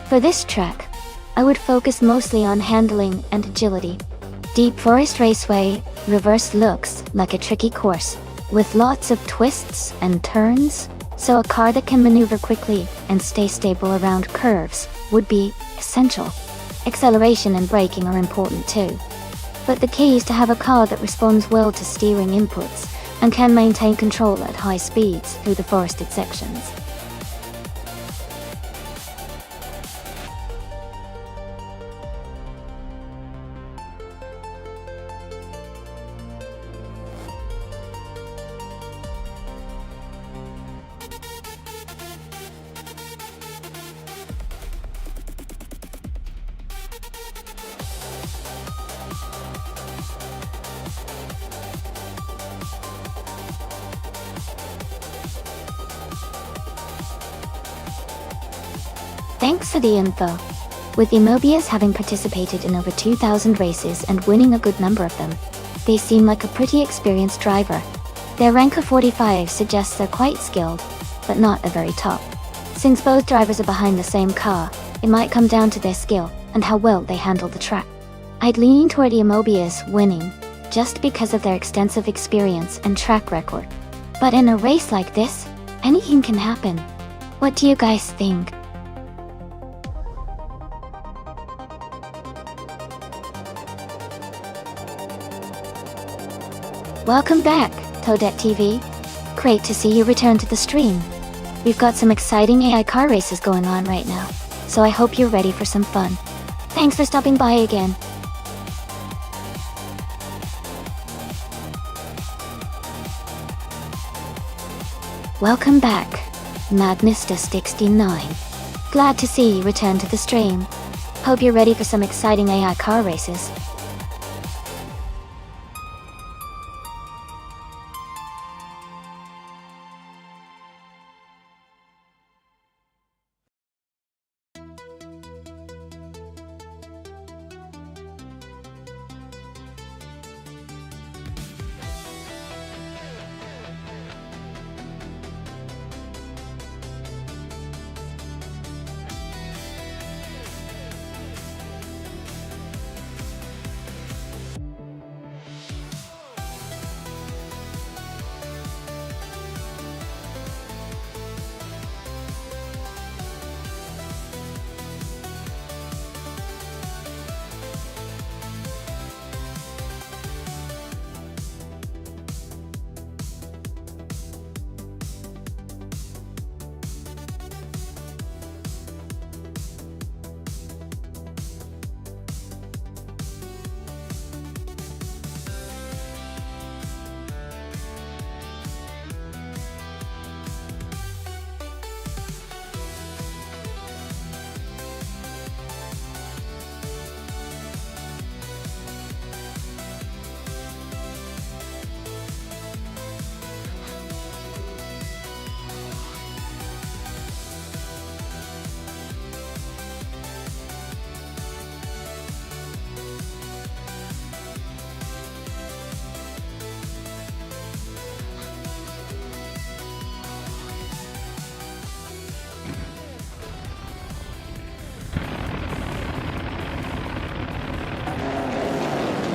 For this track, I would focus mostly on handling and agility. Deep Forest Raceway reverse looks like a tricky course, with lots of twists and turns, so a car that can maneuver quickly and stay stable around curves would be essential. Acceleration and braking are important too. But the key is to have a car that responds well to steering inputs and can maintain control at high speeds through the forested sections. Thanks for the info. With Immobius having participated in over 2,000 races and winning a good number of them, they seem like a pretty experienced driver. Their rank of 45 suggests they're quite skilled, but not a very top. Since both drivers are behind the same car, it might come down to their skill and how well they handle the track. I'd lean toward Immobius winning, just because of their extensive experience and track record. But in a race like this, anything can happen. What do you guys think? Welcome back, Toadette TV. Great to see you return to the stream. We've got some exciting AI car races going on right now, so I hope you're ready for some fun. Thanks for stopping by again. Welcome back, Madmister69. Glad to see you return to the stream. Hope you're ready for some exciting AI car races.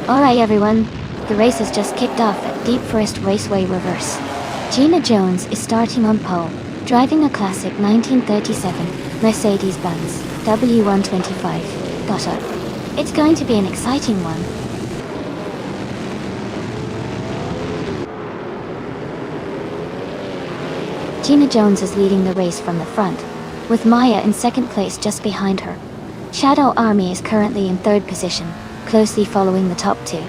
Alright everyone, the race has just kicked off at Deep Forest Raceway Reverse. Gina Jones is starting on pole, driving a classic 1937 Mercedes-Benz W125. Gotta. It's going to be an exciting one. Gina Jones is leading the race from the front, with Maya in second place just behind her. Shadow Army is currently in third position, closely following the top two.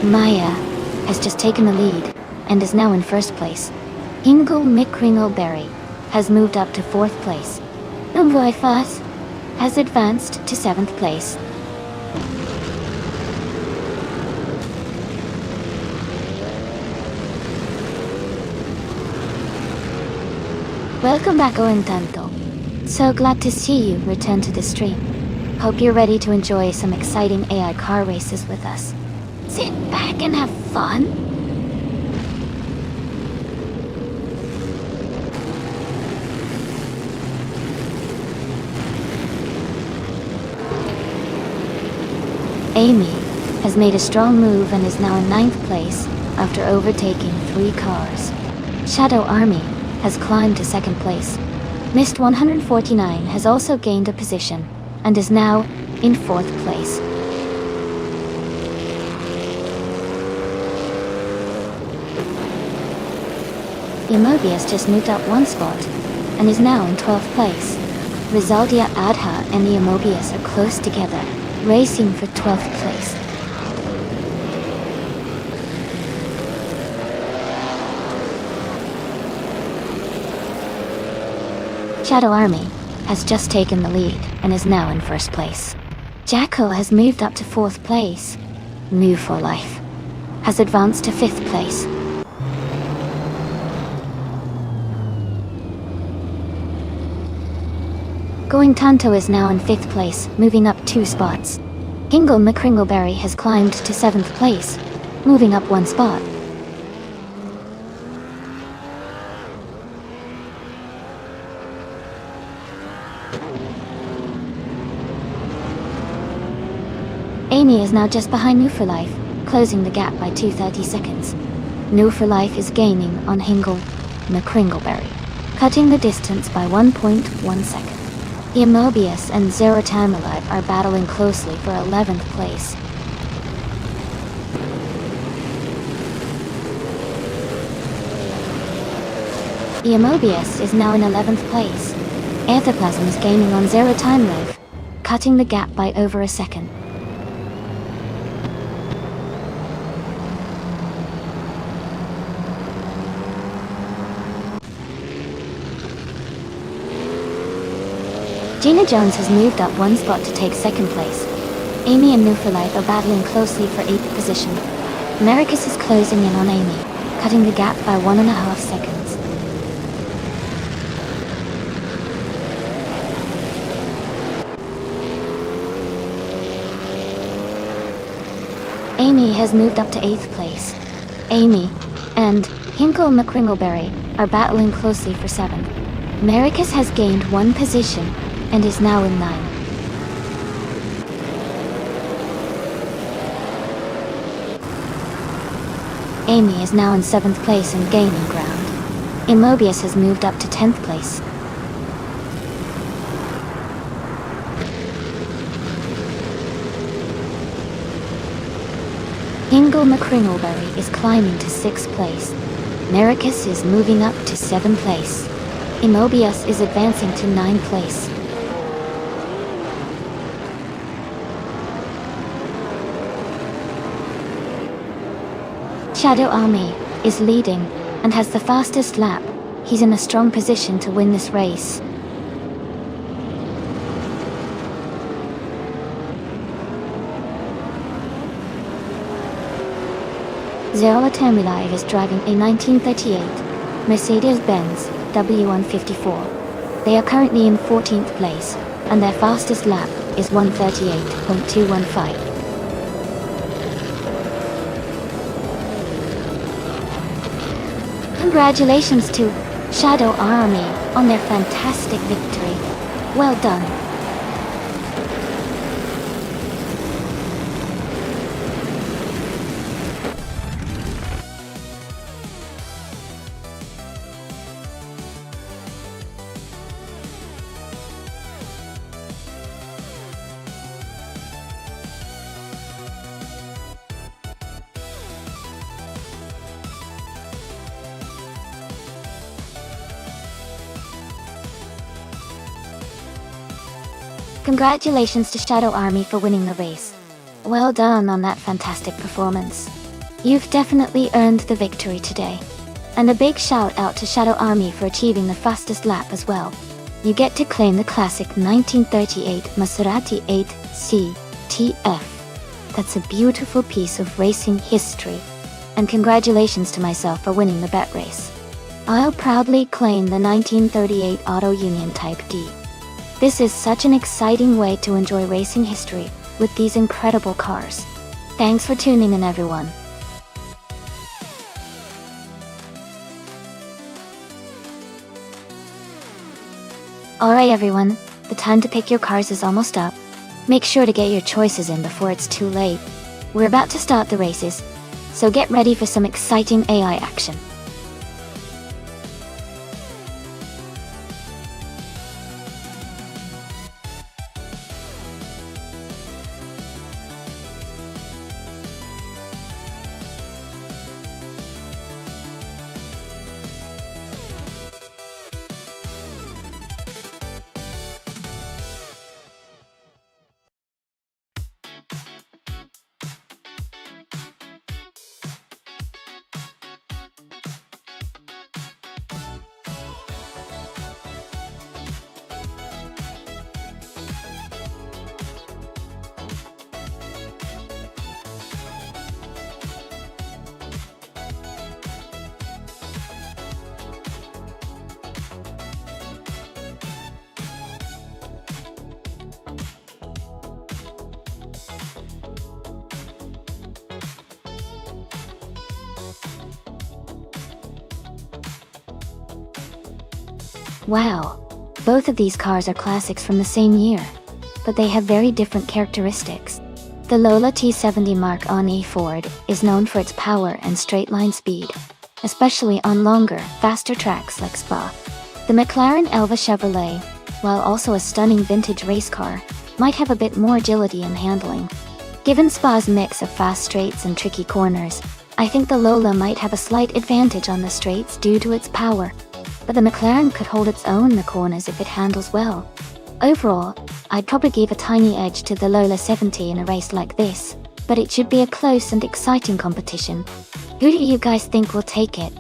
Maya has just taken the lead and is now in first place. Ingle McCringleberry has moved up to fourth place. Umboy Foss has advanced to seventh place. Welcome back, Oentanto. So glad to see you return to the stream. Hope you're ready to enjoy some exciting AI car races with us. sit back and have fun? Amy has made a strong move and is now in 9th place after overtaking 3 cars. Shadow Army has climbed to 2nd place. Mist 149 has also gained a position and is now in 4th place. Immobius just moved up 1 spot and is now in 12th place. Rizaldia Adha and the Immobius are close together, racing for 12th place. Shadow Army has just taken the lead and is now in 1st place. Jacko has moved up to 4th place. Move for Life has advanced to 5th place. Going Tanto is now in 5th place, moving up 2 spots. Hingle McCringleberry has climbed to 7th place, moving up 1 spot. Amy is now just behind New for Life, closing the gap by 2:30 seconds. New for Life is gaining on Hingle McCringleberry, cutting the distance by 1.1 seconds. Immobius and Zero Time Alive are battling closely for 11th place. Immobius is now in 11th place. Aetherplasm is gaining on Zero Time Alive, cutting the gap by over a second. Gina Jones has moved up 1 spot to take 2nd place. Amy and New for Life are battling closely for 8th position. Americus is closing in on Amy, cutting the gap by 1.5 seconds. Amy has moved up to 8th place. Amy and Hinkle McCringleberry are battling closely for 7th. Americus has gained 1 position and is now in 9th. Amy is now in 7th place and gaining ground. Immobius has moved up to 10th place. Hingle McCringleberry is climbing to 6th place. Americus is moving up to 7th place. Immobius is advancing to 9th place. Shadow Army is leading and has the fastest lap. He's in a strong position to win this race. Zero Time Alive is driving a 1938 Mercedes-Benz W154. They are currently in 14th place, and their fastest lap is 1:38.215. Congratulations to Shadow Army on their fantastic victory. Well done. Congratulations to Shadow Army for winning the race. Well done on that fantastic performance. You've definitely earned the victory today. And a big shout out to Shadow Army for achieving the fastest lap as well. You get to claim the classic 1938 Maserati 8C TF. That's a beautiful piece of racing history. And congratulations to myself for winning the bet race. I'll proudly claim the 1938 Auto Union Type D. This is such an exciting way to enjoy racing history with these incredible cars. Thanks for tuning in, everyone. Alright everyone, the time to pick your cars is almost up. Make sure to get your choices in before it's too late. We're about to start the races, so get ready for some exciting AI action. Wow! Both of these cars are classics from the same year, but they have very different characteristics. The Lola T70 Mark I Ford is known for its power and straight-line speed, especially on longer, faster tracks like Spa. The McLaren Elva Chevrolet, while also a stunning vintage race car, might have a bit more agility and handling. Given Spa's mix of fast straights and tricky corners, I think the Lola might have a slight advantage on the straights due to its power, but the McLaren could hold its own in the corners if it handles well. Overall, I'd probably give a tiny edge to the Lola 70 in a race like this, but it should be a close and exciting competition. Who do you guys think will take it?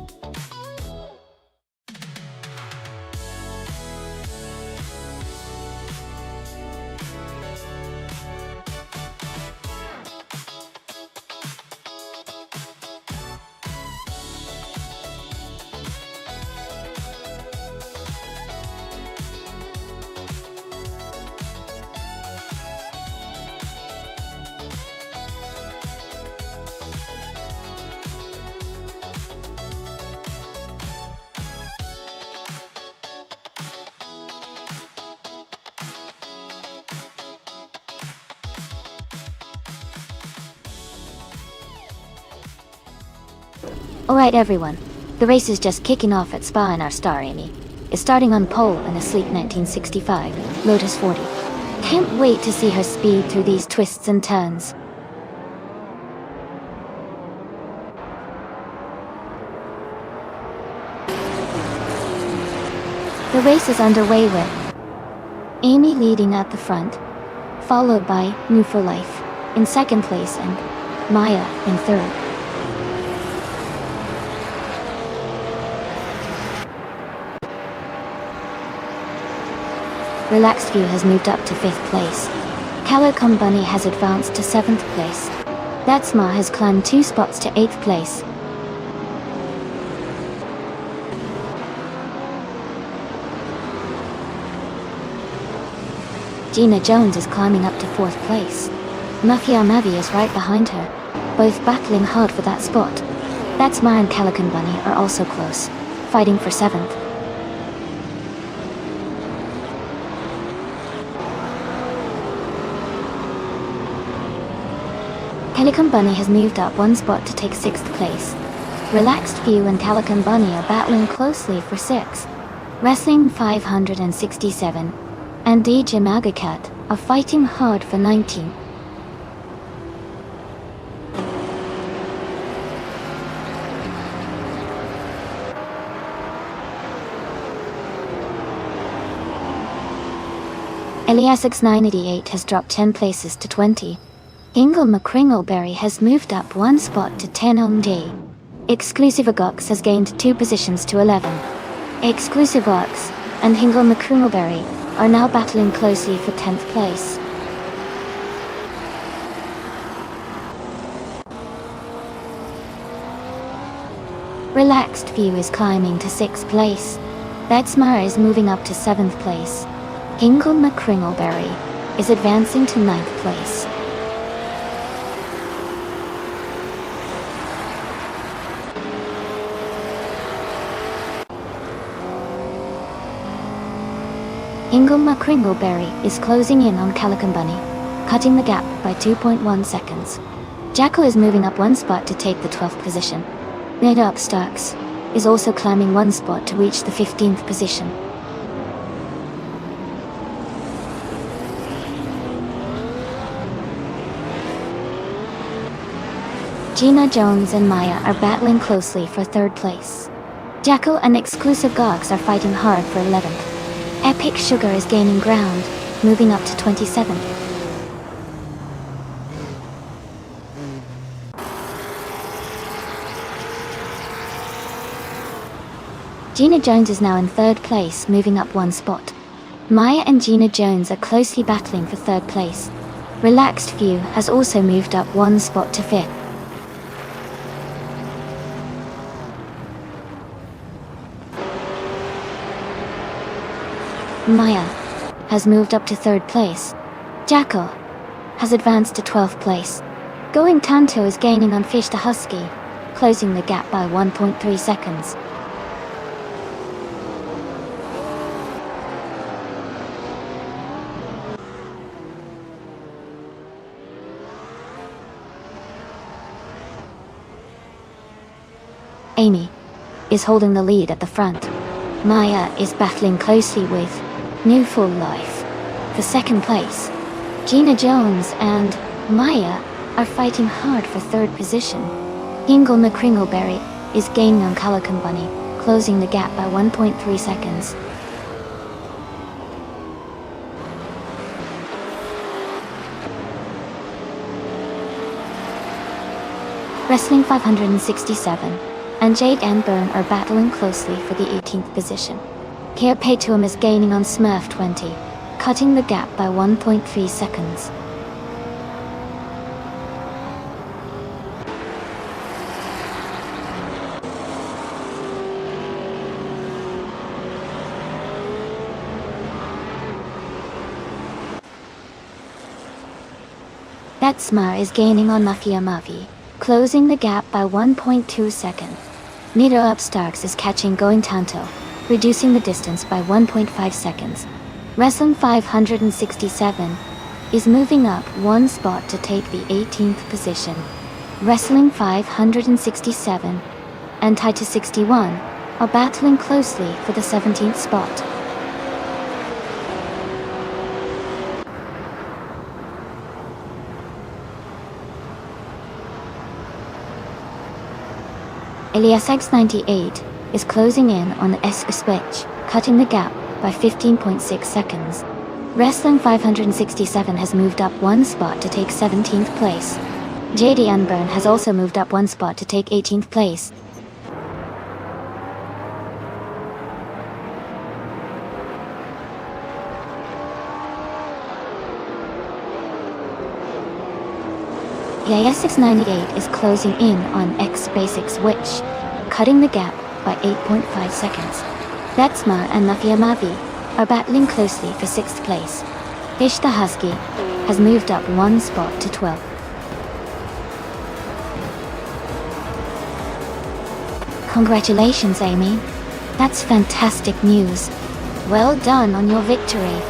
Alright everyone, the race is just kicking off at Spa and our star Amy is starting on pole in a sleek 1965 Lotus 40. Can't wait to see her speed through these twists and turns. The race is underway with Amy leading at the front, followed by New for Life in second place and Maya in third. Relaxed View has moved up to 5th place. Calicom Bunny has advanced to 7th place. Datsma has climbed 2 spots to 8th place. Gina Jones is climbing up to 4th place. Mafia Mavi is right behind her, both battling hard for that spot. Datsma and Calicom Bunny are also close, fighting for 7th. Calicom Bunny has moved up 1 spot to take 6th place. Relaxed View and Calicom Bunny are battling closely for 6. Wrestling 567 and DJ Magacat are fighting hard for 19. Eliasix 988 has dropped 10 places to 20. Ingle McCringleberry has moved up 1 spot to 10 on D. Exclusive Agox has gained 2 positions to 11. Exclusive Ox and Hingle McCringleberry are now battling closely for 10th place. Relaxed View is climbing to 6th place. Bedsmar is moving up to 7th place. Hingle McCringleberry is advancing to 9th place. Ingoma Kringleberry is closing in on Calican Bunny, cutting the gap by 2.1 seconds. Jackal is moving up one spot to take the 12th position. Nonstop Starks is also climbing one spot to reach the 15th position. Gina Jones and Maya are battling closely for 3rd place. Jackal and Exclusive Gogs are fighting hard for 11th. Epic Sugar is gaining ground, moving up to 27th. Gina Jones is now in 3rd place, moving up one spot. Maya and Gina Jones are closely battling for 3rd place. Relaxed View has also moved up one spot to 5th. Maya has moved up to 3rd place. Jackal has advanced to 12th place. Going Tanto is gaining on Fish the Husky, closing the gap by 1.3 seconds. Amy is holding the lead at the front. Maya is battling closely with New Full Life for 2nd place. Gina Jones and Maya are fighting hard for 3rd position. Hingle McCringleberry is gaining on Calican Bunny, closing the gap by 1.3 seconds. Wrestling 567 and Jade and Byrne are battling closely for the 18th position. Kia Paytuum is gaining on Smurf 20, cutting the gap by 1.3 seconds. Betsma is gaining on Mafia Mavi, closing the gap by 1.2 seconds. Nido Upstarks is catching Going Tanto, reducing the distance by 1.5 seconds. Wrestling 567 is moving up one spot to take the 18th position. Wrestling 567 and Titus 61 are battling closely for the 17th spot. Elias X98 is closing in on S Switch, cutting the gap by 15.6 seconds. Wrestling 567 has moved up one spot to take 17th place. JD Unburn has also moved up one spot to take 18th place. EIS698 is closing in on X Basic Switch, cutting the gap by 8.5 seconds. Betsma and Mafia Mavi are battling closely for 6th place. Ish the Husky has moved up one spot to 12th. Congratulations, Amy. That's fantastic news. Well done on your victory.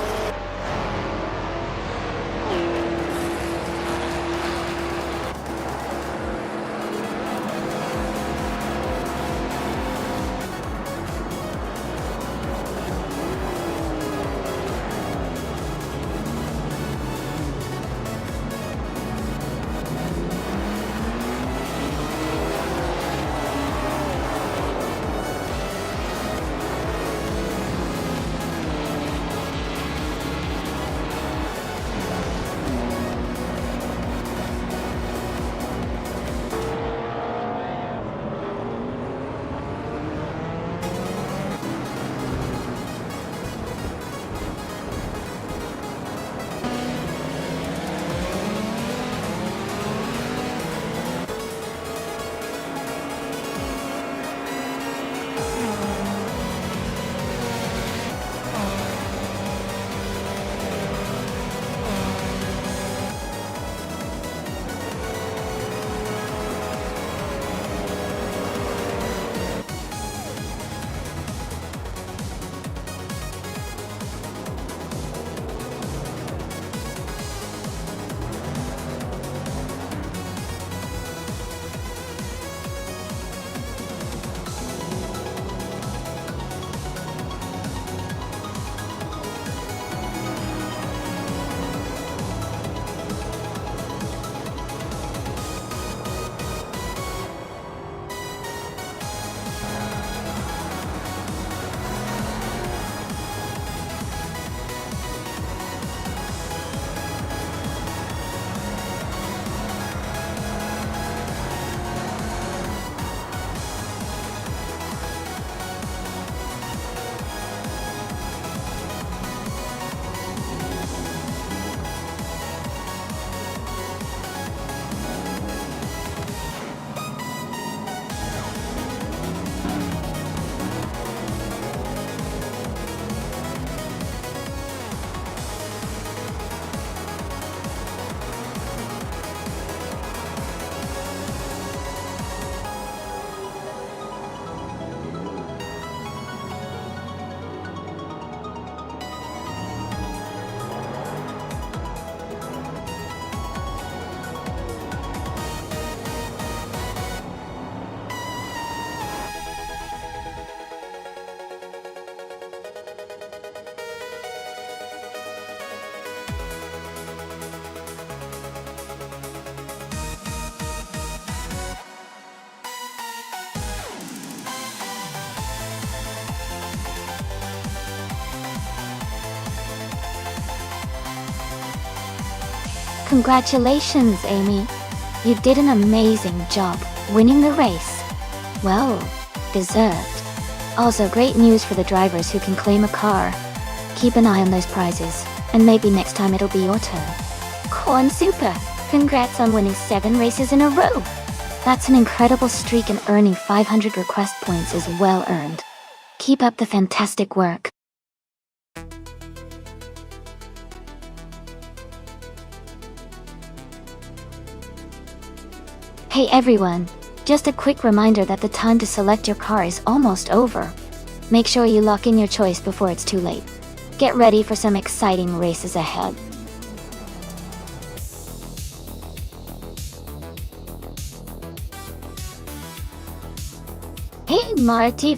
Congratulations, Amy. You did an amazing job winning the race. Well deserved. Also, great news for the drivers who can claim a car. Keep an eye on those prizes, and maybe next time it'll be your turn. Corn Super, congrats on winning 7 races in a row. That's an incredible streak, and earning 500 request points is well earned. Keep up the fantastic work. Hey everyone, just a quick reminder that the time to select your car is almost over. Make sure you lock in your choice before it's too late. Get ready for some exciting races ahead. Hey Marty,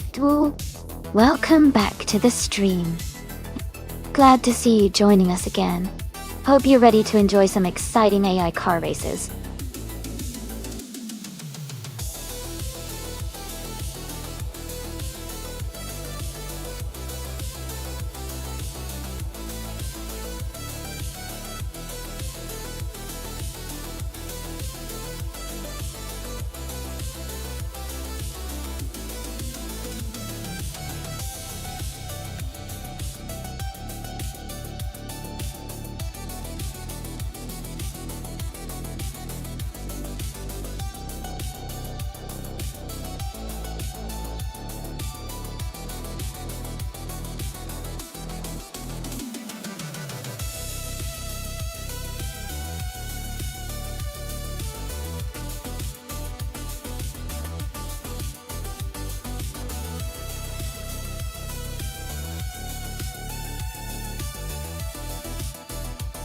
welcome back to the stream. Glad to see you joining us again. Hope you're ready to enjoy some exciting AI car races.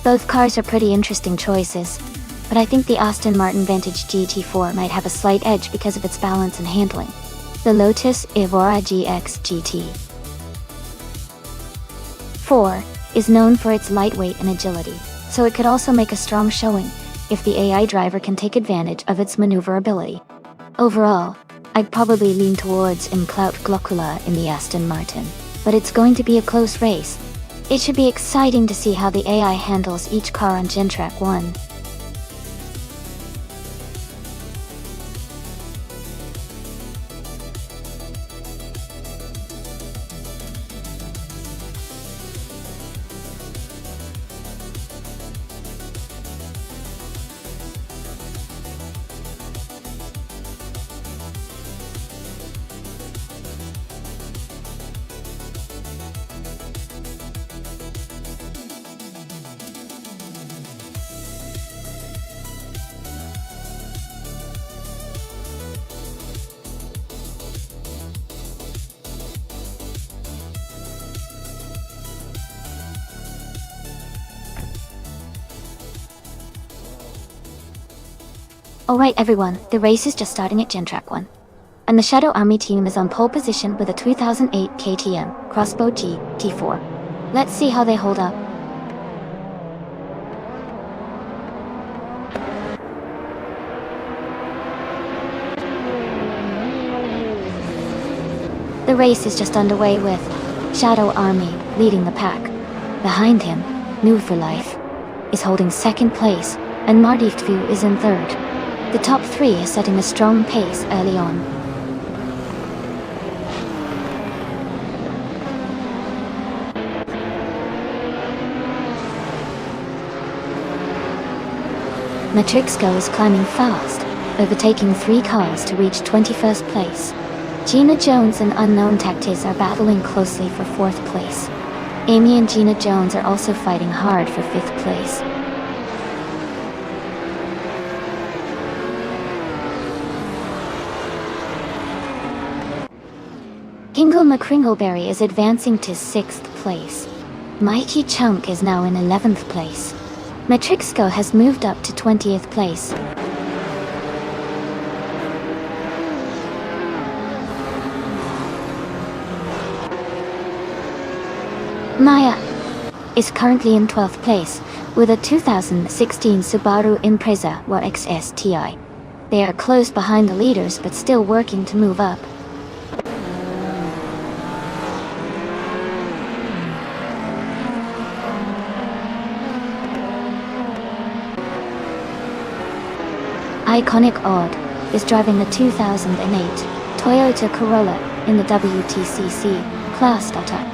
Both cars are pretty interesting choices, but I think the Aston Martin Vantage GT4 might have a slight edge because of its balance and handling. The Lotus Evora GX GT 4 is known for its lightweight and agility, so it could also make a strong showing if the AI driver can take advantage of its maneuverability. Overall, I'd probably lean towards Imclout Glockula in the Aston Martin, but it's going to be a close race. It should be exciting to see how the AI handles each car on Gentrack 1. Alright everyone, the race is just starting at Gentrack 1. And the Shadow Army team is on pole position with a 2008 KTM Crossbow GT4. Let's see how they hold up. The race is just underway with Shadow Army leading the pack. Behind him, New for Life is holding second place, and Mardiftvu is in third. The top 3 is setting a strong pace early on. Matrixco is climbing fast, overtaking 3 cars to reach 21st place. Gina Jones and Unknown Tactics are battling closely for 4th place. Amy and Gina Jones are also fighting hard for 5th place. Kingle McCringleberry is advancing to 6th place. Mikey Chunk is now in 11th place. Matrixco has moved up to 20th place. Maya is currently in 12th place with a 2016 Subaru Impreza YXS Ti. They are close behind the leaders but still working to move up. iconic Odd, is driving the 2008 Toyota Corolla in the WTCC class startup.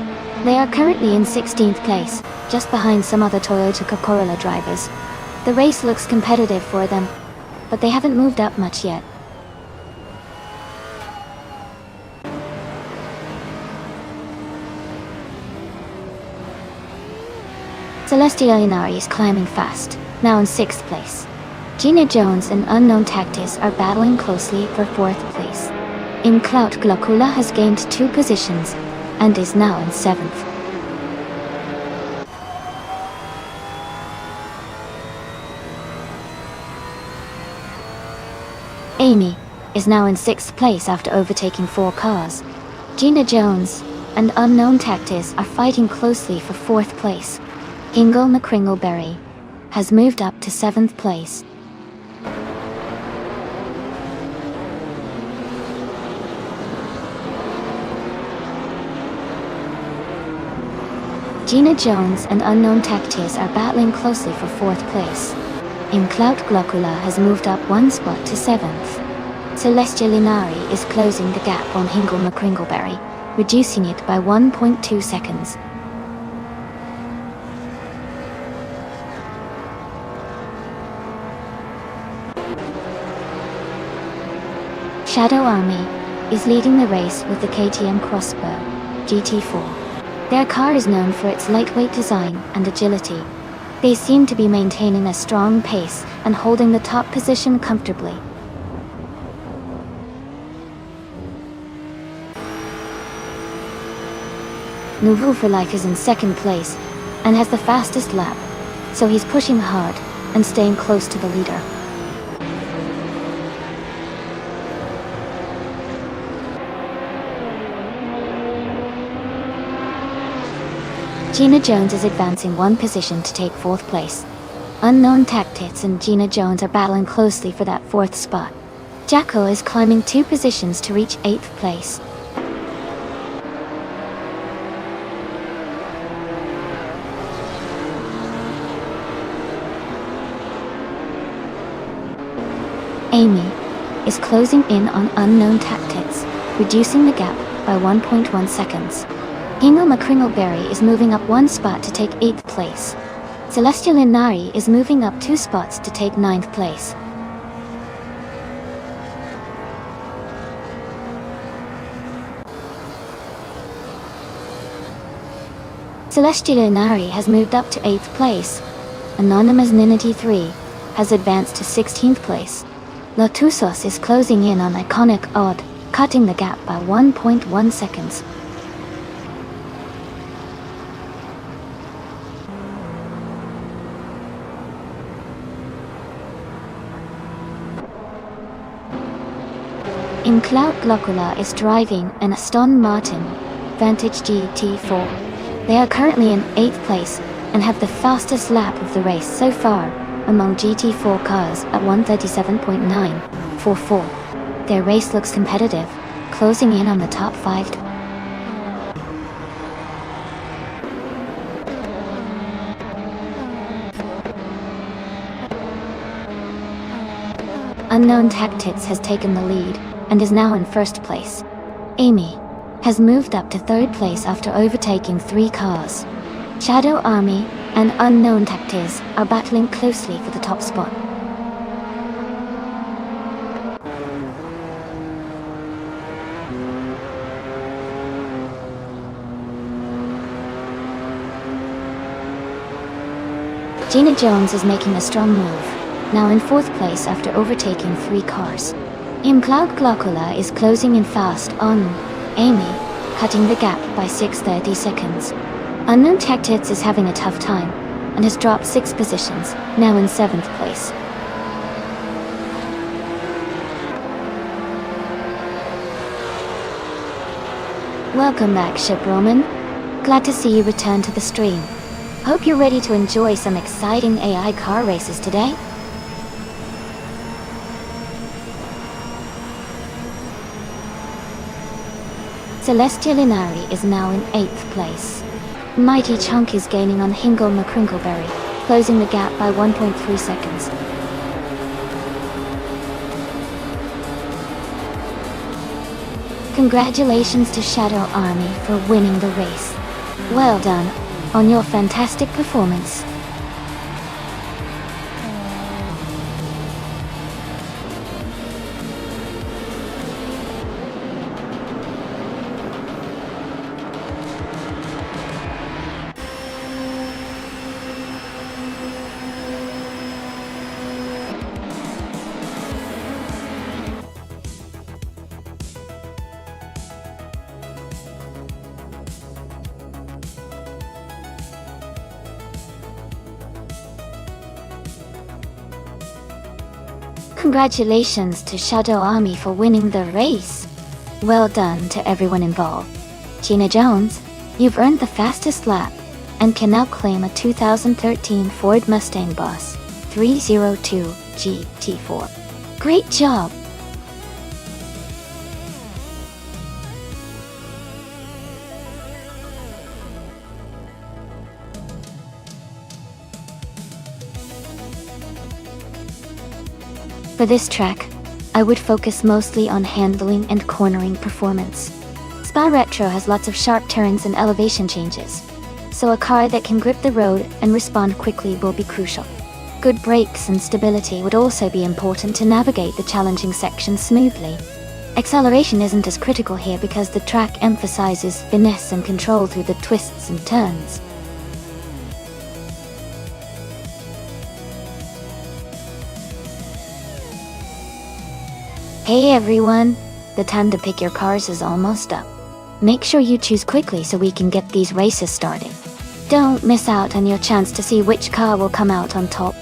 They are currently in 16th place, just behind some other Toyota Corolla drivers. The race looks competitive for them, but they haven't moved up much yet. Celestia Linari is climbing fast, now in 6th place. Gina Jones and Unknown Tactis are battling closely for 4th place. Imclout Glocula has gained 2 positions and is now in 7th. Amy is now in 6th place after overtaking 4 cars. Gina Jones and Unknown Tactis are fighting closely for 4th place. Hingle McCringleberry has moved up to 7th place. Gina Jones and Unknown Tactis are battling closely for 4th place. Imclout Glocula has moved up 1 spot to 7th. Celestia Linari is closing the gap on Hingle McCringleberry, reducing it by 1.2 seconds. Shadow Army is leading the race with the KTM Crossbow GT4. Their car is known for its lightweight design and agility. They seem to be maintaining a strong pace and holding the top position comfortably. Nouveau for Life is in 2nd place and has the fastest lap, so he's pushing hard and staying close to the leader. Gina Jones is advancing 1 position to take 4th place. Unknown Tactics and Gina Jones are battling closely for that 4th spot. Jacko is climbing 2 positions to reach 8th place. Amy is closing in on Unknown Tactics, reducing the gap by 1.1 seconds. Hingle McCringleberry is moving up 1 spot to take 8th place. Celestia Linari is moving up 2 spots to take 9th place. Celestia Linari has moved up to 8th place. Anonymous Ninity 3 has advanced to 16th place. Lotusos is closing in on Iconic Odd, cutting the gap by 1.1 seconds. Imclout Glocula is driving an Aston Martin Vantage GT4. They are currently in 8th place and have the fastest lap of the race so far among GT4 cars at 1:37.944. Their race looks competitive, closing in on the top 5. Unknown Tactics has taken the lead and is now in 1st place. Amy has moved up to 3rd place after overtaking 3 cars. Shadow Army and Unknown Tactics are battling closely for the top spot. Gina Jones is making a strong move, now in 4th place after overtaking 3 cars. Imclout Glocula is closing in fast on Amy, cutting the gap by 6:30 seconds. Unknown Tactics is having a tough time and has dropped 6 positions, now in 7th place. Welcome back, Ship Roman. Glad to see you return to the stream. Hope you're ready to enjoy some exciting AI car races today. Celestia Linari is now in 8th place. Mighty Chunk is gaining on Hingle McCringleberry, closing the gap by 1.3 seconds. Congratulations to Shadow Army for winning the race. Well done on your fantastic performance. Congratulations to Shadow Army for winning the race. Well done to everyone involved. Gina Jones, you've earned the fastest lap and can now claim a 2013 Ford Mustang Boss 302 GT4. Great job! For this track, I would focus mostly on handling and cornering performance. Spa Retro has lots of sharp turns and elevation changes, so a car that can grip the road and respond quickly will be crucial. Good brakes and stability would also be important to navigate the challenging sections smoothly. Acceleration isn't as critical here because the track emphasizes finesse and control through the twists and turns. Hey everyone, the time to pick your cars is almost up. Make sure you choose quickly so we can get these races started. Don't miss out on your chance to see which car will come out on top.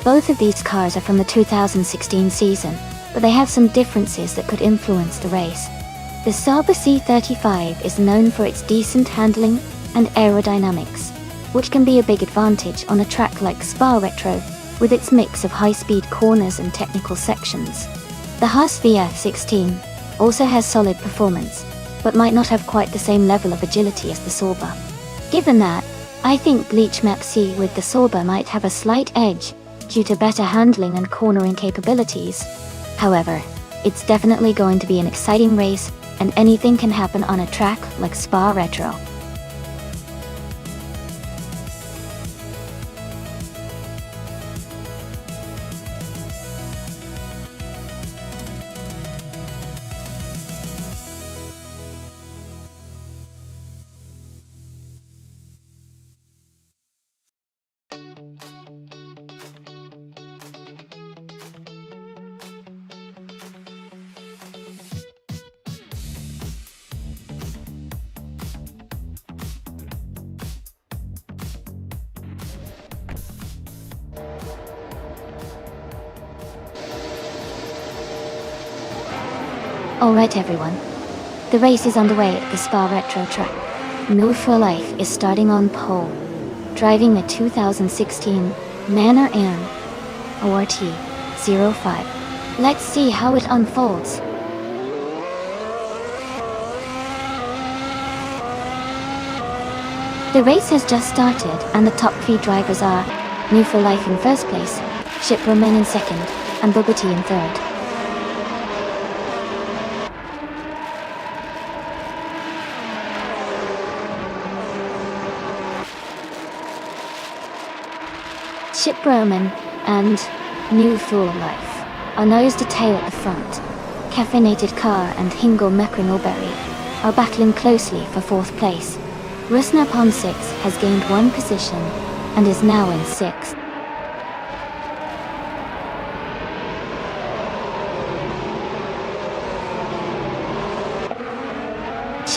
Both of these cars are from the 2016 season, but they have some differences that could influence the race. The Sauber C35 is known for its decent handling and aerodynamics, which can be a big advantage on a track like Spa Retro, with its mix of high-speed corners and technical sections. The Haas VF16 also has solid performance, but might not have quite the same level of agility as the Sauber. Given that, I think Bleach Map C with the Sauber might have a slight edge due to better handling and cornering capabilities. However, it's definitely going to be an exciting race, and anything can happen on a track like Spa Retro. Alright everyone, the race is underway at the Spa Retro track. Move for Life is starting on pole, driving the 2016 Manor Am ORT-05. Let's see how it unfolds. The race has just started and the top 3 drivers are New for Life in first place, Chip Romain in second, and Bugatti in third. Chip Roman and New for Life are nose to tail at the front. Caffeinated Car and Hingle Mekranolberry are battling closely for 4th place. Rusnap on 6 has gained 1 position and is now in 6th.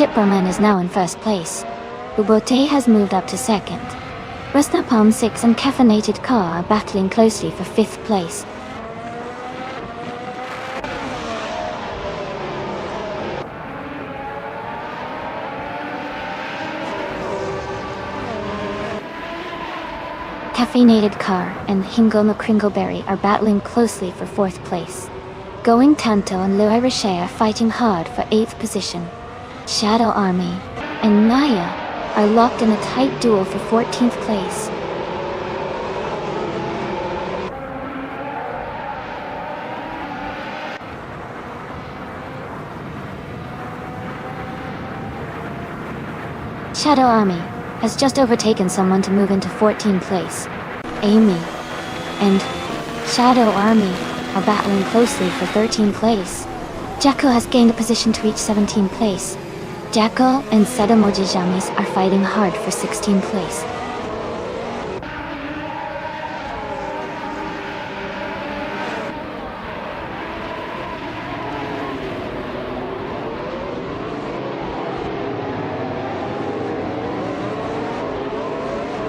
Shipperman is now in first place. Ubote has moved up to second. Rusnapalm 6 and Caffeinated Car are battling closely for 5th place. Caffeinated Car and Hingo McCringleberry are battling closely for 4th place. Going Tanto and Louis Richer are fighting hard for 8th position. Shadow Army and Naya are locked in a tight duel for 14th place. Shadow Army has just overtaken someone to move into 14th place. Amy and Shadow Army are battling closely for 13th place. Jacko has gained a position to reach 17th place. Jacko and Sedamoji Jamis are fighting hard for 16th place.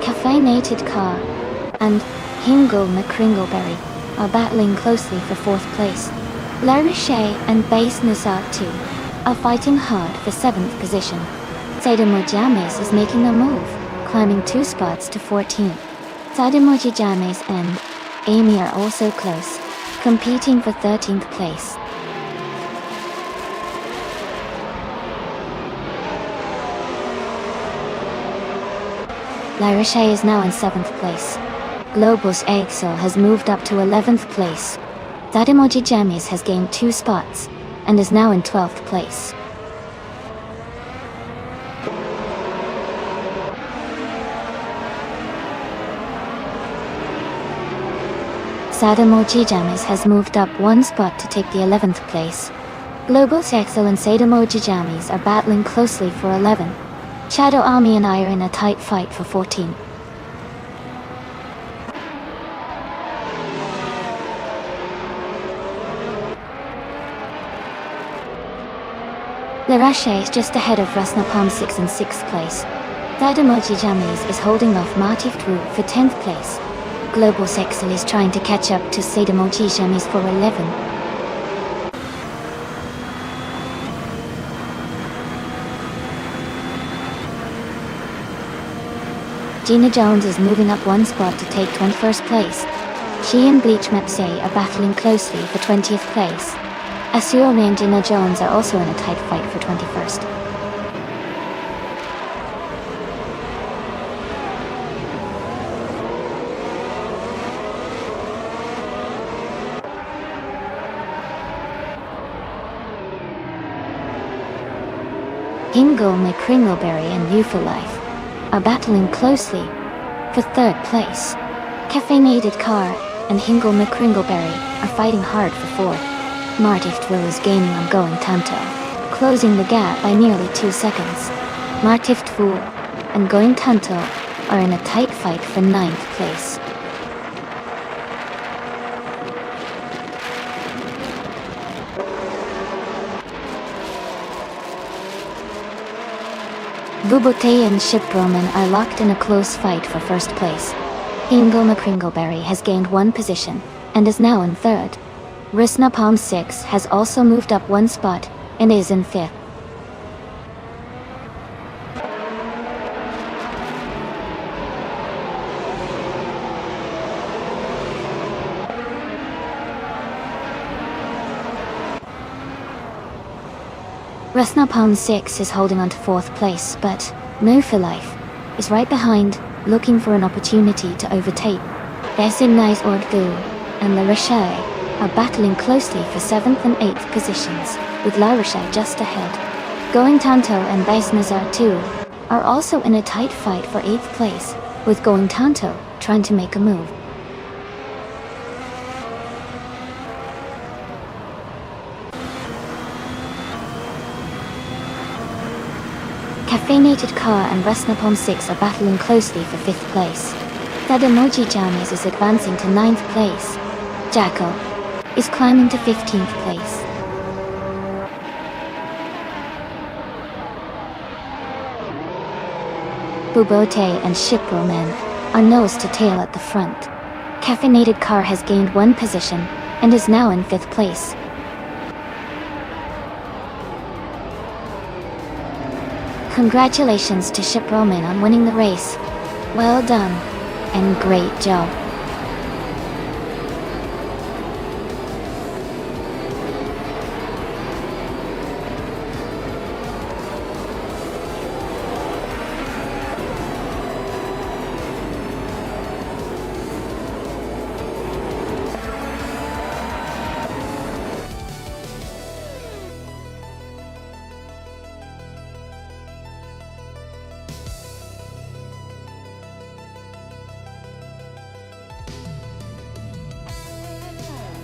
Caffeinated Car and Hingo McCringleberry are battling closely for 4th place. La Riche and Base Nazar 2 are fighting hard for 7th position. Sadamo James is making a move, climbing 2 spots to 14th. Sadamoji James and Amy are also close, competing for 13th place. La Riche is now in 7th place. Globus Excel has moved up to 11th place. Sadamoji Jamis has gained 2 spots and is now in 12th place. Sadamoji Jamis has moved up 1 spot to take the 11th place. Globus Excel and Sadamoji Jamis are battling closely for 11. Shadow Army and I are in a tight fight for 14. Larache is just ahead of Rusnapalm 6 in 6th place. Sadamoji Jamis is holding off Martiftu for 10th place. Global Sexel is trying to catch up to Sadamoji Jamis for 11. Gina Jones is moving up 1 spot to take 21st place. She and Bleach Mepsay are battling closely for 20th place. Asura and Gina Jones are also in a tight fight for 21st. Hingo McCringleberry and Life are battling closely for 3rd place. Caffeinated Car and Hingo McCringleberry are fighting hard for 4th. Martiftu is gaining on Going Tanto, closing the gap by nearly 2 seconds. Martiftu and Going Tanto are in a tight fight for 9th place. Bubote and Shiproman are locked in a close fight for 1st place. Hingo McCringleberry has gained 1 position and is now in 3rd. Rusnapalm 6 has also moved up 1 spot and is in 5th. Rusnapalm 6 is holding on to 4th place, but No For Life is right behind, looking for an opportunity to overtake. Designais Ordgu and La Riche are battling closely for 7th and 8th positions, with La Riche just ahead. Going Tanto and Base Nazar 2 are also in a tight fight for 8th place, with Going Tanto trying to make a move. Caffeinated Car and Rusnapalm 6 are battling closely for 5th place. Sadamoji Jamis is advancing to 9th place. Jacko is climbing to 15th place. Bubote and Shiproman are nose to tail at the front. Caffeinated Car has gained 1 position and is now in 5th place. Congratulations to Shiproman on winning the race. Well done, and great job.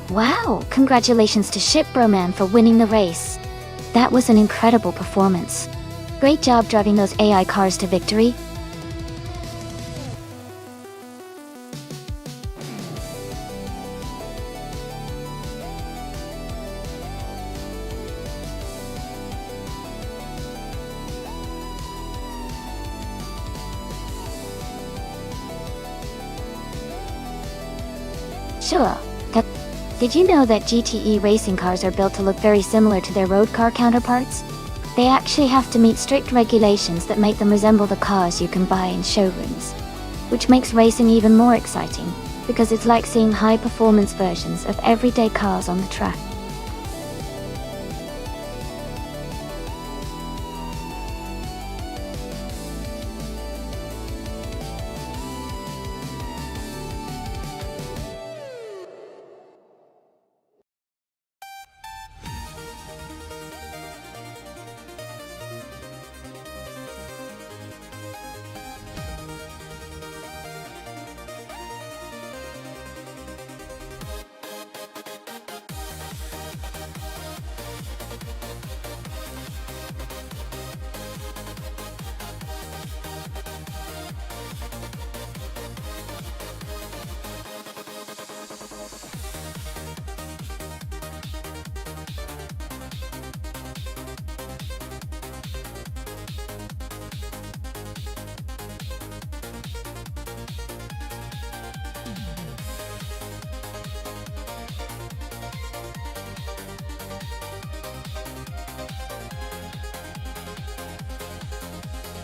Wow, congratulations to Shiproman for winning the race. That was an incredible performance. Great job driving those AI cars to victory. Sure. Did you know that GTE racing cars are built to look very similar to their road car counterparts? They actually have to meet strict regulations that make them resemble the cars you can buy in showrooms. Which makes racing even more exciting, because it's like seeing high-performance versions of everyday cars on the track.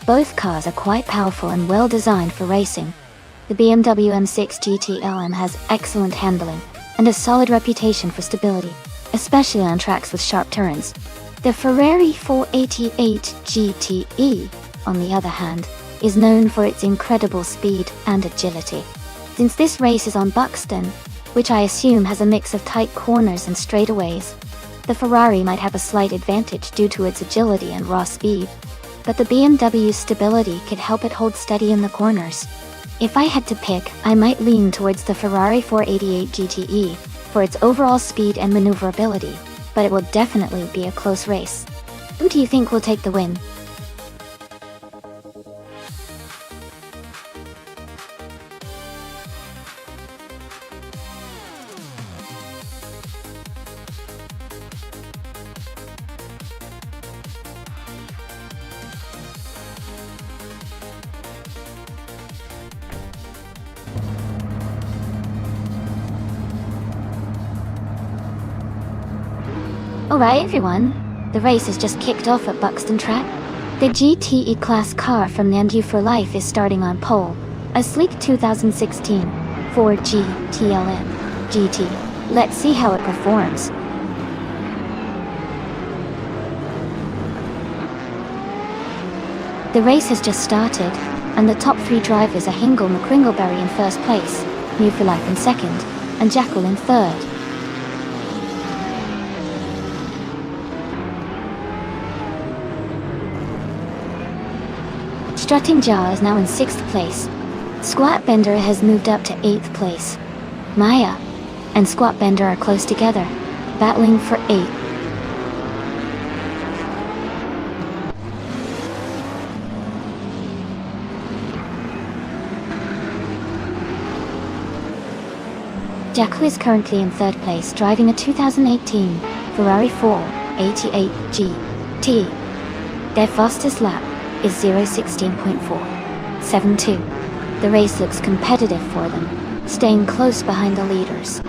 Both cars are quite powerful and well designed for racing. The BMW M6 GT LM has excellent handling and a solid reputation for stability, especially on tracks with sharp turns. The Ferrari 488 GTE, on the other hand, is known for its incredible speed and agility. Since this race is on Buxton, which I assume has a mix of tight corners and straightaways, the Ferrari might have a slight advantage due to its agility and raw speed. But the BMW's stability could help it hold steady in the corners. If I had to pick, I might lean towards the Ferrari 488 GTE for its overall speed and maneuverability, but it will definitely be a close race. Who do you think will take the win? Alright everyone, the race has just kicked off at Buxton Track. The GTE class car from Nandu for Life is starting on pole, a sleek 2016 Ford GT-LM GT. Let's see how it performs. The race has just started, and the top 3 drivers are Hingle McCringleberry in 1st place, New for Life in 2nd, and Jackal in 3rd. Strutting Jar is now in 6th place. Squat Bender has moved up to 8th place. Maya and Squat Bender are close together, battling for 8th. Jackal is currently in 3rd place, driving a 2018 Ferrari 488 GT. Their fastest lap is 0:16.4 7-2. The race looks competitive for them, staying close behind the leaders.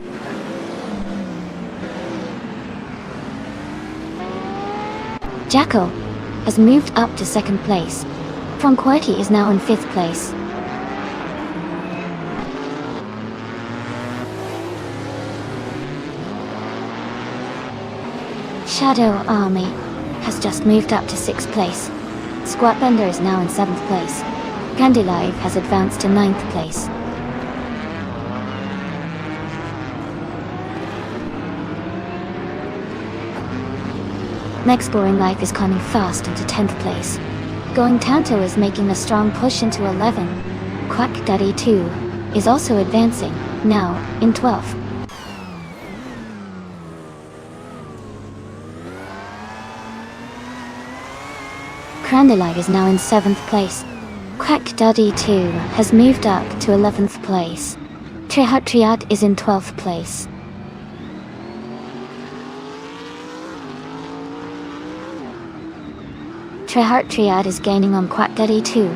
Jacko has moved up to second place. Franquetti is now in fifth place. Shadow Army has just moved up to sixth place. Squat Bender is now in seventh place. Candy Live has advanced to ninth place. Next Boring Life is climbing fast into 10th place. Going Tanto is making a strong push into 11. Quack Daddy 2 is also advancing, now in 12th. Crandalite is now in 7th place. Quack Daddy 2 has moved up to 11th place. Triad is in 12th place. Triad is gaining on Quack Daddy 2,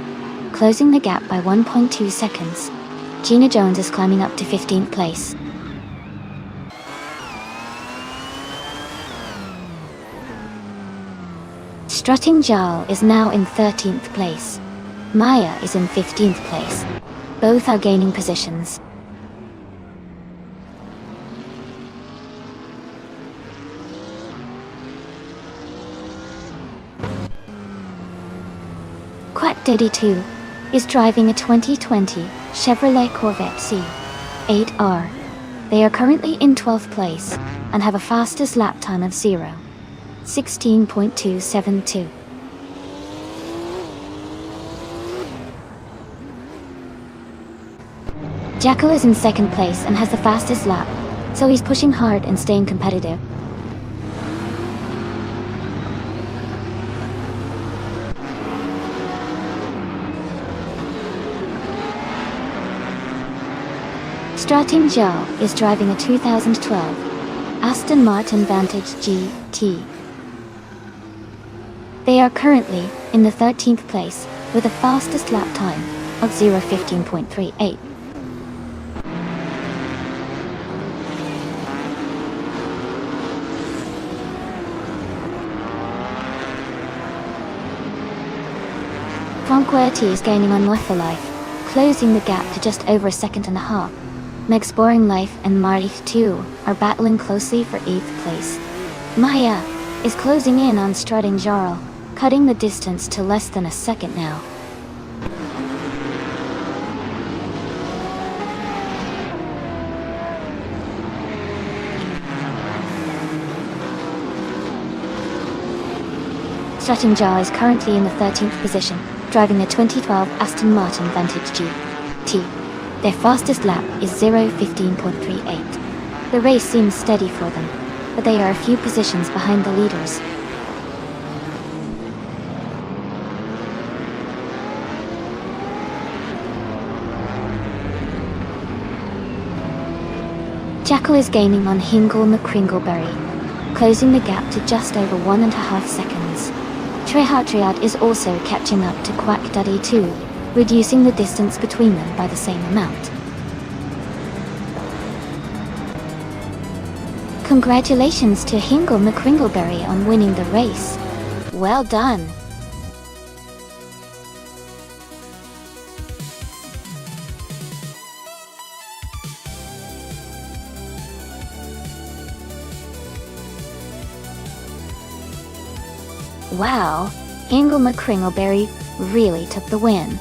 closing the gap by 1.2 seconds. Gina Jones is climbing up to 15th place. Strutting Jarl is now in 13th place. Maya is in 15th place. Both are gaining positions. Quack Daddy 2 is driving a 2020 Chevrolet Corvette C8R. They are currently in 12th place and have a fastest lap time of 16.272. Jacko is in second place and has the fastest lap, so he's pushing hard and staying competitive. Strutting Joe is driving a 2012 Aston Martin Vantage GT. They are currently in the 13th place with the fastest lap time of 0:15.38. Franquetti is gaining on Lethal Life, closing the gap to just over a second and a half. Meg's Boring Life and Marith 2 are battling closely for 8th place. Maya is closing in on Strutting Jarl, cutting the distance to less than a second now. Strutting Jarl is currently in the 13th position, driving the 2012 Aston Martin Vantage GT. Their fastest lap is 0:15.38. The race seems steady for them, but they are a few positions behind the leaders. Jackal is gaining on Hingle McCringleberry, closing the gap to just over 1.5 seconds. Triad is also catching up to Quack Daddy 2, reducing the distance between them by the same amount. Congratulations to Hingle McCringleberry on winning the race. Well done! Wow, Hingle McCringleberry really took the win.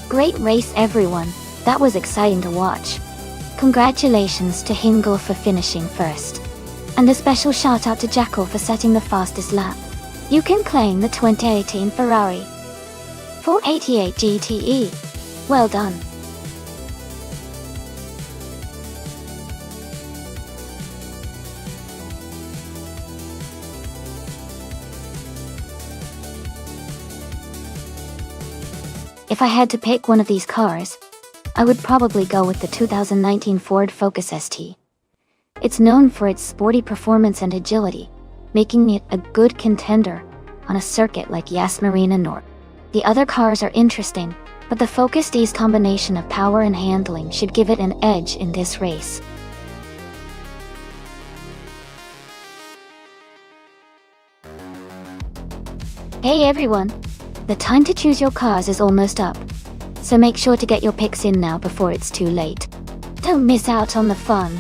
Great race everyone, that was exciting to watch. Congratulations to Hingle for finishing first. And a special shout out to Jackal for setting the fastest lap. You can claim the 2018 Ferrari 488 GTE. Well done. If I had to pick one of these cars, I would probably go with the 2019 Ford Focus ST. It's known for its sporty performance and agility, making it a good contender on a circuit like Yas Marina North. The other cars are interesting, but the Focus D's combination of power and handling should give it an edge in this race. Hey everyone! The time to choose your cars is almost up, so make sure to get your picks in now before it's too late. Don't miss out on the fun!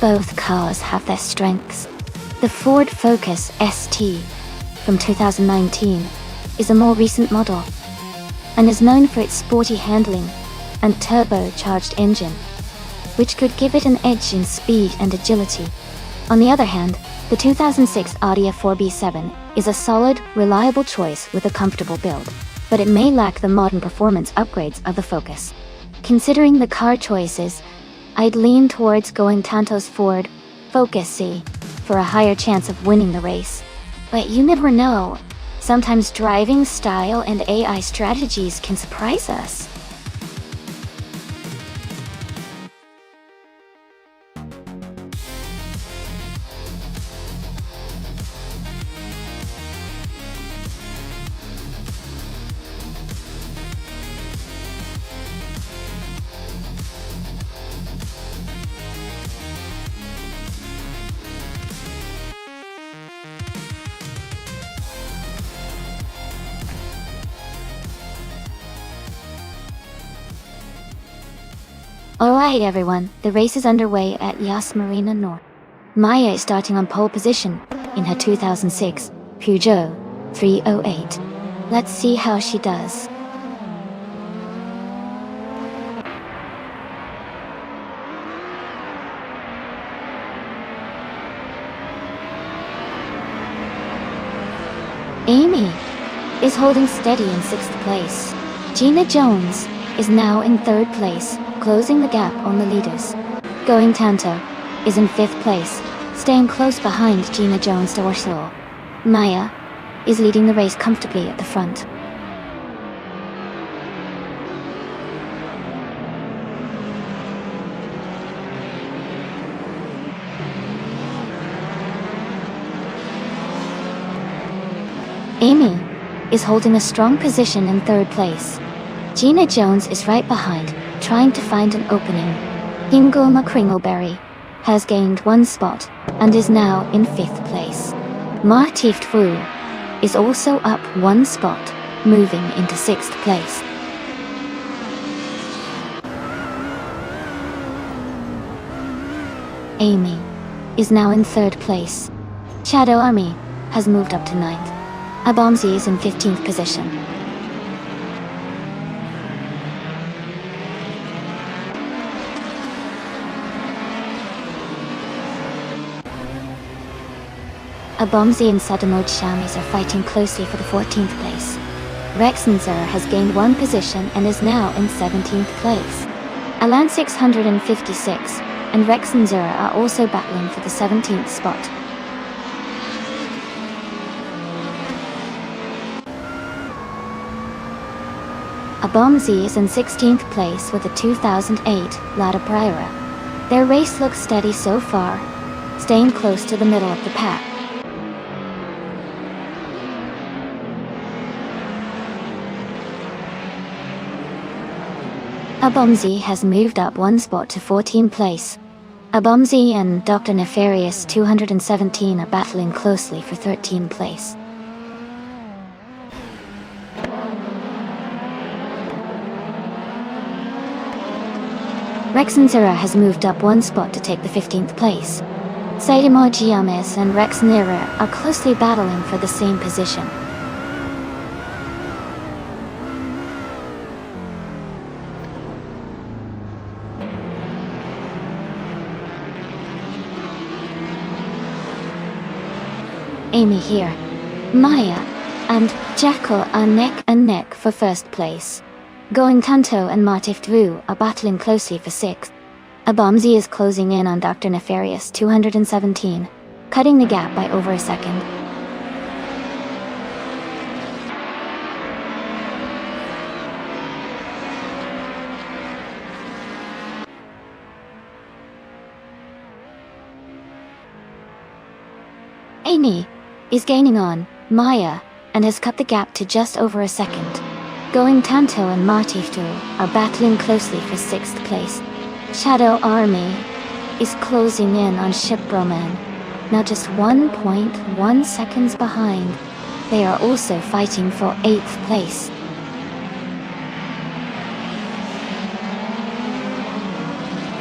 Both cars have their strengths. The Ford Focus ST from 2019 is a more recent model and is known for its sporty handling and turbocharged engine, which could give it an edge in speed and agility. On the other hand, the 2006 Audi A4 is a solid, reliable choice with a comfortable build, but it may lack the modern performance upgrades of the Focus. Considering the car choices, I'd lean towards going Tanto's Ford Focus C for a higher chance of winning the race. But you never know. Sometimes driving style and AI strategies can surprise us. Alright everyone, the race is underway at Yas Marina North. Maya is starting on pole position in her 2006 Peugeot 308. Let's see how she does. Amy is holding steady in 6th place. Gina Jones is now in 3rd place, closing the gap on the leaders. Going Tanto is in 5th place, staying close behind Gina Jones to Ursula. Maya is leading the race comfortably at the front. Amy is holding a strong position in 3rd place. Gina Jones is right behind, trying to find an opening. Ingoma Kringleberry has gained 1 spot and is now in 5th place. Martift Wu is also up 1 spot, moving into 6th place. Amy is now in 3rd place. Shadow Army has moved up to 9th. Abomzi is in 15th position. Abomzi and Sadamod Shamis are fighting closely for the 14th place. Rexenzer has gained 1 position and is now in 17th place. Alan 656 and Rexenzer are also battling for the 17th spot. Abomzi is in 16th place with a 2008 Lada Priora. Their race looks steady so far, staying close to the middle of the pack. Abomzi has moved up 1 spot to 14th place. Abomzi and Dr. Nefarious 217 are battling closely for 13th place. Rex and Zira has moved up one spot to take the 15th place. Saitama Giames and Rex Nira are closely battling for the same position. Amy here. Maya and Jackal are neck and neck for first place. Going Tanto and Martif Dvu are battling closely for 6th. Abomzi is closing in on Dr. Nefarious 217, cutting the gap by over a second. Amy is gaining on Maya and has cut the gap to just over a second. Going Tanto and Martif Dvu are battling closely for 6th place. Shadow Army is closing in on Shipbroman, now just 1.1 seconds behind. They are also fighting for 8th place.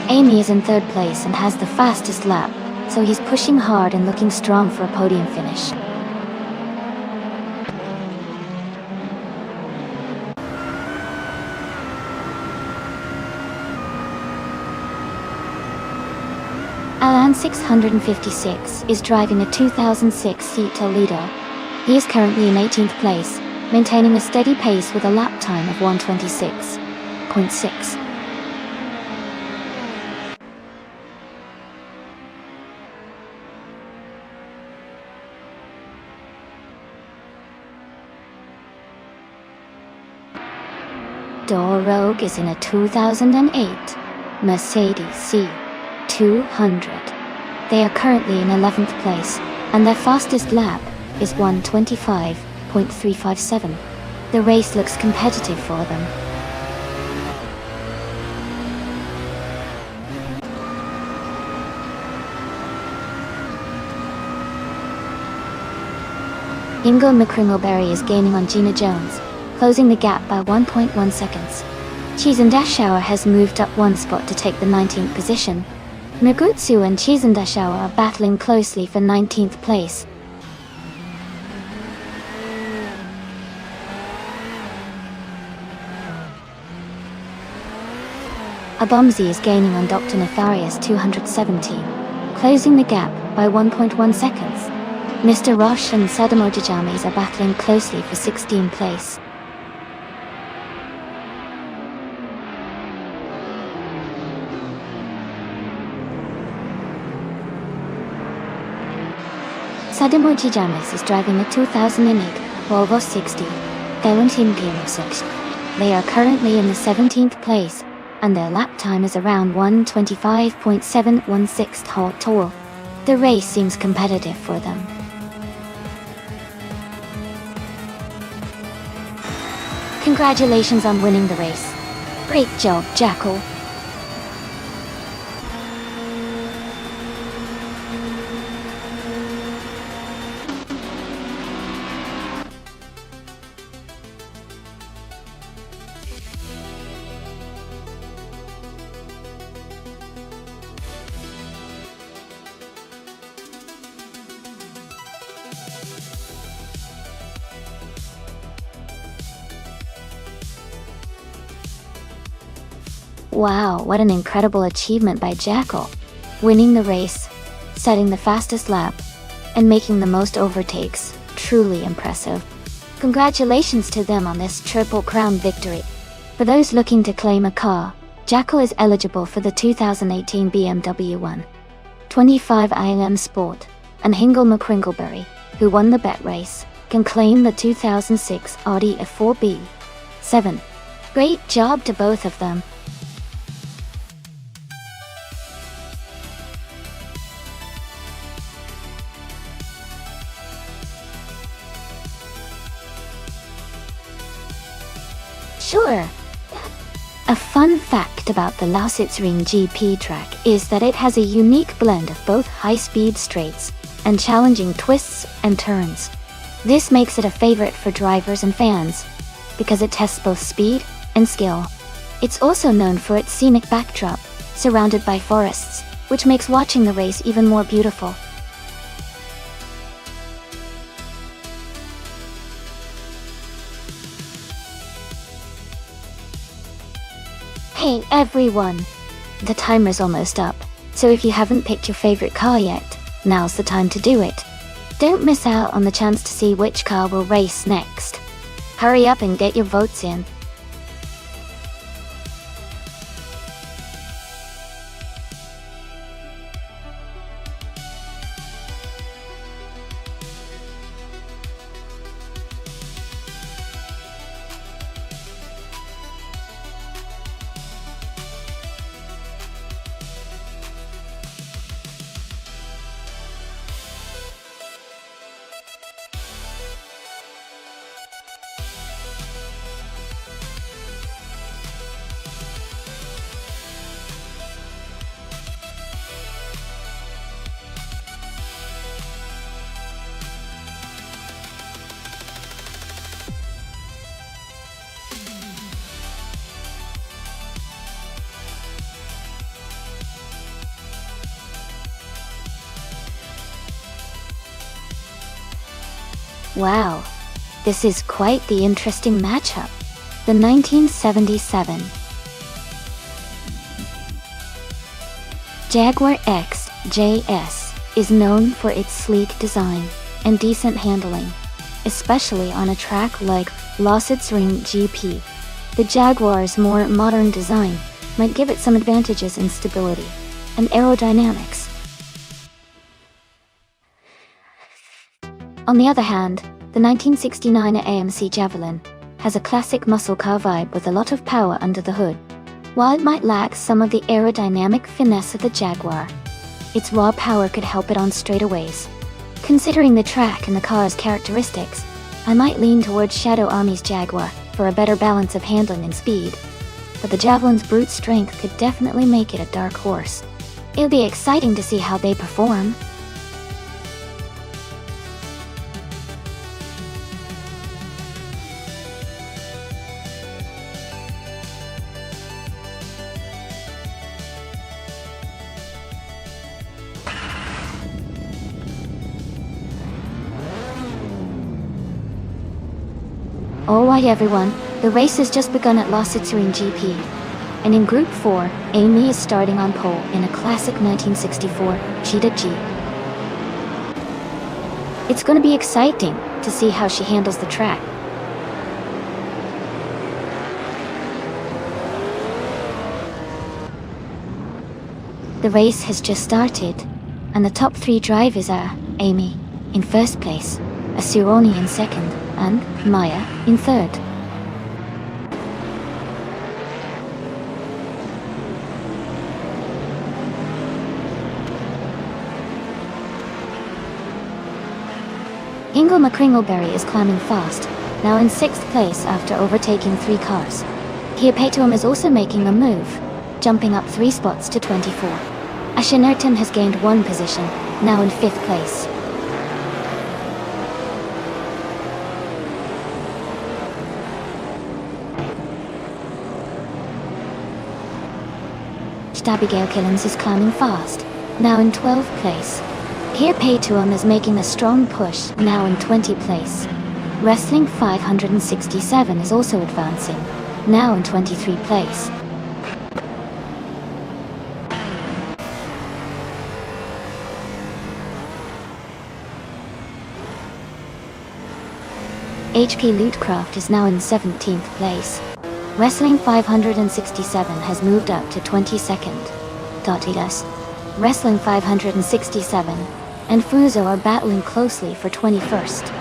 Amy is in 3rd place and has the fastest lap, so he's pushing hard and looking strong for a podium finish. Alan 656 is driving a 2006 Seat Toledo. He is currently in 18th place, maintaining a steady pace with a lap time of 1:26.6. Rogue is in a 2008 Mercedes C200. They are currently in 11th place, and their fastest lap is 1:25.357. The race looks competitive for them. Ingo McCringleberry is gaining on Gina Jones, closing the gap by 1.1 seconds. Chizandashauer has moved up one spot to take the 19th position. Nagutsu and Chizandashauer are battling closely for 19th place. Abomzi is gaining on Dr. Nefarious 217, closing the gap by 1.1 seconds. Mr. Roche and Sadamo Jajamis are battling closely for 16th place. Sadamo Jajamis is driving a 2008 Volvo 60, Valentin P06. They are currently in the 17th place, and their lap time is around 1:25.716 hot tour. The race seems competitive for them. Congratulations on winning the race. Great job, Jackal. Wow, what an incredible achievement by Jackal. Winning the race, setting the fastest lap, and making the most overtakes. Truly impressive. Congratulations to them on this Triple Crown victory. For those looking to claim a car, Jackal is eligible for the 2018 BMW 125 IM Sport, and Hingle McCringleberry, who won the bet race, can claim the 2006 Audi A4B7. Great job to both of them. Sure. A fun fact about the Lausitzring GP track is that it has a unique blend of both high-speed straights and challenging twists and turns. This makes it a favorite for drivers and fans, because it tests both speed and skill. It's also known for its scenic backdrop, surrounded by forests, which makes watching the race even more beautiful. Hey everyone! The timer's almost up, so if you haven't picked your favorite car yet, now's the time to do it. Don't miss out on the chance to see which car will race next. Hurry up and get your votes in. Wow, this is quite the interesting matchup. The 1977 Jaguar XJS is known for its sleek design and decent handling, especially on a track like Ring GP. The Jaguar's more modern design might give it some advantages in stability and aerodynamics. On the other hand, the 1969 AMC Javelin has a classic muscle car vibe with a lot of power under the hood. While it might lack some of the aerodynamic finesse of the Jaguar, its raw power could help it on straightaways. Considering the track and the car's characteristics, I might lean towards Shadow Army's Jaguar for a better balance of handling and speed, but the Javelin's brute strength could definitely make it a dark horse. It'll be exciting to see how they perform. Alright everyone, the race has just begun at Ring GP. And in Group 4, Amy is starting on pole in a classic 1964 Cheetah Jeep. It's gonna be exciting to see how she handles the track. The race has just started, and the top 3 drivers are Amy in first place, Asuroni in second, and Maya in third. Ingle McCringleberry is climbing fast, now in 6th place after overtaking 3 cars. Heopatoum is also making a move, jumping up 3 spots to 24. Ashenerton has gained 1 position, now in 5th place. Abigail Killens is climbing fast, now in 12th place. Heopatoum is making a strong push, now in 20th place. Wrestling 567 is also advancing, now in 23rd place. HP Lootcraft is now in 17th place. Wrestling 567 has moved up to 22nd. Dotidas, Wrestling 567, and Fuso are battling closely for 21st.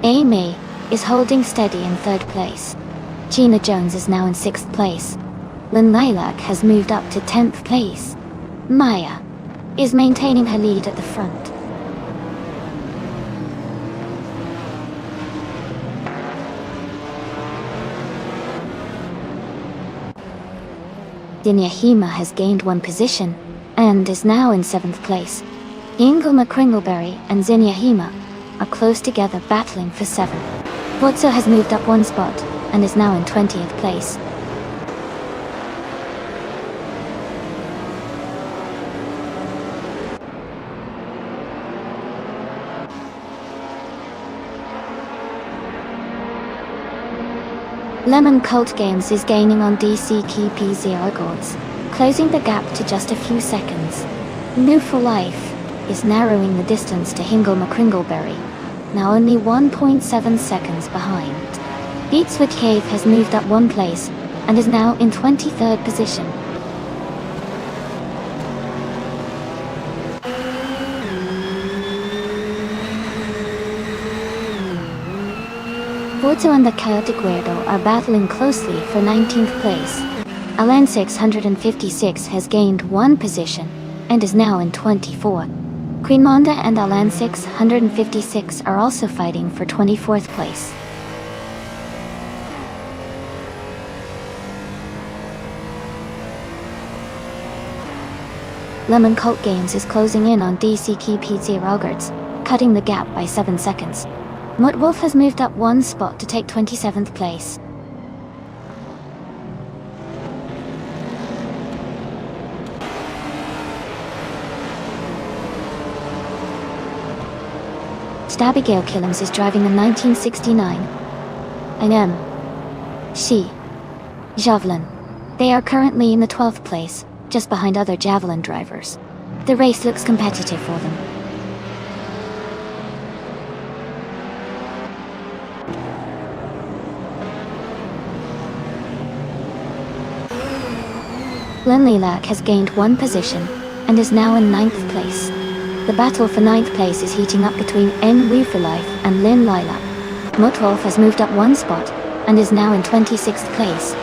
Amy is holding steady in 3rd place. Gina Jones is now in 6th place. Lynn Lilac has moved up to 10th place. Maya is maintaining her lead at the front. Dinyahima has gained 1 position, and is now in 7th place. Ingle McCringleberry and Zinyahima are close together battling for 7. Forza has moved up 1 spot and is now in 20th place. Lemon Cult Games is gaining on DC KP0 Gods, closing the gap to just a few seconds. New for Life is narrowing the distance to Hingle McCringleberry, now only 1.7 seconds behind. Beatswood Cave has moved up 1 place and is now in 23rd position. Forza and the Chaotic Weirdo are battling closely for 19th place. Alan 656 has gained 1 position and is now in 24. Queen Monda and Alan 656 are also fighting for 24th place. Lemon Cult Games is closing in on DC KP0 Rogarts, cutting the gap by 7 seconds. Muttwolf has moved up 1 spot to take 27th place. Abigail Killams is driving the 1969 She Javelin. They are currently in the 12th place, just behind other Javelin drivers. The race looks competitive for them. Lynn Lilac has gained 1 position and is now in 9th place. The battle for 9th place is heating up between N. For Life and Lynn Lilac. Muttwolf has moved up 1 spot and is now in 26th place.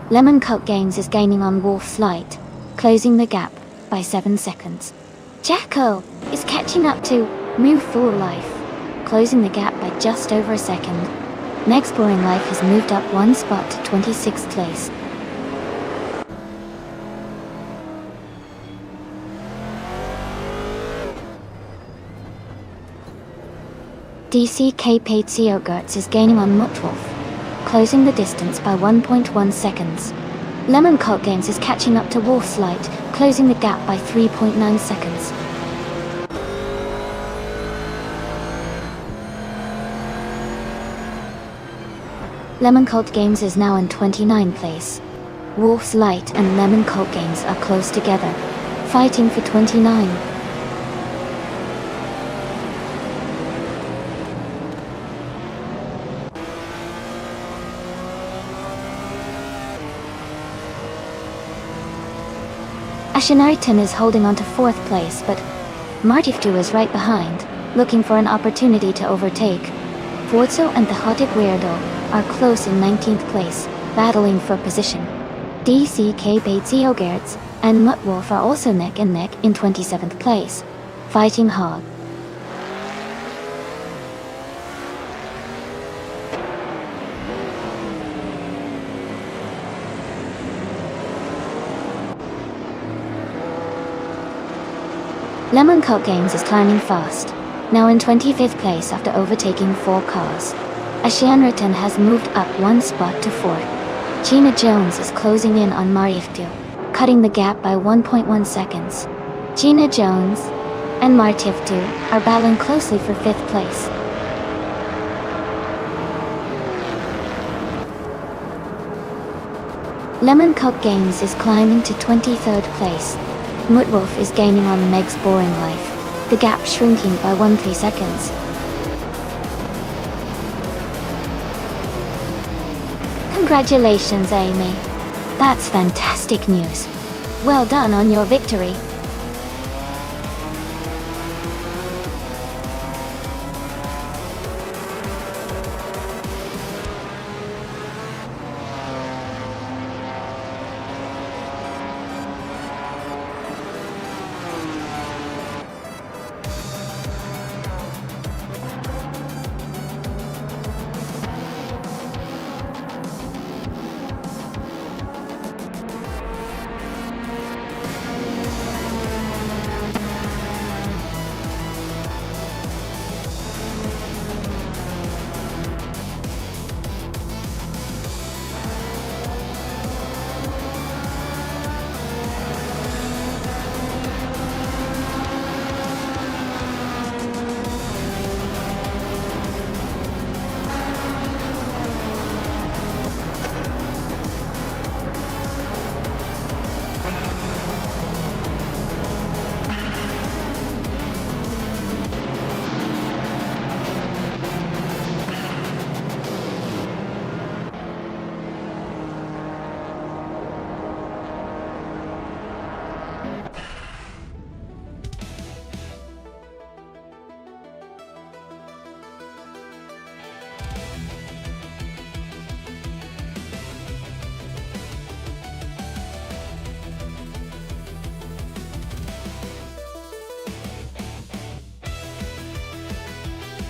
Lemon Cult Games is gaining on Wolf's Light, closing the gap by 7 seconds. Jacko is catching up to Move for Life, closing the gap by just over a second. Meg's Boring Life has moved up 1 spot to 26th place. DC KP0 Gertz is gaining on Muttwolf, closing the distance by 1.1 seconds. Lemon Cult Games is catching up to Wolf's Light, closing the gap by 3.9 seconds. Lemon Cult Games is now in 29th place. Wolf's Light and Lemon Cult Games are close together, fighting for 29. Ashenariton is holding on to 4th place, but Martifdu is right behind, looking for an opportunity to overtake. Forzo and the Hotic Weirdo are close in 19th place, battling for position. DC KP0 Gertz and Muttwolf are also neck and neck in 27th place, fighting hard. Lemon Cult Games is climbing fast, now in 25th place after overtaking 4 cars. Ashianriton has moved up 1 spot to 4th. Gina Jones is closing in on Mariftu, cutting the gap by 1.1 seconds. Gina Jones and Martiftu are battling closely for 5th place. Lemon Cult Games is climbing to 23rd place. Muttwolf is gaining on Meg's Boring Life, the gap shrinking by 1.3 seconds. Congratulations, Amy. That's fantastic news. Well done on your victory.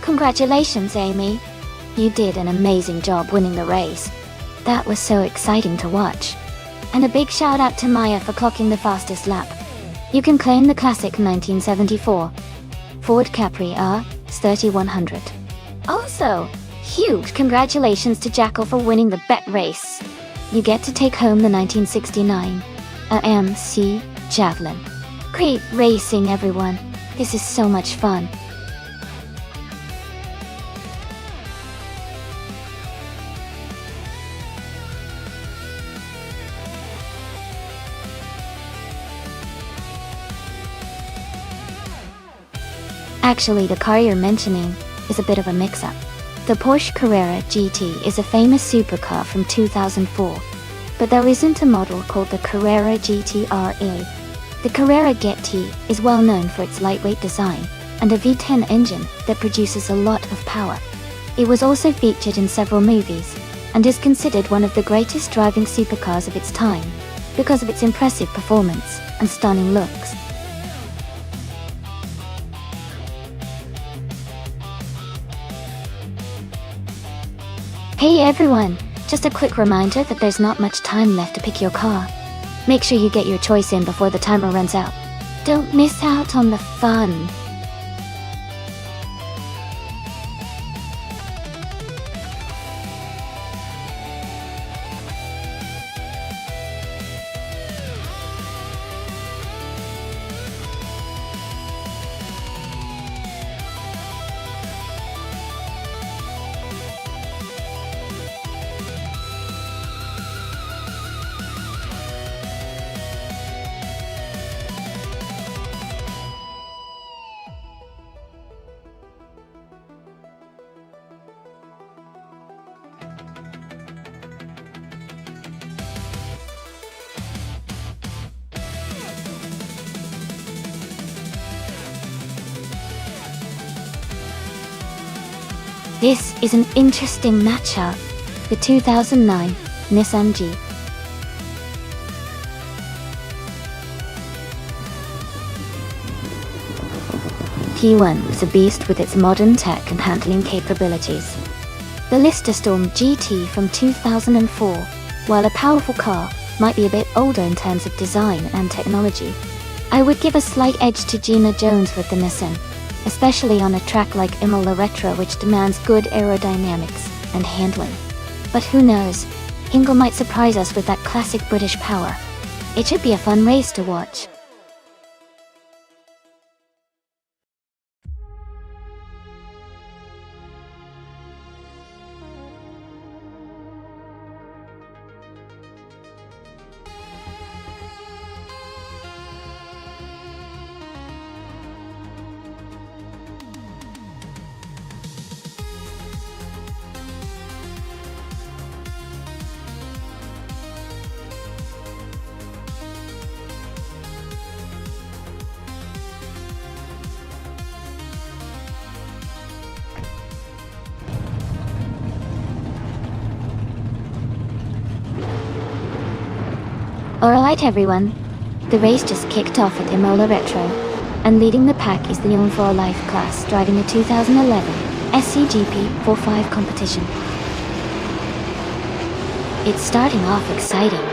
Congratulations, Amy. You did an amazing job winning the race. That was so exciting to watch. And a big shout out to Maya for clocking the fastest lap. You can claim the classic 1974 Ford Capri R 3100. Also, huge congratulations to Jackal for winning the bet race. You get to take home the 1969 AMC Javelin. Great racing, everyone. This is so much fun. Actually, the car you're mentioning is a bit of a mix-up. The Porsche Carrera GT is a famous supercar from 2004, but there isn't a model called the Carrera GT-RA. The Carrera GT is well known for its lightweight design and a V10 engine that produces a lot of power. It was also featured in several movies and is considered one of the greatest driving supercars of its time because of its impressive performance and stunning looks. Hey everyone, just a quick reminder that there's not much time left to pick your car. Make sure you get your choice in before the timer runs out. Don't miss out on the fun. This is an interesting matchup. The 2009 Nissan G. T1 is a beast with its modern tech and handling capabilities. The Lister Storm GT from 2004, while a powerful car, might be a bit older in terms of design and technology. I would give a slight edge to Gina Jones with the Nissan, especially on a track like Imola Retro, which demands good aerodynamics and handling. But who knows, Hingle might surprise us with that classic British power. It should be a fun race to watch. Alright everyone, the race just kicked off at Imola Retro, and leading the pack is the Young for Life class driving the 2011 SCGP 4-5 competition. It's starting off exciting.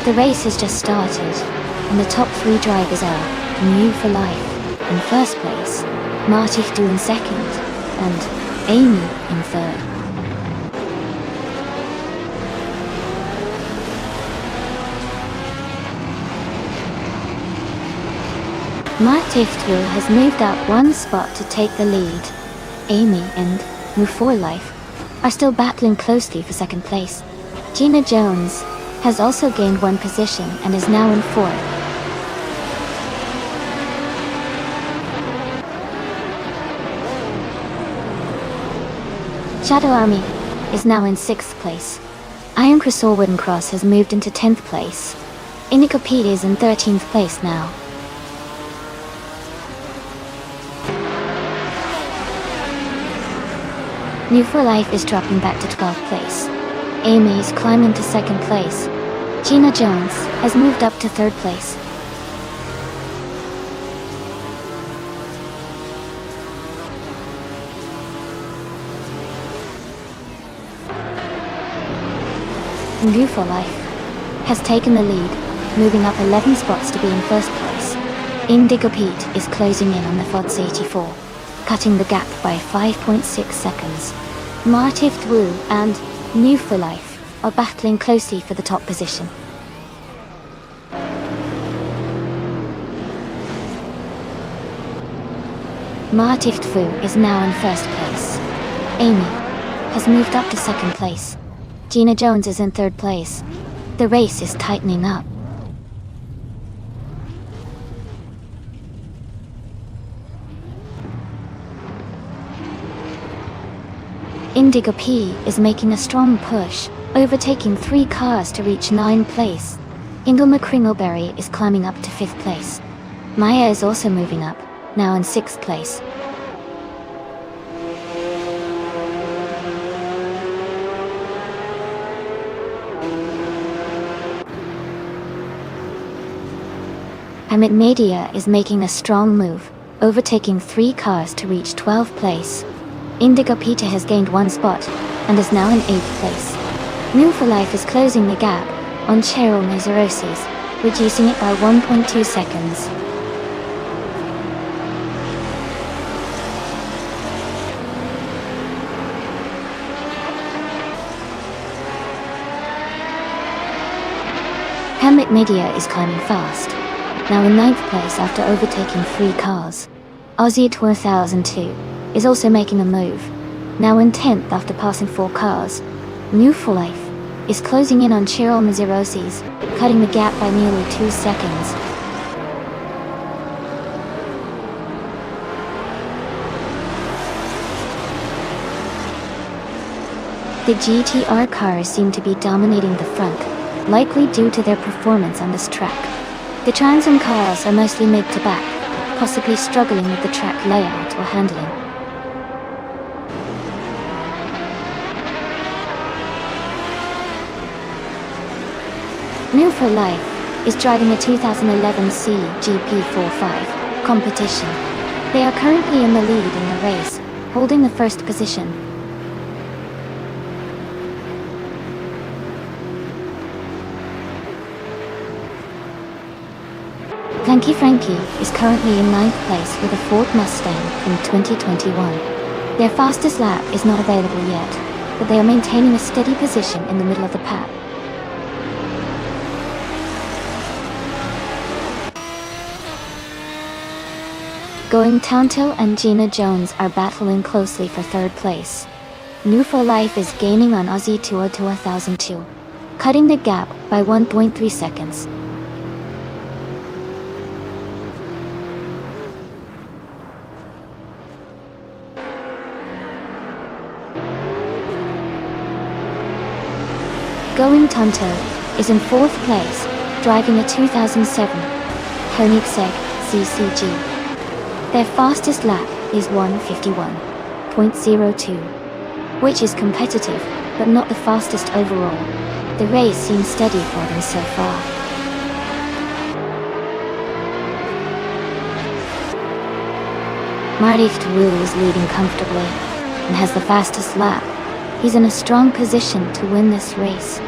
The race has just started, and the top three drivers are New for Life in first place, Martichdu in second, and Amy in third. Martichdu has moved up one spot to take the lead. Amy and Move for Life are still battling closely for second place. Gina Jones has also gained one position and is now in fourth. Shadow Army is now in 6th place. Iron Crystal Wooden Cross has moved into 10th place. Inicopede is in 13th place now. New for Life is dropping back to 12th place. Amy is climbing to 2nd place. Gina Jones has moved up to third place. New for Life has taken the lead, moving up 11 spots to be in first place. Indigo Pete is closing in on the FODS 84, cutting the gap by 5.6 seconds. Martift Wu and New for Life are battling closely for the top position. Martift Fu is now in first place. Amy has moved up to second place. Gina Jones is in third place. The race is tightening up. Indigo P is making a strong push, overtaking 3 cars to reach 9th place. Ingle McCringleberry is climbing up to 5th place. Maya is also moving up, now in 6th place. Amit Media is making a strong move, overtaking 3 cars to reach 12th place. Indigo Peter has gained 1 spot, and is now in 8th place. New for Life is closing the gap on Cheryl Mazerosis, reducing it by 1.2 seconds. Hamlet Media is climbing fast, now in 9th place after overtaking 3 cars. Aussie 2002 is also making a move, now in 10th after passing 4 cars. New for Life is closing in on Cheryl Mazerosis, cutting the gap by nearly 2 seconds. The GTR cars seem to be dominating the front, likely due to their performance on this track. The Trans Am cars are mostly mid to back, possibly struggling with the track layout or handling. New for Life is driving a 2011 GP45 competition. They are currently in the lead in the race, holding the first position. Planky Frankie is currently in 9th place with a Ford Mustang from 2021. Their fastest lap is not available yet, but they are maintaining a steady position in the middle of the pack. Going Tanto and Gina Jones are battling closely for third place. New for Life is gaining on Aussie 2002, cutting the gap by 1.3 seconds. Going Tanto is in 4th place, driving a 2007 Koenigsegg CCG. Their fastest lap is 1:51.02, which is competitive, but not the fastest overall. The race seems steady for them so far. Martift Wu is leading comfortably, and has the fastest lap. He's in a strong position to win this race.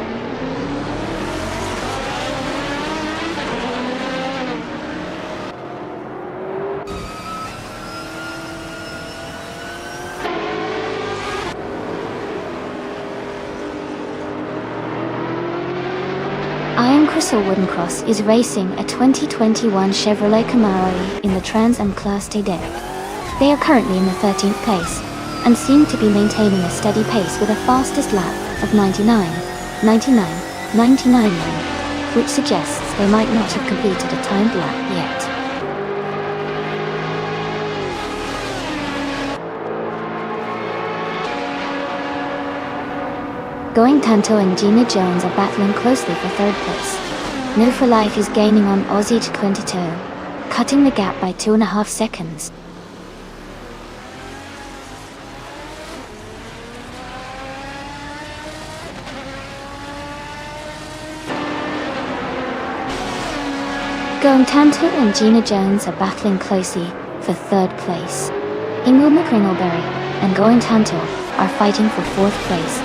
Crystal Woodencross is racing a 2021 Chevrolet Camaro in the Trans Am Class TD. They are currently in the 13th place, and seem to be maintaining a steady pace with a fastest lap of 99.99, which suggests they might not have completed a timed lap yet. Going Tanto and Gina Jones are battling closely for third place. New for Life is gaining on Aussie 22, cutting the gap by 2.5 seconds. Going Tanto and Gina Jones are battling closely for third place. Imu McCringleberry and Going Tanto are fighting for fourth place.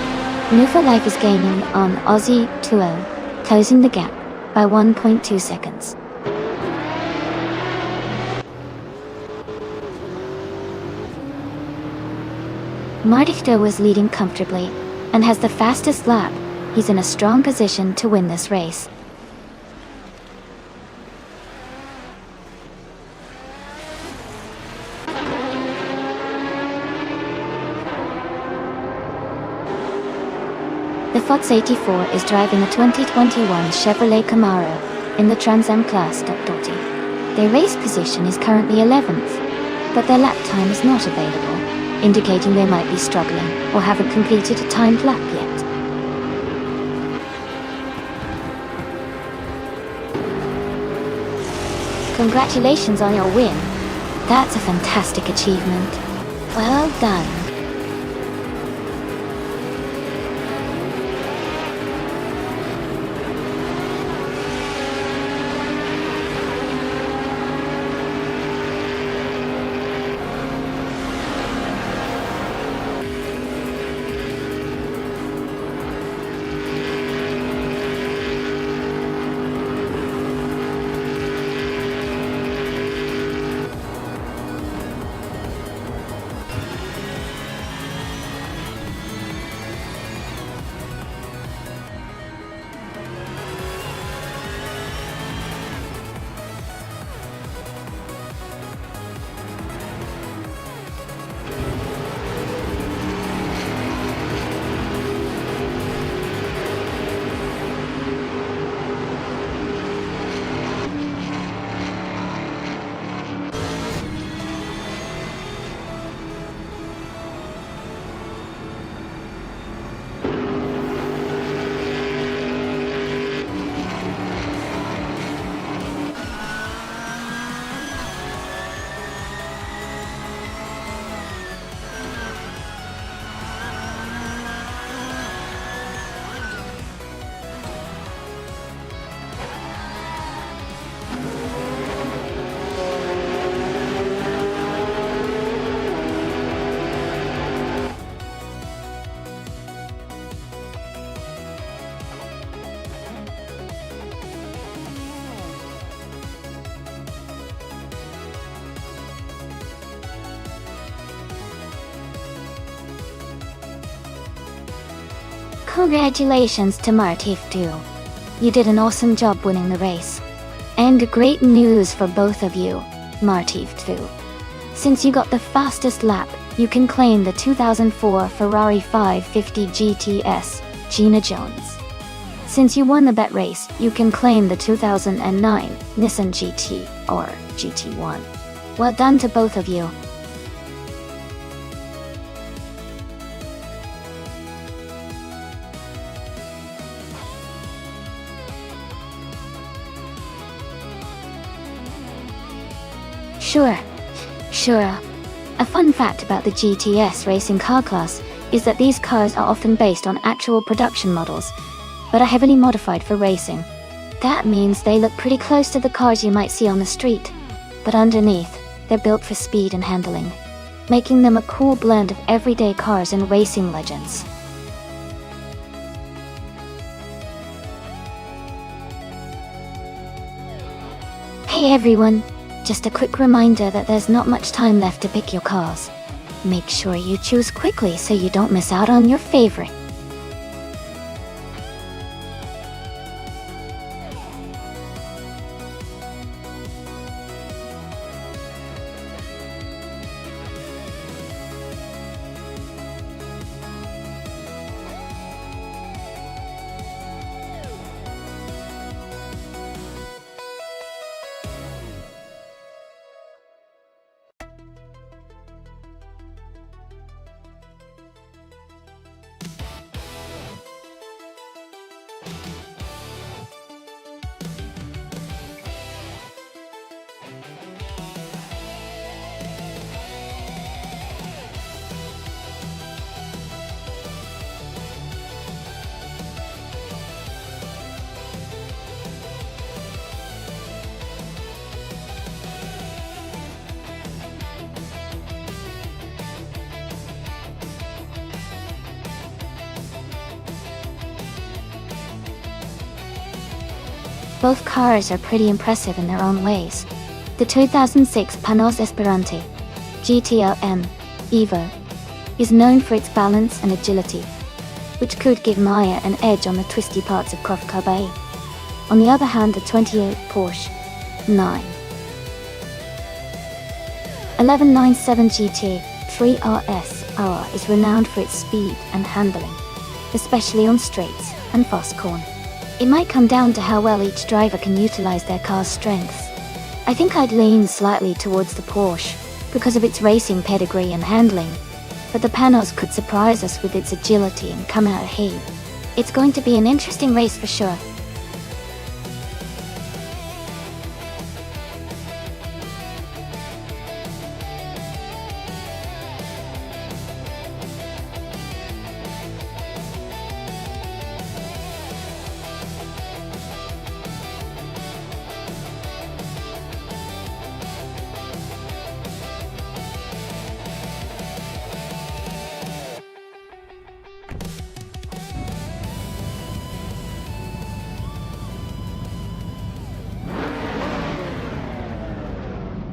Nufa Life is gaining on Aussie 2-0, closing the gap by 1.2 seconds. Mardichta was leading comfortably and has the fastest lap. He's in a strong position to win this race. The Fox 84 is driving a 2021 Chevrolet Camaro in the Trans Am class. Their race position is currently 11th, but their lap time is not available, indicating they might be struggling or haven't completed a timed lap yet. Congratulations on your win. That's a fantastic achievement. Well done. Congratulations to Martif too. You did an awesome job winning the race. And great news for both of you, Martif too. Since you got the fastest lap, you can claim the 2004 Ferrari 550 GTS, Gina Jones. Since you won the bet race, you can claim the 2009 Nissan GT, or GT1. Well done to both of you. Sure. A fun fact about the GTS racing car class is that these cars are often based on actual production models, but are heavily modified for racing. That means they look pretty close to the cars you might see on the street, but underneath, they're built for speed and handling, making them a cool blend of everyday cars and racing legends. Hey everyone! Just a quick reminder that there's not much time left to pick your cars. Make sure you choose quickly so you don't miss out on your favorite. Both cars are pretty impressive in their own ways. The 2006 Panos Esperante GTLM Evo is known for its balance and agility, which could give Maya an edge on the twisty parts of Croft Club A. On the other hand, the 28 Porsche 91197 GT 3 RS is renowned for its speed and handling, especially on straights and fast corn. It might come down to how well each driver can utilize their car's strengths. I think I'd lean slightly towards the Porsche because of its racing pedigree and handling, but the Panos could surprise us with its agility and come out ahead. It's going to be an interesting race for sure.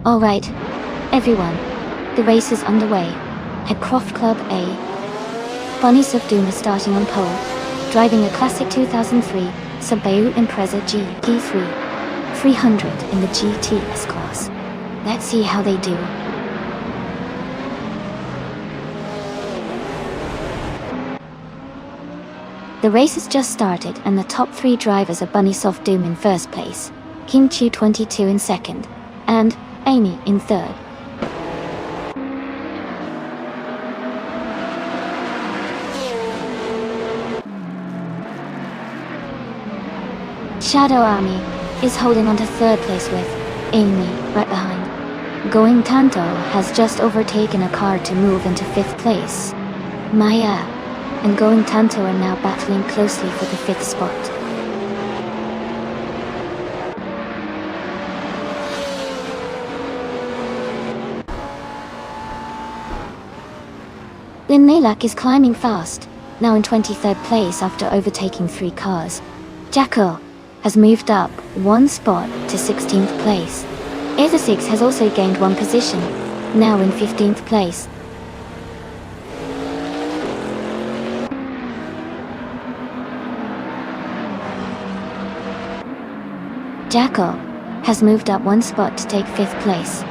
Alright, everyone, the race is underway. At Croft Club A, Bunnies of Doom is starting on pole, driving a classic 2003 Subaru Impreza GT3 300 in the GTS class. Let's see how they do. The race has just started and the top 3 drivers are Bunnies of Doom in first place, King Chu 22 in second, and Amy in third. Shadow Army is holding on to third place with Amy right behind. Going Tanto has just overtaken a car to move into fifth place. Maya and Going Tanto are now battling closely for the fifth spot. Lin Nalak is climbing fast, now in 23rd place after overtaking 3 cars. Jacko has moved up 1 spot to 16th place. Aza6 has also gained 1 position, now in 15th place. Jacko has moved up 1 spot to take 5th place.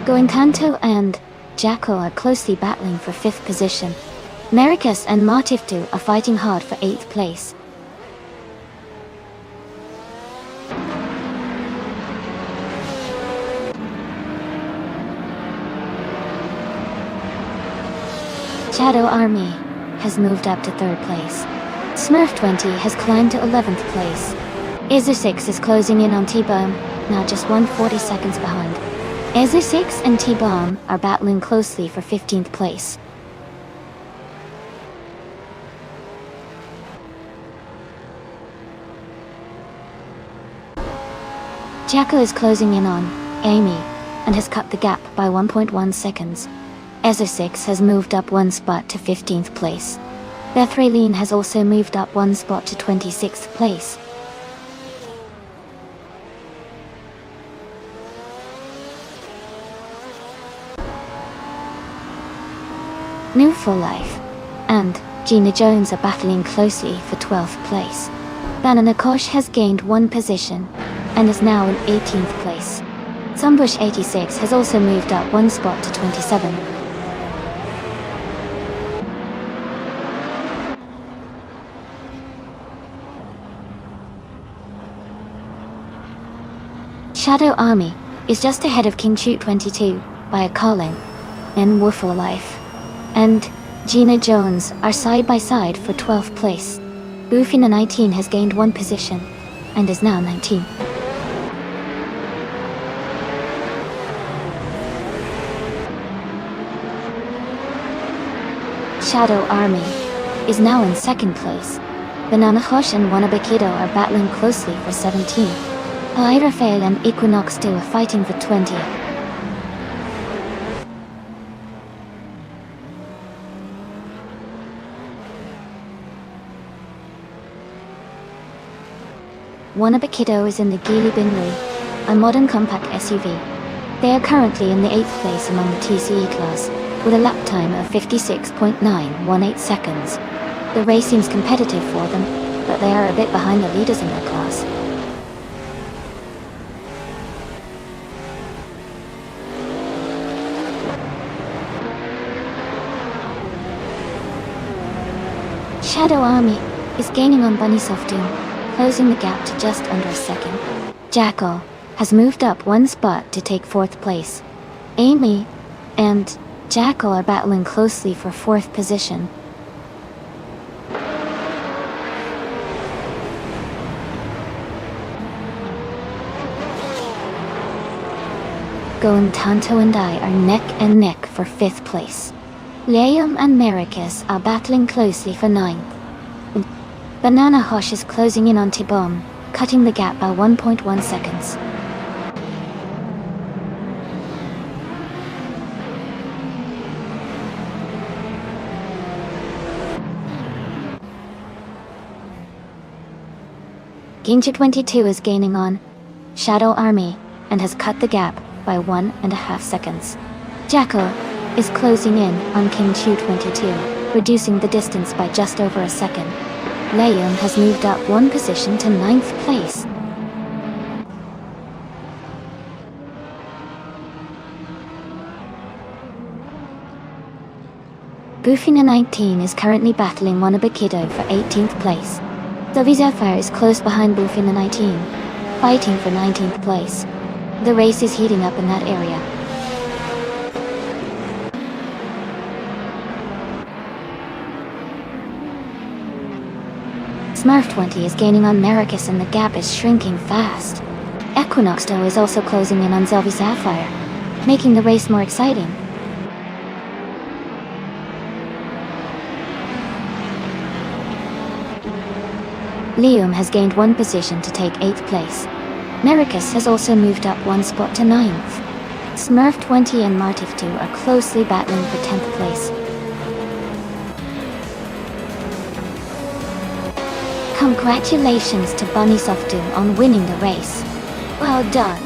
Going Tanto and Jacko are closely battling for 5th position. Mericus and Martiftu are fighting hard for 8th place. Shadow Army has moved up to 3rd place. Smurf 20 has climbed to 11th place. Izu6 is closing in on T-Bomb, now just 140 seconds behind. Izu6 and T-Bomb are battling closely for 15th place. Jacko is closing in on Amy and has cut the gap by 1.1 seconds. Izu6 has moved up 1 spot to 15th place. Bethraline has also moved up 1 spot to 26th place. New For Life and Gina Jones are battling closely for 12th place. Bananakosh has gained 1 position and is now in 18th place. Sunbush 86 has also moved up 1 spot to 27. Shadow Army is just ahead of King Chu 22 by a car length, and War For Life and Gina Jones are side by side for 12th place. Bufina 19 has gained 1 position and is now 19. Shadow Army is now in 2nd place. Banana Hosh and Wanabakido are battling closely for 17th. Rafael and Equinox 2 are fighting for 20th. Wannabe is in the Geely Binru, a modern compact SUV. They are currently in the 8th place among the TCE class, with a lap time of 56.918 seconds. The race seems competitive for them, but they are a bit behind the leaders in their class. Shadow Army is gaining on Bunny Softdoom, closing the gap to just under a second. Jackal has moved up one spot to take 4th place. Amy and Jackal are battling closely for 4th position. Tanto and I are neck and neck for 5th place. Liam and Maricus are battling closely for 9th. Banana Hosh is closing in on T-Bomb, cutting the gap by 1.1 seconds. Ginja 22 is gaining on Shadow Army and has cut the gap by 1.5 seconds. Jackal is closing in on King Chu 22, reducing the distance by just over a second. Liam has moved up one position to 9th place. Bufina 19 is currently battling Wannabe for 18th place. Zoe Zephyr is close behind Bufina 19, fighting for 19th place. The race is heating up in that area. Smurf 20 is gaining on Maricus and the gap is shrinking fast. Equinoxto is also closing in on Zelvi Sapphire, making the race more exciting. Liam has gained one position to take 8th place. Maricus has also moved up one spot to 9th. Smurf 20 and Martif 2 are closely battling for 10th place. Congratulations to Bunny Softdoom on winning the race. Well done.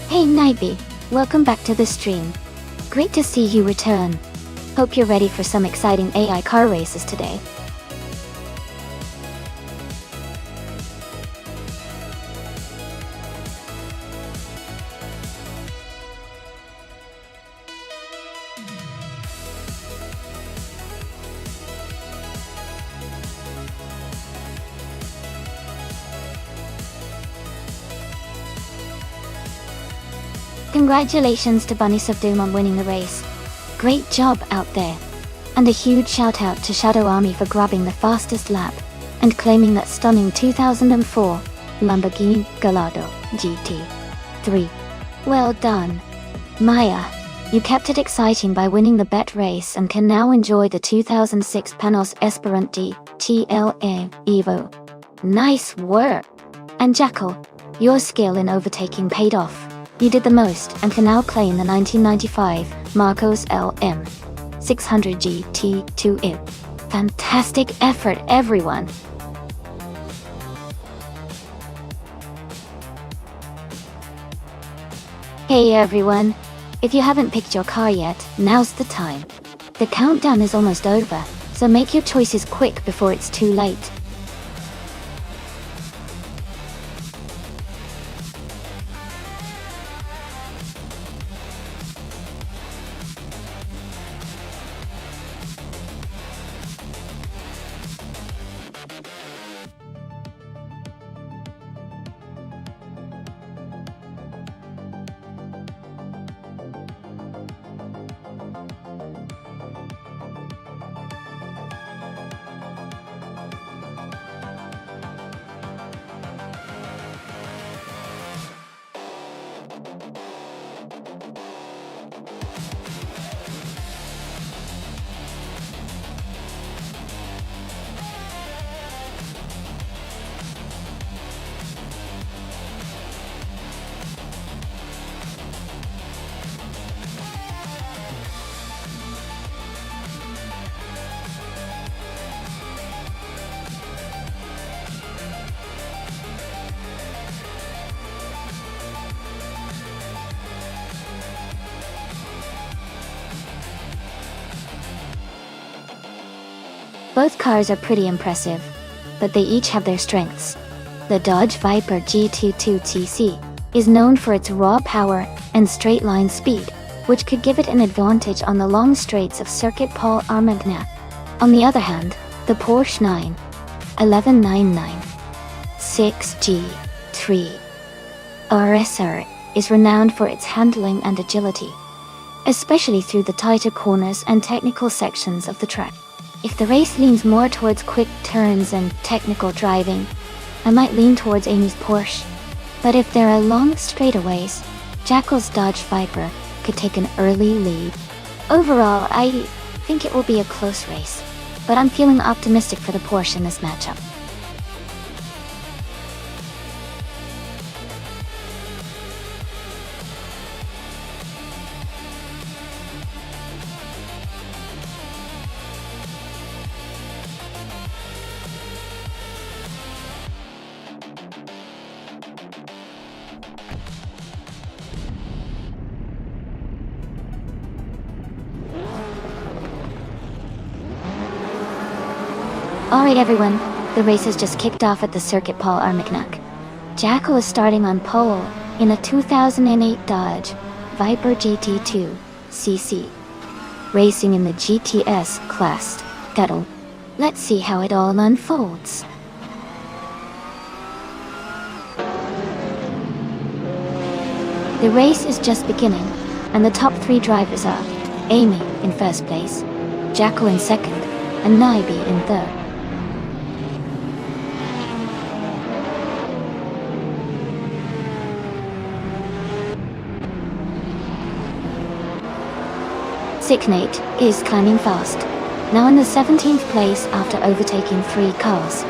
Hey Nightbee, welcome back to the stream. Great to see you return. Hope you're ready for some exciting AI car races today. Congratulations to Bunny Softdoom on winning the race. Great job out there. And a huge shout out to Shadow Army for grabbing the fastest lap and claiming that stunning 2004 Lamborghini Gallardo GT3. Well done. Maya, you kept it exciting by winning the bet race and can now enjoy the 2006 Panos Esperanti TLA Evo. Nice work. And Jackal, your skill in overtaking paid off. You did the most and can now claim the 1995 Marcos LM 600 GT2i. Fantastic effort, everyone! Hey everyone! If you haven't picked your car yet, now's the time. The countdown is almost over, so make your choices quick before it's too late. Both cars are pretty impressive, but they each have their strengths. The Dodge Viper GT2 is known for its raw power and straight-line speed, which could give it an advantage on the long straights of Circuit Paul Armagnac. On the other hand, the Porsche 91199 6G3 RSR is renowned for its handling and agility, especially through the tighter corners and technical sections of the track. If the race leans more towards quick turns and technical driving, I might lean towards Amy's Porsche. But if there are long straightaways, Jackal's Dodge Viper could take an early lead. Overall, I think it will be a close race, but I'm feeling optimistic for the Porsche in this matchup. Alright everyone, the race has just kicked off at the Circuit Paul Armagnac. Jackal is starting on pole in a 2008 Dodge Viper GT2 CC, racing in the GTS class battle. Let's see how it all unfolds. The race is just beginning, and the top three drivers are Amy in first place, Jackal in second, and Naibi in third. Sicknate is climbing fast, now in the 17th place after overtaking 3 cars.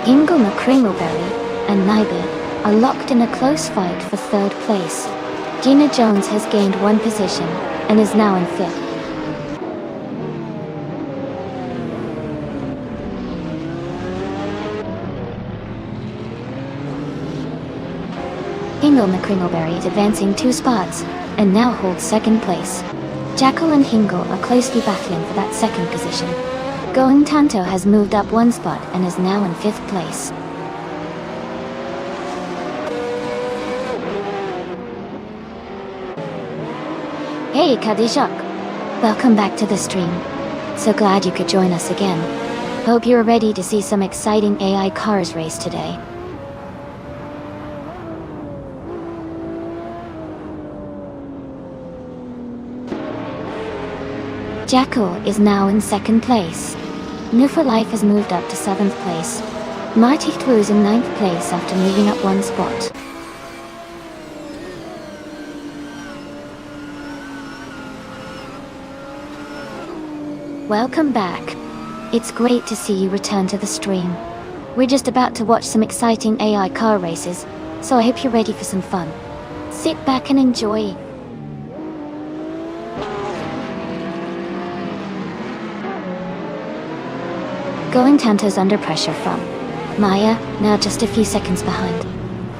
Ingle McCringleberry and Naibi are locked in a close fight for third place. Gina Jones has gained 1 position and is now in 5th. Ingle McCringleberry is advancing 2 spots and now holds 2nd place. Jackal and Hingle are closely battling for that 2nd position. Going Tanto has moved up 1 spot and is now in 5th place. Hey Kadishak! Welcome back to the stream. So glad you could join us again. Hope you're ready to see some exciting AI cars race today. Jackal is now in 2nd place. New for Life has moved up to 7th place. Marty Twu is in 9th place after moving up 1 spot. Welcome back. It's great to see you return to the stream. We're just about to watch some exciting AI car races, so I hope you're ready for some fun. Sit back and enjoy. Going Tanto's under pressure from Maya, now just a few seconds behind.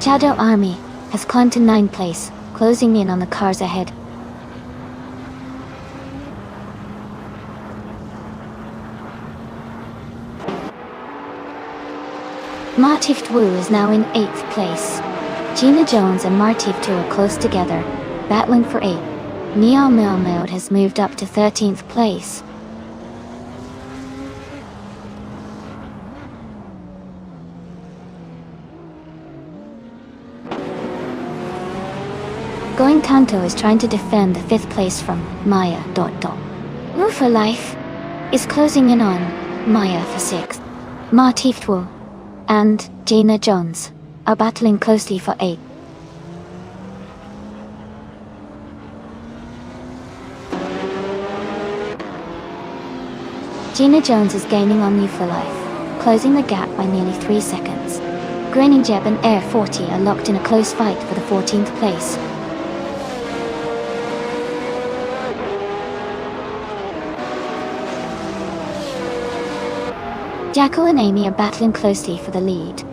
Chado Army has climbed to 9th place, closing in on the cars ahead. Martif Twu is now in 8th place. Gina Jones and Martif Twu are close together, battling for 8. Niall Milmode has moved up to 13th place. Going Tanto is trying to defend the 5th place from Maya. New for Life is closing in on Maya for 6th. Martif Twu and Gina Jones are battling closely for 8. Gina Jones is gaining on New for Life, closing the gap by nearly 3 seconds. Grinning Jeb and Air 40 are locked in a close fight for the 14th place. Jackal and Amy are battling closely for the lead.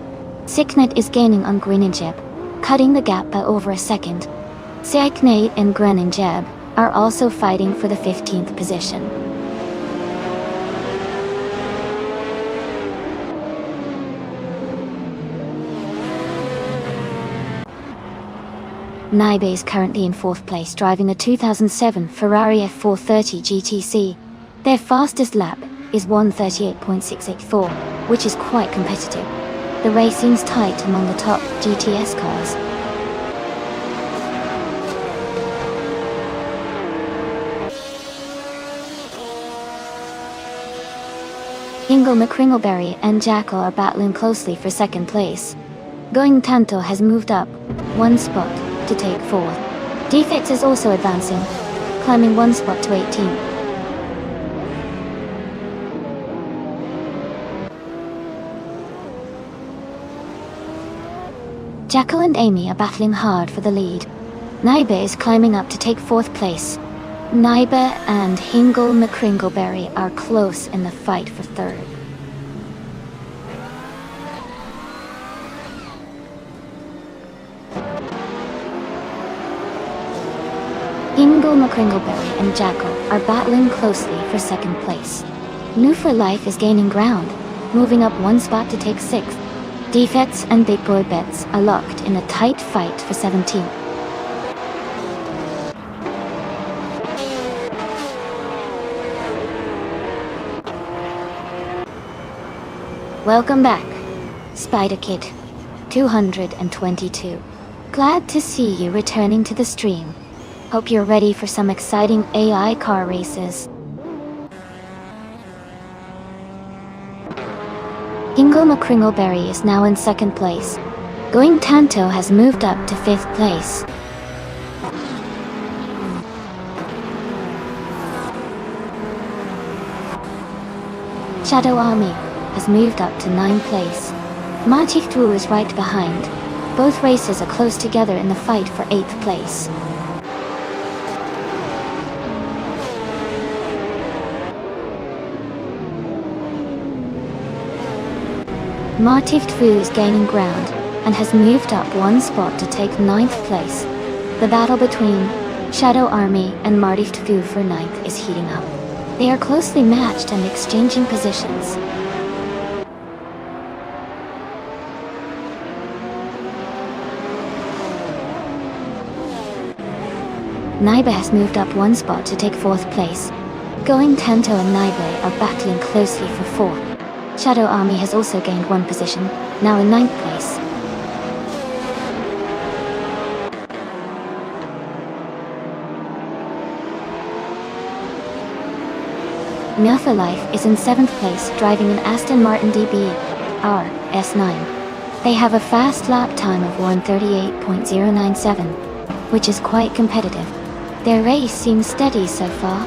Sicknet is gaining on Grinning Jeb, cutting the gap by over a second. Sicknet and Grinning Jeb are also fighting for the 15th position. Naibe is currently in 4th place, driving a 2007 Ferrari F430 GTC. Their fastest lap is 1:38.684, which is quite competitive. The race seems tight among the top GTS cars. Ingle McCringleberry and Jackal are battling closely for 2nd place. Going Tanto has moved up 1 spot to take 4th. Defects is also advancing, climbing 1 spot to 18th. Jackal and Amy are battling hard for the lead. Naibe is climbing up to take 4th place. Naibe and Hingle McCringleberry are close in the fight for 3rd. Hingle McCringleberry and Jackal are battling closely for 2nd place. New for Life is gaining ground, moving up 1 spot to take 6th. Defects and Big Boy Bets are locked in a tight fight for 17th. Welcome back, Spider Kid 222. Glad to see you returning to the stream. Hope you're ready for some exciting AI car races. Ingle McCringleberry is now in 2nd place. Going Tanto has moved up to 5th place. Shadow Army has moved up to 9th place. Marty Thru is right behind. Both races are close together in the fight for 8th place. Marty Thru is gaining ground and has moved up 1 spot to take 9th place. The battle between Shadow Army and Marty Thru for 9th is heating up. They are closely matched and exchanging positions. Naibe has moved up 1 spot to take 4th place. Going Tanto and Naibe are battling closely for 4th. Shadow Army has also gained 1 position, now in 9th place. New for Life is in 7th place, driving an Aston Martin DB-R S9. They have a fast lap time of 1:38.097, which is quite competitive. Their race seems steady so far.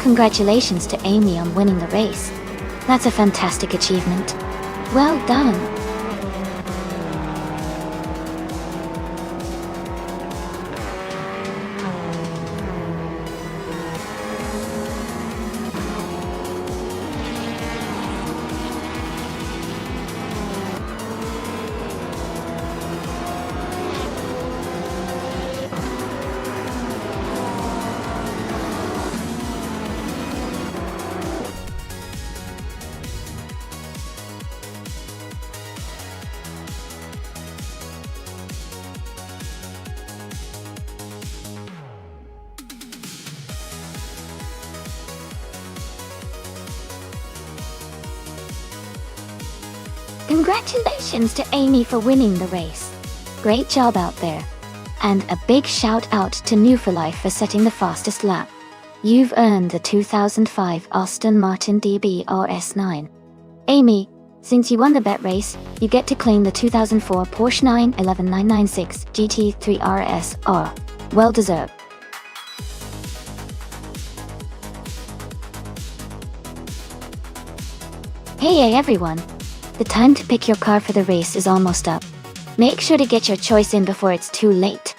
Congratulations to Amy on winning the race. That's a fantastic achievement. Well done. Congratulations to Amy for winning the race. Great job out there. And a big shout out to New for Life for setting the fastest lap. You've earned the 2005 Aston Martin DB-R S9. Amy, since you won the bet race, you get to claim the 2004 Porsche 911 996 GT3 RS R. Well deserved. Hey everyone! The time to pick your car for the race is almost up. Make sure to get your choice in before it's too late.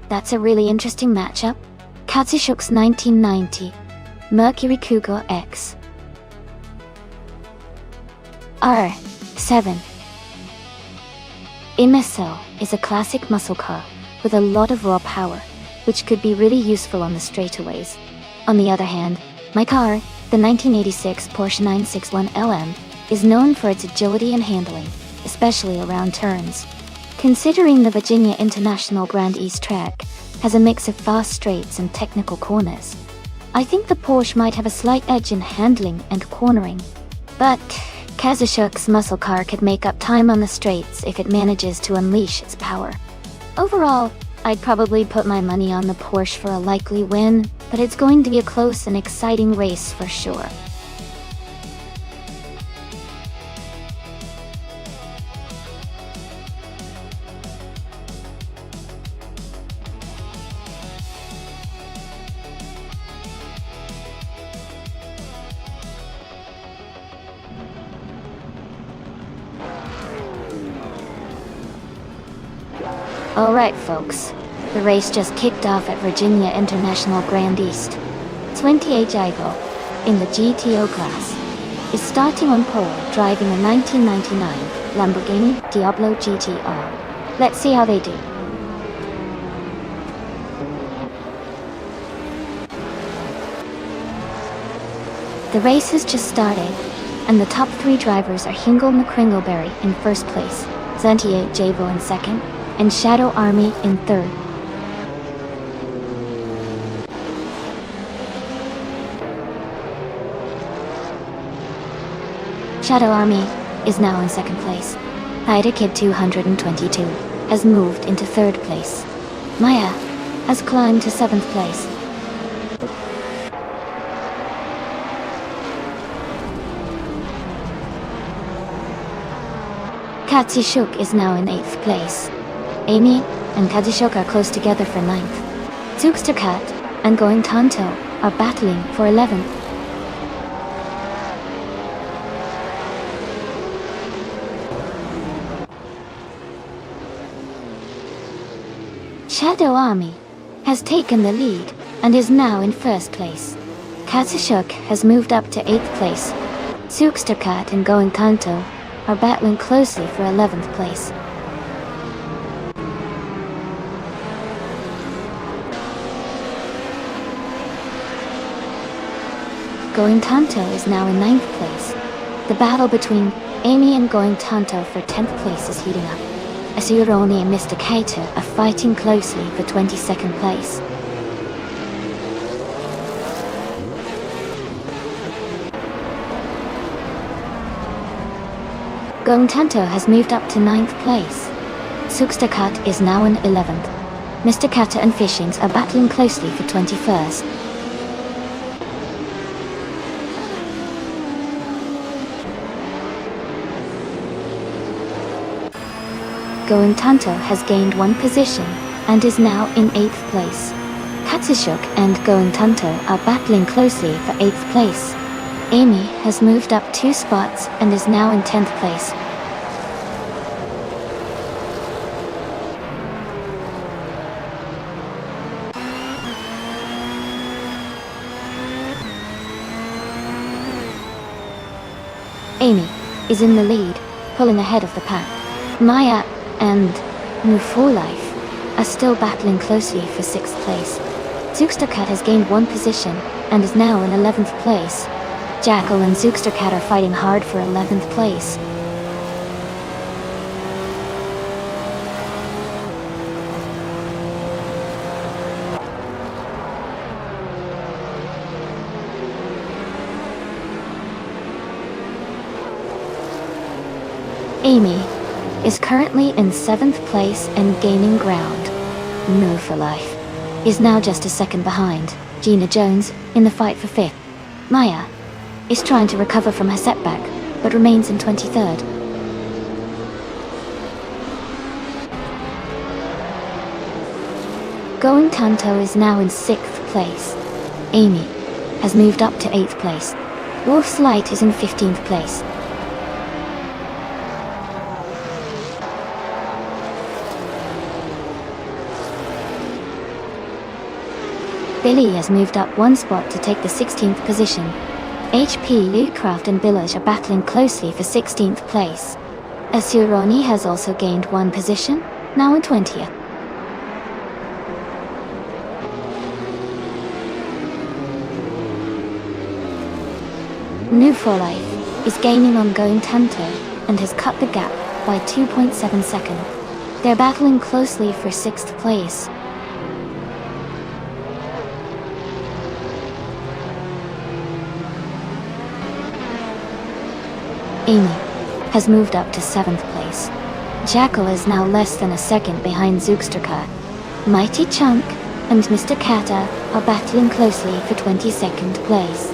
That's a really interesting matchup. Katsushuk's 1990 Mercury Cougar X R7. MSL is a classic muscle car with a lot of raw power, which could be really useful on the straightaways. On the other hand, my car, the 1986 Porsche 961 LM, is known for its agility and handling, especially around turns. Considering the Virginia International Grand East track has a mix of fast straights and technical corners, I think the Porsche might have a slight edge in handling and cornering. But Katsushuk's muscle car could make up time on the straights if it manages to unleash its power. Overall, I'd probably put my money on the Porsche for a likely win, but it's going to be a close and exciting race for sure. Alright folks, the race just kicked off at Virginia International Grand East. 28 Jivo, in the GTO class, is starting on pole driving a 1999 Lamborghini Diablo GTR. Let's see how they do. The race has just started, and the top three drivers are Hingle McCringleberry in first place, 28 Javo in second, and Shadow Army in third. Shadow Army is now in second place. Ida Kid 222 has moved into third place. Maya has climbed to seventh place. Katsushuk is now in eighth place. Amy and Katsushuk are close together for ninth. Zugsterkat and Going Tanto are battling for 11th. Shadow Army has taken the lead and is now in first place. Katsushuk has moved up to 8th place. Zugsterkat and Going Tanto are battling closely for 11th place. Going Tanto is now in 9th place. The battle between Amy and Going Tanto for 10th place is heating up. Asuroni and Mr. Kaito are fighting closely for 22nd place. Going Tanto has moved up to 9th place. Zugsterkat is now in 11th. Mr. Kata and Fishings are battling closely for 21st. Going Tanto has gained 1 position and is now in 8th place. Katsushuk and Going Tanto are battling closely for 8th place. Amy has moved up 2 spots and is now in 10th place. Amy is in the lead, pulling ahead of the pack. Maya and Move for Life are still battling closely for 6th place. Zookstercat has gained 1 position and is now in 11th place. Jackal and Zookstercat are fighting hard for 11th place. Amy is currently in 7th place and gaining ground. Move for Life is now just a second behind Gina Jones in the fight for 5th. Maya is trying to recover from her setback, but remains in 23rd. Going Tanto is now in 6th place. Amy has moved up to 8th place. Wolf's Light is in 15th place. Billy has moved up 1 spot to take the 16th position. HP, Lucraft and Billage are battling closely for 16th place. Asuroni has also gained 1 position, now in 20th. New for Life is gaining on Going Tanto and has cut the gap by 2.7 seconds. They're battling closely for 6th place. Amy has moved up to 7th place. Jackal is now less than a second behind Zookstercat. Mighty Chunk and Mr. Kata are battling closely for 22nd place.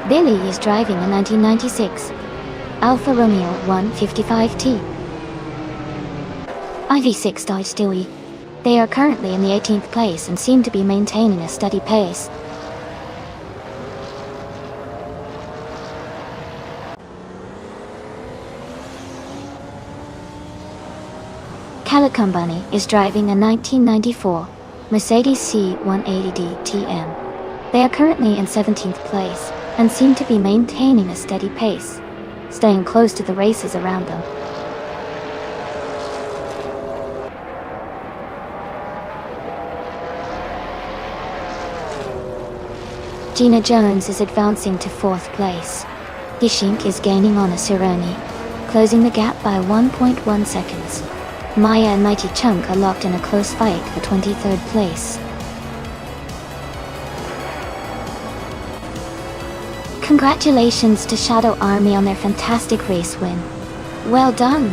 Billy is driving a 1996 Alfa Romeo 155T IV6 Dodge Stewie. They are currently in the 18th place and seem to be maintaining a steady pace. Calicumbani is driving a 1994 Mercedes C180D TM. They are currently in 17th place and seem to be maintaining a steady pace, staying close to the races around them. Gina Jones is advancing to 4th place. Gishink is gaining on Asuroni, closing the gap by 1.1 seconds. Maya and Mighty Chunk are locked in a close fight for 23rd place. Congratulations to Shadow Army on their fantastic race win. Well done!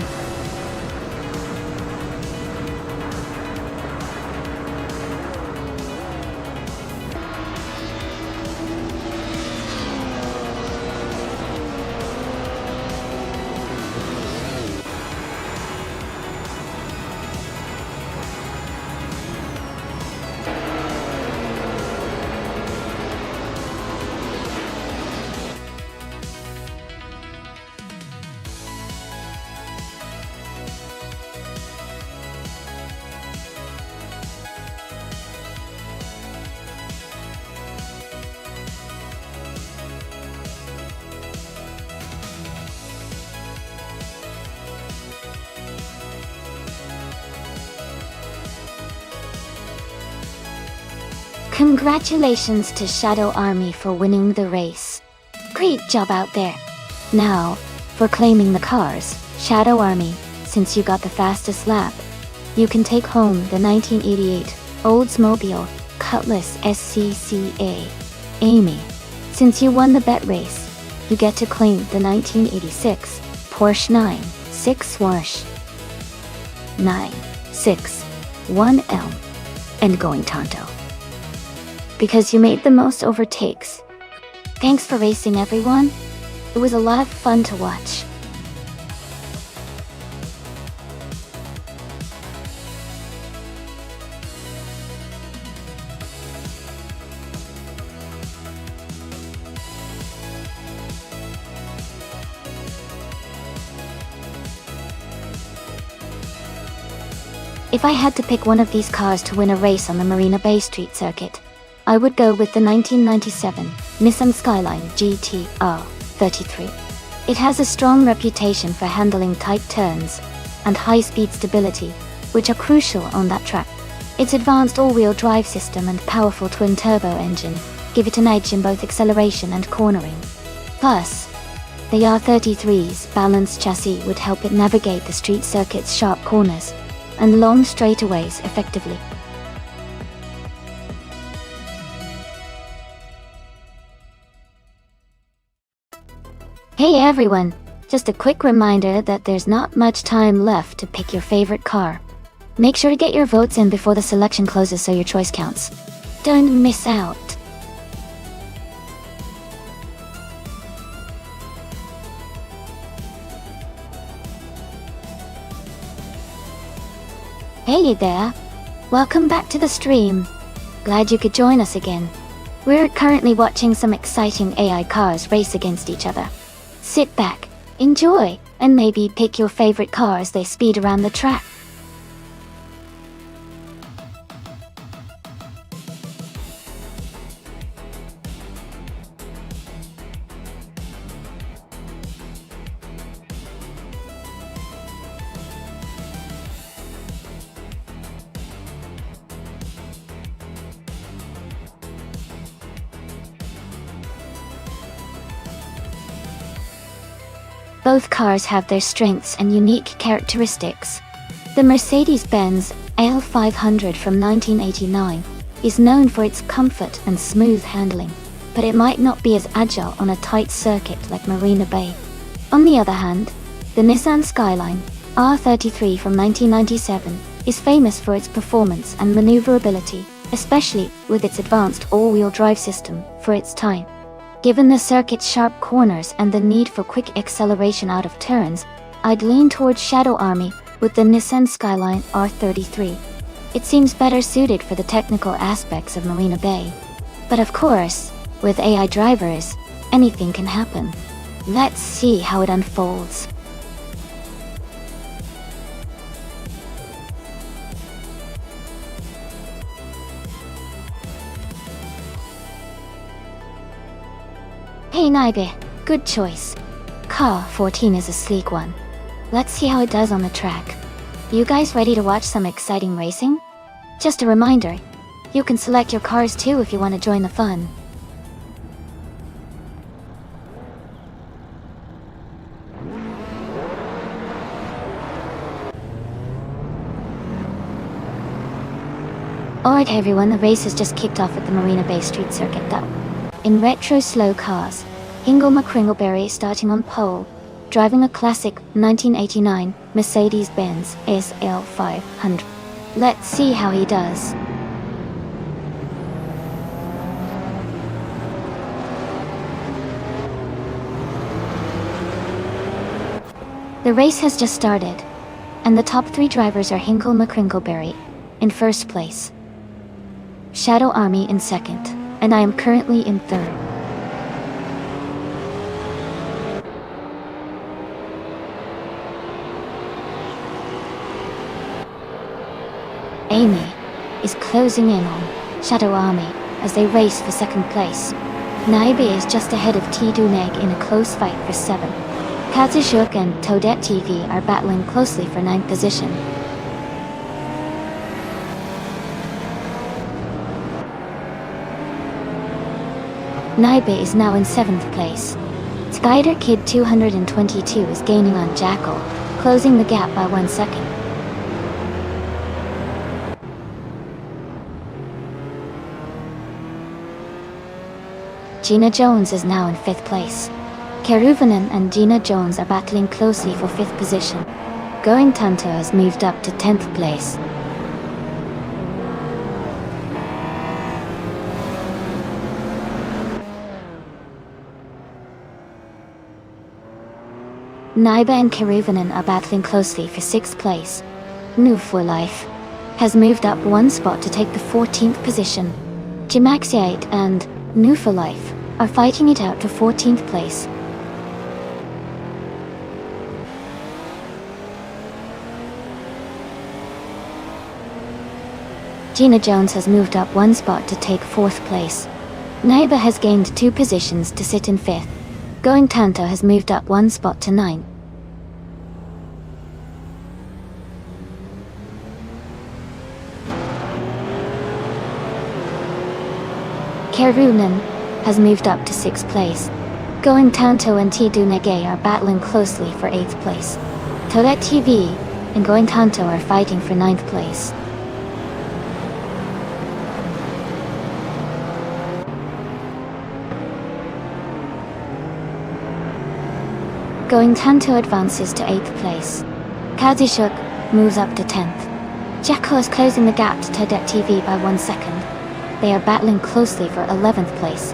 Congratulations to Shadow Army for winning the race. Great job out there. Now, for claiming the cars, Shadow Army, since you got the fastest lap, you can take home the 1988 Oldsmobile Cutlass SCCA. Amy, since you won the bet race, you get to claim the 1986 Porsche 961L and going Tonto. Because you made the most overtakes. Thanks for racing, everyone. It was a lot of fun to watch. If I had to pick one of these cars to win a race on the Marina Bay Street circuit, I would go with the 1997 Nissan Skyline GT-R 33. It has a strong reputation for handling tight turns and high-speed stability, which are crucial on that track. Its advanced all-wheel drive system and powerful twin-turbo engine give it an edge in both acceleration and cornering. Plus, the R33's balanced chassis would help it navigate the street circuit's sharp corners and long straightaways effectively. Hey everyone! Just a quick reminder that there's not much time left to pick your favorite car. Make sure to get your votes in before the selection closes so your choice counts. Don't miss out! Hey there! Welcome back to the stream. Glad you could join us again. We're currently watching some exciting AI cars race against each other. Sit back, enjoy, and maybe pick your favorite car as they speed around the track. Both cars have their strengths and unique characteristics. The Mercedes-Benz AL500 from 1989 is known for its comfort and smooth handling, but it might not be as agile on a tight circuit like Marina Bay. On the other hand, the Nissan Skyline R33 from 1997 is famous for its performance and maneuverability, especially with its advanced all-wheel drive system for its time. Given the circuit's sharp corners and the need for quick acceleration out of turns, I'd lean towards Shadow Army with the Nissan Skyline R33. It seems better suited for the technical aspects of Marina Bay. But of course, with AI drivers, anything can happen. Let's see how it unfolds. Hey Naibe, good choice. Car 14 is a sleek one. Let's see how it does on the track. You guys ready to watch some exciting racing? Just a reminder, you can select your cars too if you want to join the fun. Alright everyone, the race has just kicked off at the Marina Bay Street circuit though. In retro slow cars, Hingle McCringleberry starting on pole, driving a classic 1989 Mercedes-Benz SL500. Let's see how he does. The race has just started, and the top three drivers are Hingle McCringleberry in first place, Shadow Army in second, and I am currently in third. Amy is closing in on Shadow Army as they race for second place. Naibe is just ahead of Tiduneg in a close fight for 7. Kazushuk and Toadette TV are battling closely for 9th position. Naibe is now in 7th place. Spider Kid 222 is gaining on Jackal, closing the gap by 1 second. Gina Jones is now in 5th place. Keruvanen and Gina Jones are battling closely for 5th position. Going Tanto has moved up to 10th place. Naiba and Keruvanen are battling closely for 6th place. New for Life has moved up 1 spot to take the 14th position. Jimaxiate and New for Life are fighting it out to 14th place. Gina Jones has moved up 1 spot to take 4th place. Naiba has gained 2 positions to sit in 5th. Going Tanto has moved up 1 spot to 9th. Keruvanen has moved up to 6th place. Going Tanto and Tidu Nege are battling closely for 8th place. Toret TV and Going Tanto are fighting for 9th place. Going Tanto advances to 8th place. Kazishuk moves up to 10th. Jacko is closing the gap to Todet TV by 1 second. They are battling closely for 11th place.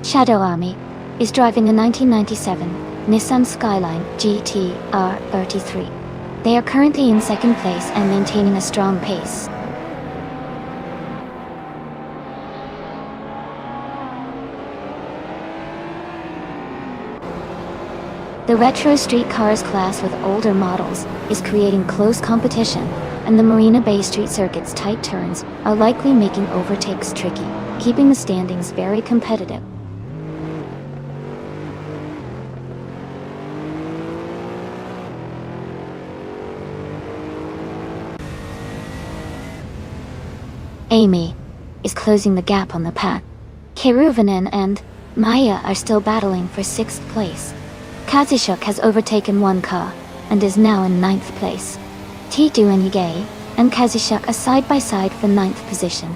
Shadow Army is driving a 1997 Nissan Skyline GT R33. They are currently in 2nd place and maintaining a strong pace. The retro street cars class with older models is creating close competition, and the Marina Bay Street Circuit's tight turns are likely making overtakes tricky, keeping the standings very competitive. Amy is closing the gap on the pack. Keruvanen and Maya are still battling for 6th place. Kazishuk has overtaken 1 car and is now in 9th place. Titu and Yige and Kazishuk are side by side for 9th position.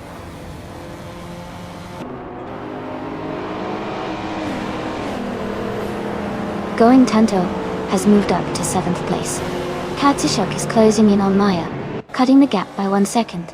Going Tanto has moved up to 7th place. Kazishuk is closing in on Maya, cutting the gap by 1 second.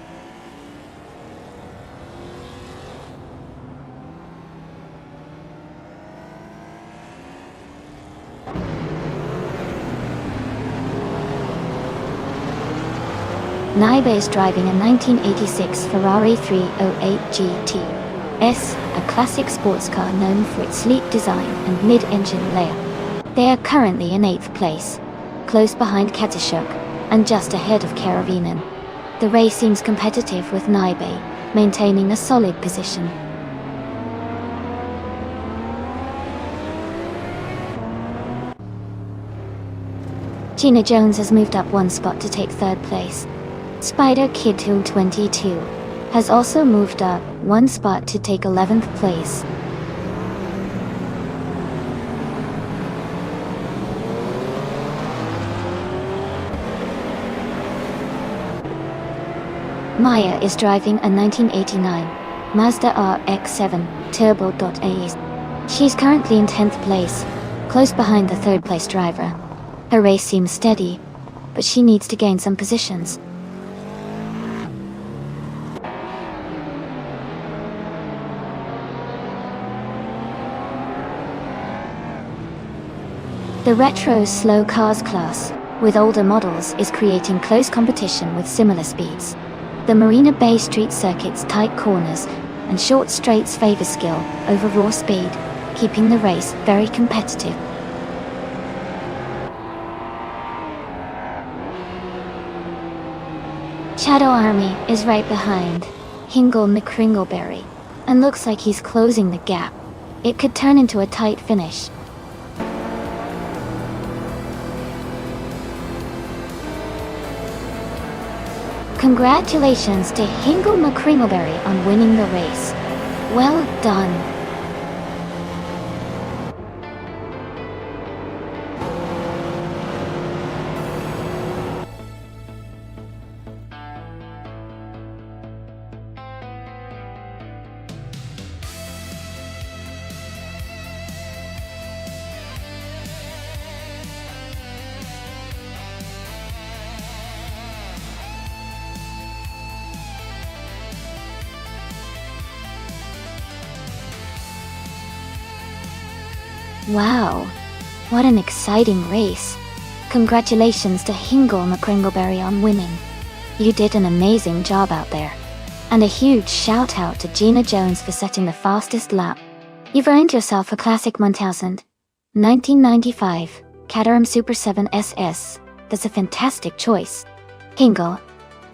Naiba is driving a 1986 Ferrari 308 GT-S, a classic sports car known for its sleek design and mid-engine layout. They are currently in 8th place, close behind Katishuk, and just ahead of Keruvanen. The race seems competitive with Naiba maintaining a solid position. Gina Jones has moved up 1 spot to take 3rd place. Spider Kid 22 has also moved up 1 spot to take 11th place. Maya is driving a 1989 Mazda RX-7 Turbo.AS. She's currently in 10th place, close behind the 3rd place driver. Her race seems steady, but she needs to gain some positions. The retro slow cars class, with older models, is creating close competition with similar speeds. The Marina Bay Street Circuit's tight corners and short straights favor skill over raw speed, keeping the race very competitive. Shadow Army is right behind Hingle McCringleberry, and looks like he's closing the gap. It could turn into a tight finish. Congratulations to Hingle McCringleberry on winning the race. Well done. Wow, what an exciting race. Congratulations to Hingle McCringleberry on winning. You did an amazing job out there. And a huge shout out to Gina Jones for setting the fastest lap. You've earned yourself a classic 1000. 1995 Caterham Super 7 SS. That's a fantastic choice. Hingle,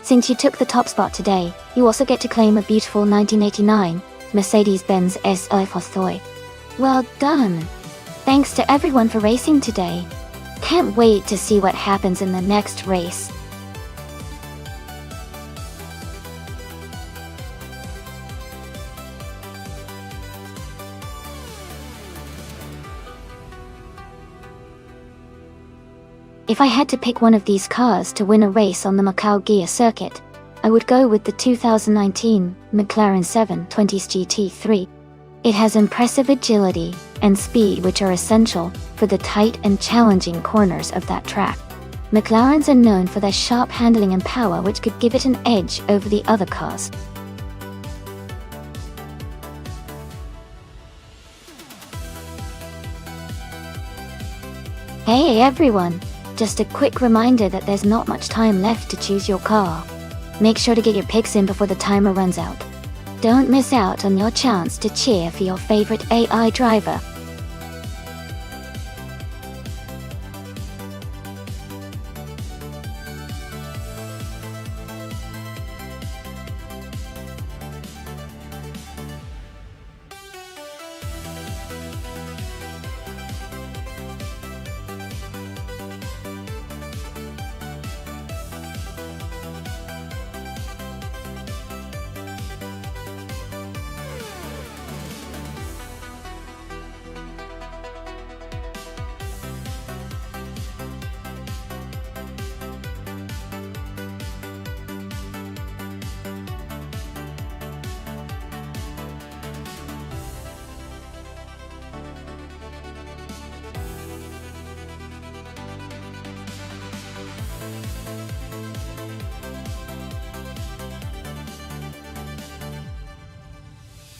since you took the top spot today, you also get to claim a beautiful 1989 Mercedes-Benz SI Fostoy. Well done! Thanks to everyone for racing today. Can't wait to see what happens in the next race. If I had to pick one of these cars to win a race on the Macau Gear circuit, I would go with the 2019 McLaren 720s GT3. It has impressive agility and speed, which are essential for the tight and challenging corners of that track. McLarens are known for their sharp handling and power, which could give it an edge over the other cars. Hey everyone! Just a quick reminder that there's not much time left to choose your car. Make sure to get your picks in before the timer runs out. Don't miss out on your chance to cheer for your favorite AI driver.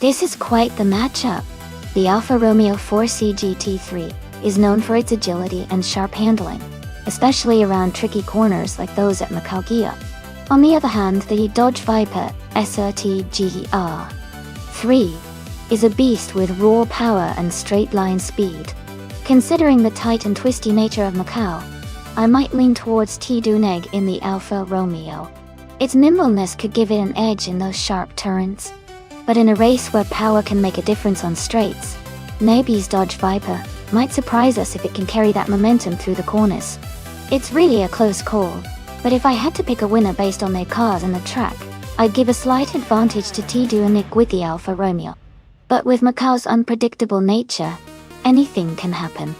This is quite the matchup. The Alfa Romeo 4C GT3 is known for its agility and sharp handling, especially around tricky corners like those at Macau Gia. On the other hand, the Dodge Viper SRT GR3 is a beast with raw power and straight-line speed. Considering the tight and twisty nature of Macau, I might lean towards T-Duneg in the Alfa Romeo. Its nimbleness could give it an edge in those sharp turns. But in a race where power can make a difference on straights, Naby's Dodge Viper might surprise us if it can carry that momentum through the corners. It's really a close call, but if I had to pick a winner based on their cars and the track, I'd give a slight advantage to T-Duneg with the Alfa Romeo. But with Macau's unpredictable nature, anything can happen.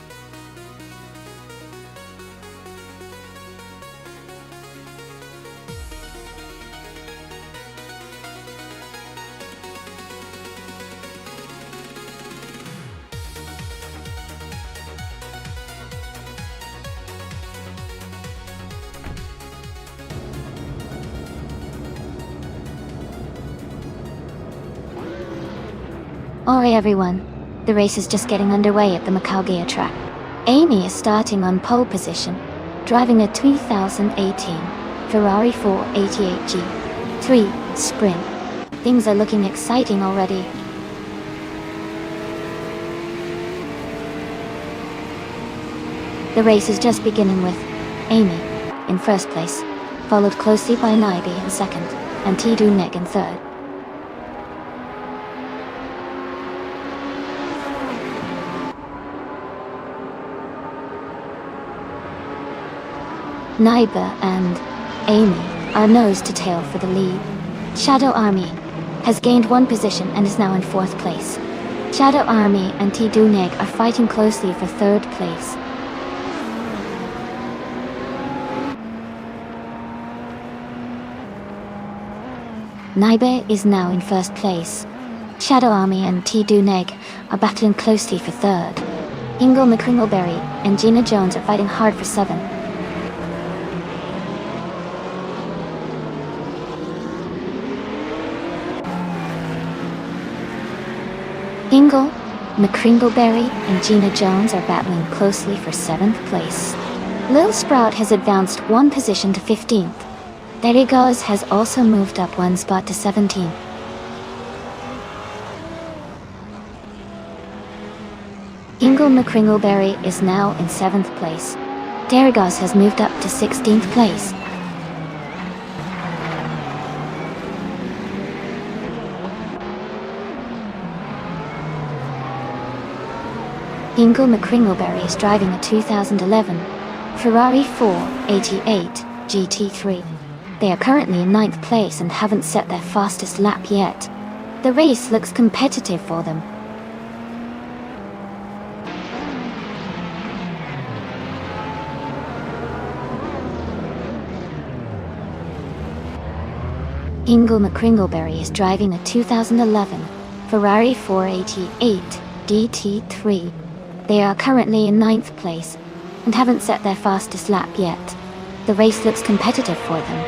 Alright everyone, the race is just getting underway at the Macau Gia track. Amy is starting on pole position, driving a 2018 Ferrari 488 G3 Sprint. Things are looking exciting already. The race is just beginning with Amy in first place, followed closely by Naibi in second, and T-Duneg in third. Naiba and Amy are nose to tail for the lead. Shadow Army has gained one position and is now in fourth place. Shadow Army and T-Duneg are fighting closely for third place. Naibe is now in first place. Shadow Army and T-Duneg are battling closely for third. Ingle McCringleberry and Gina Jones are fighting hard for seventh. Ingle McCringleberry and Gina Jones are battling closely for 7th place. Lil Sprout has advanced 1 position to 15th. Derigaz has also moved up 1 spot to 17th. Ingle McCringleberry is now in 7th place. Derigaz has moved up to 16th place. Ingle McCringleberry is driving a 2011 Ferrari 488 GT3. They are currently in 9th place and haven't set their fastest lap yet. The race looks competitive for them. Ingle McCringleberry is driving a 2011 Ferrari 488 GT3. They are currently in 9th place and haven't set their fastest lap yet. The race looks competitive for them.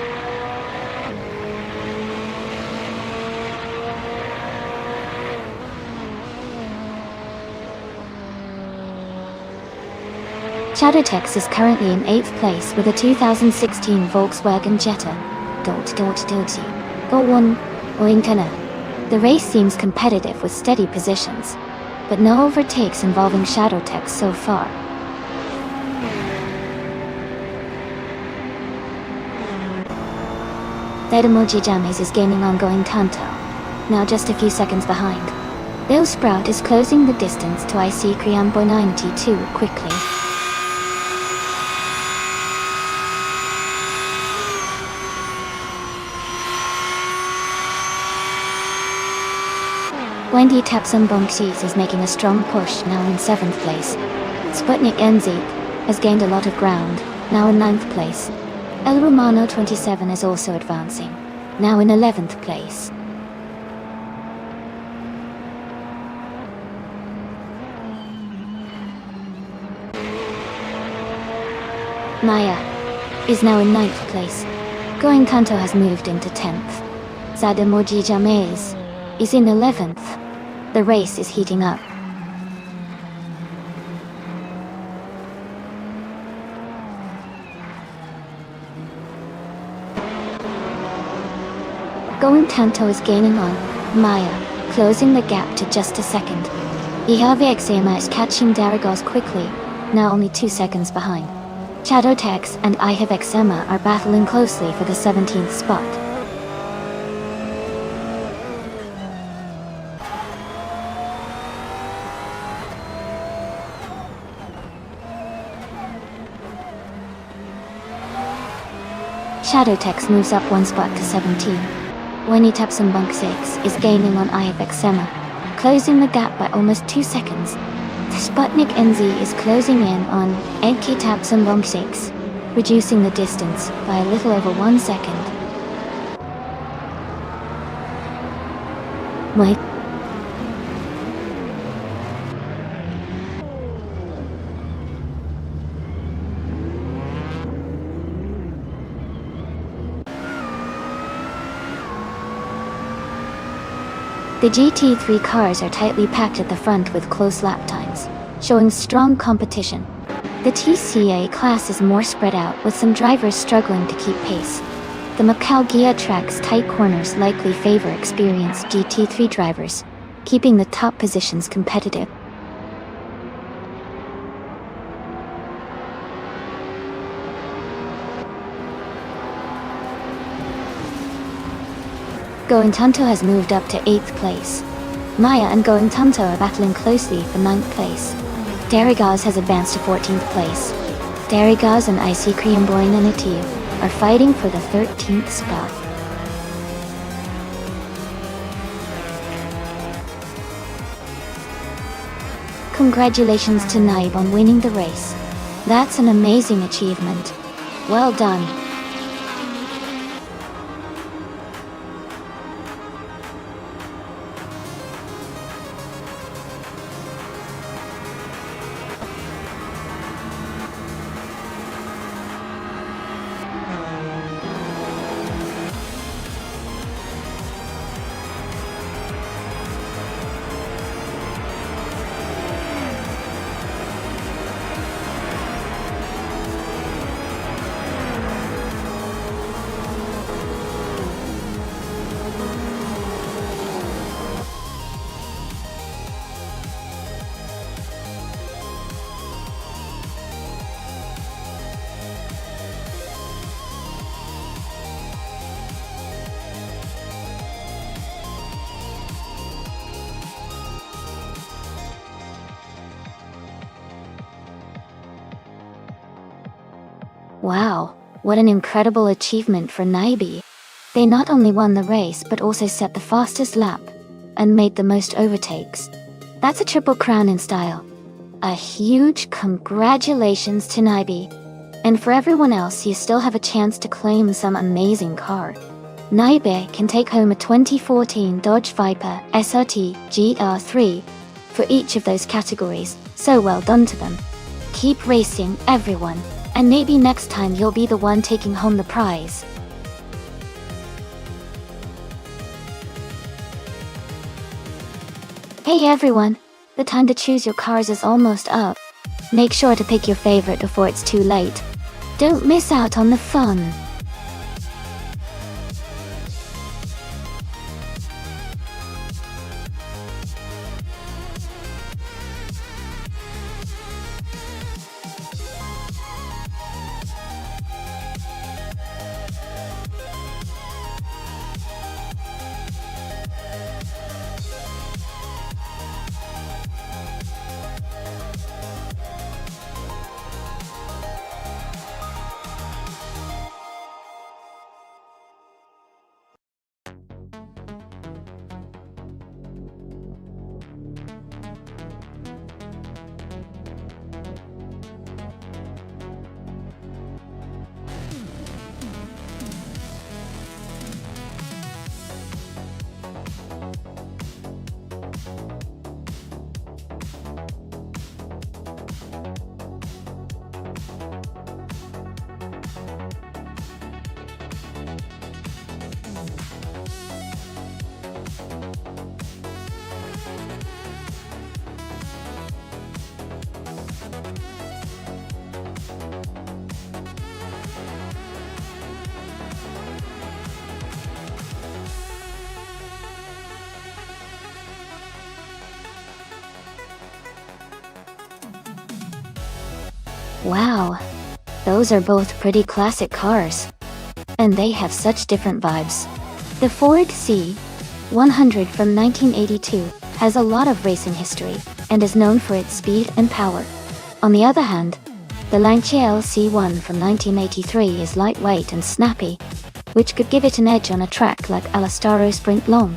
Shadowtex is currently in 8th place with a 2016 Volkswagen Jetta. Go one, Ointena. The race seems competitive with steady positions, but no overtakes involving Shadowtex so far. Dedemoji James is gaining on Going Tanto, now just a few seconds behind. Lil Sprout is closing the distance to IC Kriamboy 92 quickly. Wendy Tapson-Bonksis is making a strong push, now in 7th place. Sputnik NZ has gained a lot of ground, now in 9th place. El Romano 27 is also advancing, now in 11th place. Maya is now in 9th place. Going Tanto has moved into 10th. Zademoji James is in 11th. The race is heating up. Going Tanto is gaining on Maya, closing the gap to just a second. Ihavexema is catching Derigaz quickly, now only 2 seconds behind. Shadowtex and Ihavexema are battling closely for the 17th spot. Shadowtex moves up 1 spot to 17. Winnie Tapson-Bonksis is gaining on Ihavexema, closing the gap by almost 2 seconds. Sputnik NZ is closing in on Enki Tapson-Bonksis, reducing the distance by a little over 1 second. Wait. The GT3 cars are tightly packed at the front with close lap times, showing strong competition. The TCA class is more spread out, with some drivers struggling to keep pace. The Macau Gia track's tight corners likely favor experienced GT3 drivers, keeping the top positions competitive. Going Tanto has moved up to 8th place. Maya and Going Tanto are battling closely for 9th place. Derigaz has advanced to 14th place. Derigaz and IC Kriamboy Nanitiu are fighting for the 13th spot. Congratulations to Naib on winning the race. That's an amazing achievement. Well done. Wow, what an incredible achievement for Naibi. They not only won the race but also set the fastest lap and made the most overtakes. That's a triple crown in style. A huge congratulations to Naibi. And for everyone else, you still have a chance to claim some amazing car. Naibi can take home a 2014 Dodge Viper SRT GR3 for each of those categories, so well done to them. Keep racing, everyone, and maybe next time you'll be the one taking home the prize. Hey everyone, the time to choose your cars is almost up. Make sure to pick your favorite before it's too late. Don't miss out on the fun. Wow, those are both pretty classic cars. And they have such different vibes. The Ford C100 from 1982 has a lot of racing history and is known for its speed and power. On the other hand, the Lancia LC1 from 1983 is lightweight and snappy, which could give it an edge on a track like Alastaro Sprint Long,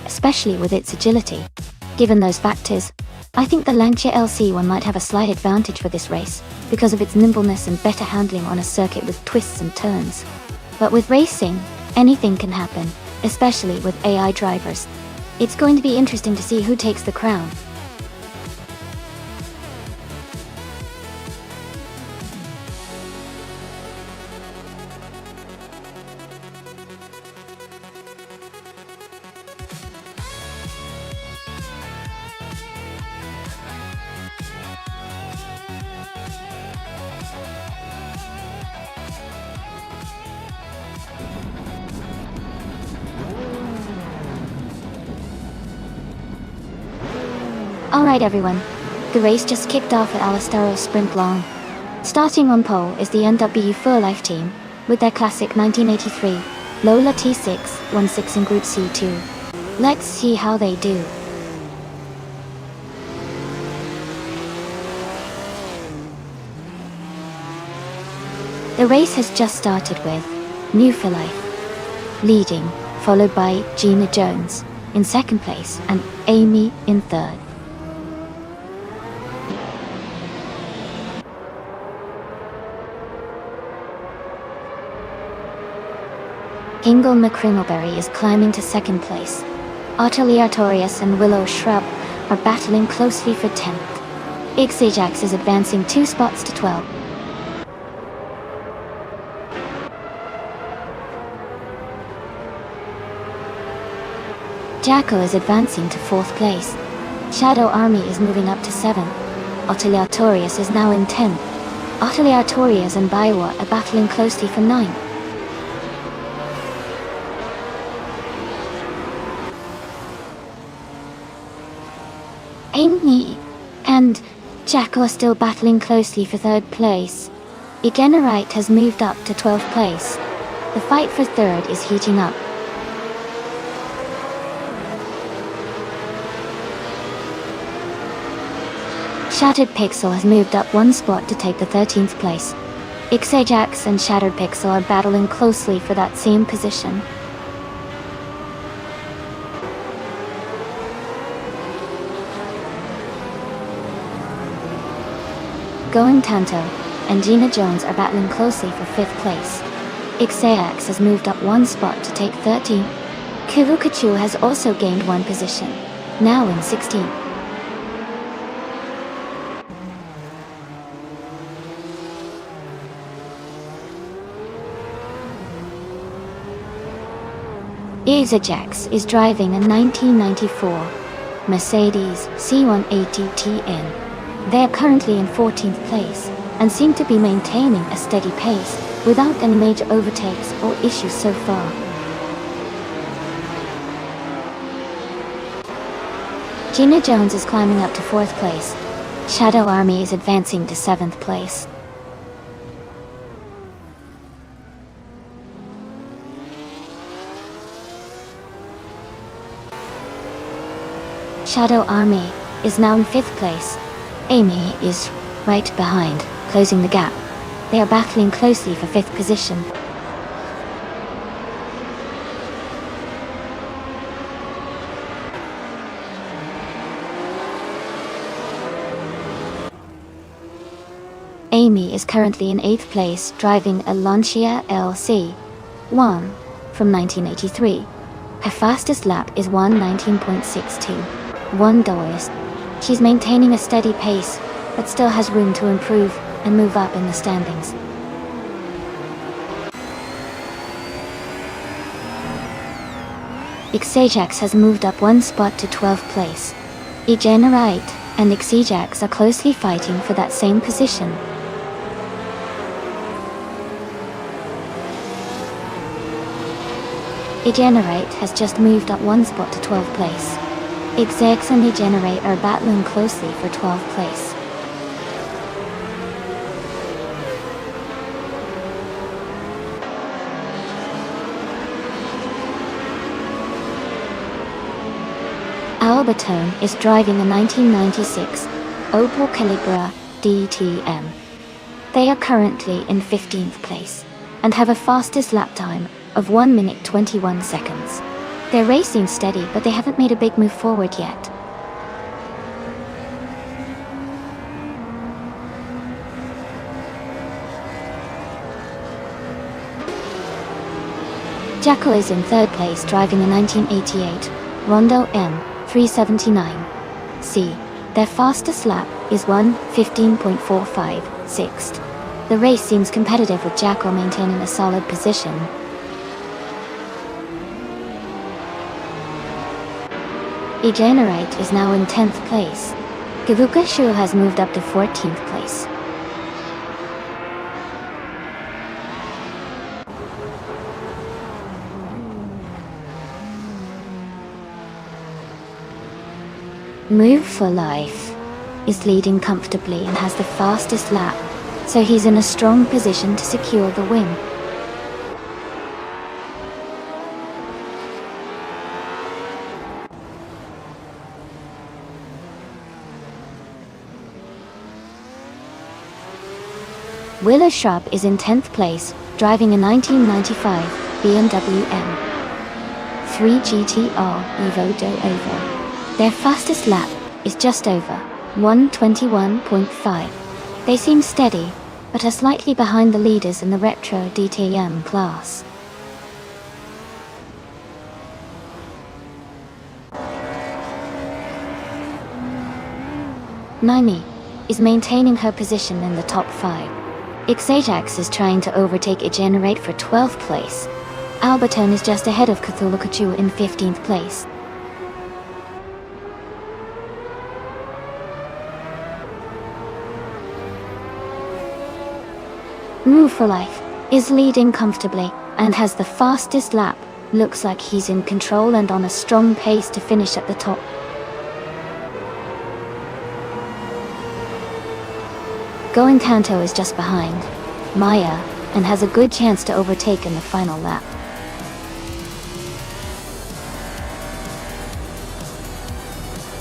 especially with its agility. Given those factors, I think the Lancia LC1 might have a slight advantage for this race because of its nimbleness and better handling on a circuit with twists and turns. But with racing, anything can happen, especially with AI drivers. It's going to be interesting to see who takes the crown. Alright everyone, the race just kicked off at Alastaro Sprint Long. Starting on pole is the NWU 4Life team, with their classic 1983 Lola T616 in Group C2. Let's see how they do. The race has just started with New 4Life leading, followed by Gina Jones in second place and Amy in third. Kingle McCringleberry is climbing to second place. Atelier Torius and Willow Shrub are battling closely for 10th. Ixajax is advancing 2 spots to 12. Jacko is advancing to 4th place. Shadow Army is moving up to 7th. Atelier Torius is now in 10th. Atelier Torius and Baiwa are battling closely for 9th. Amy and Jacko are still battling closely for 3rd place. Igenerite has moved up to 12th place. The fight for 3rd is heating up. Shattered Pixel has moved up 1 spot to take the 13th place. Ixajax and Shattered Pixel are battling closely for that same position. Going Tanto and Gina Jones are battling closely for 5th place. Ixajax has moved up 1 spot to take 13th. Kivukachu has also gained 1 position, now in 16th. Ixajax is driving a 1994 Mercedes C180 TN. They are currently in 14th place and seem to be maintaining a steady pace without any major overtakes or issues so far. Gina Jones is climbing up to 4th place. Shadow Army is advancing to 7th place. Shadow Army is now in 5th place. Amy is right behind, closing the gap. They are battling closely for 5th position. Amy is currently in 8th place, driving a Lancia LC1 from 1983. Her fastest lap is 1:19.62. $1. She's maintaining a steady pace, but still has room to improve and move up in the standings. Ixajax has moved up 1 spot to 12th place. Egenerite and Ixajax are closely fighting for that same position. Egenerite has just moved up 1 spot to 12th place. Ixajax and Egenerite are battling closely for 12th place. Albertone is driving a 1996 Opel Calibra DTM. They are currently in 15th place and have a fastest lap time of 1 minute 21 seconds. They're racing steady, but they haven't made a big move forward yet. Jackal is in 3rd place, driving a 1988 Rondo M379C. Their fastest lap is 1:15.456. The race seems competitive, with Jackal maintaining a solid position. Egenerite is now in 10th place. Kivukashu has moved up to 14th place. Move for Life is leading comfortably and has the fastest lap, so he's in a strong position to secure the win. Willow Shrub is in 10th place, driving a 1995 BMW M3 GTR Evo Do Ovo. Their fastest lap is just over 1:21.5. They seem steady, but are slightly behind the leaders in the Retro DTM class. Naimi is maintaining her position in the top 5. Ixajax is trying to overtake Egenerate for 12th place. Albertone is just ahead of Cthulhukachu in 15th place. Move for Life is leading comfortably and has the fastest lap. Looks like he's in control and on a strong pace to finish at the top. Going Tanto is just behind Maya and has a good chance to overtake in the final lap.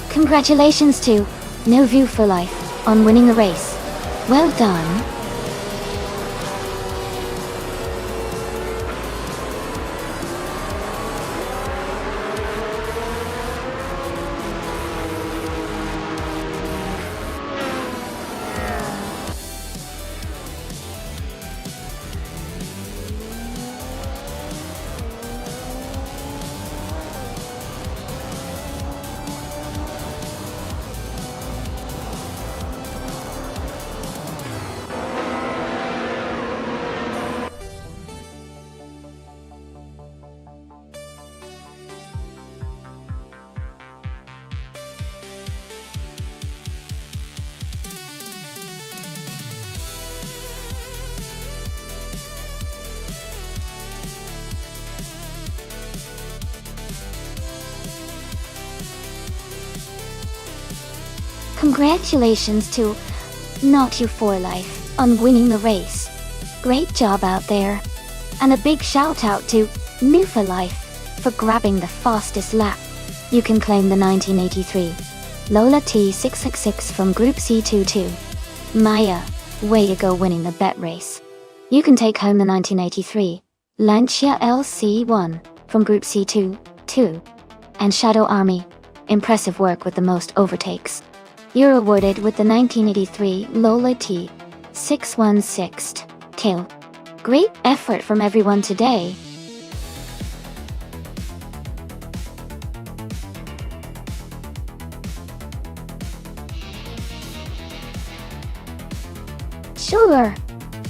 Congratulations to No View for Life on winning the race. Well done. Congratulations to Not You for Life on winning the race. Great job out there. And a big shout out to New for Life for grabbing the fastest lap. You can claim the 1983 Lola T666 from Group C22. Maya, way to go winning the bet race. You can take home the 1983 Lancia LC1 from Group C22. And Shadow Army, impressive work with the most overtakes. You're awarded with the 1983 Lola T616 Tail. Great effort from everyone today. Sure.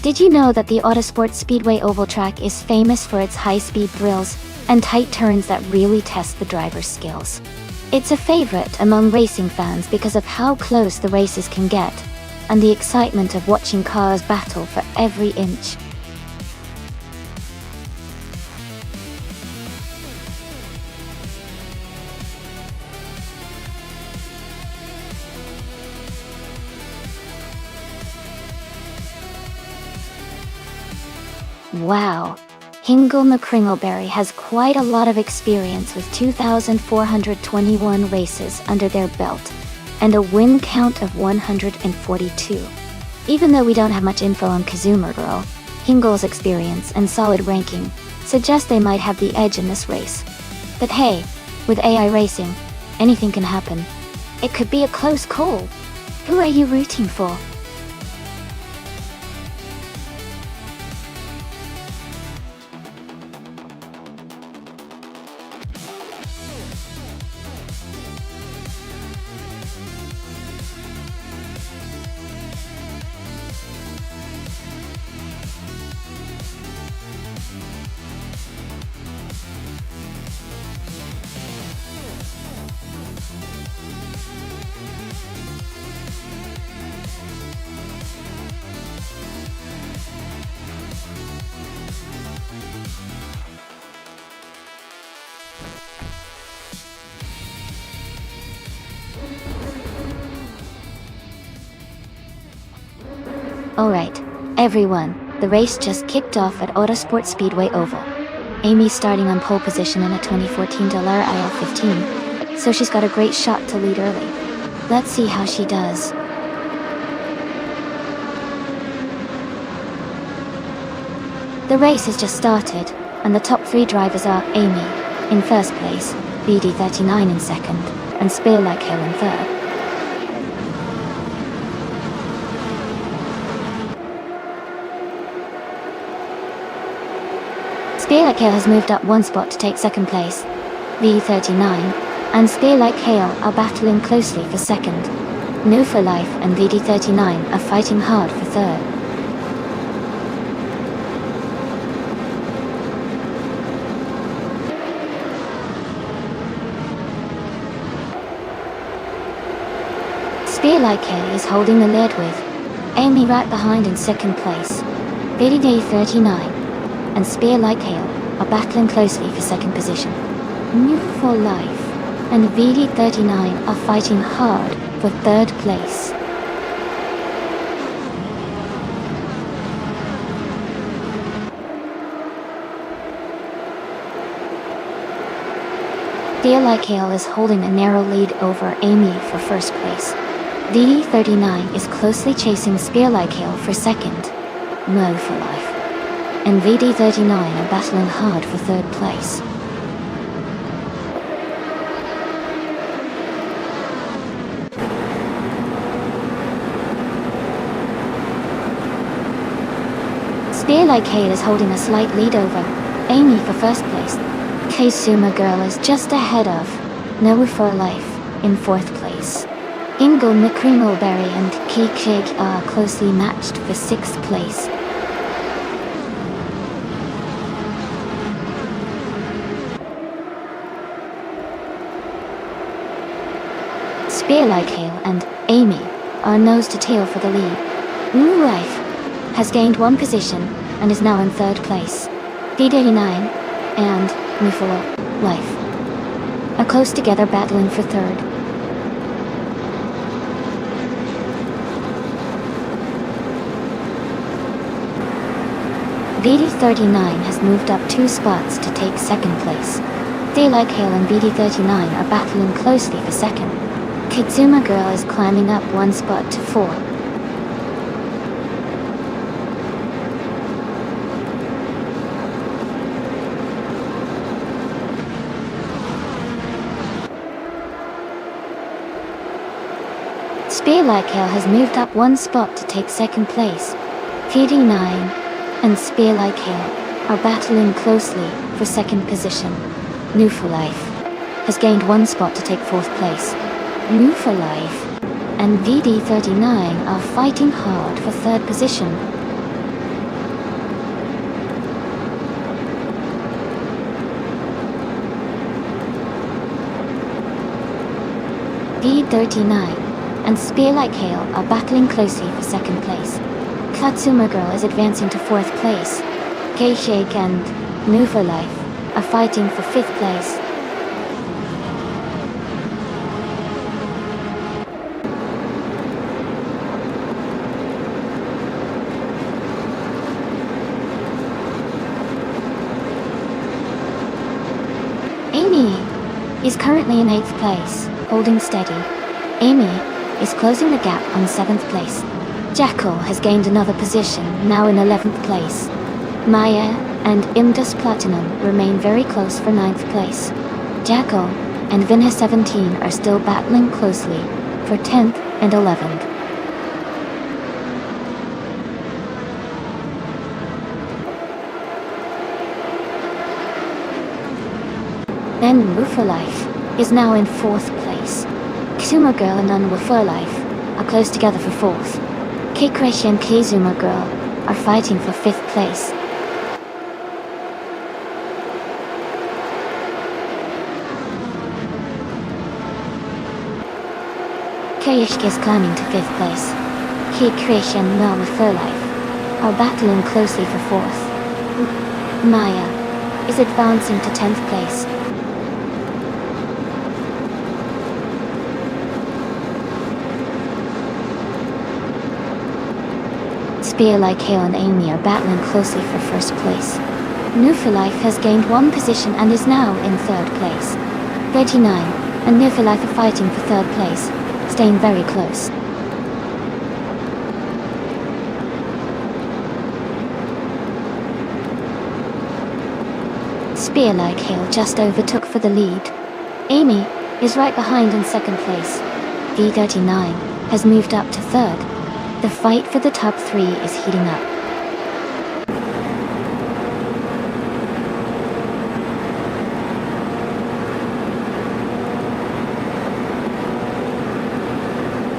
Did you know that the Autosport Speedway oval track is famous for its high-speed thrills and tight turns that really test the driver's skills? It's a favorite among racing fans because of how close the races can get, and the excitement of watching cars battle for every inch. Wow, Hingle McCringleberry has quite a lot of experience with 2,421 races under their belt, and a win count of 142. Even though we don't have much info on Kazuma Girl, Hingle's experience and solid ranking suggest they might have the edge in this race. But hey, with AI racing, anything can happen. It could be a close call. Who are you rooting for? Alright, everyone, the race just kicked off at Autosport Speedway Oval. Amy's starting on pole position in a 2014 Dallara IL-15, so she's got a great shot to lead early. Let's see how she does. The race has just started, and the top three drivers are Amy, in first place, VD39 in second, and Spear Like Hell in third. Spear Like Hail has moved up one spot to take second place. V39 and Spear Like Hail are battling closely for second. No for Life and VD39 are fighting hard for third. Spear Like Hail is holding the lead with Amy right behind in second place. VD39 and Spear Like Hail are battling closely for second position. New for Life and VD39 are fighting hard for third place. Spear Like Hail is holding a narrow lead over Amy for first place. VD39 is closely chasing Spear Like Hail for second. No for Life and VD39 are battling hard for third place. Spear Like Hail is holding a slight lead over Amy for first place. Kazuma Girl is just ahead of No for Life in fourth place. Ingle McCringleberry and Kikig are closely matched for sixth place. Spear Like Hail and Amy are nose to tail for the lead. New Life has gained one position and is now in third place. D89 and New for Life are close together battling for third. VD39 has moved up 2 spots to take second place. Daylight Hail and VD39 are battling closely for second. Kitsuma Girl is climbing up 1 spot to 4. Spear Like Hail has moved up 1 spot to take second place. VD9 and Spear Like Hail are battling closely for second position. New for Life has gained 1 spot to take 4th place. New for Life and VD39 are fighting hard for 3rd position. VD39 and Spear Like Hail are battling closely for 2nd place. Katsuma Girl is advancing to 4th place. K-Shake and New for Life are fighting for 5th place. Amy is currently in 8th place, holding steady. Amy is closing the gap on 7th place. Jackal has gained another position, now in 11th place. Maya and Imdus Platinum remain very close for 9th place. Jackal and Vinha 17 are still battling closely for 10th and 11th. Then Move for Life is now in 4th place. Kizuma Girl and Unwa for Life are close together for 4th. Kikreshi and Kizuma Girl are fighting for 5th place. Kayishka is climbing to 5th place. Kikreshi and Melma for Life are battling closely for 4th. Maya is advancing to 10th place. Spear Like Hail and Amy are battling closely for 1st place. New for Life has gained 1 position and is now in 3rd place. 39 and New for Life are fighting for 3rd place, staying very close. Spear Like Hail just overtook for the lead. Amy is right behind in 2nd place. V39 has moved up to 3rd. The fight for the top 3 is heating up.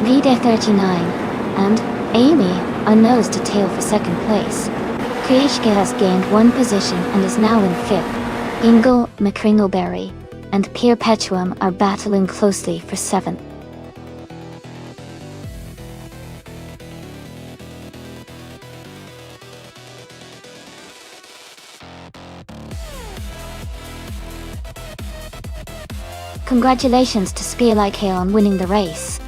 VD39 and Amy are nose to tail for 2nd place. Krishka has gained 1 position and is now in 5th. Ingle, McCringleberry, and Perpetuum are battling closely for 7th. Congratulations to Spear Like Hail on winning the race.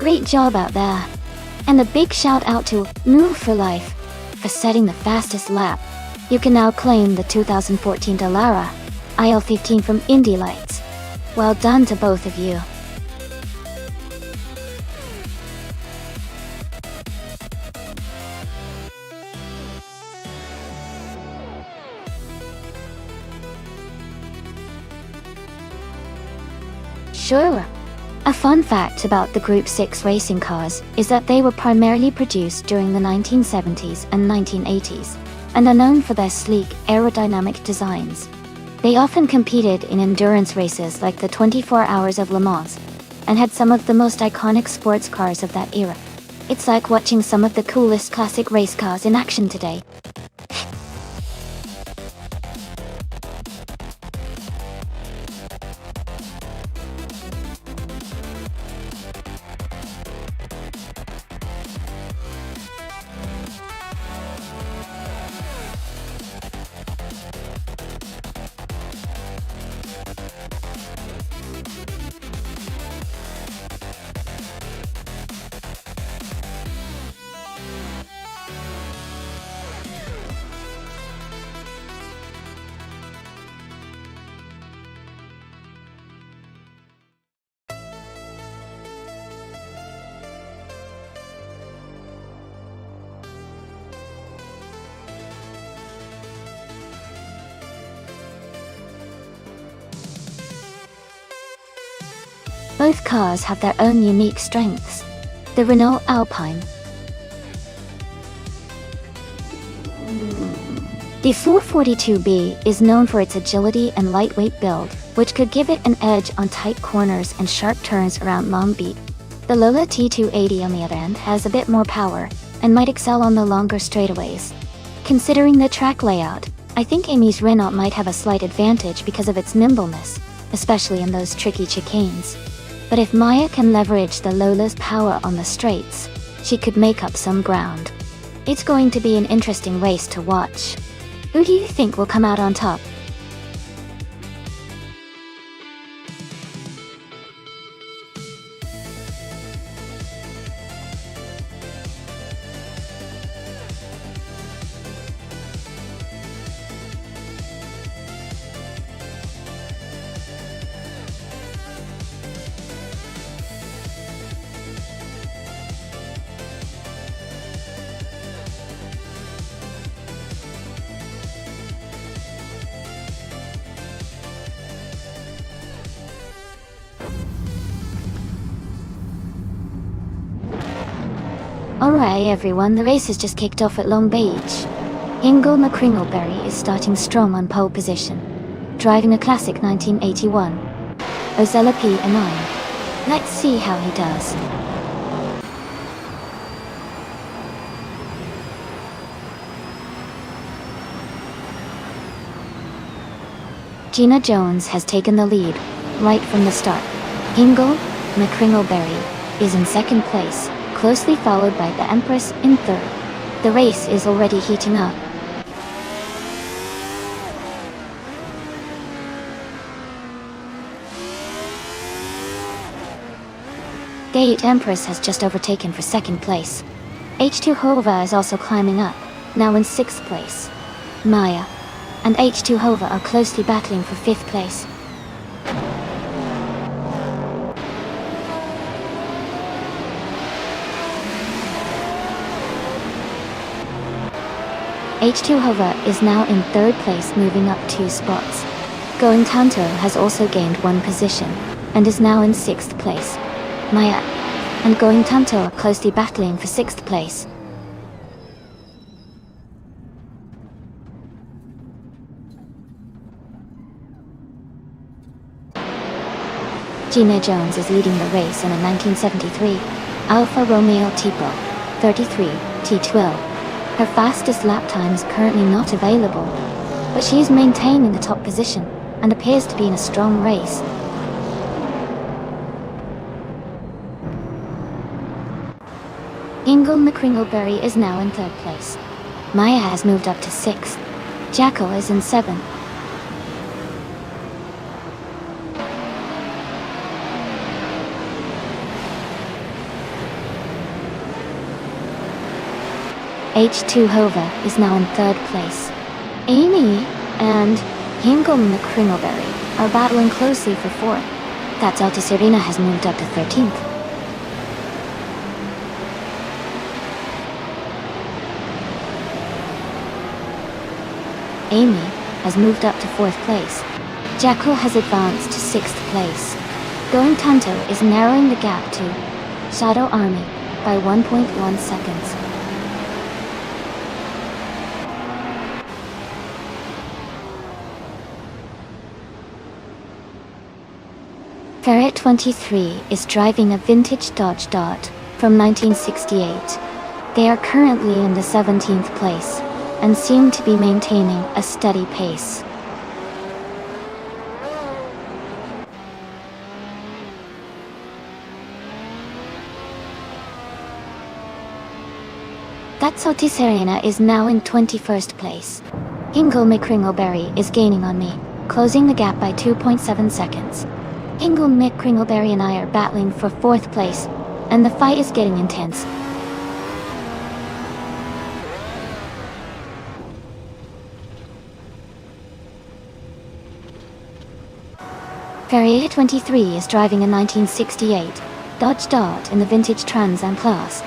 Great job out there. And a big shout out to Move for Life for setting the fastest lap. You can now claim the 2014 Dallara IL-15 from Indy Lights. Well done to both of you. Sure. A fun fact about the Group 6 racing cars is that they were primarily produced during the 1970s and 1980s, and are known for their sleek, aerodynamic designs. They often competed in endurance races like the 24 Hours of Le Mans, and had some of the most iconic sports cars of that era. It's like watching some of the coolest classic race cars in action today. Both cars have their own unique strengths. The Renault Alpine. The 442B is known for its agility and lightweight build, which could give it an edge on tight corners and sharp turns around Long Beach. The Lola T280 on the other hand has a bit more power, and might excel on the longer straightaways. Considering the track layout, I think Amy's Renault might have a slight advantage because of its nimbleness, especially in those tricky chicanes. But if Maya can leverage the Lola's power on the straights, she could make up some ground. It's going to be an interesting race to watch. Who do you think will come out on top? Alright everyone, the race has just kicked off at Long Beach. Ingle McCringleberry is starting strong on pole position, driving a classic 1981 Ozella P9. Let's see how he does. Gina Jones has taken the lead right from the start. Ingle McCringleberry is in second place, closely followed by the Empress in third. The race is already heating up. The 8 Empress has just overtaken for second place. H2 Hova is also climbing up, now in 6th place. Maya and H2 Hova are closely battling for 5th place. H2 Hova is now in 3rd place, moving up 2 spots. Going Tanto has also gained 1 position, and is now in 6th place. Maya and Going Tanto are closely battling for 6th place. Gina Jones is leading the race in a 1973 Alfa Romeo Tipo 33 T12. Her fastest lap time is currently not available, but she is maintaining the top position and appears to be in a strong race. Ingle McCringleberry is now in 3rd place. Maya has moved up to 6th. Jacko is in 7th. H2 Hova is now in 3rd place. Amy and Ingle McCringleberry are battling closely for 4th. That's Alta Serena has moved up to 13th. Amy has moved up to 4th place. Jacko has advanced to 6th place. Going Tanto is narrowing the gap to Shadow Army by 1.1 seconds. Ferret 23 is driving a vintage Dodge Dart from 1968. They are currently in the 17th place and seem to be maintaining a steady pace. That's Alta Serena is now in 21st place. Ingle McCringleberry is gaining on me, closing the gap by 2.7 seconds. Ingle McCringleberry and I are battling for 4th place, and the fight is getting intense. Ferrier 23 is driving a 1968 Dodge Dart in the vintage Trans Am class.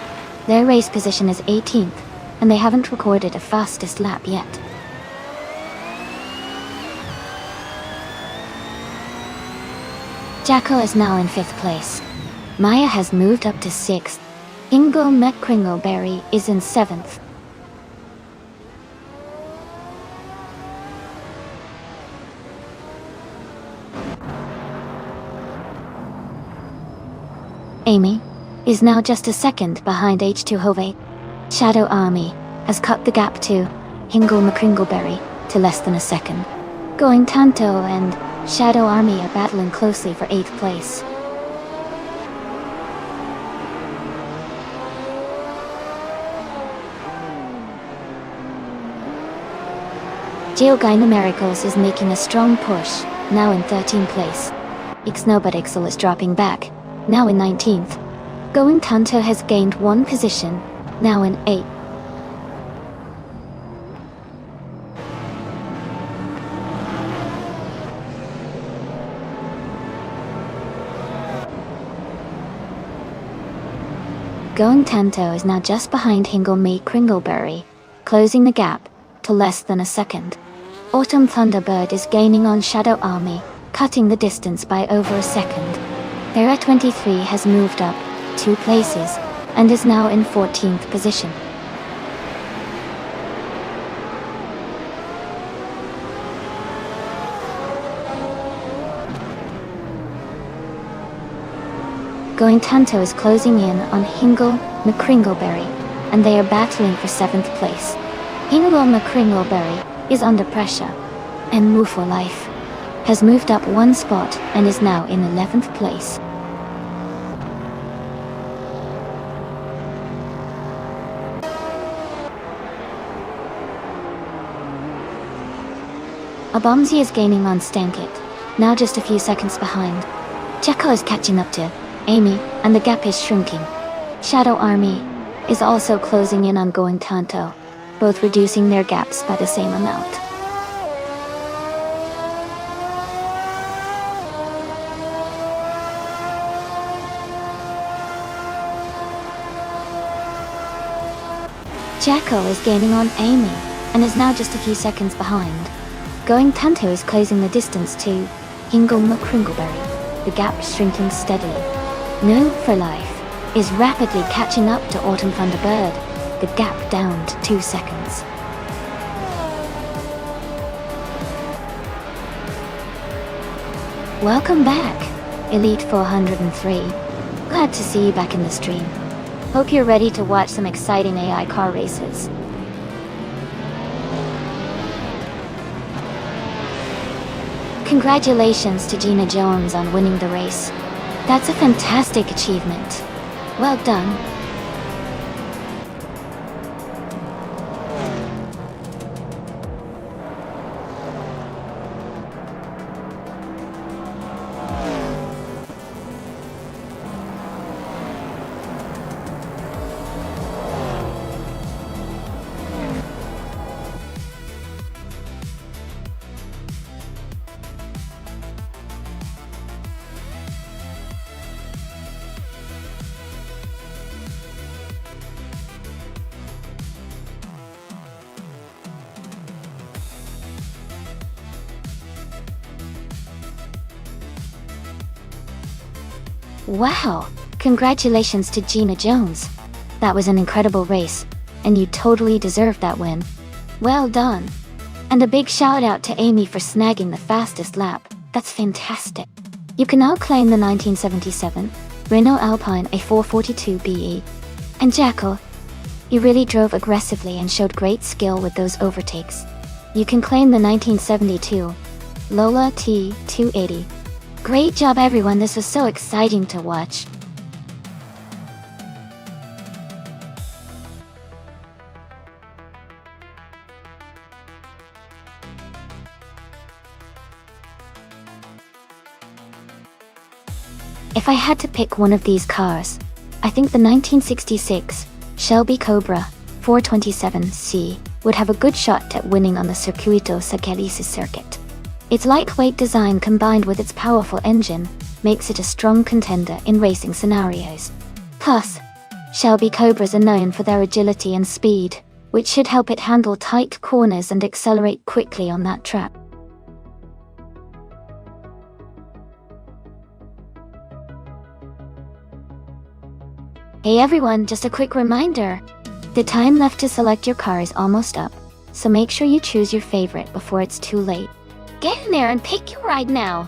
Their race position is 18th, and they haven't recorded a fastest lap yet. Jacko is now in 5th place. Maya has moved up to 6th. Ingo McCringleberry is in 7th. Amy is now just a second behind H2 Hove. Shadow Army has cut the gap to Ingo McCringleberry to less than a second. Going Tanto and Shadow Army are battling closely for 8th place. Geogyna Miracles is making a strong push, now in 13th place. Ixnobadixel is dropping back, now in 19th. Going Tanto has gained 1 position, now in 8th. Going Tanto is now just behind Hingle May Kringleberry, closing the gap to less than a second. Autumn Thunderbird is gaining on Shadow Army, cutting the distance by over a second. Era 23 has moved up 2 places and is now in 14th position. Going Tanto is closing in on Hingle McCringleberry, and they are battling for 7th place. Hingle McCringleberry is under pressure, and Move for Life has moved up 1 spot and is now in 11th place. Abomzi is gaining on Stankit, now just a few seconds behind. Jacko is catching up to Amy, and the gap is shrinking. Shadow Army is also closing in on Going Tanto, both reducing their gaps by the same amount. Jacko is gaining on Amy, and is now just a few seconds behind. Going Tanto is closing the distance to Hingle McCringleberry, the gap shrinking steadily. Move for Life is rapidly catching up to Autumn Thunderbird, the gap down to 2 seconds. Welcome back, Elite 403. Glad to see you back in the stream. Hope you're ready to watch some exciting AI car races. Congratulations to Gina Jones on winning the race. That's a fantastic achievement. Well done. Wow! Congratulations to Gina Jones. That was an incredible race, and you totally deserved that win. Well done! And a big shout out to Amy for snagging the fastest lap. That's fantastic. You can now claim the 1977 Renault Alpine A442BE. And Jacko, you really drove aggressively and showed great skill with those overtakes. You can claim the 1972 Lola T280. Great job everyone, this was so exciting to watch. If I had to pick one of these cars, I think the 1966 Shelby Cobra 427C would have a good shot at winning on the Circuito Saccharese circuit. Its lightweight design combined with its powerful engine makes it a strong contender in racing scenarios. Plus, Shelby Cobras are known for their agility and speed, which should help it handle tight corners and accelerate quickly on that track. Hey everyone, just a quick reminder. The time left to select your car is almost up, so make sure you choose your favorite before it's too late. Get in there and pick your ride now.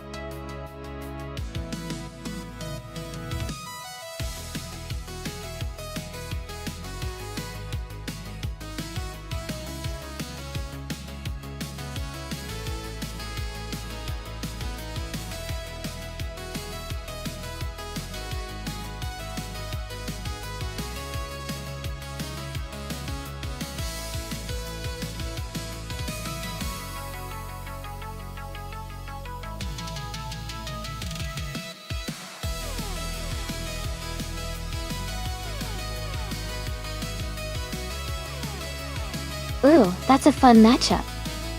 Ooh, that's a fun matchup.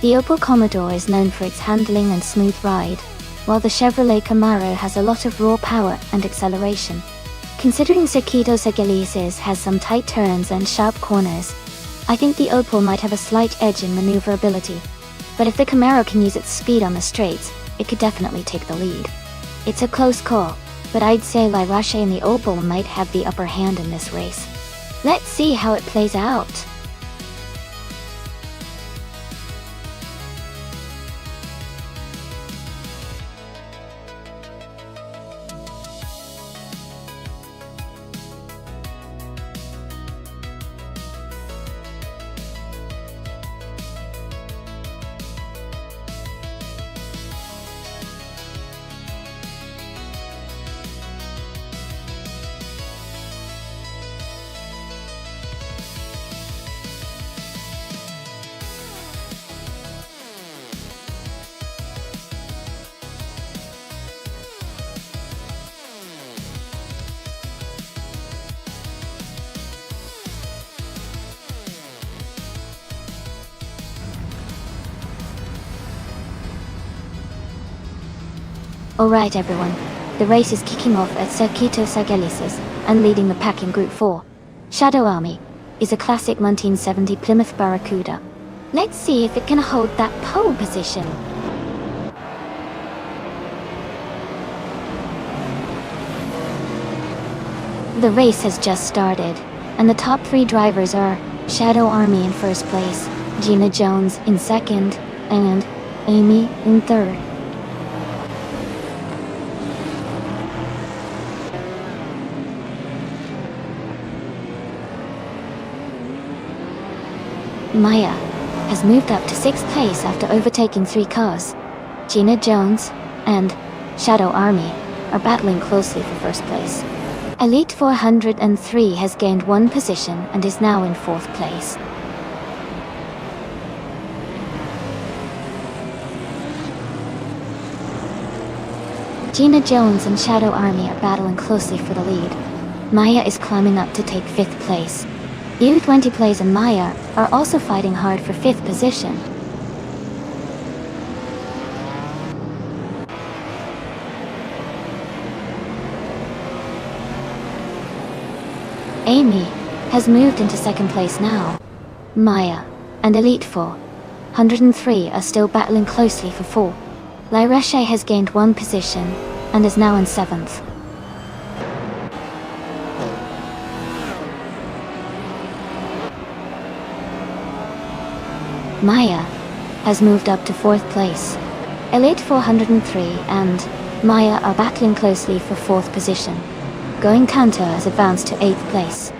The Opel Commodore is known for its handling and smooth ride, while the Chevrolet Camaro has a lot of raw power and acceleration. Considering Circuito Sagalices has some tight turns and sharp corners, I think the Opel might have a slight edge in maneuverability. But if the Camaro can use its speed on the straights, it could definitely take the lead. It's a close call, but I'd say La Roche and the Opel might have the upper hand in this race. Let's see how it plays out. Alright everyone, the race is kicking off at Circuito Sagalices, and leading the pack in Group 4. Shadow Army is a classic 1970 Plymouth Barracuda. Let's see if it can hold that pole position. The race has just started, and the top 3 drivers are Shadow Army in first place, Gina Jones in second, and Amy in third. Maya has moved up to 6th place after overtaking 3 cars. Gina Jones and Shadow Army are battling closely for first place. Elite 403 has gained 1 position and is now in 4th place. Gina Jones and Shadow Army are battling closely for the lead. Maya is climbing up to take 5th place. U20 Plays and Maya are also fighting hard for 5th position. Amy has moved into 2nd place now. Maya and Elite 403 are still battling closely for 4. La Roche has gained 1 position and is now in 7th. Maya has moved up to 4th place. Elite 403 and Maya are battling closely for 4th position. Going Cantor has advanced to 8th place.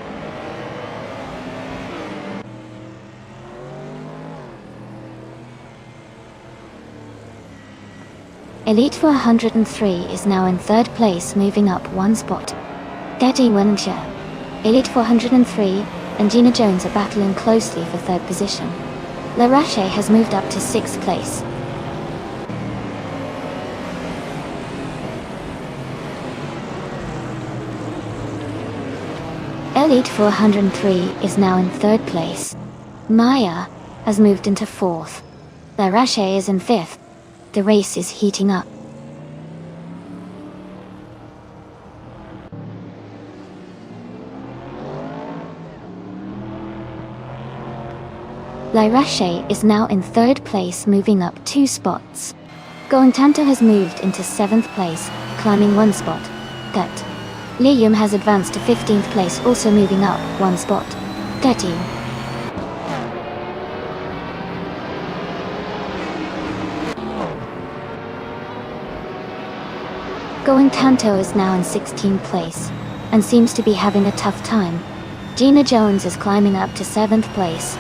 Elite 403 is now in 3rd place, moving up 1 spot. Daddy Winshire, Elite 403 and Gina Jones are battling closely for 3rd position. La Roche has moved up to 6th place. Elite 403 is now in 3rd place. Maya has moved into 4th. La Roche is in 5th. The race is heating up. La Roche is now in 3rd place, moving up 2 spots. Going Tanto has moved into 7th place, climbing 1 spot. That Liam has advanced to 15th place, also moving up one spot. 13. Going Tanto is now in 16th place, and seems to be having a tough time. Gina Jones is climbing up to 7th place.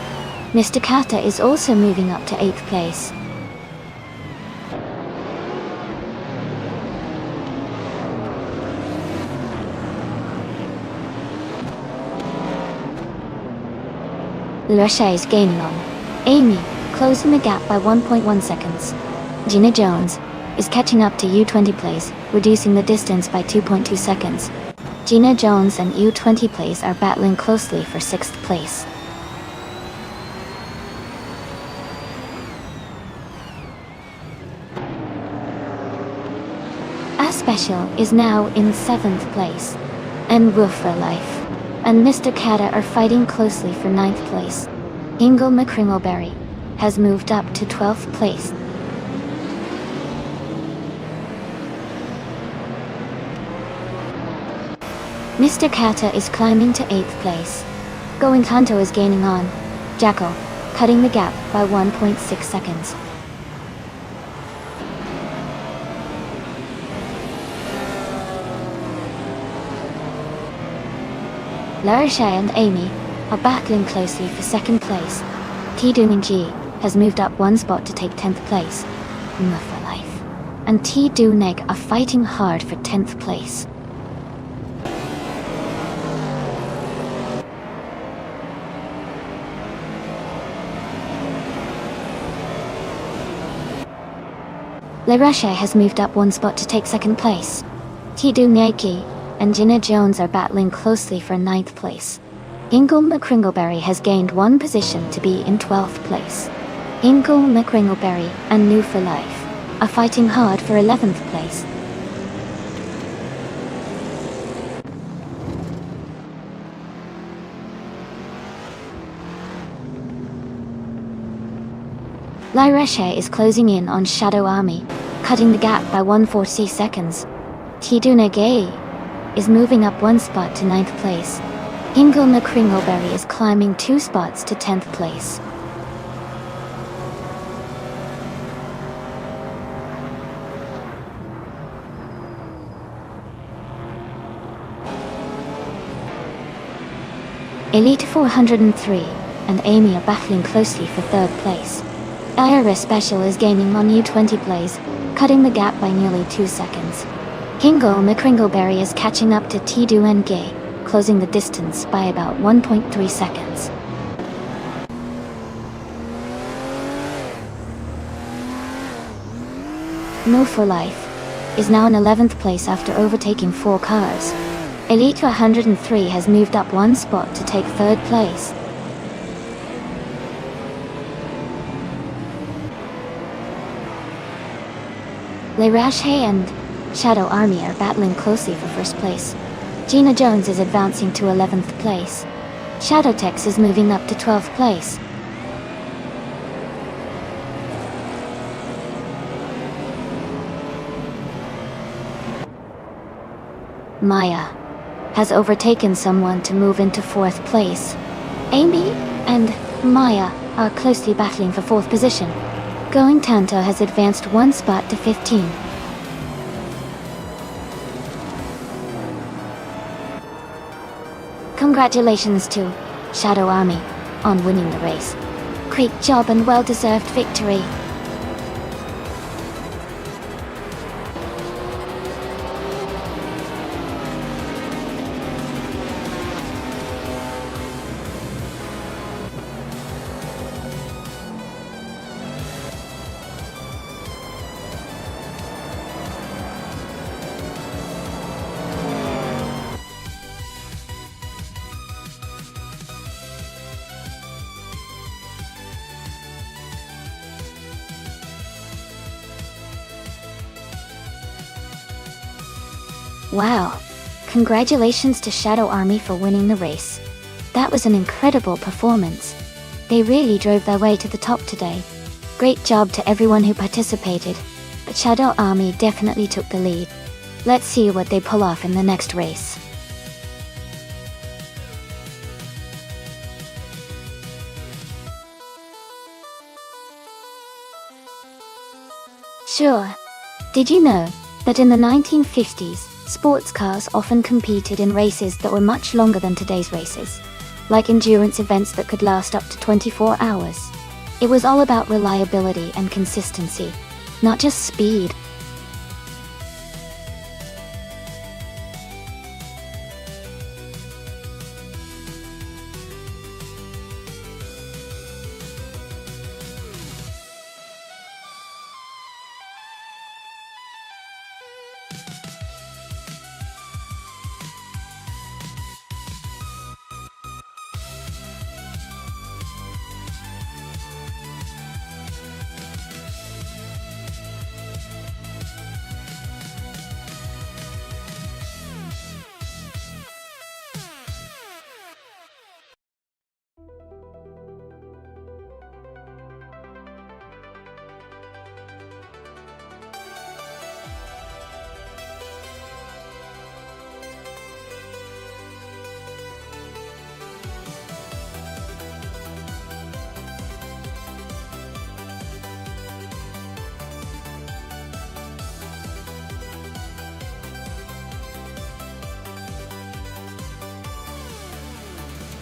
Mr. Kata is also moving up to 8th place. Lerche is gaining on Amy, closing the gap by 1.1 seconds. Gina Jones is catching up to U20 place, reducing the distance by 2.2 seconds. Gina Jones and U20 place are battling closely for 6th place. A Special is now in 7th place, and Wolf for Life and Mr. Kata are fighting closely for 9th place. Ingle McCringleberry has moved up to 12th place. Mr. Kata is climbing to 8th place. Going Tanto is gaining on Jackal, cutting the gap by 1.6 seconds. Larisha and Amy are battling closely for 2nd place. T-Doonji has moved up one spot to take 10th place. For Life and T-Dooneg are fighting hard for 10th place. Larisha has moved up one spot to take 2nd place. T-Doonegi and Gina Jones are battling closely for 9th place. Ingle McCringleberry has gained one position to be in 12th place. Ingle McCringleberry and New for Life are fighting hard for 11th place. Lyreshe is closing in on Shadow Army, cutting the gap by 140 seconds. Tidunagay is moving up one spot to 9th place. Ingle McCringleberry is climbing 2 spots to 10th place. Elite 403 and Amy are battling closely for 3rd place. Iris Special is gaining on U20 place, cutting the gap by nearly 2 seconds. Ingle McCringleberry is catching up to T-Do-N-Gay, closing the distance by about 1.3 seconds. No for Life is now in 11th place after overtaking 4 cars. Elite 103 has moved up one spot to take 3rd place. Leirashe and Shadow Army are battling closely for 1st place. Gina Jones is advancing to 11th place. Shadowtex is moving up to 12th place. Maya has overtaken someone to move into 4th place. Amy and Maya are closely battling for 4th position. Going Tanto has advanced one spot to 15. Congratulations to Shadow Army on winning the race. Great job and well-deserved victory. Wow! Congratulations to Shadow Army for winning the race. That was an incredible performance. They really drove their way to the top today. Great job to everyone who participated, but Shadow Army definitely took the lead. Let's see what they pull off in the next race. Sure. Did you know that in the 1950s, sports cars often competed in races that were much longer than today's races, like endurance events that could last up to 24 hours? It was all about reliability and consistency, not just speed.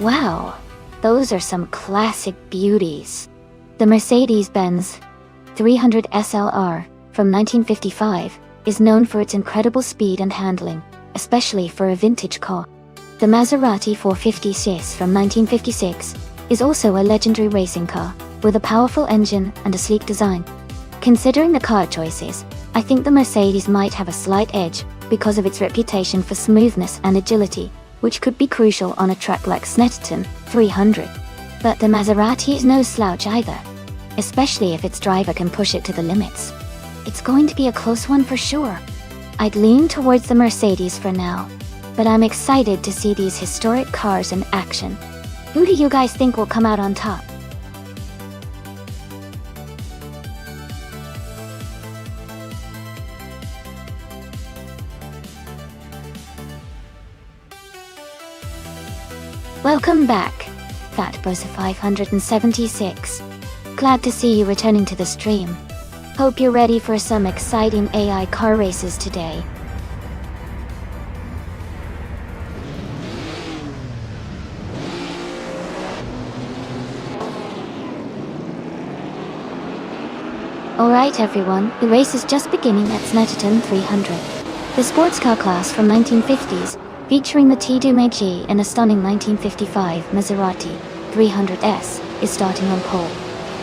Wow, those are some classic beauties. The Mercedes-Benz 300 SLR from 1955 is known for its incredible speed and handling, especially for a vintage car. The Maserati 450 SIS from 1956 is also a legendary racing car, with a powerful engine and a sleek design. Considering the car choices, I think the Mercedes might have a slight edge because of its reputation for smoothness and agility, which could be crucial on a track like Snetterton 300. But the Maserati is no slouch either, especially if its driver can push it to the limits. It's going to be a close one for sure. I'd lean towards the Mercedes for now, but I'm excited to see these historic cars in action. Who do you guys think will come out on top? Welcome back, Fat Boss 576. Glad to see you returning to the stream. Hope you're ready for some exciting AI car races today. Alright everyone, the race is just beginning at Snetterton 300. The sports car class from 1950s, featuring the T2MG and a stunning 1955 Maserati 300S, is starting on pole.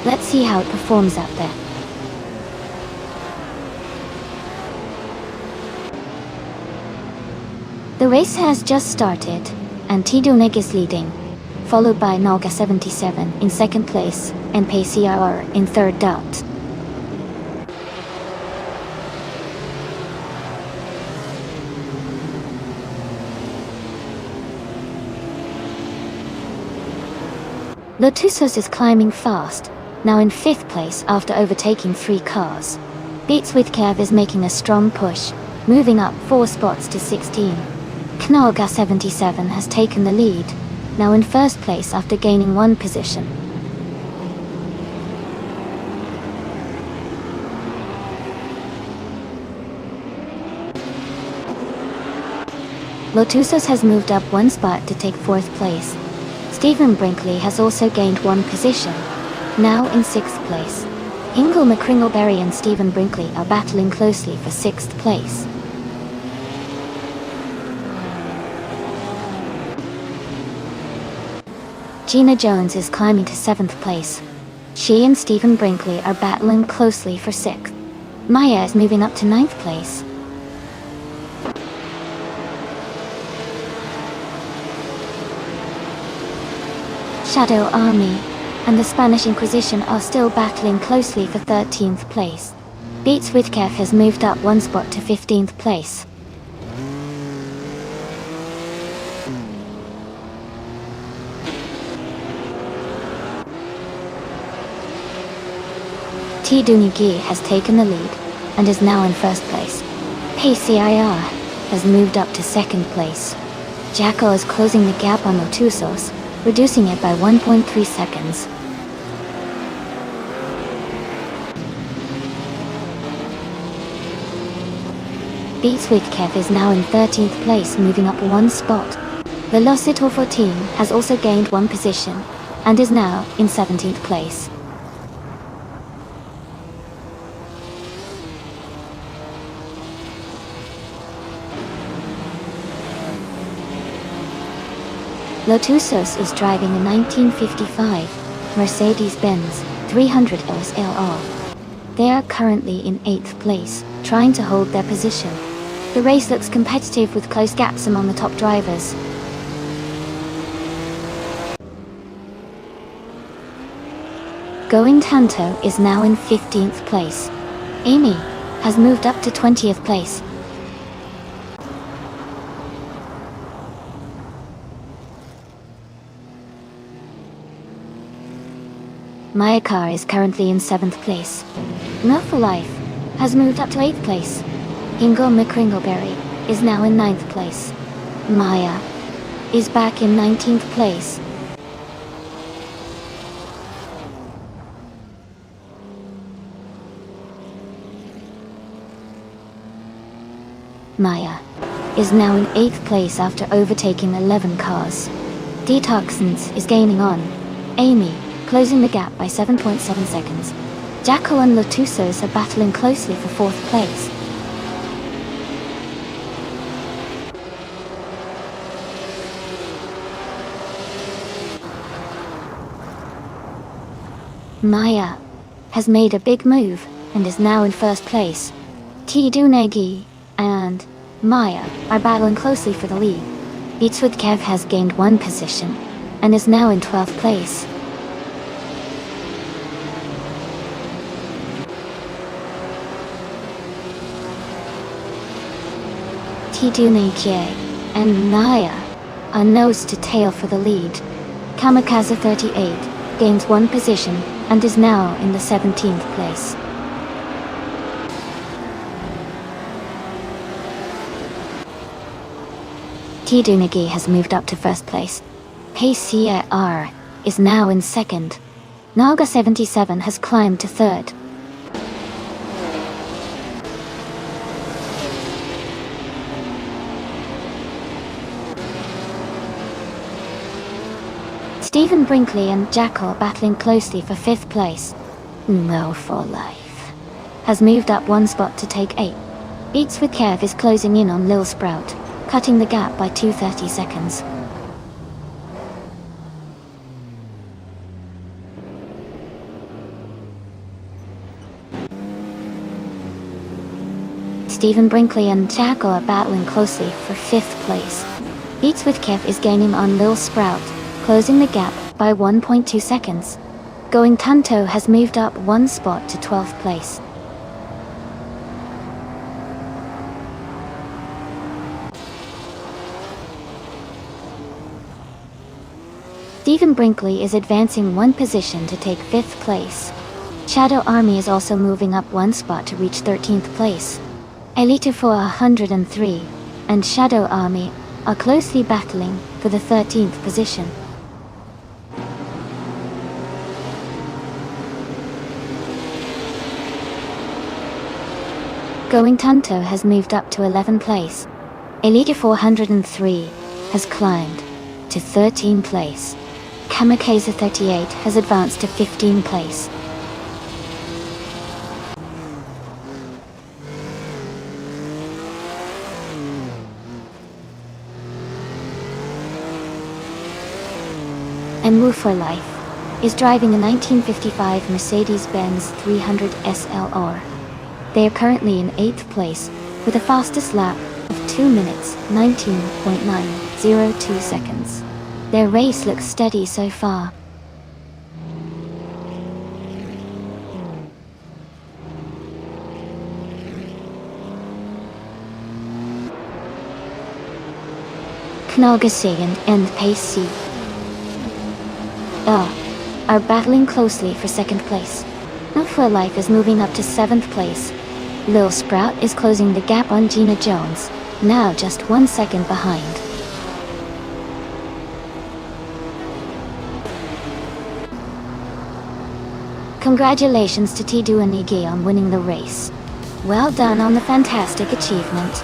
Let's see how it performs out there. The race has just started, and T2MG is leading, followed by Nalga 77 in second place and PCR in third out. Lotusos is climbing fast, now in 5th place after overtaking 3 cars. Beats with Kev is making a strong push, moving up 4 spots to 16. Knalga 77 has taken the lead, now in 1st place after gaining 1 position. Lotusos has moved up 1 spot to take 4th place. Stephen Brinkley has also gained 1 position, now in 6th place. Ingle McCringleberry and Stephen Brinkley are battling closely for 6th place. Gina Jones is climbing to 7th place. She and Stephen Brinkley are battling closely for 6th. Maya is moving up to 9th place. Shadow Army and the Spanish Inquisition are still battling closely for 13th place. Beats with Kev has moved up 1 spot to 15th place. T2MG has taken the lead and is now in 1st place. PCIR has moved up to 2nd place. Jackal is closing the gap on Lotusos, reducing it by 1.3 seconds. Beats with Kev is now in 13th place, moving up one spot. Velocitor 14 has also gained one position, and is now in 17th place. Lotusos is driving a 1955 Mercedes-Benz 300 SLR. They are currently in 8th place, trying to hold their position. The race looks competitive with close gaps among the top drivers. Going Tanto is now in 15th place. Amy has moved up to 20th place. Maya Car is currently in 7th place. Not for Life has moved up to 8th place. Ingo McCringleberry is now in 9th place. Maya is back in 19th place. Maya is now in 8th place after overtaking 11 cars. Detoxins is gaining on Amy, closing the gap by 7.7 seconds. Jacko and Lotusos are battling closely for 4th place. Maya has made a big move and is now in 1st place. Tidunegi and Maya are battling closely for the lead. Beats with Kev has gained one position and is now in 12th place. Tidunegi and Maya are nose to tail for the lead. Kamikaze 38 gains one position and is now in the 17th place. Tidunegi has moved up to 1st place. PCR is now in 2nd. Naga 77 has climbed to 3rd. Stephen Brinkley and Jackal are battling closely for 5th place. No for Life has moved up one spot to take 8. Beats with Kev is closing in on Lil Sprout, cutting the gap by 2:30 seconds. Stephen Brinkley and Jackal are battling closely for 5th place. Beats with Kev is gaining on Lil Sprout, closing the gap by 1.2 seconds. Going Tanto has moved up one spot to 12th place. Stephen Brinkley is advancing one position to take 5th place. Shadow Army is also moving up one spot to reach 13th place. Elite 403 and Shadow Army are closely battling for the 13th position. Going Tanto has moved up to 11th place. Elite 403 has climbed to 13th place. Kamikaze 38 has advanced to 15th place. And Move for Life is driving a 1955 Mercedes-Benz 300 SLR. They are currently in 8th place with a fastest lap of 2 minutes 19.902 seconds. Their race looks steady so far. Knalgasigan and Pace are battling closely for 2nd place. Not for Life is moving up to 7th place. Lil Sprout is closing the gap on Gina Jones, now just 1 second behind. Congratulations to Tidunegi on winning the race. Well done on the fantastic achievement.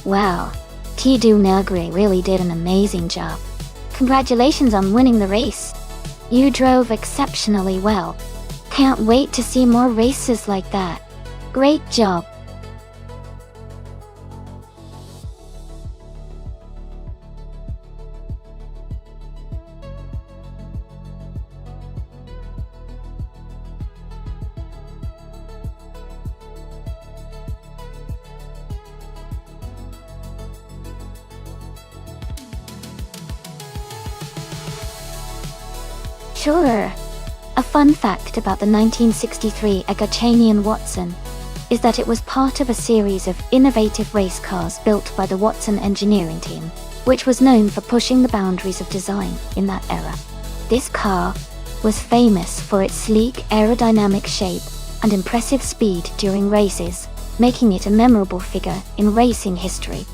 Wow, Tidu Nagri really did an amazing job. Congratulations on winning the race. You drove exceptionally well. Can't wait to see more races like that. Great job. Sure. A fun fact about the 1963 Agachanian Watson is that it was part of a series of innovative race cars built by the Watson engineering team, which was known for pushing the boundaries of design in that era. This car was famous for its sleek aerodynamic shape and impressive speed during races, making it a memorable figure in racing history.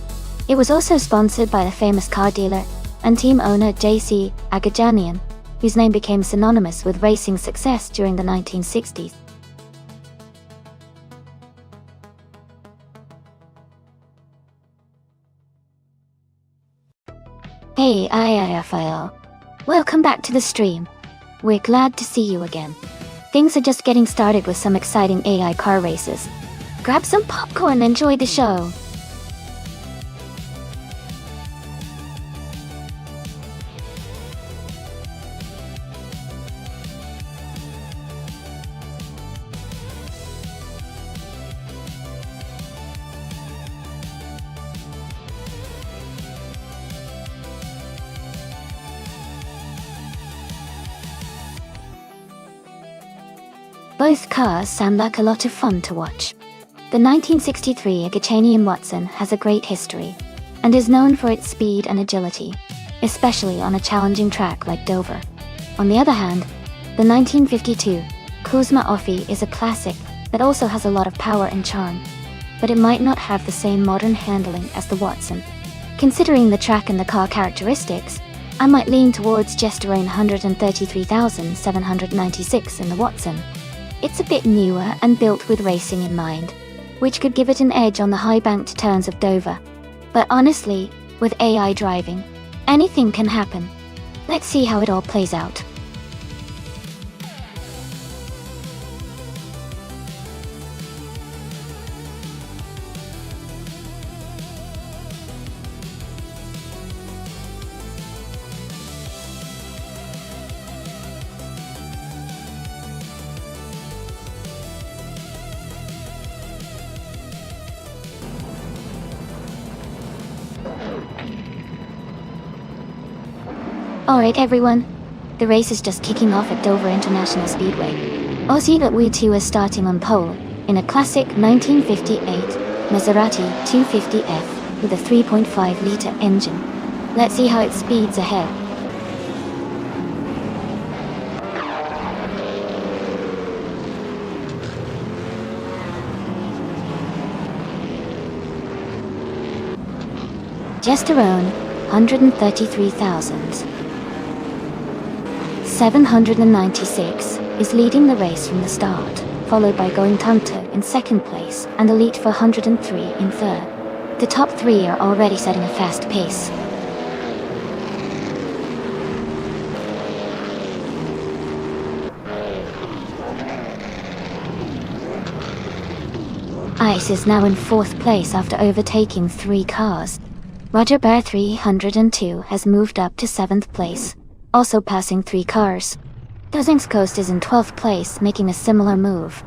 It was also sponsored by the famous car dealer and team owner J.C. Agajanian, whose name became synonymous with racing success during the 1960s. Hey IIFL, welcome back to the stream. We're glad to see you again. Things are just getting started with some exciting AI car races. Grab some popcorn and enjoy the show. Both cars sound like a lot of fun to watch. The 1963 Agachanian Watson has a great history, and is known for its speed and agility, especially on a challenging track like Dover. On the other hand, the 1952 Kuzma Offi is a classic that also has a lot of power and charm, but it might not have the same modern handling as the Watson. Considering the track and the car characteristics, I might lean towards just around 133,796 in the Watson. It's a bit newer and built with racing in mind, which could give it an edge on the high-banked turns of Dover. But honestly, with AI driving, anything can happen. Let's see how it all plays out. Alright everyone, the race is just kicking off at Dover International Speedway. Aussie that we too are starting on pole, in a classic 1958 Maserati 250F with a 3.5-litre engine. Let's see how it speeds ahead. Gesterone, 133,796, is leading the race from the start, followed by Going Tanto in second place and Elite 403 in third. The top three are already setting a fast pace. Ice is now in fourth place after overtaking 3 cars. Roger Bear 302 has moved up to 7th place, also passing 3 cars. Dozings Coast is in 12th place, making a similar move.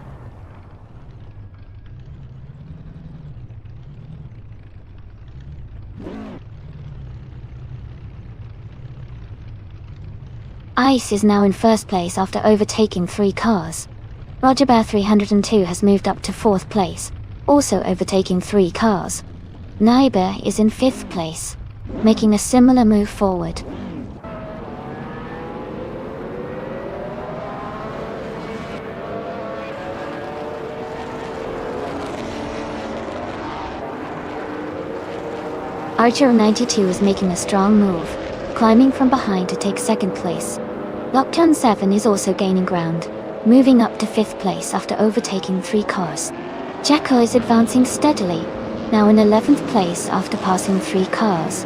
Ice is now in first place after overtaking 3 cars. Roger Bear 302 has moved up to 4th place, also overtaking 3 cars. Naiber is in 5th place, making a similar move forward. Archer 92 is making a strong move, climbing from behind to take 2nd place. Lockdown 7 is also gaining ground, moving up to 5th place after overtaking 3 cars. Jacko is advancing steadily, now in 11th place after passing 3 cars.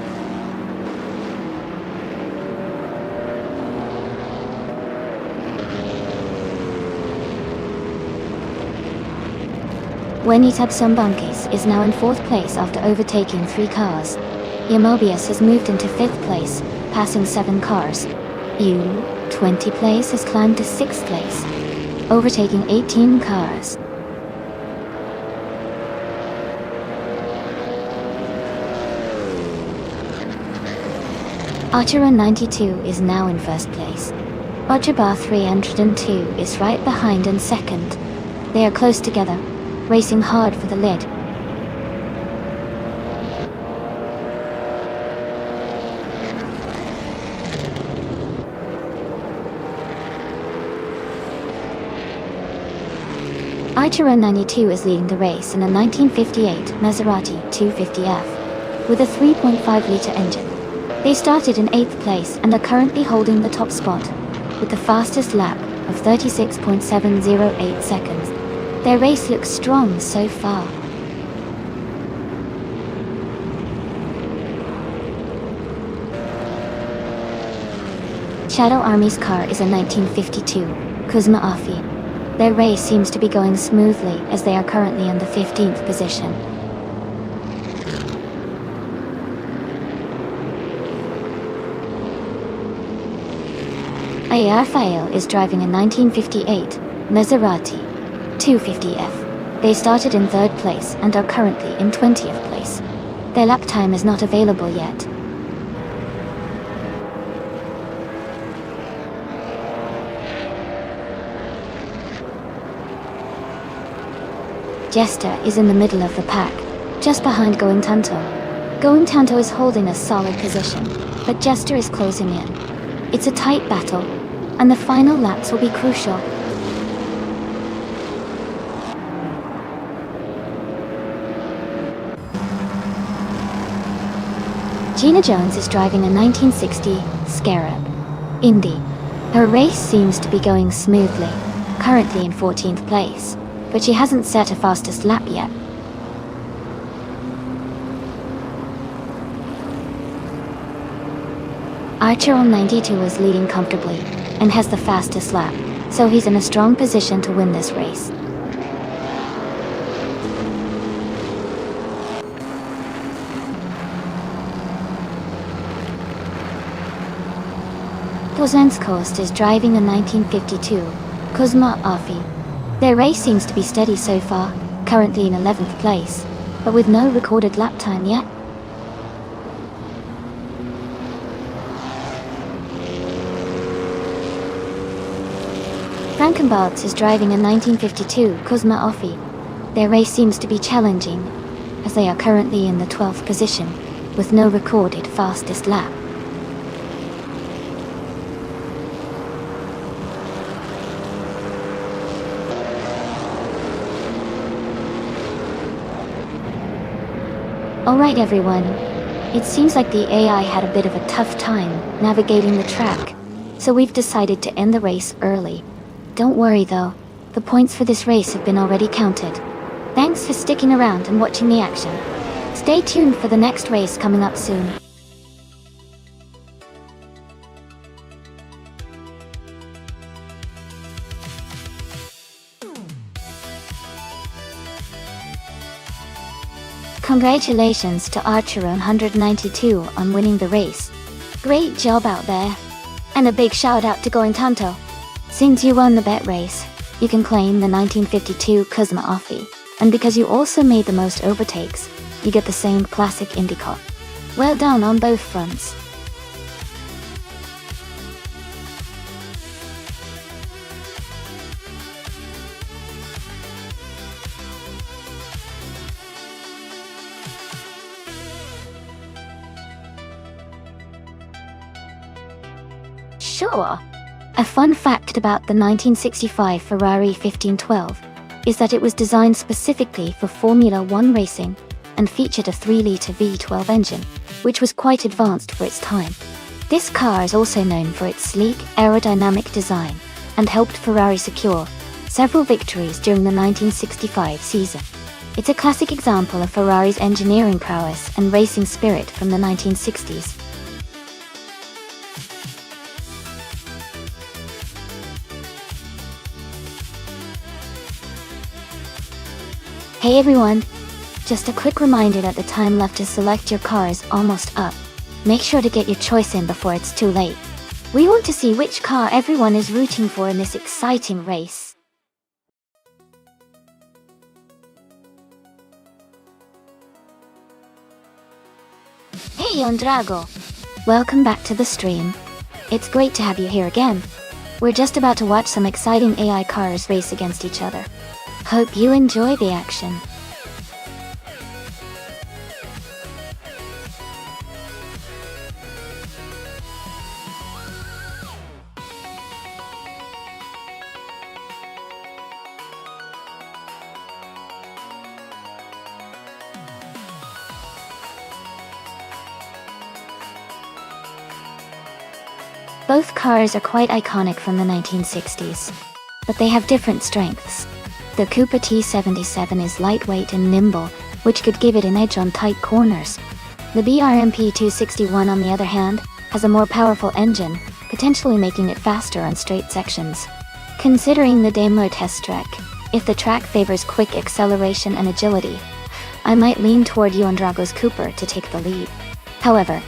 Wenitab Sombankis is now in 4th place after overtaking 3 cars. Yamobius has moved into 5th place, passing 7 cars. U, 20 place, has climbed to 6th place, overtaking 18 cars. Archer 92 is now in 1st place. Roger Bar 302 is right behind in 2nd. They are close together, racing hard for the lead. Archer 92 is leading the race in a 1958 Maserati 250F with a 3.5-litre engine. They started in 8th place and are currently holding the top spot, with the fastest lap of 36.708 seconds. Their race looks strong so far. Shadow Army's car is a 1952 Kuzma Afi. Their race seems to be going smoothly as they are currently in the 15th position. Ayar Fail is driving a 1958 Maserati 250F. They started in 3rd place and are currently in 20th place. Their lap time is not available yet. Jester is in the middle of the pack, just behind Going Tanto. Going Tanto is holding a solid position, but Jester is closing in. It's a tight battle, and the final laps will be crucial. Gina Jones is driving a 1960 Scarab Indy. Her race seems to be going smoothly, currently in 14th place, but she hasn't set a fastest lap yet. Archer 92 is leading comfortably and has the fastest lap, so he's in a strong position to win this race. Kozenskost is driving a 1952 Kuzma Afi. Their race seems to be steady so far, currently in 11th place, but with no recorded lap time yet. Frankenbalds is driving a 1952 Cosma Offi. Their race seems to be challenging, as they are currently in the 12th position, with no recorded fastest lap. Alright everyone, it seems like the AI had a bit of a tough time navigating the track, so we've decided to end the race early. Don't worry though, the points for this race have been already counted. Thanks for sticking around and watching the action. Stay tuned for the next race coming up soon. Congratulations to Archero 192 on winning the race. Great job out there. And a big shout out to Going Tanto. Since you won the bet race, you can claim the 1952 Cosma Offi, and because you also made the most overtakes, you get the same classic IndyCar. Well done on both fronts. Sure. A fun fact about the 1965 Ferrari 1512 is that it was designed specifically for Formula One racing and featured a 3-litre V12 engine, which was quite advanced for its time. This car is also known for its sleek, aerodynamic design and helped Ferrari secure several victories during the 1965 season. It's a classic example of Ferrari's engineering prowess and racing spirit from the 1960s. Hey everyone! Just a quick reminder that the time left to select your car is almost up. Make sure to get your choice in before it's too late. We want to see which car everyone is rooting for in this exciting race. Hey Ondrago! Welcome back to the stream. It's great to have you here again. We're just about to watch some exciting AI cars race against each other. Hope you enjoy the action. Both cars are quite iconic from the 1960s, but they have different strengths. The Cooper T77 is lightweight and nimble, which could give it an edge on tight corners. The BRMP 261, on the other hand, has a more powerful engine, potentially making it faster on straight sections. Considering the Daimler test track, if the track favors quick acceleration and agility, I might lean toward Yuandrago's Cooper to take the lead. However,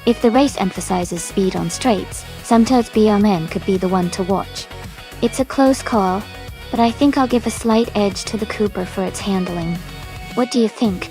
if the race emphasizes speed on straights, sometimes BRM could be the one to watch. It's a close call, but I think I'll give a slight edge to the Cooper for its handling. What do you think?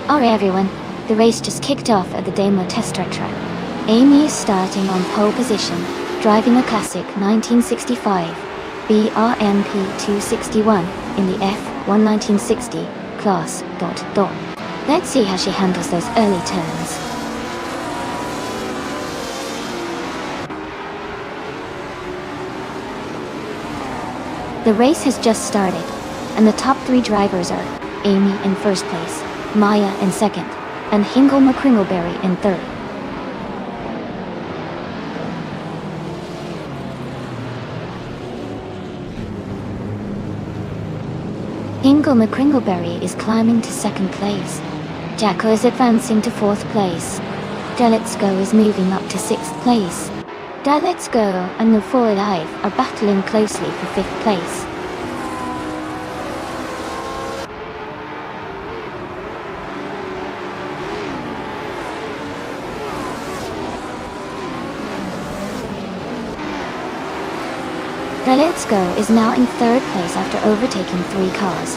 Alright everyone, the race just kicked off at the Daimler test track. Amy is starting on pole position, driving a classic 1965 BRMP 261 in the F1 1960 class. Let's see how she handles those early turns. The race has just started, and the top 3 drivers are Amy in first place, Maya in second, and Hingle McCringleberry in third. Hingle McCringleberry is climbing to second place. Jacko is advancing to fourth place. Deletsko is moving up to sixth place. Let's Go and Move For Life are battling closely for 5th place. Let's Go is now in 3rd place after overtaking 3 cars.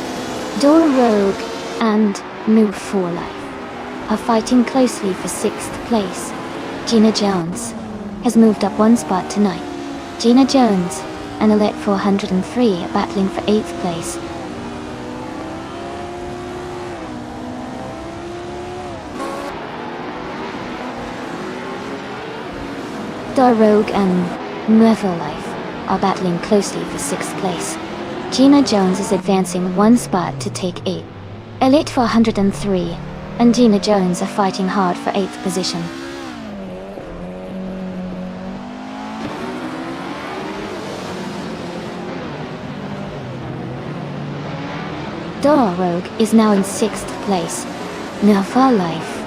Door Rogue and Move For Life are fighting closely for 6th place. Gina Jones has moved up 1 spot tonight. Gina Jones and Elite 403 are battling for 8th place. Door Rogue and Move For Life are battling closely for 6th place. Gina Jones is advancing 1 spot to take 8. Elite 403 and Gina Jones are fighting hard for 8th position. Door Rogue is now in 6th place. Move For Life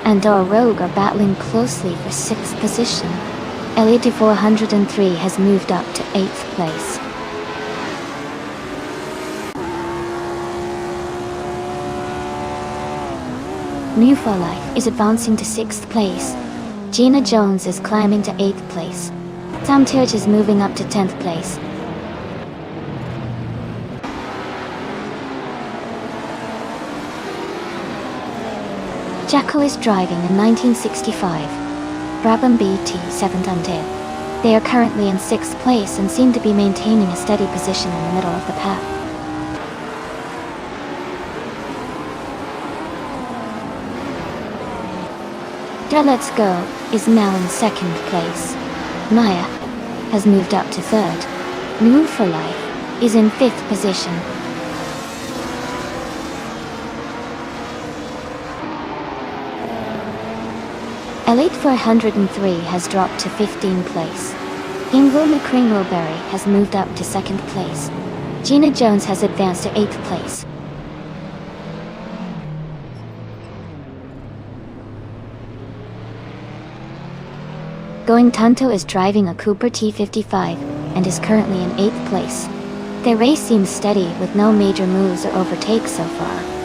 and Door Rogue are battling closely for 6th position. Elite 403 has moved up to 8th place. Move For Life is advancing to 6th place. Gina Jones is climbing to 8th place. Sam Turge is moving up to 10th place. Jacko is driving in 1965. Brabham BT 7th and 10th. They are currently in 6th place and seem to be maintaining a steady position in the middle of the pack. Let's Go is now in 2nd place. Maya has moved up to 3rd. Move For Life is in 5th position. Elite 403 has dropped to 15th place. Ingo McCringleberry has moved up to 2nd place. Gina Jones has advanced to 8th place. Going Tanto is driving a Cooper T55 and is currently in 8th place. Their race seems steady with no major moves or overtakes so far.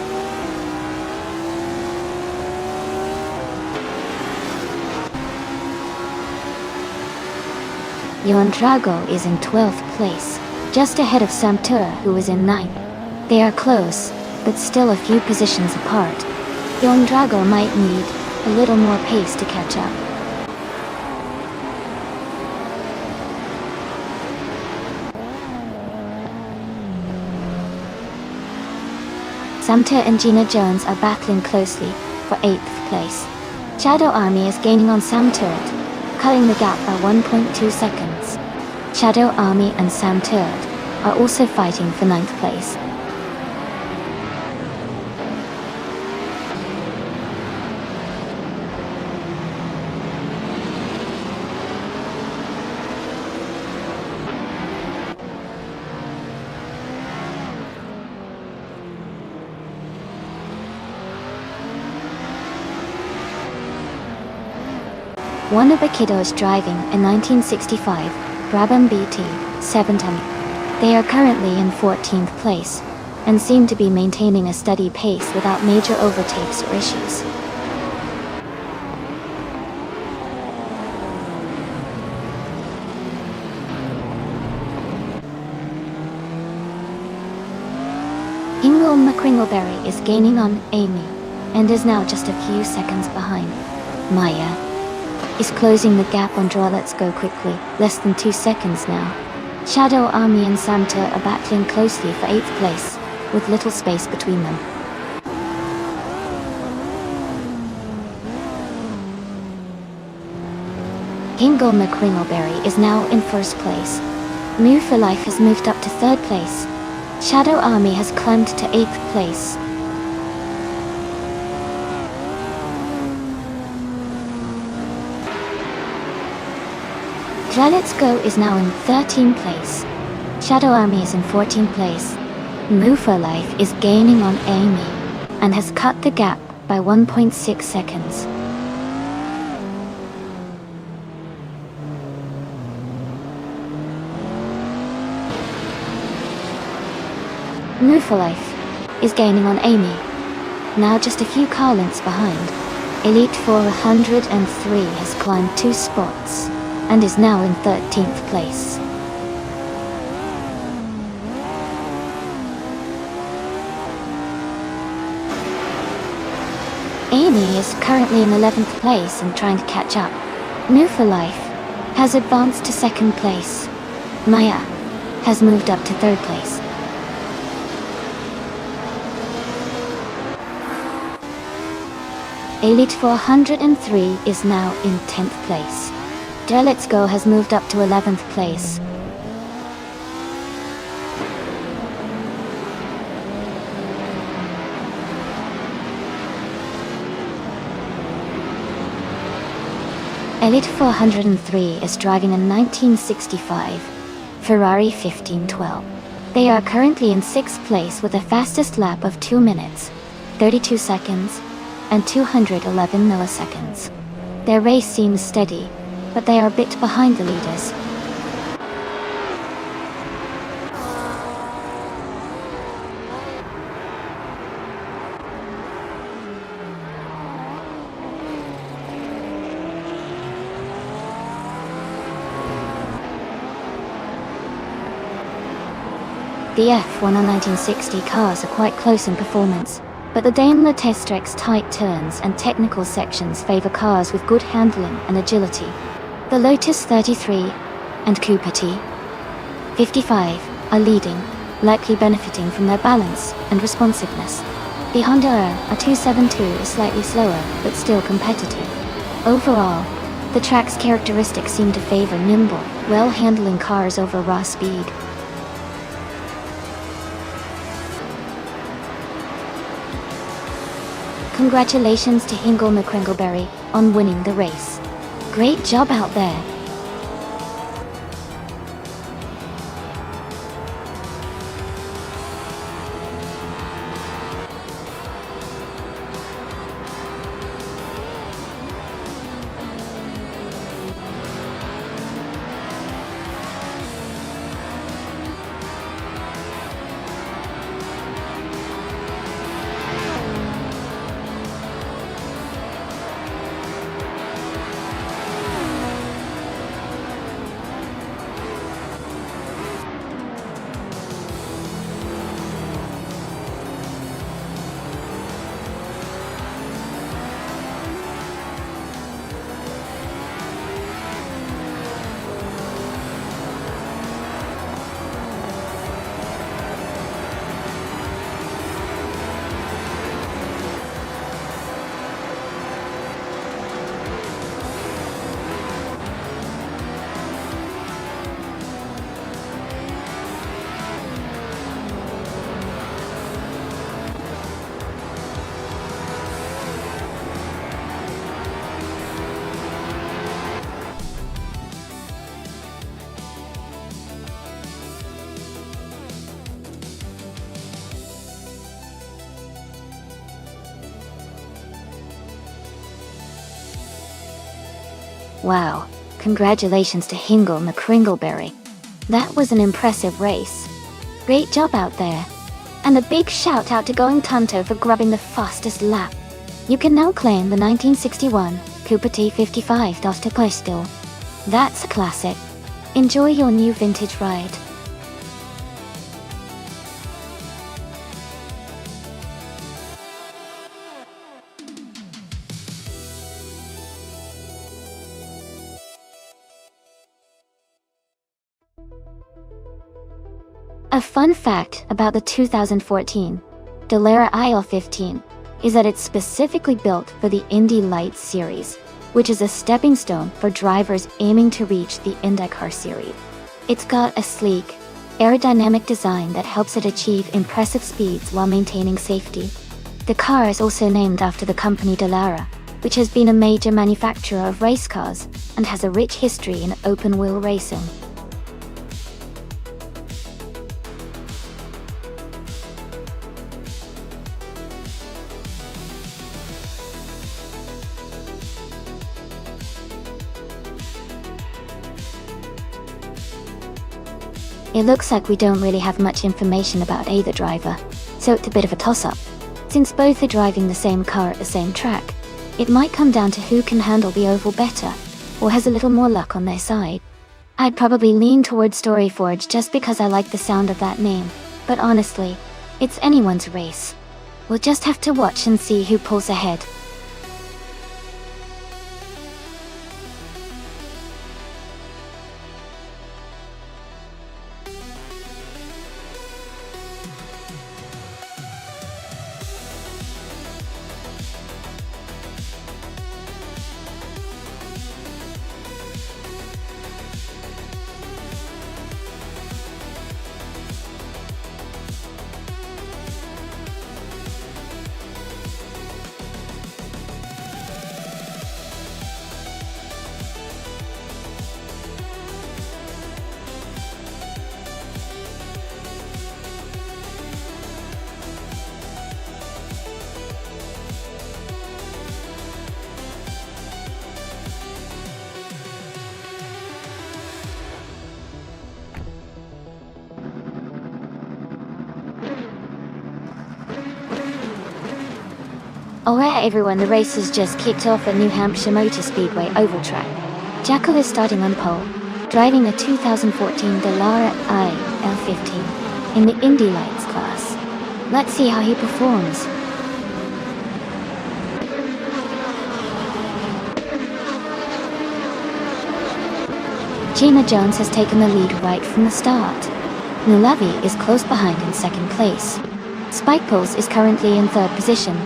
Johan Drago is in 12th place, just ahead of Samtura, who is in 9th. They are close, but still a few positions apart. Johan Drago might need a little more pace to catch up. Samtura and Gina Jones are battling closely for 8th place. Shadow Army is gaining on Samtura, cutting the gap by 1.2 seconds. Shadow Army and Sam Turd are also fighting for 9th place. One of the kiddos driving a 1965 Brabham BT 710. They are currently in 14th place and seem to be maintaining a steady pace without major overtakes or issues. Ingo McCringleberry is gaining on Amy and is now just a few seconds behind. Maya is closing the gap on Draw Let's Go quickly, less than 2 seconds now. Shadow Army and Santa are battling closely for 8th place, with little space between them. Ingo McCringleberry is now in 1st place. Move for Life has moved up to 3rd place. Shadow Army has climbed to 8th place. Let's Go is now in 13th place. Shadow Army is in 14th place. Move for Life is gaining on Amy and has cut the gap by 1.6 seconds. Life is gaining on Amy, now just a few car lengths behind. Elite 403 has climbed 2 spots and is now in 13th place. Amy is currently in 11th place and trying to catch up. Life has advanced to 2nd place. Maya has moved up to 3rd place. Elite 403 is now in 10th place. Let's Go has moved up to 11th place. Elite 403 is driving a 1965 Ferrari 1512. They are currently in 6th place with a fastest lap of 2 minutes, 32 seconds, and 211 milliseconds. Their race seems steady, but they are a bit behind the leaders. The F1 on 1960 cars are quite close in performance, but the Daimler Testrek's tight turns and technical sections favor cars with good handling and agility. The Lotus 33 and Cooper T55 are leading, likely benefiting from their balance and responsiveness. The Honda R272 is slightly slower, but still competitive. Overall, the track's characteristics seem to favor nimble, well-handling cars over raw speed. Congratulations to Hingle McCringleberry on winning the race. Great job out there. Wow, congratulations to Hingle McCringleberry. That was an impressive race. Great job out there. And a big shout out to Going Tunto for grabbing the fastest lap. You can now claim the 1961 Cooper T55 Dosta Crystal. That's a classic. Enjoy your new vintage ride. A fun fact about the 2014 Dallara IL-15 is that it's specifically built for the Indy Lights series, which is a stepping stone for drivers aiming to reach the IndyCar series. It's got a sleek, aerodynamic design that helps it achieve impressive speeds while maintaining safety. The car is also named after the company Dallara, which has been a major manufacturer of race cars and has a rich history in open-wheel racing. It looks like we don't really have much information about either driver, so it's a bit of a toss-up. Since both are driving the same car at the same track, it might come down to who can handle the oval better, or has a little more luck on their side. I'd probably lean towards Storyforge just because I like the sound of that name, but honestly, it's anyone's race. We'll just have to watch and see who pulls ahead. Alright everyone, the race has just kicked off at New Hampshire Motor Speedway oval track. Jackal is starting on pole, driving a 2014 Dallara IL15 in the Indy Lights class. Let's see how he performs. Gina Jones has taken the lead right from the start. Nulavi is close behind in second place. Spike Poles is currently in third position.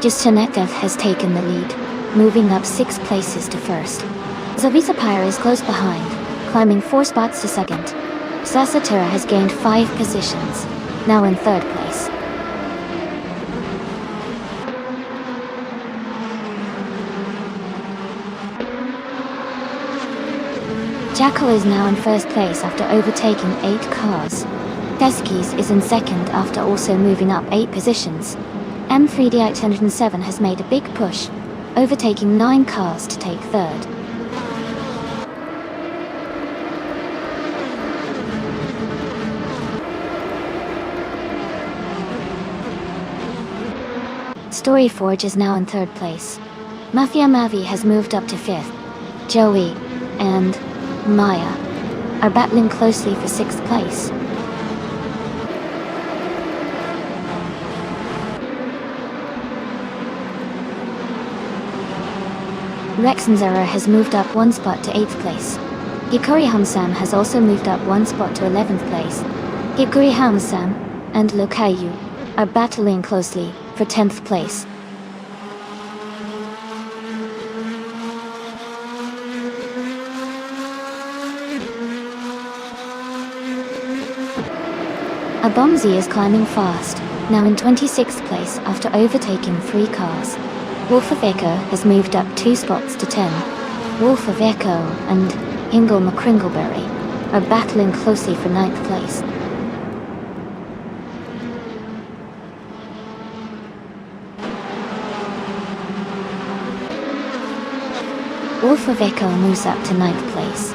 Justanetev has taken the lead, moving up 6 places to first. Zavisapire is close behind, climbing 4 spots to second. Sasatera has gained 5 positions, now in third place. Jackal is now in first place after overtaking 8 cars. Deskis is in second after also moving up 8 positions. M3D807 has made a big push, overtaking 9 cars to take third. Storyforge is now in third place. Mafia Mavi has moved up to 5th. Joey and Maya are battling closely for 6th place. Rexenzera has moved up 1 spot to 8th place. Hikori Hamsam has also moved up 1 spot to 11th place. Hikori Hamsam and Lokayu are battling closely for 10th place. Abomzi is climbing fast, now in 26th place after overtaking 3 cars. Wolf of Echo has moved up 2 spots to 10. Wolf of Echo and Ingle McCringleberry are battling closely for 9th place. Wolf of Echo moves up to 9th place.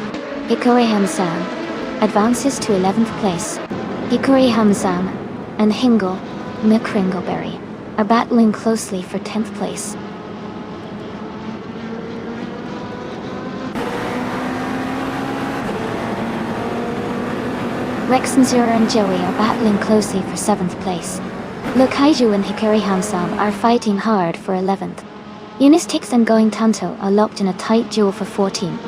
Hikori Hamsam advances to 11th place. Hikori Hamsam and Hingle McCringleberry are battling closely for 10th place. Rexenzera and Joey are battling closely for 7th place. Lokaiju and Hikari Hamsam are fighting hard for 11th. Unistix and Going Tanto are locked in a tight duel for 14th.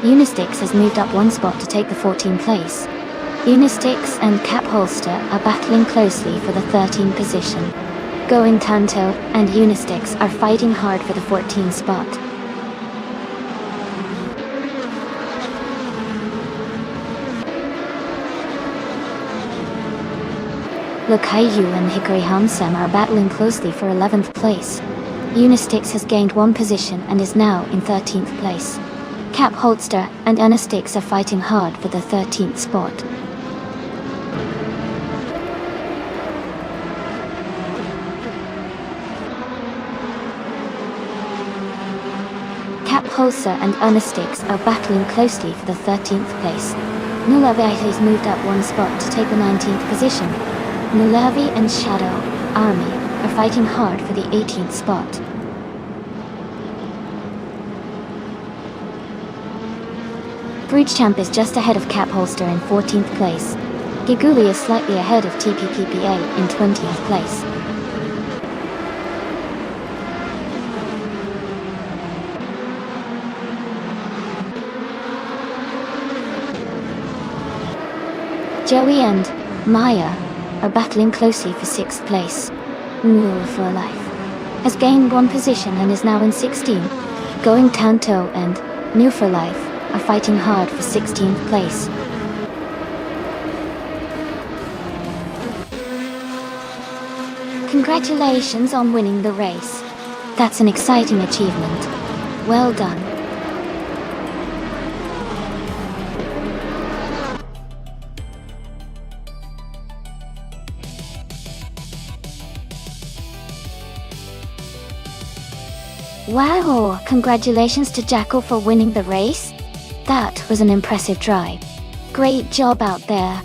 Unistix has moved up 1 spot to take the 14th place. Unistix and Cap Holster are battling closely for the 13th position. Going Tanto and Unistix are fighting hard for the 14th spot. Lokaiju and Hikari Hamsam are battling closely for 11th place. Unistix has gained 1 position and is now in 13th place. Cap Holster and Anastix are fighting hard for the 13th spot. Cap Holster and Anastix are battling closely for the 13th place. Nulavi has moved up one spot to take the 19th position. Nulavi and Shadow Army are fighting hard for the 18th spot. Broodchamp is just ahead of Cap Holster in 14th place. Giguli is slightly ahead of TPPPA in 20th place. Joey and Maya are battling closely for 6th place. Mule for Life has gained one position and is now in 16. Going Tanto and New for Life are fighting hard for 16th place. Congratulations on winning the race. That's an exciting achievement. Well done. Wow, congratulations to Jackal for winning the race. That was an impressive drive. Great job out there.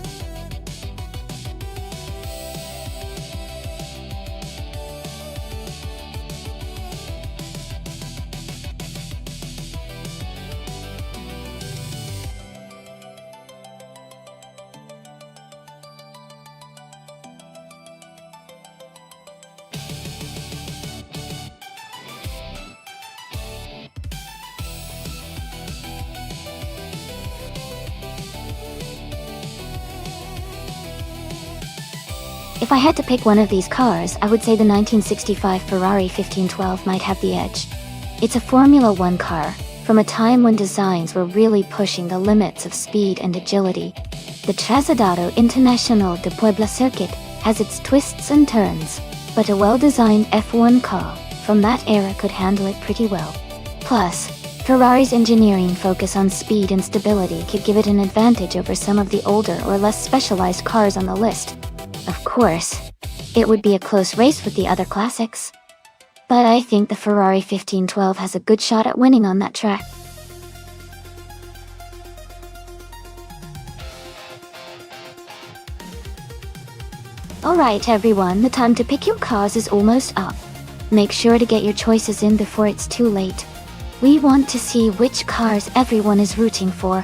If I had to pick one of these cars, I would say the 1965 Ferrari 1512 might have the edge. It's a Formula One car, from a time when designs were really pushing the limits of speed and agility. The Traslado Internacional de Puebla circuit has its twists and turns, but a well-designed F1 car from that era could handle it pretty well. Plus, Ferrari's engineering focus on speed and stability could give it an advantage over some of the older or less specialized cars on the list. Of course, it would be a close race with the other classics. But I think the Ferrari 1512 has a good shot at winning on that track. Alright everyone, the time to pick your cars is almost up. Make sure to get your choices in before it's too late. We want to see which cars everyone is rooting for.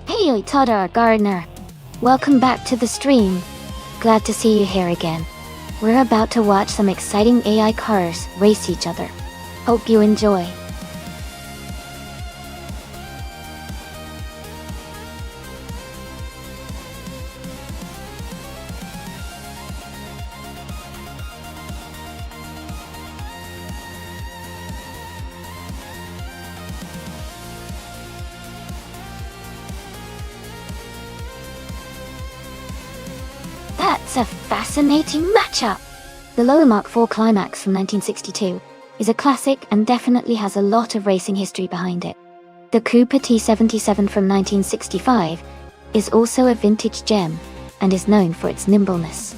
Hey Tada Gardner! Welcome back to the stream. Glad to see you here again. We're about to watch some exciting AI cars race each other. Hope you enjoy. That's a fascinating matchup! The Lola Mark IV Climax from 1962 is a classic and definitely has a lot of racing history behind it. The Cooper T77 from 1965 is also a vintage gem and is known for its nimbleness.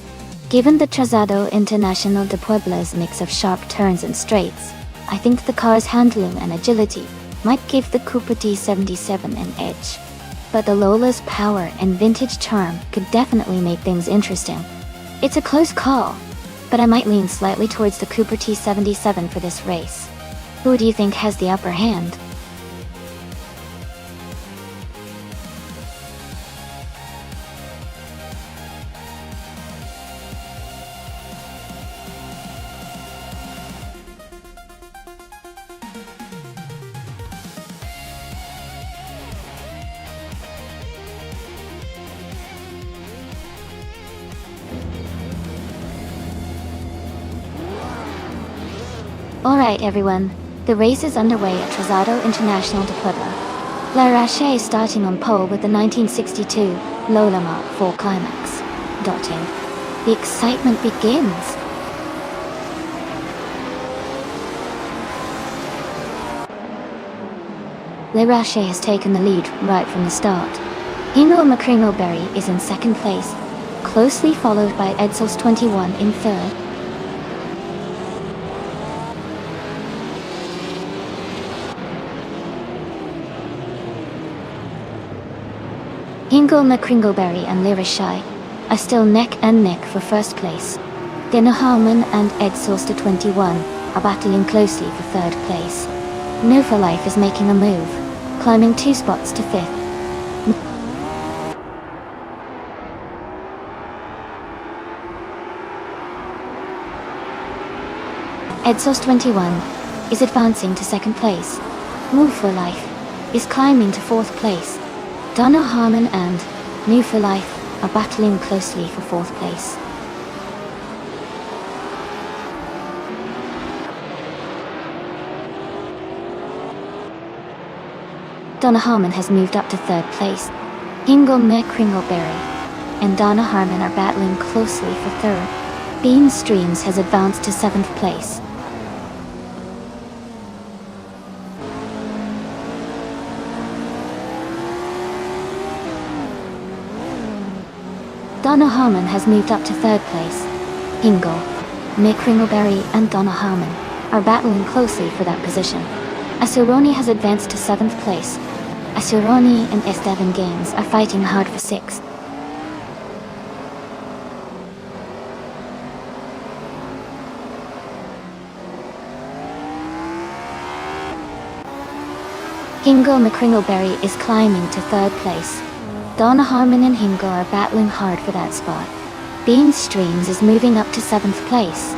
Given the Traslado Internacional de Puebla's mix of sharp turns and straights, I think the car's handling and agility might give the Cooper T77 an edge. But the Lola's power and vintage charm could definitely make things interesting. It's a close call, but I might lean slightly towards the Cooper T77 for this race. Who do you think has the upper hand? Alright everyone, the race is underway at Traslado Internacional de Puebla. La Rache starting on pole with the 1962 Lola Mark IV Climax. Dotting. The excitement begins. Le Rache has taken the lead right from the start. Hingo McCringleberry is in second place, closely followed by Edsos 21 in third. Hingo McCringleberry and Le Rache are still neck and neck for first place. Dana Harmon and Edsos 21 are battling closely for third place. No for Life is making a move, climbing 2 spots to 5th. Edsos 21 is advancing to 2nd place. Move for Life is climbing to 4th place. Donna Harmon and New for Life are battling closely for 4th place. Donna Harmon has moved up to 3rd place. Hingo McCringleberry and Donna Harmon are battling closely for 3rd. Bean Streams has advanced to 7th place. Donna Harmon has moved up to 3rd place. Hingo McCringleberry and Donna Harmon are battling closely for that position. Asuroni has advanced to 7th place. Asuroni and Estevan Games are fighting hard for 6th. Hingo McCringleberry is climbing to 3rd place. Donna Harmon and Hingo are battling hard for that spot. Bean Streams is moving up to 7th place.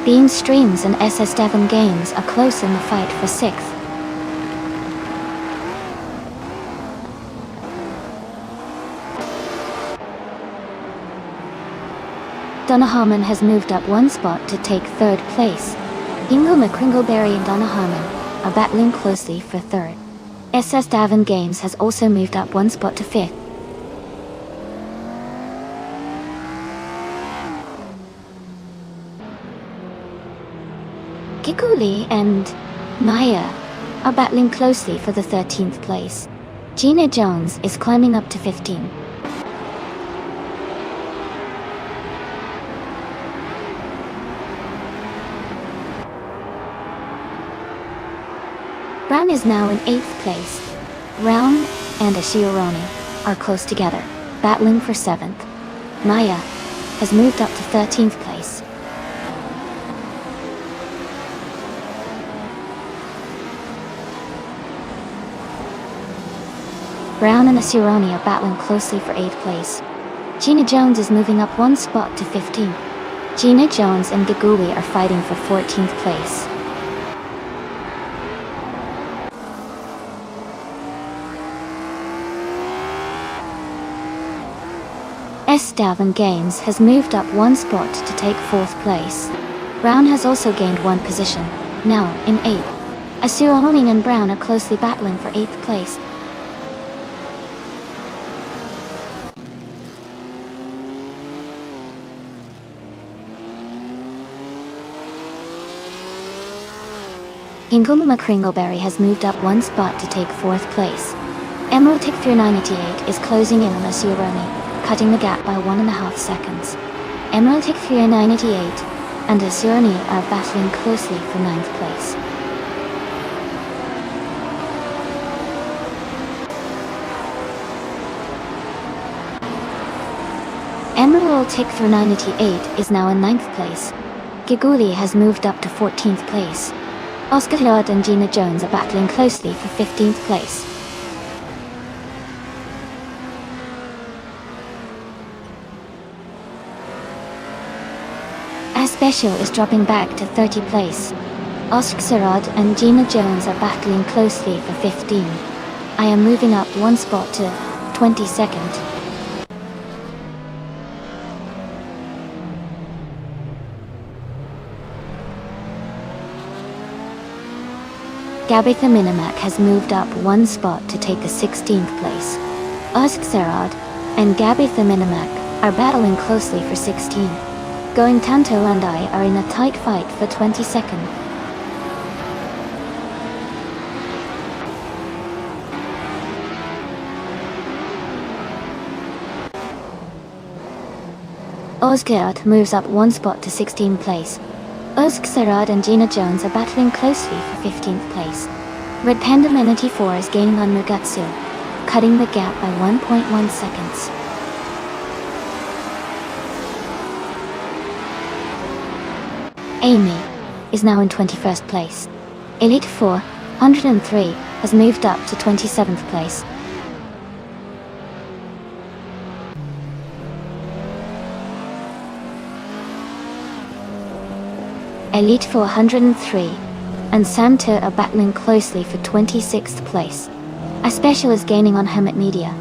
Bean Streams and SS Devon Games are close in the fight for 6th. Donna Harmon has moved up 1 spot to take 3rd place. Hingo McCringleberry and Donna Harmon are battling closely for 3rd. SS Davin Games has also moved up 1 spot to 5th. Kikuli and Maya are battling closely for the 13th place. Gina Jones is climbing up to 15. Brown is now in 8th place. Brown and Ashioroni are close together, battling for 7th. Maya has moved up to 13th place. Brown and Asironi are battling closely for 8th place. Gina Jones is moving up 1 spot to 15. Gina Jones and Giguli are fighting for 14th place. S. Davin Games has moved up 1 spot to take 4th place. Brown has also gained 1 position, now in 8th. Asironi and Brown are closely battling for 8th place. Ingoma Kringleberry has moved up 1 spot to take 4th place. Emerald Tick 398 is closing in on Asironi, cutting the gap by 1.5 seconds. Emerald Tick 398 and Asironi are battling closely for 9th place. Emerald Tick 398 is now in 9th place. Giguli has moved up to 14th place. Oscar Lord and Gina Jones are battling closely for 15th place. Special is dropping back to 30th place. Oscar and Gina Jones are battling closely for 15. I am moving up 1 spot to 22nd. Gabitha Minimac has moved up 1 spot to take the 16th place. Oscar and Gabitha Minimac are battling closely for 16. Going Tanto and I are in a tight fight for 22nd. Osgard moves up one spot to 16th place. Sarad and Gina Jones are battling closely for 15th place. Red Panda 94 is gaining on Murgutsu, cutting the gap by 1.1 seconds. Amy is now in 21st place. Elite 403 has moved up to 27th place. Elite 403 and Samter are battling closely for 26th place. A special is gaining on Hermit Media,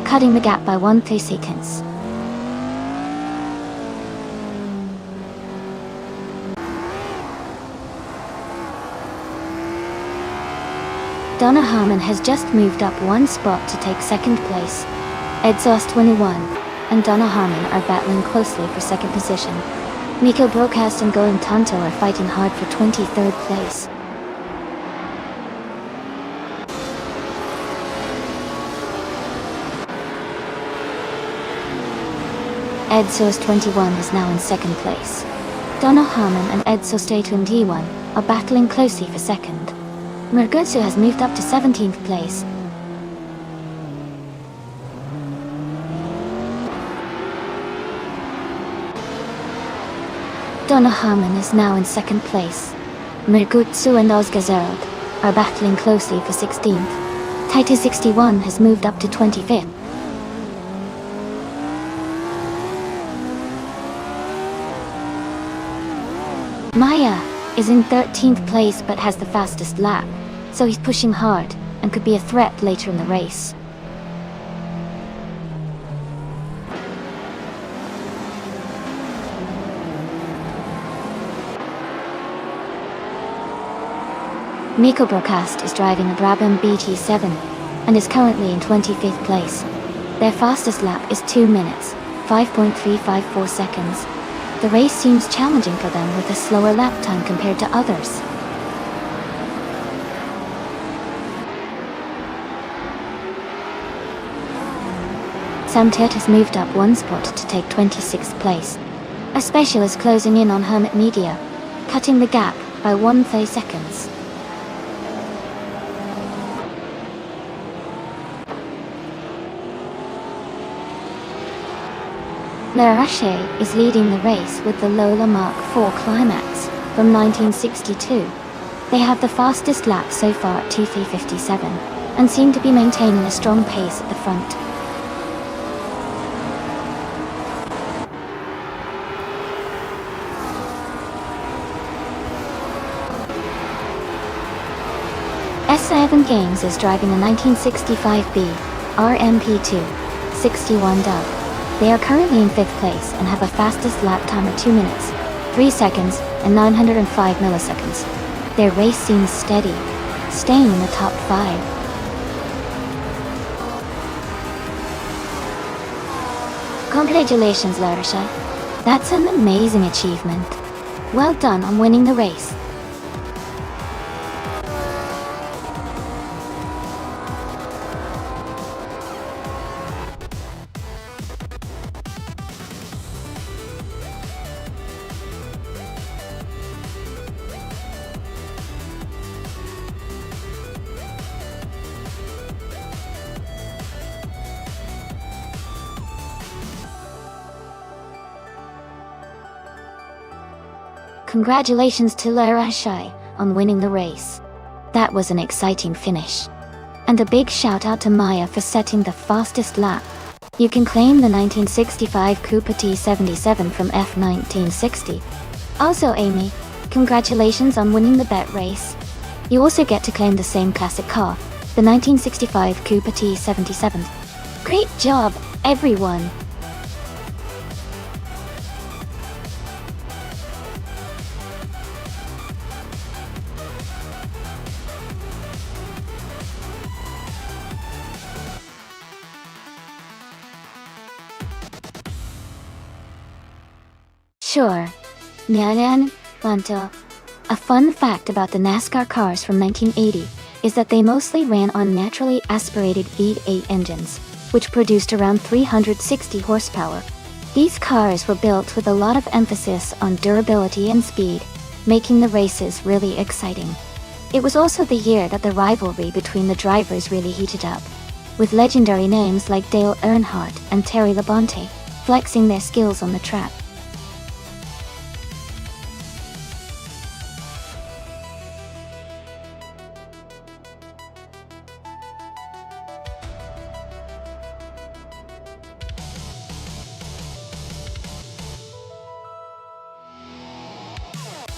cutting the gap by 1 seconds. Donna Harmon has just moved up one spot to take 2nd place. Exhaust 21 and Donna Harmon are battling closely for 2nd position. Miko Broadcast and Goem Tanto are fighting hard for 23rd place. Edsos 21 is now in 2nd place. Donna Harmon and Edsos Statum D1 are battling closely for 2nd. Murgutsu has moved up to 17th place. Donna Harmon is now in 2nd place. Murgutsu and Osgazard are battling closely for 16th. Taito 61 has moved up to 25th. Maya is in 13th place but has the fastest lap, so he's pushing hard and could be a threat later in the race. Miko Broadcast is driving a Brabham BT7 and is currently in 25th place. Their fastest lap is 2 minutes, 5.354 seconds. The race seems challenging for them with a slower lap time compared to others. Samtet has moved up one spot to take 26th place. A special is closing in on Hermit Media, cutting the gap by 1 seconds. Larache is leading the race with the Lola Mark IV Climax from 1962. They have the fastest lap so far at 2:57 and seem to be maintaining a strong pace at the front. S7 Games is driving a 1965B RMP2 61 Dub. They are currently in 5th place and have a fastest lap time of 2 minutes, 3 seconds, and 905 milliseconds. Their race seems steady, staying in the top 5. Congratulations, Larisha. That's an amazing achievement. Well done on winning the race. Congratulations to Larashai on winning the race. That was an exciting finish. And a big shout out to Maya for setting the fastest lap. You can claim the 1965 Cooper T77 from F1960. Also Amy, congratulations on winning the bet race. You also get to claim the same classic car, the 1965 Cooper T77. Great job, everyone! Sure. Nyanan, Banto. A fun fact about the NASCAR cars from 1980 is that they mostly ran on naturally aspirated V8 engines, which produced around 360 horsepower. These cars were built with a lot of emphasis on durability and speed, making the races really exciting. It was also the year that the rivalry between the drivers really heated up, with legendary names like Dale Earnhardt and Terry Labonte flexing their skills on the track.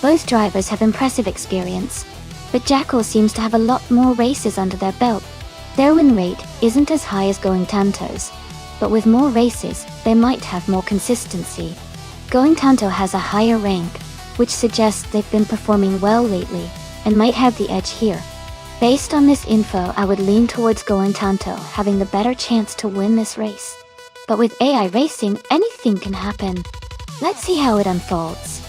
Both drivers have impressive experience, but Jackal seems to have a lot more races under their belt. Their win rate isn't as high as Going Tanto's, but with more races, they might have more consistency. Going Tanto has a higher rank, which suggests they've been performing well lately, and might have the edge here. Based on this info, I would lean towards Going Tanto having the better chance to win this race. But with AI racing, anything can happen. Let's see how it unfolds.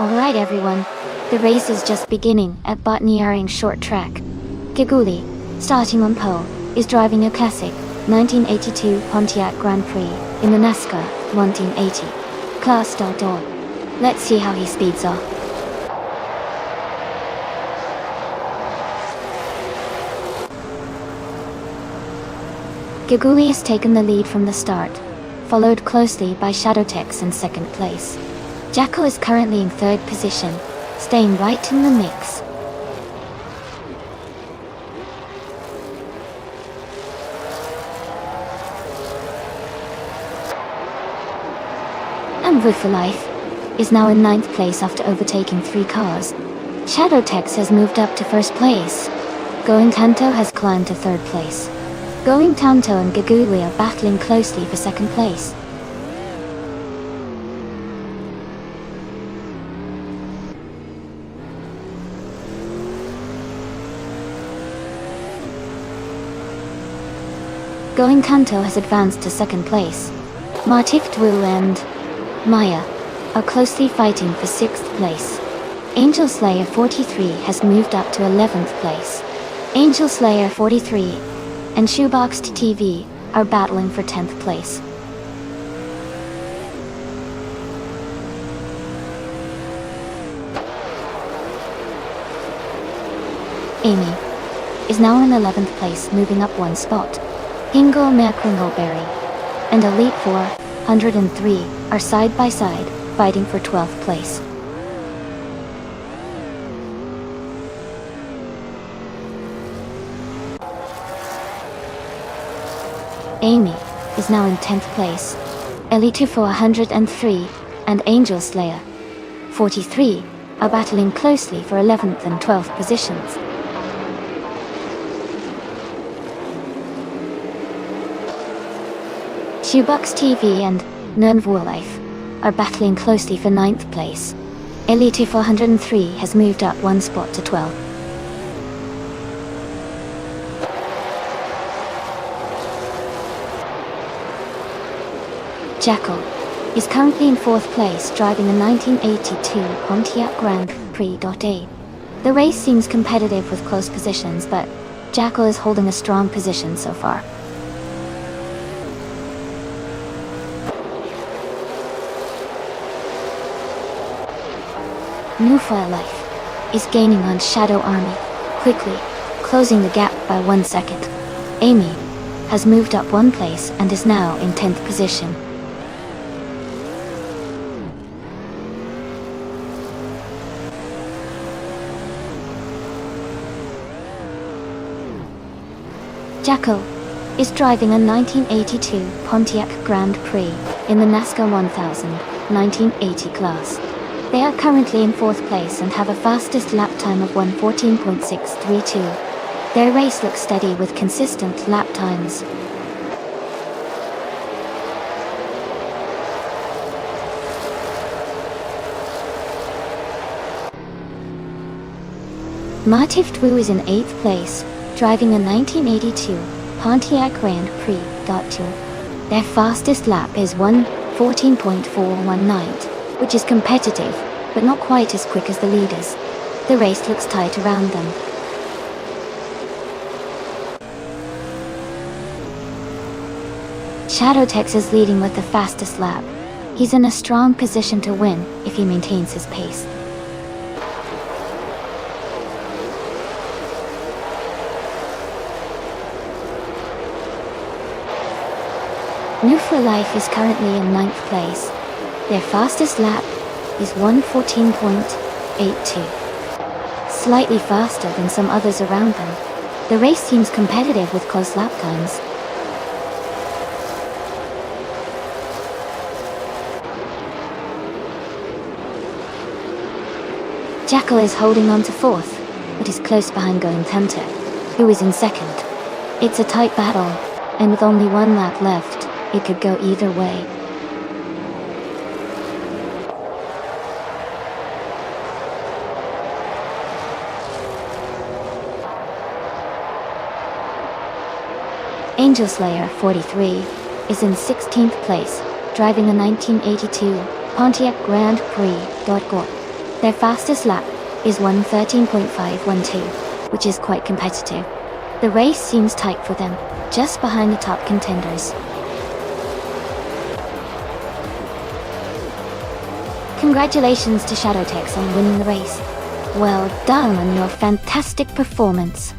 Alright everyone, the race is just beginning at Botniaring Short Track. Giguli, starting on pole, is driving a classic 1982 Pontiac Grand Prix in the NASCAR 1980 Class d'Or. Let's see how he speeds off. Giguli has taken the lead from the start, followed closely by Shadowtex in second place. Jackal is currently in third position, staying right in the mix. And Roof for Life is now in ninth place after overtaking 3 cars. Shadowtex has moved up to first place. Going Tanto has climbed to third place. Going Tanto and Giguli are battling closely for second place. Going Tanto has advanced to second place. Martif Dwul and Maya are closely fighting for 6th place. Angel Slayer 43 has moved up to 11th place. Angel Slayer 43 and Shoeboxed TV are battling for 10th place. Amy is now in 11th place, moving up 1 spot. Hingle Macringleberry and Elite 403 are side by side, fighting for 12th place. Amy is now in 10th place. Elite 403 and Angel Slayer 43 are battling closely for 11th and 12th positions. Shoebox TV and Life are battling closely for 9th place. Elite 403 has moved up 1 spot to 12th. Jackal is currently in 4th place, driving a 1982 Pontiac Grand Prix.A. The race seems competitive with close positions, but Jackal is holding a strong position so far. Newfoil Life is gaining on Shadow Army, quickly closing the gap by 1 second. Amy has moved up 1 place and is now in 10th position. Jackal is driving a 1982 Pontiac Grand Prix in the NASCAR 1000 1980 class. They are currently in 4th place and have a fastest lap time of 1:14.632. Their race looks steady with consistent lap times. Martiv Twu is in 8th place, driving a 1982 Pontiac Grand Prix .2. Their fastest lap is 1:14.419, which is competitive, but not quite as quick as the leaders. The race looks tight around them. Shadowtex is leading with the fastest lap. He's in a strong position to win if he maintains his pace. New for Life is currently in 9th place. Their fastest lap is 1:14.82. Slightly faster than some others around them. The race seems competitive with close lap times. Jackal is holding on to 4th, but is close behind Going Hunter, who is in 2nd. It's a tight battle, and with only 1 lap left, it could go either way. Angel Slayer 43 is in 16th place, driving a 1982 Pontiac Grand Prix .4. Their fastest lap is 1:13.512, which is quite competitive. The race seems tight for them, just behind the top contenders. Congratulations to Shadowtex on winning the race. Well done on your fantastic performance.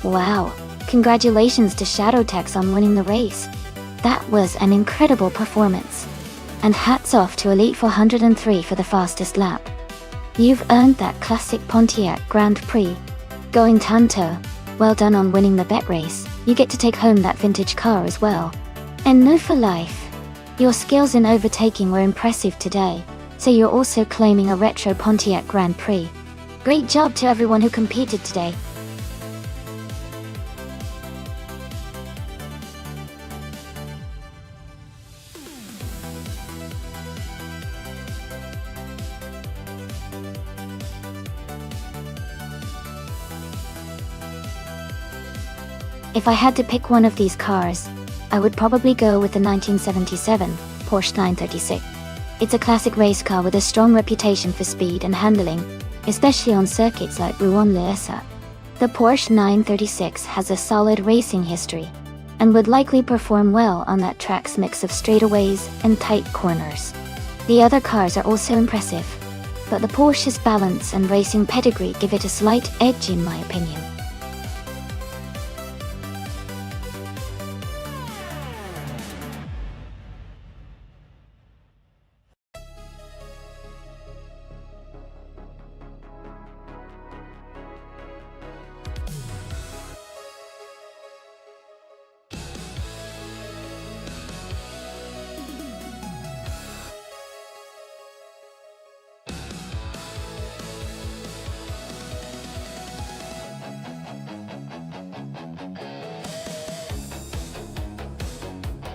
Wow, congratulations to Shadowtex on winning the race. That was an incredible performance. And hats off to Elite 403 for the fastest lap. You've earned that classic Pontiac Grand Prix. Going Tanto, well done on winning the bet race. You get to take home that vintage car as well. And No for Life. Your skills in overtaking were impressive today, so you're also claiming a retro Pontiac Grand Prix. Great job to everyone who competed today. If I had to pick one of these cars, I would probably go with the 1977 Porsche 936. It's a classic race car with a strong reputation for speed and handling, especially on circuits like Rouen-Le-Essat. The Porsche 936 has a solid racing history, and would likely perform well on that track's mix of straightaways and tight corners. The other cars are also impressive, but the Porsche's balance and racing pedigree give it a slight edge in my opinion.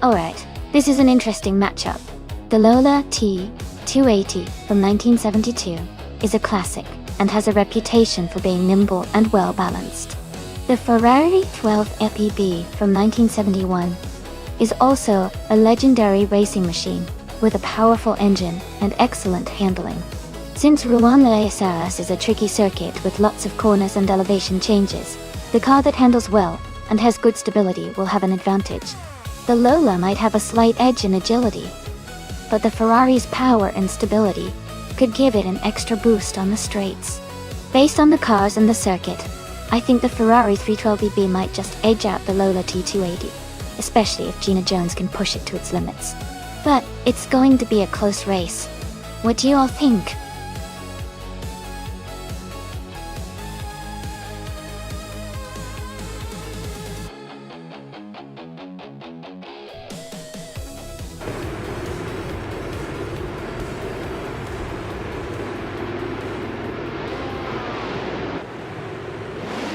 Alright, this is an interesting matchup. The Lola T280 from 1972 is a classic and has a reputation for being nimble and well balanced. The Ferrari 12 FEB from 1971 is also a legendary racing machine with a powerful engine and excellent handling. Since Rouen-Le-Essat is a tricky circuit with lots of corners and elevation changes, the car that handles well and has good stability will have an advantage. The Lola might have a slight edge in agility, but the Ferrari's power and stability could give it an extra boost on the straights. Based on the cars and the circuit, I think the Ferrari 312EB might just edge out the Lola T280, especially if Gina Jones can push it to its limits. But It's going to be a close race. What do you all think?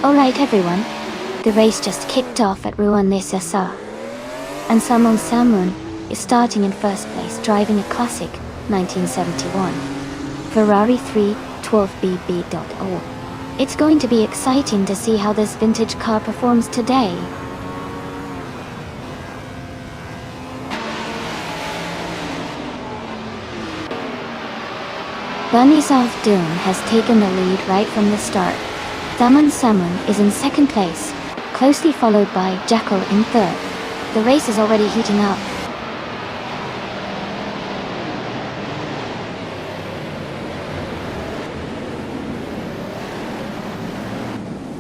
Alright everyone, the race just kicked off at Rouen les Essarts. And Samun is starting in first place driving a classic 1971 Ferrari 312BB.0. It's going to be exciting to see how this vintage car performs today. Nonstop has taken the lead right from the start. Samun is in second place, closely followed by Jackal in third. The race is already heating up.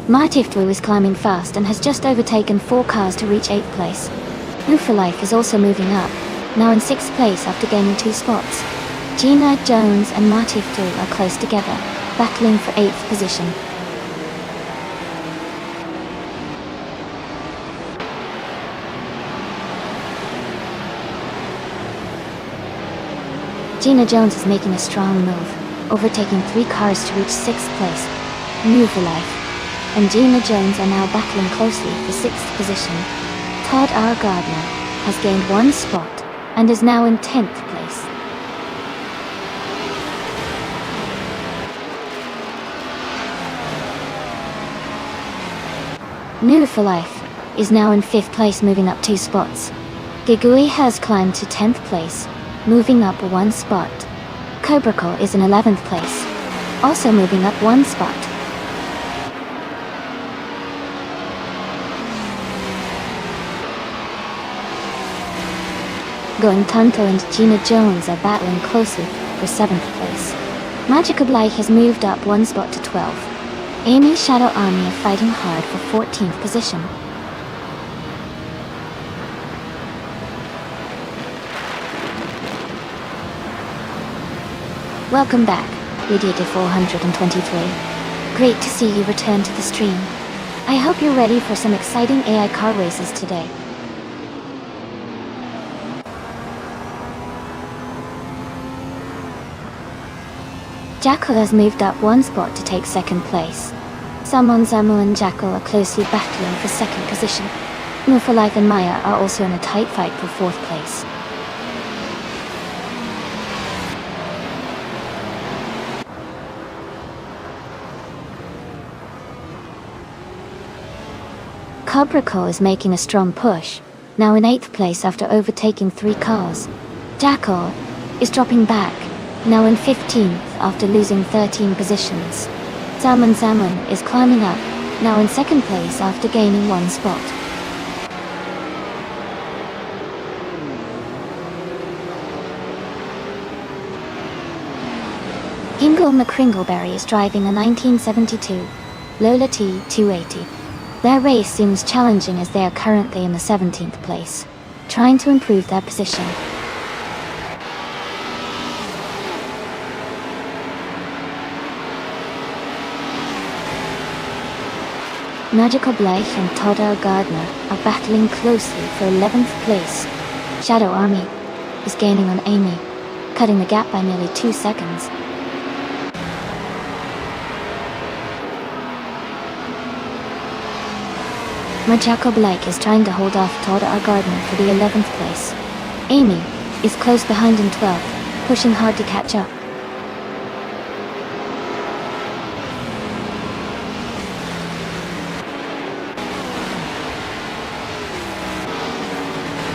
Martiftu is climbing fast and has just overtaken 4 cars to reach 8th place. Life is also moving up, now in 6th place after gaining 2 spots. Gina Jones and Martiftu are close together, battling for 8th position. Gina Jones is making a strong move, overtaking 3 cars to reach 6th place. Life and Gina Jones are now battling closely for 6th position. Todd R. Gardner has gained 1 spot and is now in 10th place. Life is now in 5th place, moving up 2 spots. Gigui has climbed to 10th place, moving up 1 spot. Cobracle is in 11th place, also moving up 1 spot. Going Tanto and Gina Jones are battling closely for 7th place. Magica Blake has moved up 1 spot to 12. Amy Shadow Army are fighting hard for 14th position. Welcome back, Lydia 423. Great to see you return to the stream. I hope you're ready for some exciting AI car races today. Jackal has moved up 1 spot to take 2nd place. Samu and Jackal are closely battling for 2nd position. Life and Maya are also in a tight fight for 4th place. Cobracle is making a strong push, now in 8th place after overtaking 3 cars. Jackal is dropping back, now in 15th after losing 13 positions. Samun is climbing up, now in 2nd place after gaining 1 spot. Ingle McCringleberry is driving a 1972 Lola T280. Their race seems challenging as they are currently in the 17th place, trying to improve their position. Magical Blake and Todd L. Gardner are battling closely for 11th place. Shadow Army is gaining on Amy, cutting the gap by nearly 2 seconds. Magical Blake is trying to hold off Todd R. Gardner for the 11th place. Amy is close behind in 12th, pushing hard to catch up.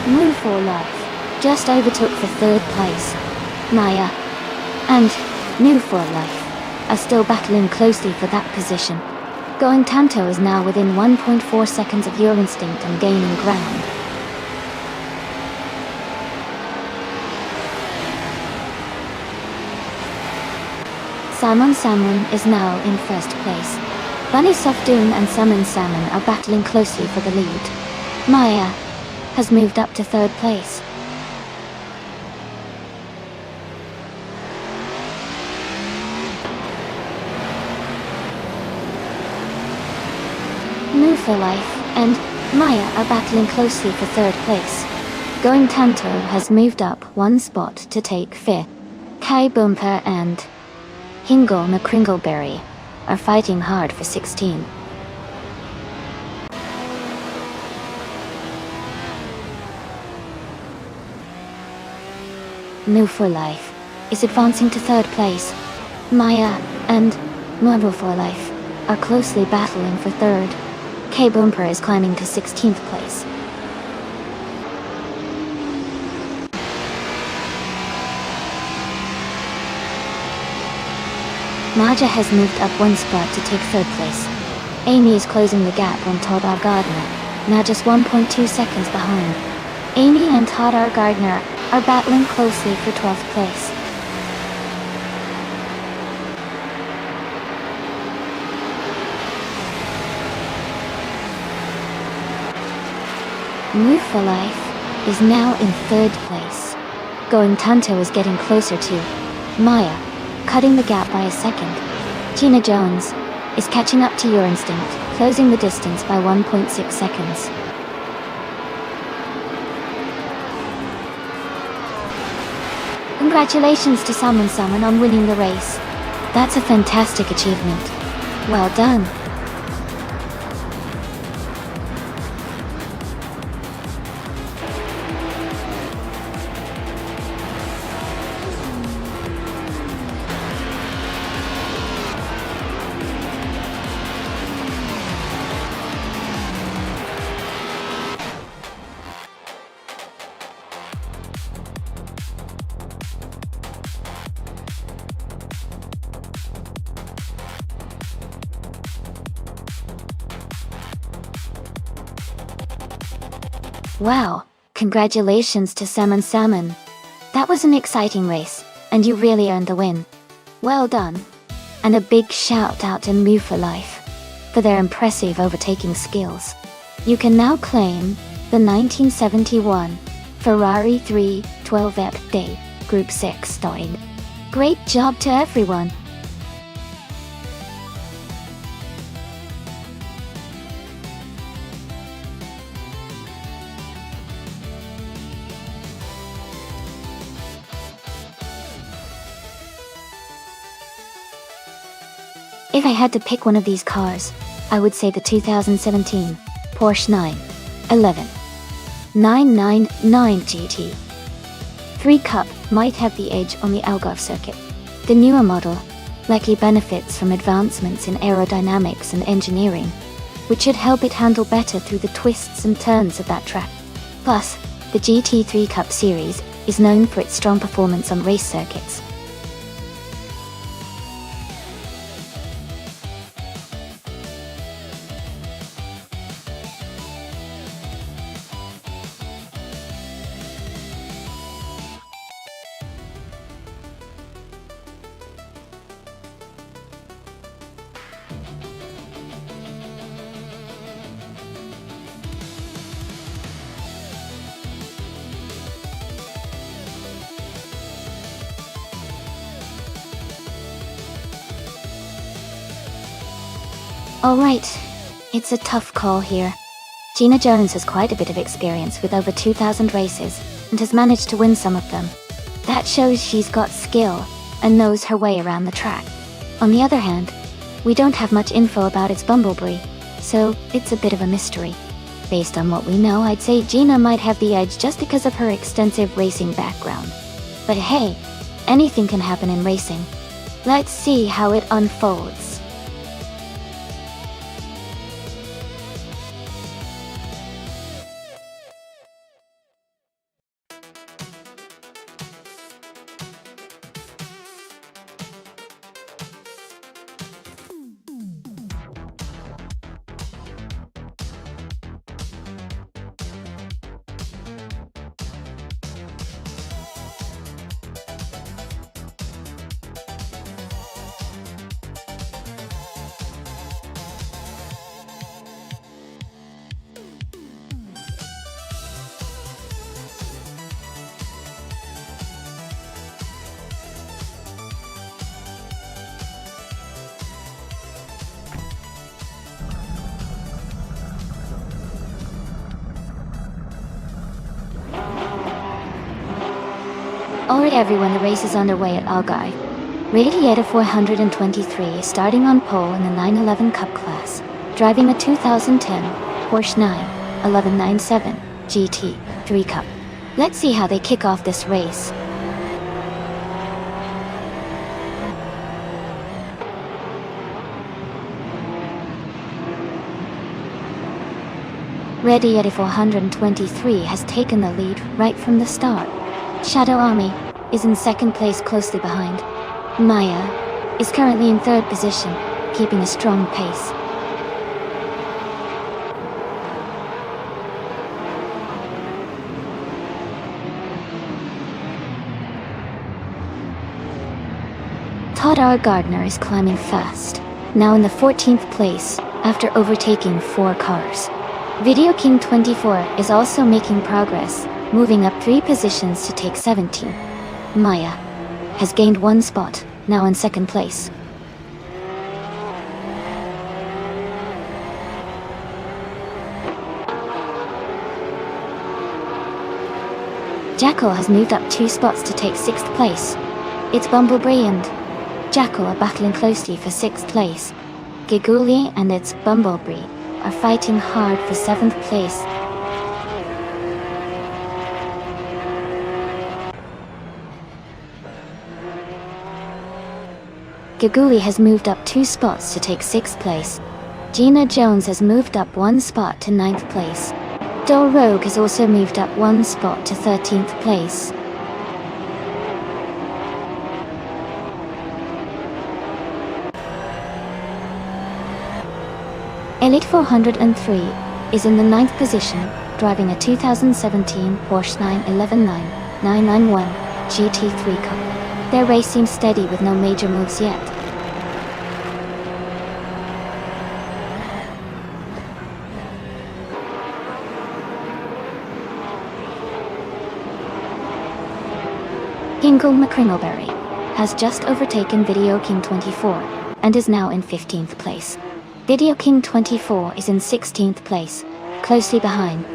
Move for Life just overtook for 3rd place. Maya and New for Life are still battling closely for that position. Going Tanto is now within 1.4 seconds of Your Instinct and gaining ground. Samun is now in 1st place. Bunny Sofdoon and Samun are battling closely for the lead. Maya has moved up to 3rd place. for Life and Maya are battling closely for third place. Going Tanto has moved up one spot to take fifth. Kai Bumper and Hingle McCringleberry are fighting hard for 16. Move for Life is advancing to third place. Maya and Move for Life are closely battling for third. K Bumper is climbing to 16th place. Maja has moved up one spot to take third place. Amy is closing the gap on Todd R. Gardner, now just 1.2 seconds behind. Amy and Todd R. Gardner are battling closely for 12th place. Move for Life is now in third place. Going Tanto is getting closer to Maya, cutting the gap by a second. Gina Jones is catching up to Your Instinct, closing the distance by 1.6 seconds. Congratulations to Salmon on winning the race. That's a fantastic achievement. Well done. Wow, congratulations to Salmon. That was an exciting race, and you really earned the win. Well done. And a big shout out to Move for Life for their impressive overtaking skills. You can now claim the 1971 Ferrari 312 Day Group 6 starting. Great job to everyone. If I had to pick one of these cars, I would say the 2017 Porsche 911 999 GT. 3 Cup might have the edge on the Algarve circuit. The newer model likely benefits from advancements in aerodynamics and engineering, which should help it handle better through the twists and turns of that track. Plus, the GT3 Cup series is known for its strong performance on race circuits. Alright, it's a tough call here. Gina Jones has quite a bit of experience with over 2,000 races and has managed to win some of them. That shows she's got skill and knows her way around the track. On the other hand, we don't have much info about its Bumblebee, so it's a bit of a mystery. Based on what we know, I'd say Gina might have the edge just because of her extensive racing background. But hey, anything can happen in racing. Let's see how it unfolds. Alright everyone, the race is underway at Algai. Radiator 423 is starting on pole in the 911 Cup class, driving a 2010 Porsche 91197 GT 3 Cup. Let's see how they kick off this race. Radiator 423 has taken the lead right from the start. Shadow Army is in second place closely behind. Maya is currently in third position, keeping a strong pace. Todd R. Gardner is climbing fast, now in the 14th place after overtaking 4 cars. Video King 24 is also making progress, moving up 3 positions to take 17. Maya has gained 1 spot, now in second place. Jackal has moved up 2 spots to take 6th place. It's Bumblebee and Jackal are battling closely for 6th place. Giguli and its Bumblebee are fighting hard for 7th place. Giguli has moved up 2 spots to take 6th place. Gina Jones has moved up 1 spot to 9th place. Dole Rogue has also moved up 1 spot to 13th place. Elite 403 is in the 9th position, driving a 2017 Porsche 911 GT3 Cup. Their race seems steady with no major moves yet. Hingle McCringleberry has just overtaken Video King 24 and is now in 15th place. Video King 24 is in 16th place, closely behind.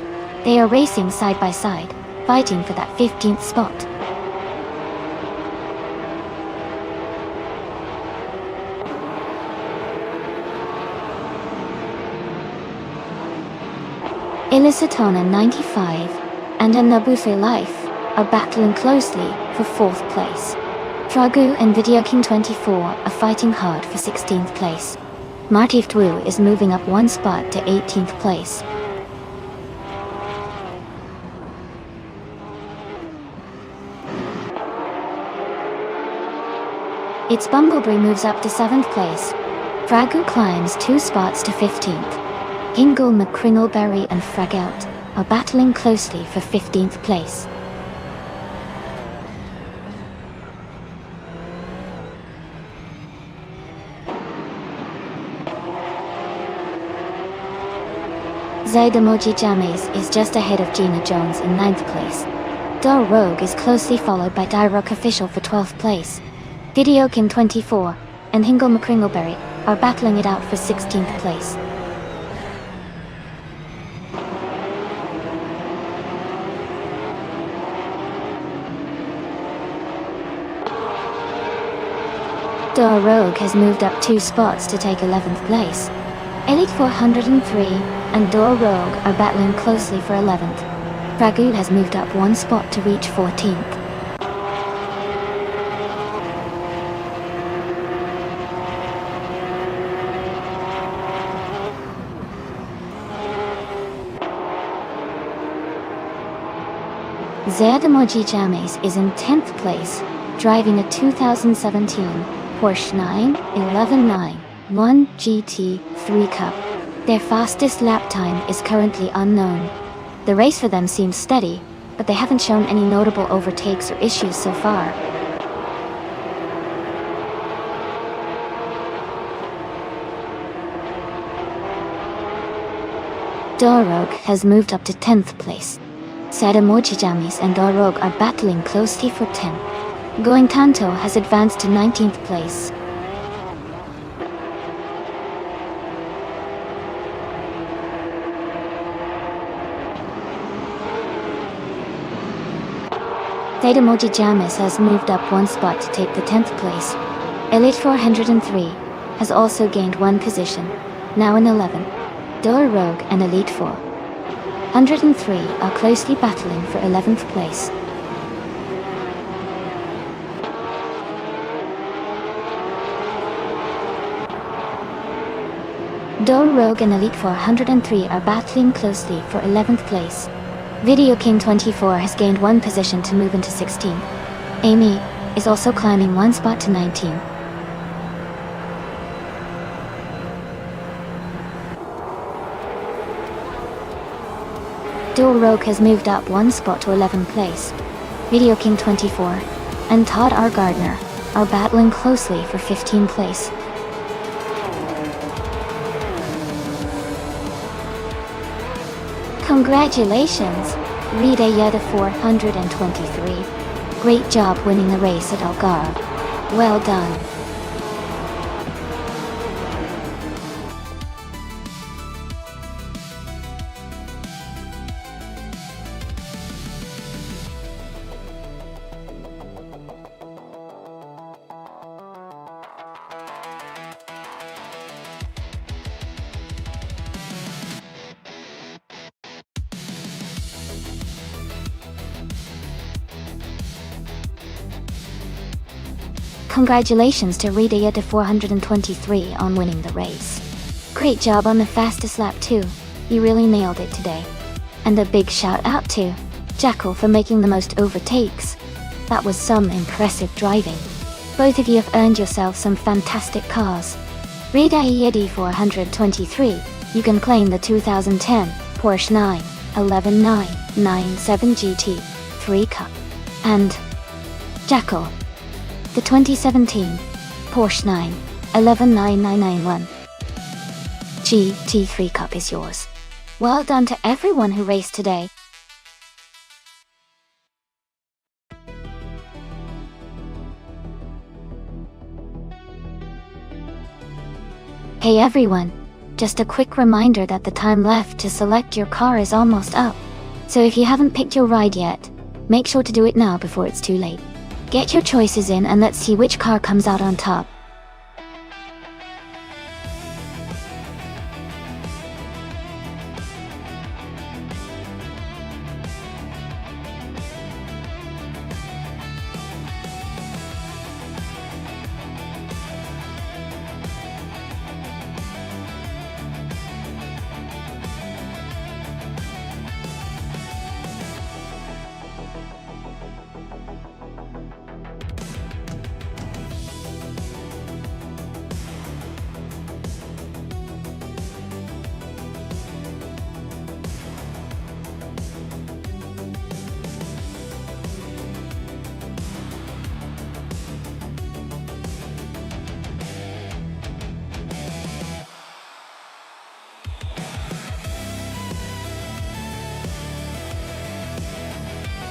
They are racing side by side, fighting for that 15th spot. Ilisatona 95 and Anabuse Life are battling closely for 4th place. Tragu and Video King 24 are fighting hard for 16th place. Martif Dwu is moving up 1 spot to 18th place. Its Bumblebee moves up to 7th place. Fragu climbs 2 spots to 15th. Hingle McCringleberry and Fragout are battling closely for 15th place. Zaidamoji James is just ahead of Gina Jones in 9th place. Dole Rogue is closely followed by Dyrock Official for 12th place. Video King 24 and Hingle McCringleberry are battling it out for 16th place. Dole Rogue has moved up 2 spots to take 11th place. Elite 403 and Dole Rogue are battling closely for 11th. Fragu has moved up 1 spot to reach 14th. Zaidamoji James is in 10th place, driving a 2017 Porsche 911 GT3 Cup. Their fastest lap time is currently unknown. The race for them seems steady, but they haven't shown any notable overtakes or issues so far. Dole Rogue has moved up to 10th place. Zaidamoji James and Dole Rogue are battling closely for 10th. Going Tanto has advanced to 19th place. Thetamoji Jamis has moved up one spot to take the 10th place. Elite 403 has also gained one position, now in 11. Door Rogue and Elite 403 are closely battling for 11th place. Door Rogue and Elite 403 are battling closely for 11th place. Video King 24 has gained one position to move into 16th. Amy is also climbing one spot to 19. Dual Rogue has moved up one spot to 11th place. Video King 24 and Todd R. Gardner are battling closely for 15th place. Congratulations, Rita Yeda 423. Great job winning the race at Algarve. Well done. Congratulations to Rita Yeda 423 on winning the race. Great job on the fastest lap too. You really nailed it today. And a big shout out to Jackal for making the most overtakes. That was some impressive driving. Both of you have earned yourself some fantastic cars. Rita Yeda 423, you can claim the 2010 Porsche 911 GT 3 Cup. And Jackal, the 2017 Porsche 911 GT3 Cup is yours. Well done to everyone who raced today. Hey everyone, just a quick reminder that the time left to select your car is almost up. So if you haven't picked your ride yet, make sure to do it now before it's too late. Get your choices in and let's see which car comes out on top.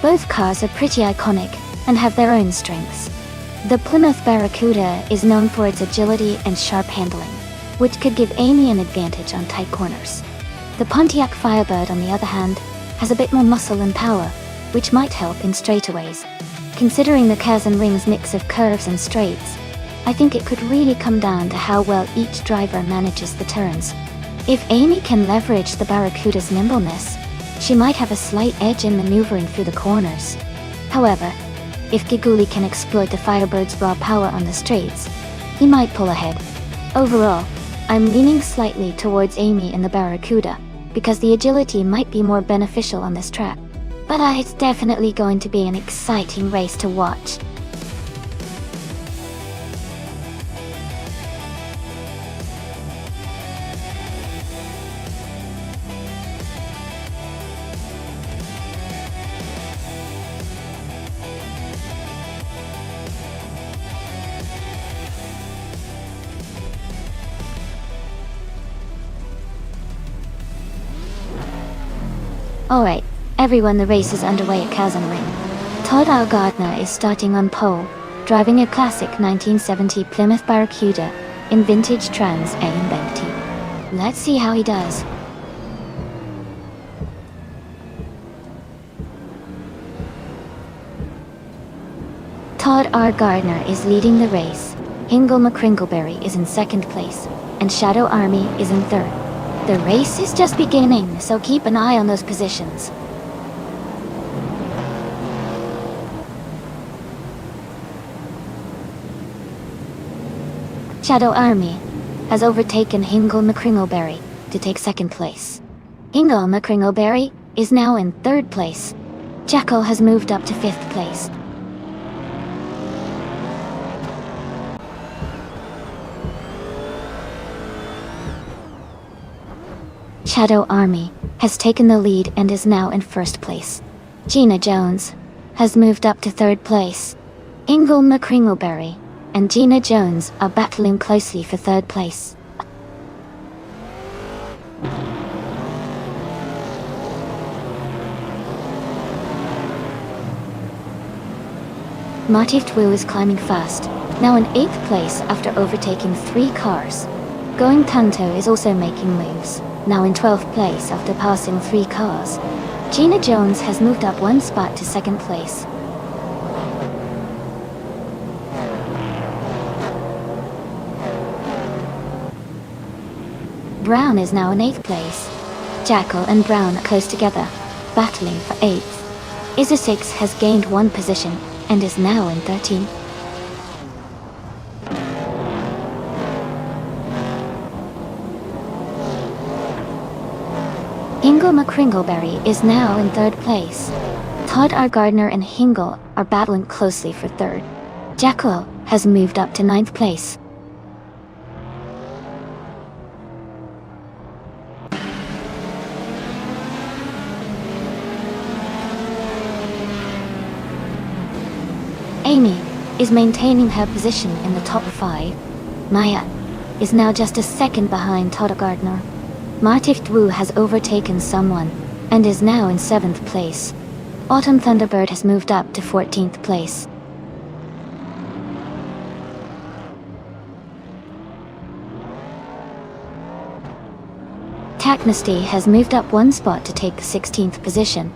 Both cars are pretty iconic and have their own strengths. The Plymouth Barracuda is known for its agility and sharp handling, which could give Amy an advantage on tight corners. The Pontiac Firebird, on the other hand, has a bit more muscle and power, which might help in straightaways. Considering the Kaz and Ring's mix of curves and straights, I think it could really come down to how well each driver manages the turns. If Amy can leverage the Barracuda's nimbleness, she might have a slight edge in maneuvering through the corners. However, if Giguli can exploit the Firebird's raw power on the straights, he might pull ahead. Overall, I'm leaning slightly towards Amy in the Barracuda, because the agility might be more beneficial on this track. But it's definitely going to be an exciting race to watch. Alright, everyone, the race is underway at Kaz and Ring. Todd R. Gardner is starting on pole, driving a classic 1970 Plymouth Barracuda in vintage Trans Am Bentley. Let's see how he does. Todd R. Gardner is leading the race. Hingle McCringleberry is in second place, and Shadow Army is in third. The race is just beginning, so keep an eye on those positions. Shadow Army has overtaken Hingle McCringleberry to take second place. Hingle McCringleberry is now in third place. Jackal has moved up to fifth place. Shadow Army has taken the lead and is now in first place. Gina Jones has moved up to third place. Hingle McCringleberry and Gina Jones are battling closely for third place. Martif Wu is climbing fast, now in 8th place after overtaking 3 cars. Going Tanto is also making moves, now in 12th place after passing 3 cars. Gina Jones has moved up 1 spot to 2nd place. Brown is now in 8th place. Jackal and Brown are close together, battling for 8th. Isa6 has gained 1 position and is now in 13th. Hingle McCringleberry is now in 3rd place. Todd R. Gardner and Hingle are battling closely for 3rd. Jackal has moved up to 9th place. Amy is maintaining her position in the top 5. Maya is now just a second behind Todd Gardner. Martif Wu has overtaken someone and is now in 7th place. Autumn Thunderbird has moved up to 14th place. Taknasty has moved up 1 spot to take the 16th position.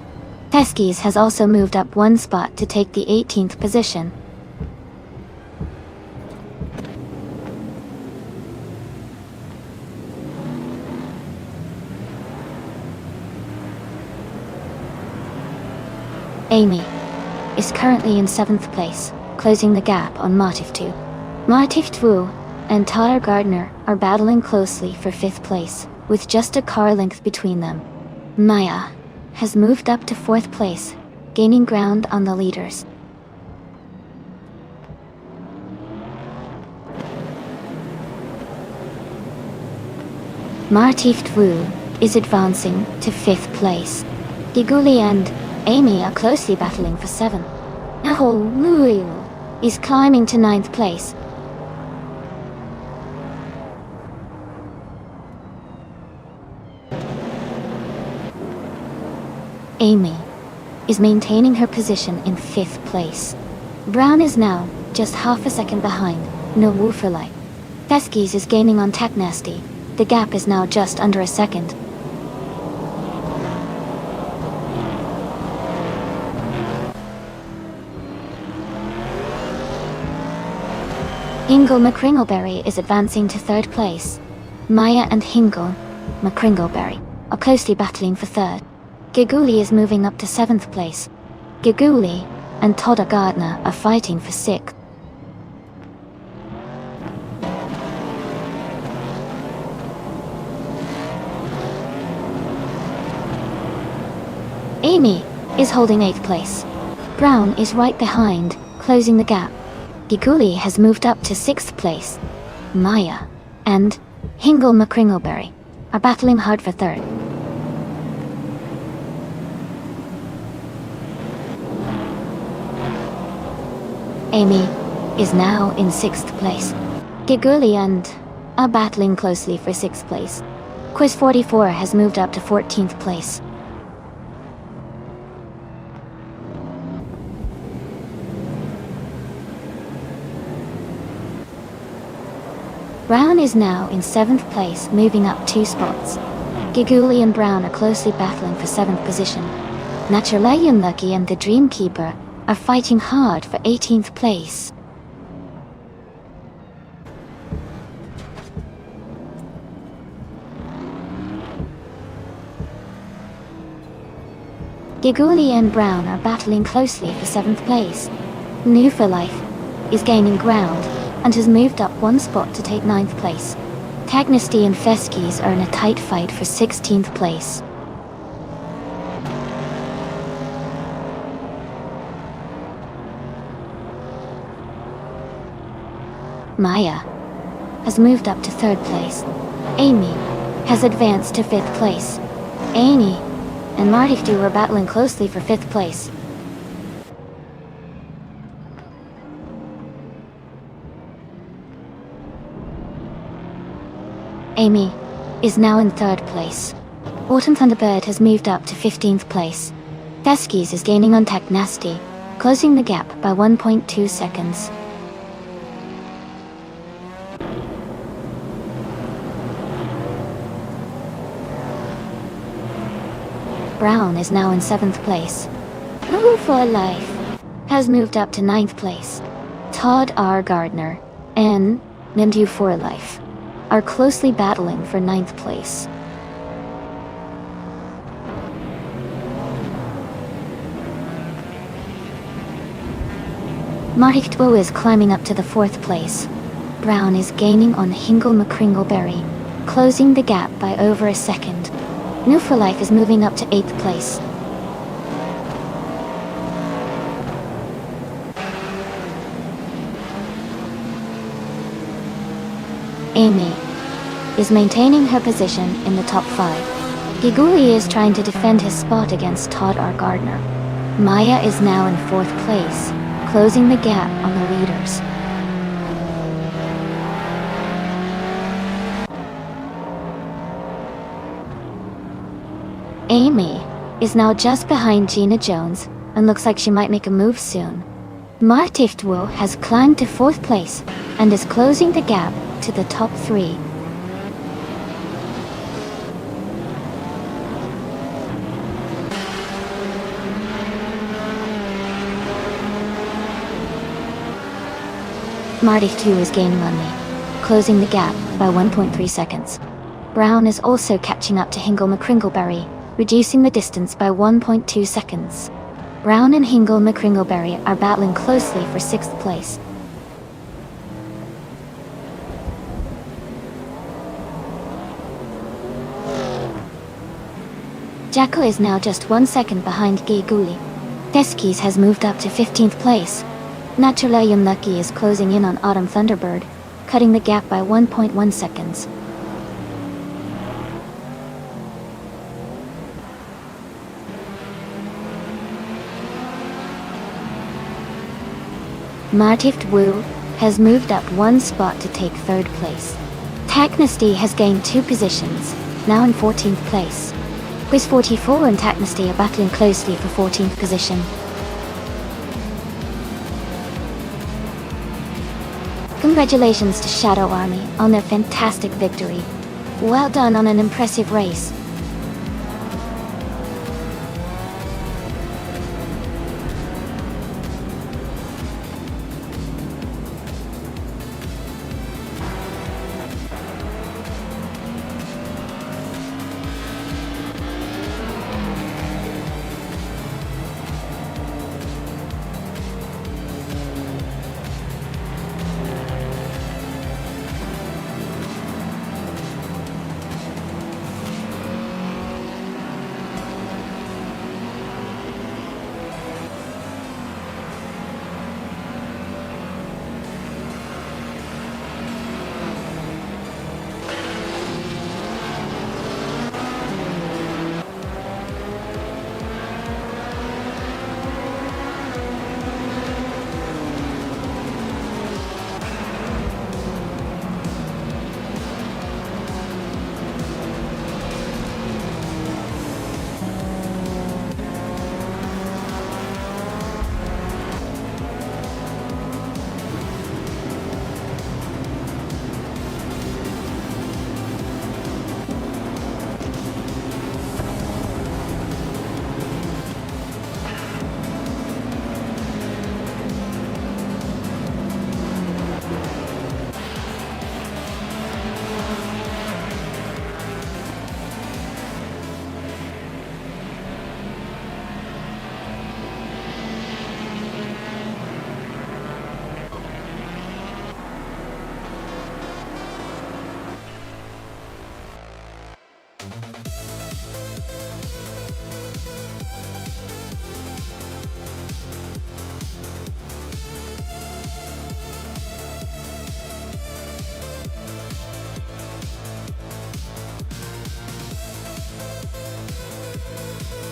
Teskis has also moved up 1 spot to take the 18th position. Amy is currently in 7th place, closing the gap on Martif 2. Martif Wu and Todd Gardner are battling closely for 5th place, with just a car length between them. Maya has moved up to 4th place, gaining ground on the leaders. Martif Wu is advancing to 5th place. Giguli and Amy are closely battling for 7th. Aho Luil is climbing to 9th place. Amy is maintaining her position in 5th place. Brown is now just half a second behind No Wooferlight. Teskis is gaining on Taknasty. The gap is now just under a second. Hingle McCringleberry is advancing to 3rd place. Maya and Hingle McCringleberry are closely battling for 3rd. Giguli is moving up to 7th place. Giguli and Todd Gardner are fighting for 6th. Amy is holding 8th place. Brown is right behind, closing the gap. Giguli has moved up to 6th place. Maya and Hingle McCringleberry are battling hard for 3rd. Amy is now in 6th place. Giguli and are battling closely for 6th place. Quiz 44 has moved up to 14th place. Brown is now in 7th place, moving up 2 spots. Giguli and Brown are closely battling for 7th position. Naturalian Lucky and the Dreamkeeper are fighting hard for 18th place. Giguli and Brown are battling closely for 7th place. New for Life is gaining ground and has moved up 1 spot to take 9th place. Tagnesty and Feskis are in a tight fight for 16th place. Maya has moved up to 3rd place. Amy has advanced to 5th place. Amy and Martifdu are battling closely for 5th place. Amy is now in 3rd place. Autumn Thunderbird has moved up to 15th place. Feskis is gaining on Tagnesty, closing the gap by 1.2 seconds. Brown is now in 7th place. Who for Life has moved up to 9th place. Todd R. Gardner and Nimdu for Life are closely battling for 9th place. Martichtwo is climbing up to the 4th place. Brown is gaining on Hingle McCringleberry, closing the gap by over a second. New for Life is moving up to 8th place. Amy is maintaining her position in the top 5. Giguli is trying to defend his spot against Todd R. Gardner. Maya is now in 4th place, closing the gap on the leaders. Amy is now just behind Gina Jones and looks like she might make a move soon. Martiftwo has climbed to 4th place and is closing the gap to the top 3. Martiftwo is gaining on me, closing the gap by 1.3 seconds. Brown is also catching up to Hingle McCringleberry, reducing the distance by 1.2 seconds. Brown and Hingle McCringleberry are battling closely for 6th place. Jacko is now just 1 second behind Giguli. Teskis has moved up to 15th place. Naturelayum Lucky is closing in on Autumn Thunderbird, cutting the gap by 1.1 seconds. Martift Wu has moved up 1 spot to take 3rd place. Tagnesty has gained 2 positions, now in 14th place. Quiz 44 and Tagnesty are battling closely for 14th position. Congratulations to Shadow Army on their fantastic victory. Well done on an impressive race.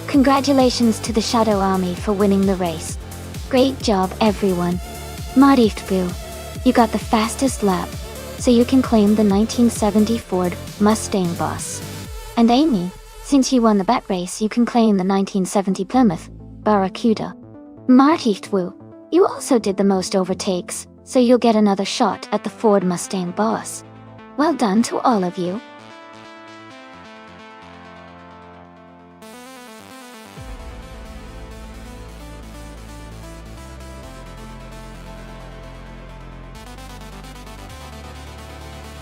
Congratulations to the Shadow Army for winning the race. Great job, everyone. Marichtbu, you got the fastest lap, so you can claim the 1970 Ford Mustang Boss. And Amy, since you won the bet race, you can claim the 1970 Plymouth Barracuda. Marichtbu, you also did the most overtakes, so you'll get another shot at the Ford Mustang Boss. Well done to all of you.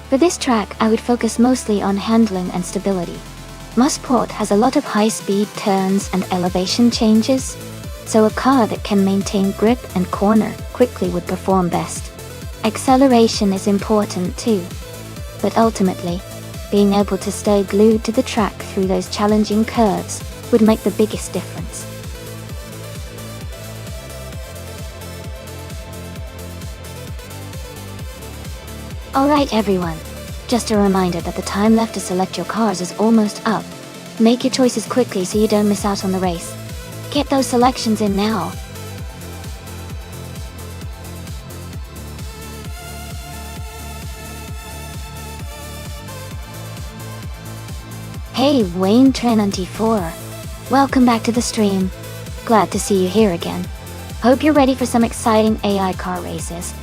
For this track, I would focus mostly on handling and stability. Mosport has a lot of high-speed turns and elevation changes, so a car that can maintain grip and corner quickly would perform best. Acceleration is important too, but ultimately, being able to stay glued to the track through those challenging curves would make the biggest difference. Alright everyone, just a reminder that the time left to select your cars is almost up. Make your choices quickly so you don't miss out on the race. Get those selections in now. Hey Wayne Tren94, welcome back to the stream. Glad to see you here again. Hope you're ready for some exciting AI car races.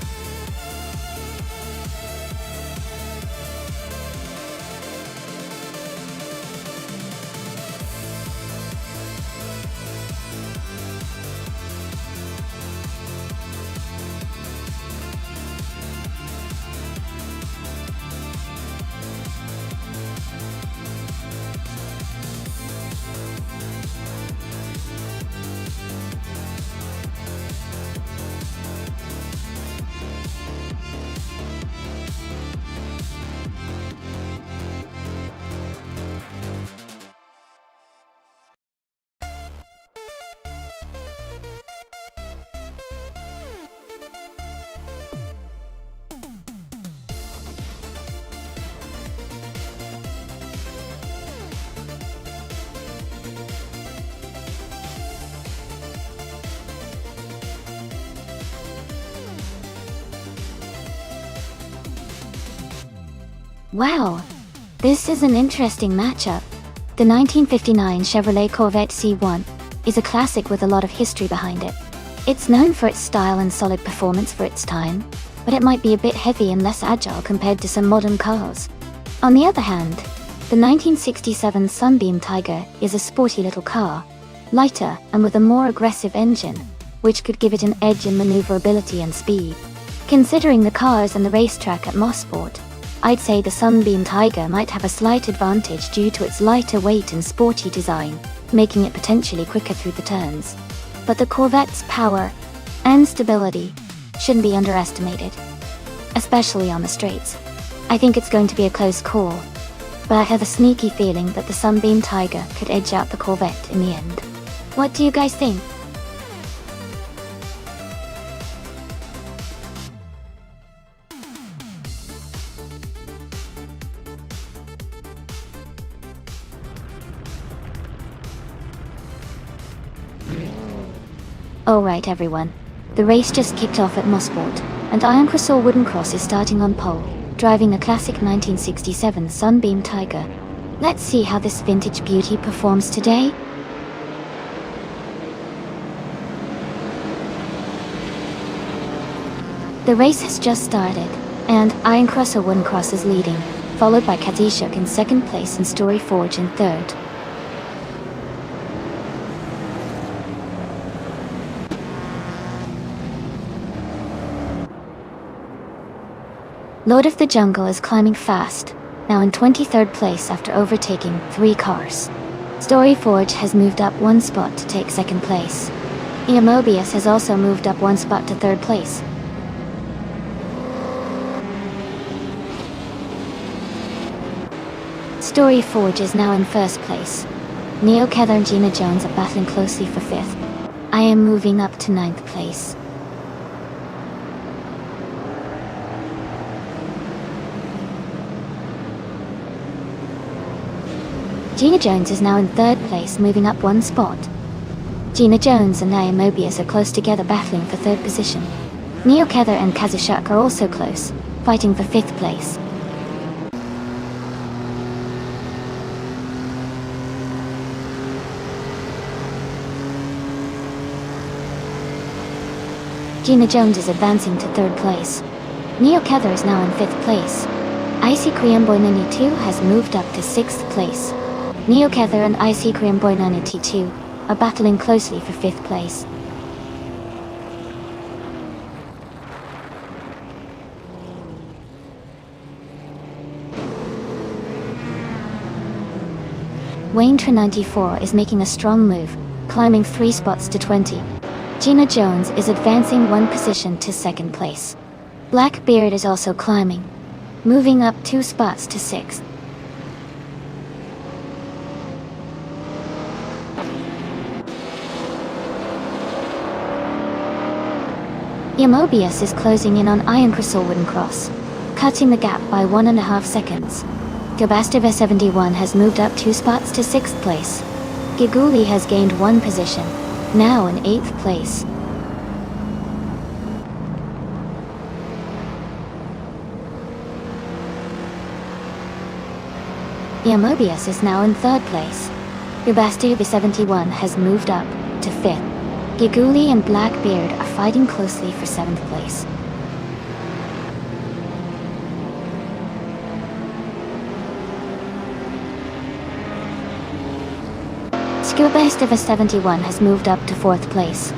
Wow, this is an interesting matchup. The 1959 Chevrolet Corvette C1 is a classic with a lot of history behind it. It's known for its style and solid performance for its time, but it might be a bit heavy and less agile compared to some modern cars. On the other hand, the 1967 Sunbeam Tiger is a sporty little car, lighter and with a more aggressive engine, which could give it an edge in maneuverability and speed. Considering the cars and the racetrack at Mosport, I'd say the Sunbeam Tiger might have a slight advantage due to its lighter weight and sporty design, making it potentially quicker through the turns. But the Corvette's power and stability shouldn't be underestimated, especially on the straights. I think it's going to be a close call, but I have a sneaky feeling that the Sunbeam Tiger could edge out the Corvette in the end. What do you guys think? Alright everyone, the race just kicked off at Mosport, and Iron Crystal Wooden Cross is starting on pole, driving a classic 1967 Sunbeam Tiger. Let's see how this vintage beauty performs today. The race has just started, and Iron Crystal Wooden Cross is leading, followed by Katishuk in second place and Story Forge in third. Lord of the Jungle is climbing fast, now in 23rd place after overtaking 3 cars. Story Forge has moved up 1 spot to take second place. Mobius has also moved up 1 spot to third place. Story Forge is now in first place. Neo Kether and Gina Jones are battling closely for 5th. I am moving up to 9th place. Gina Jones is now in 3rd place, moving up 1 spot. Gina Jones and Naya Mobius are close together, battling for 3rd position. Neo Kether and Kazushuk are also close, fighting for 5th place. Gina Jones is advancing to 3rd place. Neo Kether is now in 5th place. Icy Korean Boy 92 has moved up to 6th place. Neo Kether and Icy Korean Boy 92 are battling closely for 5th place. Wayne 94 is making a strong move, climbing 3 spots to 20. Gina Jones is advancing 1 position to 2nd place. Blackbeard is also climbing, moving up 2 spots to 6th. Mobius is closing in on Iron Crystal Wooden Cross, cutting the gap by 1.5 seconds. Gabastava 71 has moved up 2 spots to 6th place. Giguli has gained 1 position, now in 8th place. Mobius is now in 3rd place. Gabastava 71 has moved up to 5th. Giguli and Blackbeard are fighting closely for 7th place. Skubastava 71 has moved up to 4th place.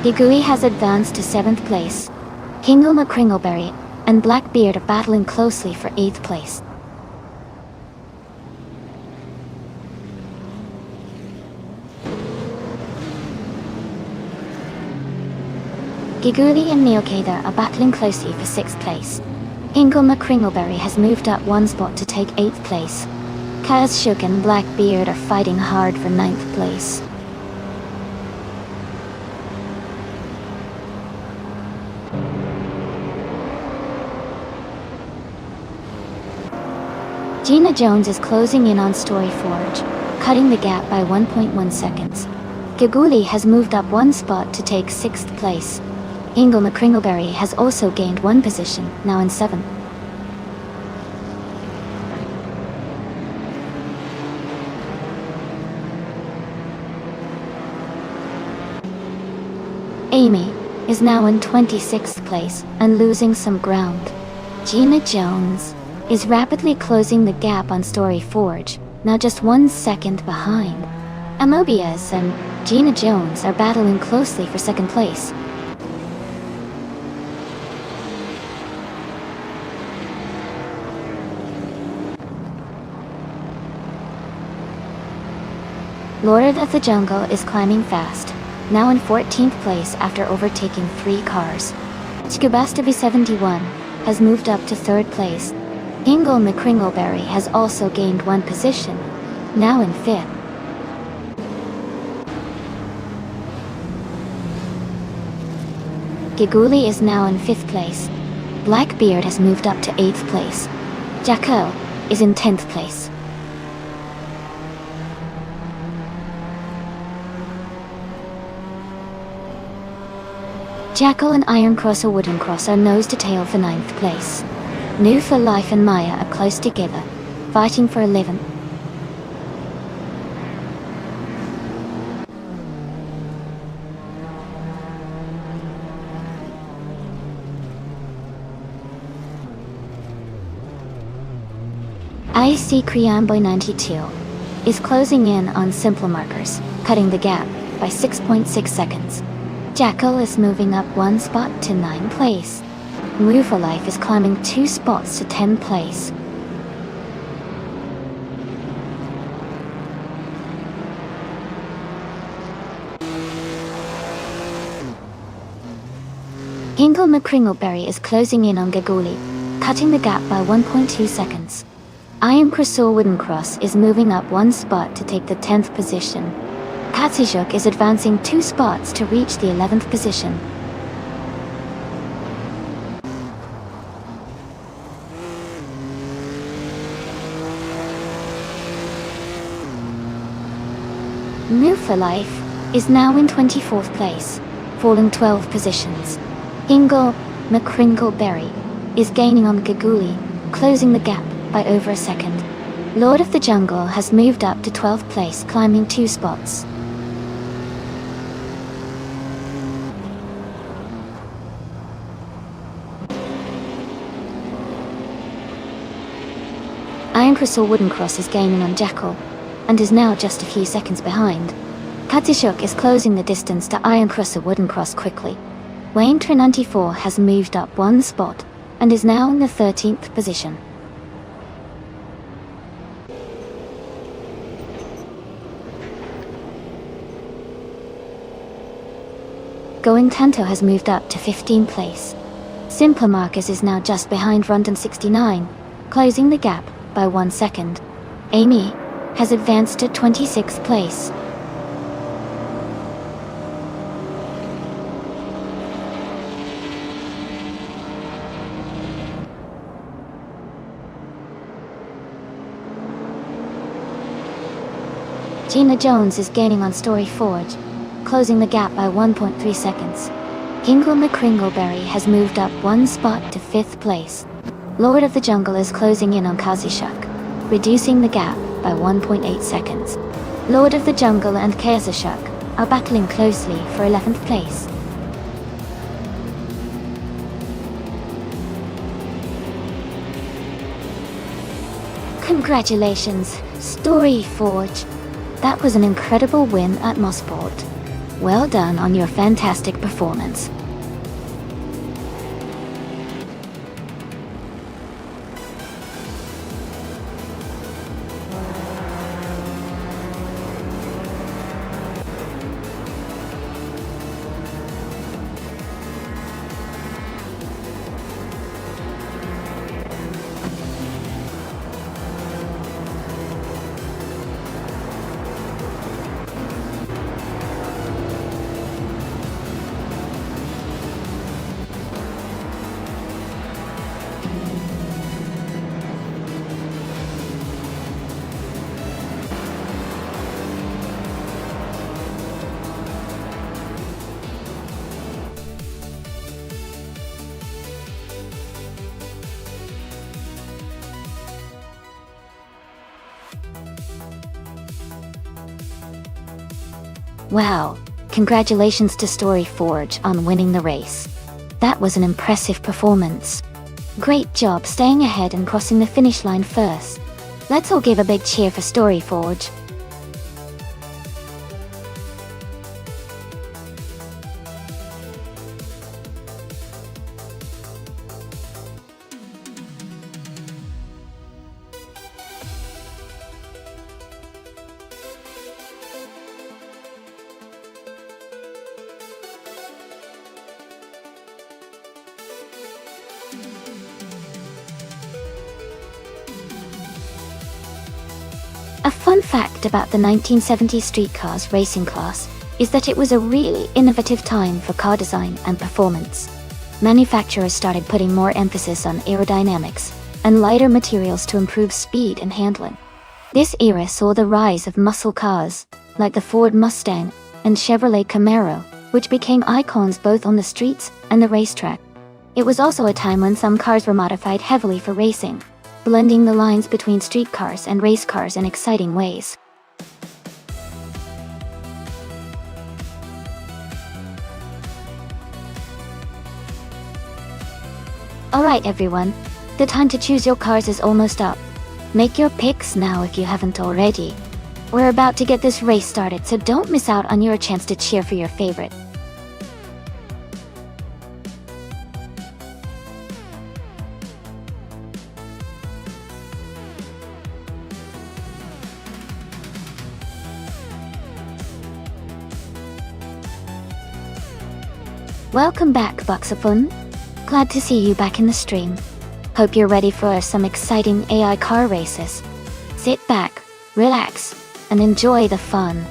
Giguli has advanced to 7th place. Hingle McCringleberry and Blackbeard are battling closely for 8th place. Giguli and Neo Kether are battling closely for 6th place. Hingle McCringleberry has moved up 1 spot to take 8th place. Kazushuk and Blackbeard are fighting hard for 9th place. Gina Jones is closing in on Story Forge, cutting the gap by 1.1 seconds. Giguli has moved up 1 spot to take 6th place. Hingle McCringleberry has also gained 1 position, now in 7th. Amy is now in 26th place and losing some ground. Gina Jones is rapidly closing the gap on Story Forge, now just 1 second behind. Mobius and Gina Jones are battling closely for 2nd place. Lord of the Jungle is climbing fast, now in 14th place after overtaking 3 cars. Skubastava 71 has moved up to 3rd place. Hingle McCringleberry has also gained 1 position, now in 5th. Giguli is now in 5th place. Blackbeard has moved up to 8th place. Jacko is in 10th place. Jackal and Iron Cross or Wooden Cross are nose to tail for 9th place. New for Life and Maya are close together, fighting for 11th. IC Kriamboy 92 is closing in on Simple Markers, cutting the gap by 6.6 seconds. Jackal is moving up 1 spot to 9th place. New for Life is climbing 2 spots to 10th place. Hingle McCringleberry is closing in on Giguli, cutting the gap by 1.2 seconds. Iron Crystal Wooden Cross is moving up one spot to take the 10th position. Katsushuk is advancing 2 spots to reach the 11th position. Move for Life is now in 24th place, falling 12 positions. Ingle McCringleberry is gaining on Gaguli, closing the gap by over a second. Lord of the Jungle has moved up to 12th place, climbing 2 spots. Iron Crystal Wooden Cross is gaining on Jackal, and is now just a few seconds behind. Katsushuk is closing the distance to Iron Crystal Wooden Cross quickly. Wayne 94 has moved up 1 spot, and is now in the 13th position. Going Tanto has moved up to 15th place. Simpler Marcus is now just behind Rondon 69, closing the gap by 1 second. Amy has advanced to 26th place. Gina Jones is gaining on Story Forge, closing the gap by 1.3 seconds. Ingle McCringleberry has moved up 1 spot to 5th place. Lord of the Jungle is closing in on Katsushuk, reducing the gap by 1.8 seconds. Lord of the Jungle and Katsushuk are battling closely for 11th place. Congratulations, Story Forge. That was an incredible win at Mossport. Well done on your fantastic performance. Wow, congratulations to Story Forge on winning the race. That was an impressive performance. Great job staying ahead and crossing the finish line first. Let's all give a big cheer for Story Forge. A fun fact about the 1970s streetcars racing class is that it was a really innovative time for car design and performance. Manufacturers started putting more emphasis on aerodynamics and lighter materials to improve speed and handling. This era saw the rise of muscle cars, like the Ford Mustang and Chevrolet Camaro, which became icons both on the streets and the racetrack. It was also a time when some cars were modified heavily for racing, blending the lines between street cars and race cars in exciting ways. Alright everyone, the time to choose your cars is almost up. Make your picks now if you haven't already. We're about to get this race started, so don't miss out on your chance to cheer for your favorite. Welcome back, Buxapun. Glad to see you back in the stream. Hope you're ready for some exciting AI car races. Sit back, relax, and enjoy the fun.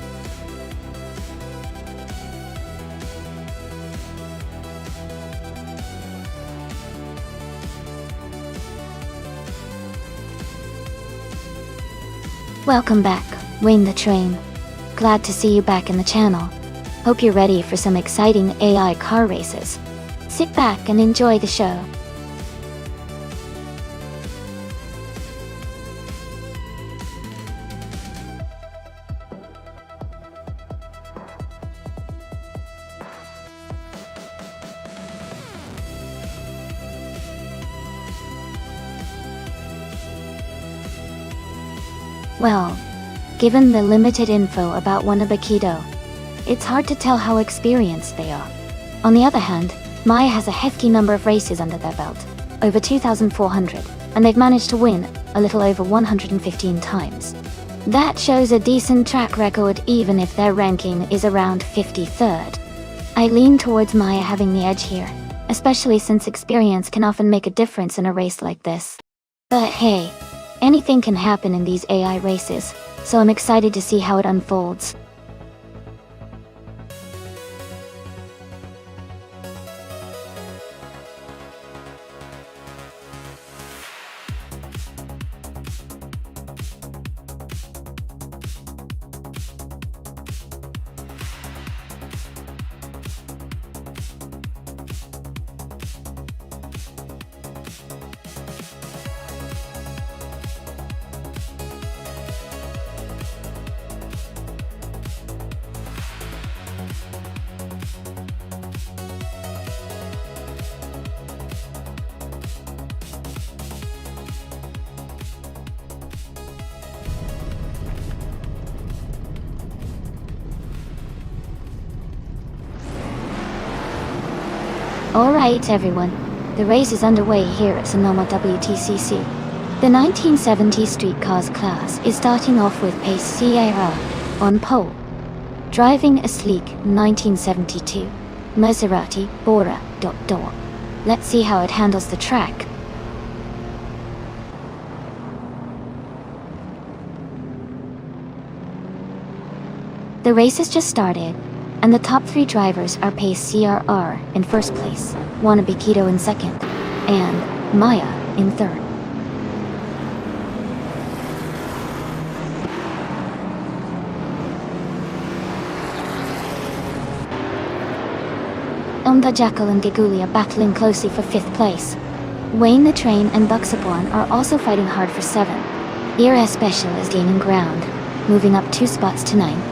Welcome back, Wayne the Train. Glad to see you back in the channel. Hope you're ready for some exciting AI car races. Sit back and enjoy the show. Well, given the limited info about Wanabakido, it's hard to tell how experienced they are. On the other hand, Maya has a hefty number of races under their belt, over 2,400, and they've managed to win a little over 115 times. That shows a decent track record even if their ranking is around 53rd. I lean towards Maya having the edge here, especially since experience can often make a difference in a race like this. But hey, anything can happen in these AI races, so I'm excited to see how it unfolds. Alright everyone, the race is underway here at Sonoma WTCC. The 1970 streetcars class is starting off with Pace Sierra on pole, driving a sleek 1972 Maserati Bora. Let's see how it handles the track. The race has just started, and the top three drivers are Pace CRR in first place, Wanabakido in second, and Maya in third. Jackal and Gigulia battling closely for fifth place. Wayne the Train and Buxaborn are also fighting hard for 7th. Era Special is gaining ground, moving up 2 spots to 9th.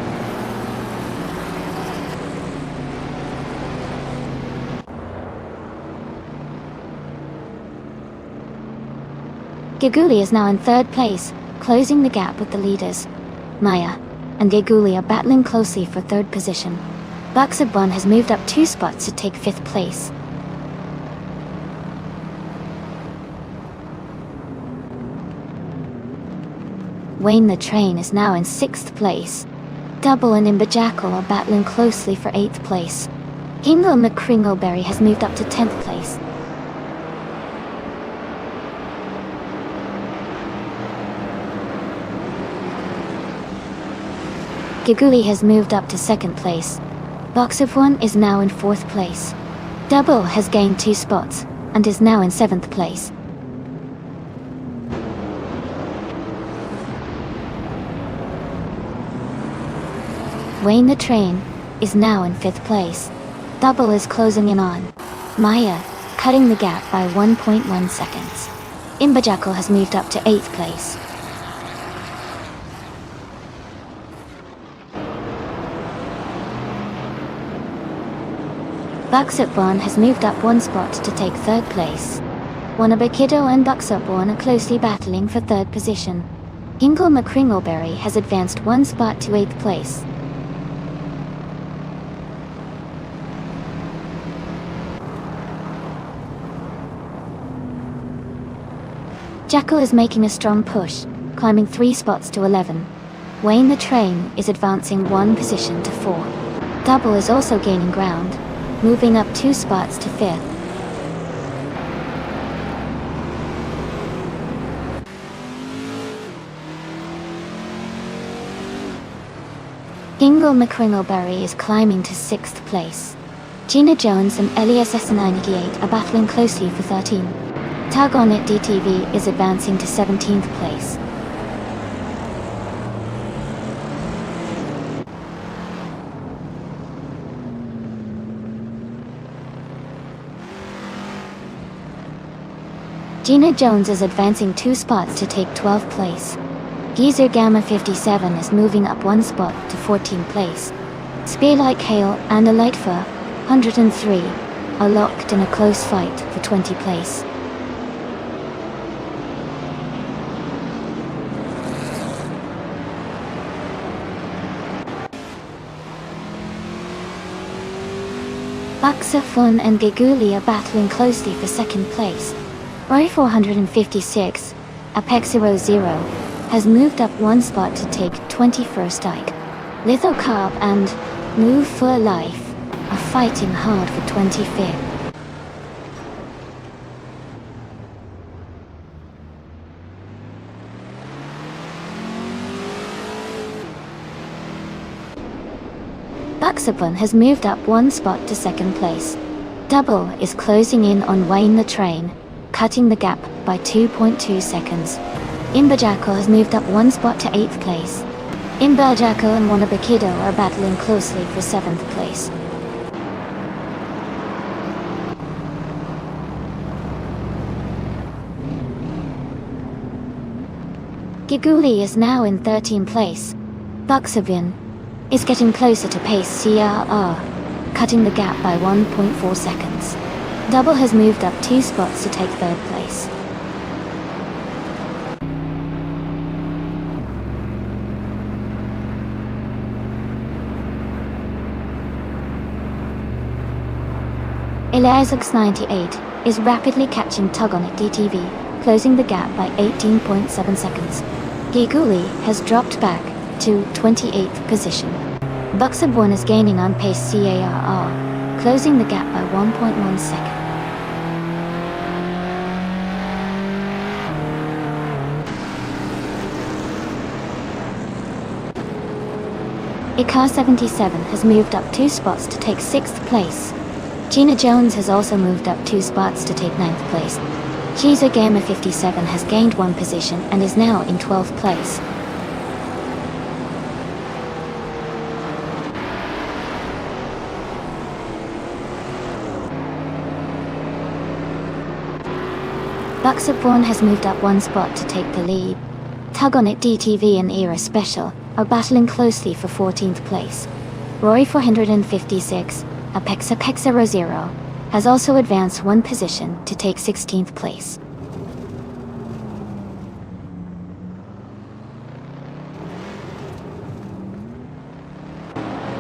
Gigulia is now in 3rd place, closing the gap with the leaders. Maya and Gigulia battling closely for 3rd position. Buxaborn has moved up 2 spots to take 5th place. Wayne the Train is now in 6th place. Double and Imbajackal are battling closely for 8th place. Kingle McCringleberry has moved up to 10th place. Giguli has moved up to 2nd place. Box of 1 is now in 4th place. Double has gained 2 spots, and is now in 7th place. Wayne the Train is now in 5th place. Double is closing in on Maya, cutting the gap by 1.1 seconds. Imbajackal has moved up to 8th place. Buxaborn has moved up 1 spot to take 3rd place. Wanabakido and Buxaborn are closely battling for 3rd position. Kingle McCringleberry has advanced 1 spot to 8th place. Jackal is making a strong push, climbing 3 spots to 11. Wayne the Train is advancing 1 position to 4. Double is also gaining ground, moving up 2 spots to 5th. Ingle McCringleberry is climbing to 6th place. Gina Jones and Elias S98 are battling closely for 13. Tug On It DTV is advancing to 17th place. Gina Jones is advancing 2 spots to take 12th place. Geezer Gamma 57 is moving up 1 spot to 14th place. Spear Like Hail and A Light for 103 are locked in a close fight for 20th place. Baksa Fun and Giguli are battling closely for 2nd place. Roy 456, Apex00, has moved up 1 spot to take 21st Ike. Lithocarp and Move for Life are fighting hard for 25th. Buxapun has moved up 1 spot to 2nd place. Double is closing in on Wayne the Train, cutting the gap by 2.2 seconds. Imberjackal has moved up 1 spot to 8th place. Imberjackal and Wanabakido are battling closely for 7th place. Giguli is now in 13th place. Buxavin is getting closer to pace CRR, cutting the gap by 1.4 seconds. Double has moved up 2 spots to take 3rd place. Eliasux98 is rapidly catching Tug On It DTV, closing the gap by 18.7 seconds. Giguli has dropped back to 28th position. Buxab1 is gaining on pace CARR, closing the gap by 1.1 second. Ikar 77 has moved up 2 spots to take 6th place. Gina Jones has also moved up 2 spots to take 9th place. Geezer Gamer 57 has gained 1 position and is now in 12th place. Buxaborn has moved up 1 spot to take the lead. Tug On It DTV and Era Special are battling closely for 14th place. Roy 456, Apexa00, has also advanced 1 position to take 16th place.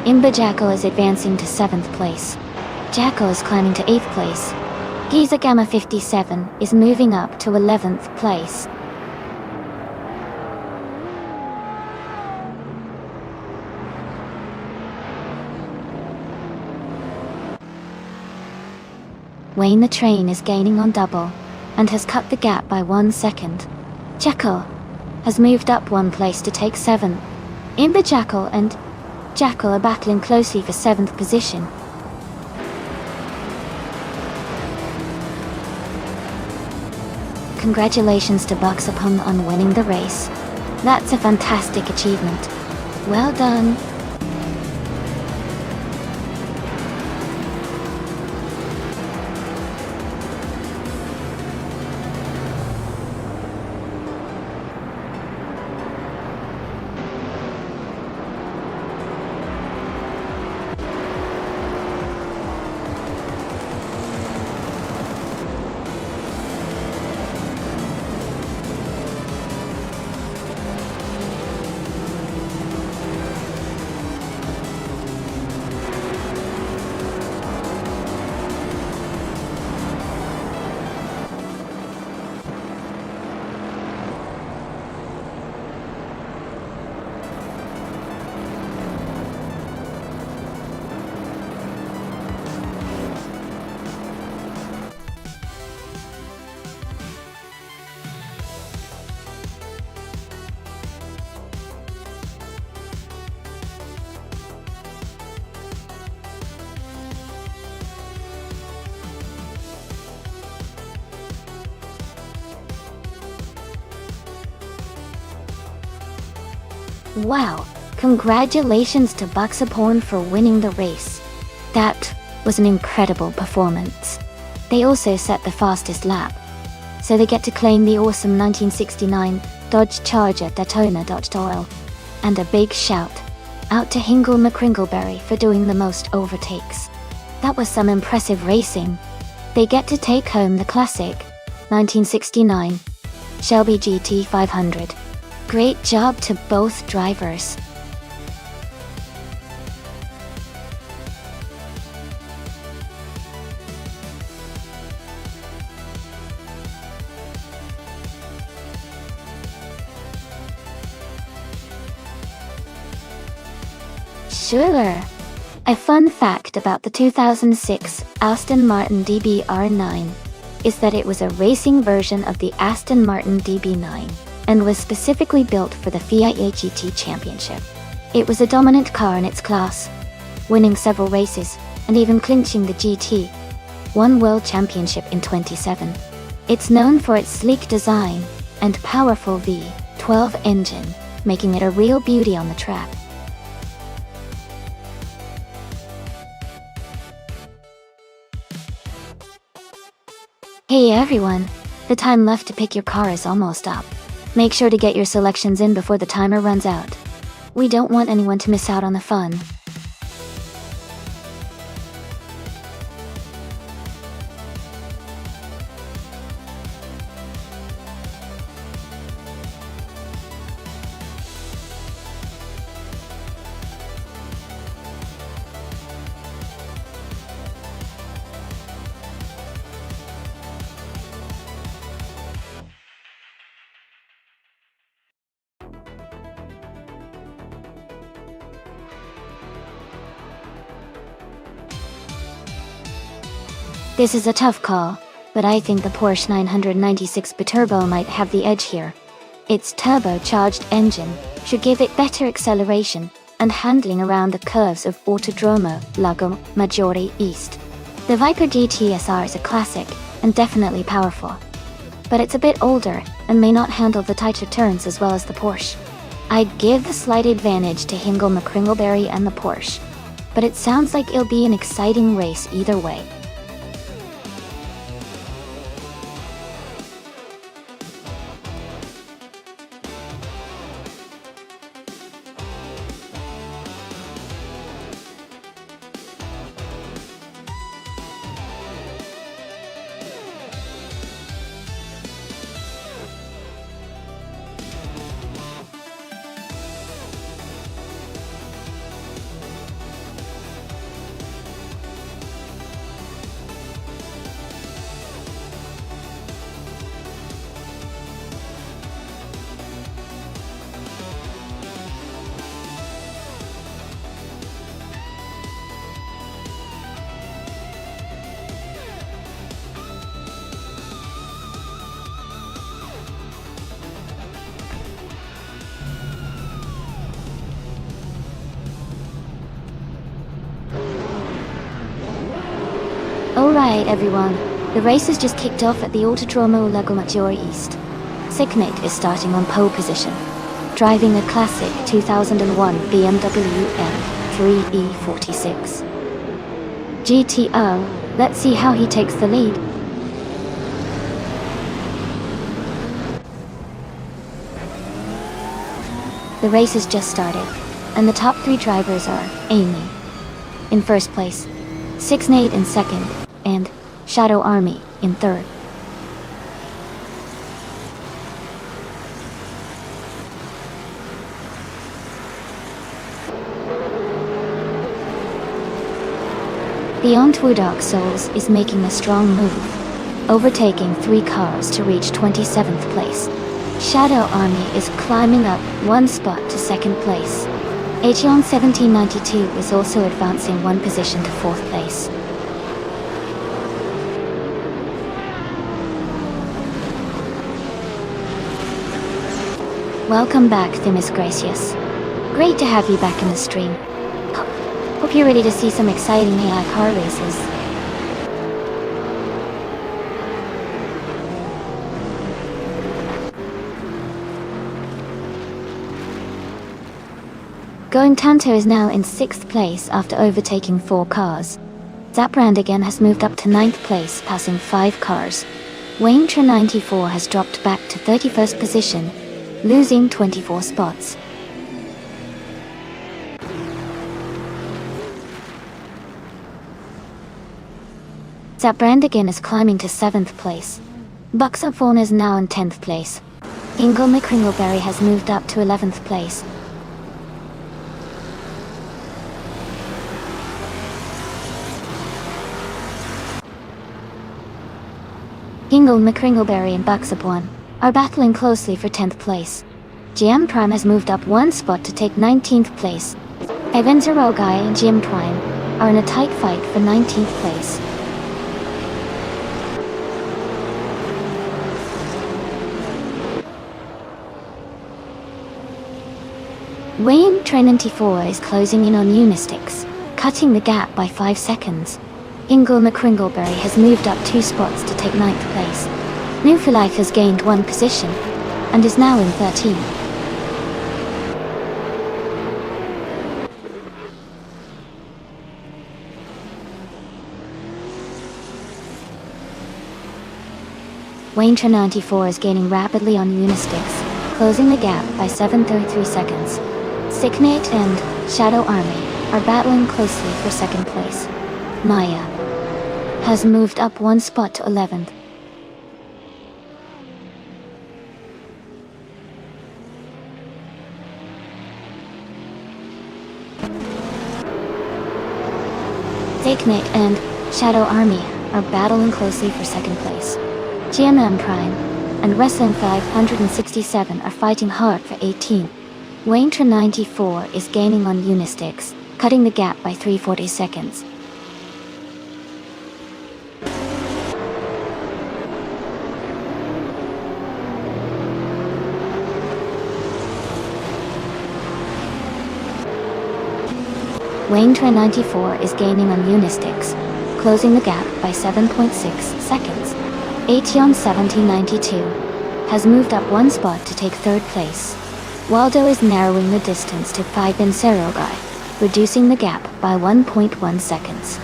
Imba Jackal is advancing to 7th place. Jackal is climbing to 8th place. Giza Gamma 57 is moving up to 11th place. Wayne the Train is gaining on Double, and has cut the gap by 1 second. Jackal has moved up 1 place to take 7. Imba Jackal and Jackal are battling closely for 7th position. Congratulations to Buxapung on winning the race. That's a fantastic achievement. Well done. Wow, congratulations to Buxaporn for winning the race. That was an incredible performance. They also set the fastest lap, so they get to claim the awesome 1969 Dodge Charger Daytona Dodge Oil. And a big shout out to Hingle McCringleberry for doing the most overtakes. That was some impressive racing. They get to take home the classic 1969 Shelby GT 500. Great job to both drivers. Sure. A fun fact about the 2006 Aston Martin DB-R9 is that it was a racing version of the Aston Martin DB9 and was specifically built for the FIA GT Championship. It was a dominant car in its class, winning several races and even clinching the GT1 World Championship in 2007. It's known for its sleek design and powerful V12 engine, making it a real beauty on the track. Hey everyone, the time left to pick your car is almost up. Make sure to get your selections in before the timer runs out. We don't want anyone to miss out on the fun. This is a tough call, but I think the Porsche 996 Biturbo might have the edge here. Its turbocharged engine should give it better acceleration and handling around the curves of Autodromo Lago Maggiore East. The Viper GT SR is a classic and definitely powerful, but it's a bit older and may not handle the tighter turns as well as the Porsche. I'd give the slight advantage to Hingle McCringleberry and the Porsche, but it sounds like it'll be an exciting race either way. Alright everyone, the race has just kicked off at the Autodromo Lago Maggiore East. Sickmate is starting on pole position, driving a classic 2001 BMW M3E46 GTO. Let's see how he takes the lead. The race has just started, and the top three drivers are Amy in first place, Sixnade in second, and Shadow Army in third. The Antwerp Souls is making a strong move, overtaking 3 cars to reach 27th place. Shadow Army is climbing up 1 spot to second place. Aeon 1792 is also advancing 1 position to 4th place. Welcome back, Themis Gracious. Great to have you back in the stream. Hope you're ready to see some exciting AI car races. Going Tanto is now in 6th place after overtaking 4 cars. Zap Brandigan has moved up to 9th place, passing 5 cars. Wayne Tra 94 has dropped back to 31st position, losing 24 spots. Zap Brandigan is climbing to 7th place. Buxapthorn is now in 10th place. Ingle McCringleberry has moved up to 11th place. Ingle McCringleberry and Buxapthorn are battling closely for 10th place. GM Prime has moved up 1 spot to take 19th place. Evan Zerogai and GM Prime are in a tight fight for 19th place. Wayne Tra 94 is closing in on Unistix, cutting the gap by 5 seconds. Ingle McCringleberry has moved up 2 spots to take 9th place. Newfilife has gained 1 position and is now in 13th. Wayne Tra 94 is gaining rapidly on Unistix, closing the gap by 7.33 seconds. Sicknate and Shadow Army are battling closely for 2nd place. Maya has moved up 1 spot to 11th. Sicknate and Shadow Army are battling closely for 2nd place. GMM Prime and Wrestling 567 are fighting hard for 18th. Wayne Tra 94 is gaining on Unistix, cutting the gap by 3.40 seconds. Wayne Tra 94 is gaining on Unistix, closing the gap by 7.6 seconds. Aetion 1792 has moved up 1 spot to take 3rd place. Waldo is narrowing the distance to 5 in Serogai, reducing the gap by 1.1 seconds.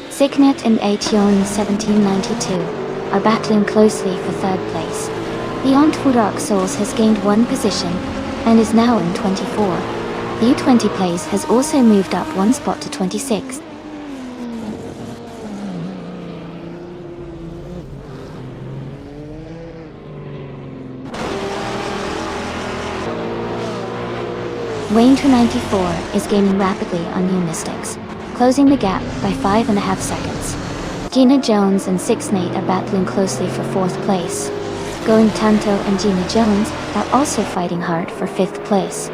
Signet and Aetion 1792 are battling closely for 3rd place. Beyond for Dark Souls has gained 1 position and is now in 24. The U20 place has also moved up 1 spot to 26. Wayne Tra 94 is gaining rapidly on Unistix, closing the gap by 5.5 seconds. Gina Jones and Sixnate are battling closely for 4th place. Going Tanto and Gina Jones are also fighting hard for 5th place.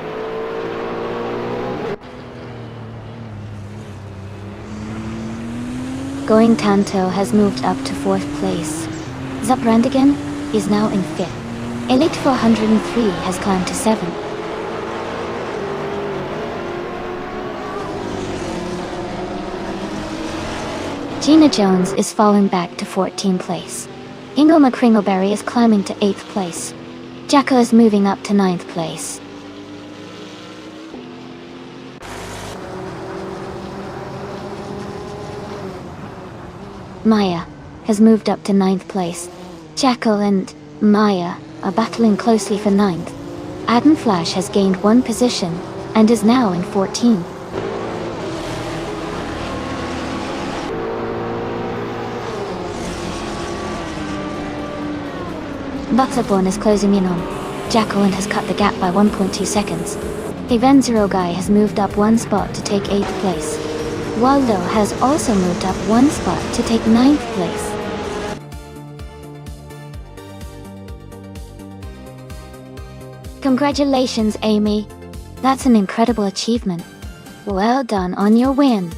Going Tanto has moved up to 4th place. Zap Brandigan is now in 5th. Elite 403 has climbed to 7th. Gina Jones is falling back to 14th place. Ingle McCringleberry is climbing to 8th place. Jacko is moving up to 9th place. Maya has moved up to 9th place. Jackal and Maya are battling closely for 9th. Adam Flash has gained 1 position and is now in 14th. Buxapthorn is closing in on Jackal and has cut the gap by 1.2 seconds. Event Zero Guy has moved up 1 spot to take 8th place. Waldo has also moved up 1 spot to take 9th place. Congratulations, Amy. That's an incredible achievement. Well done on your win.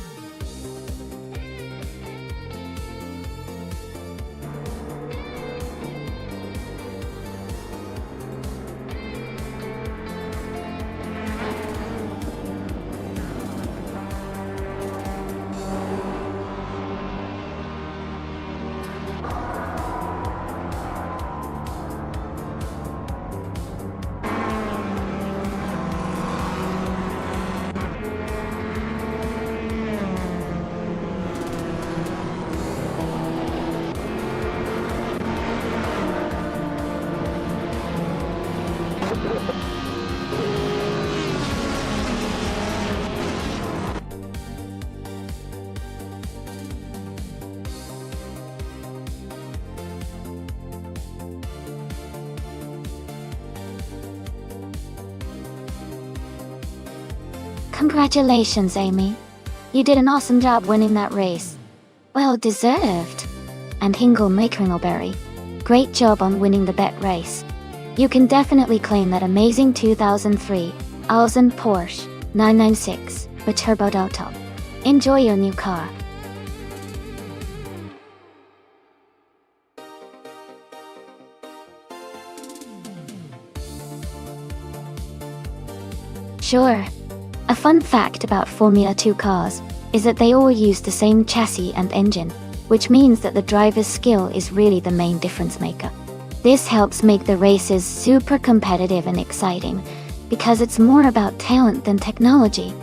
Congratulations, Amy. You did an awesome job winning that race. Well deserved. And Hingle McCringleberry. Great job on winning the bet race. You can definitely claim that amazing 2003 Alzen Porsche 996 with turbo top. Enjoy your new car. Sure. A fun fact about Formula 2 cars is that they all use the same chassis and engine, which means that the driver's skill is really the main difference maker. This helps make the races super competitive and exciting, because it's more about talent than technology.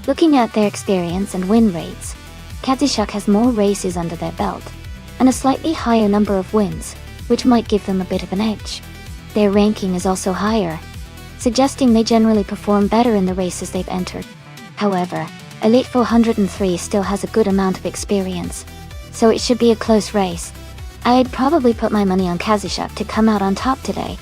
Looking at their experience and win rates, Kazishuk has more races under their belt, and a slightly higher number of wins, which might give them a bit of an edge. Their ranking is also higher, suggesting they generally perform better in the races they've entered. However, Elite 403 still has a good amount of experience, so it should be a close race. I'd probably put my money on Kazishuk to come out on top today.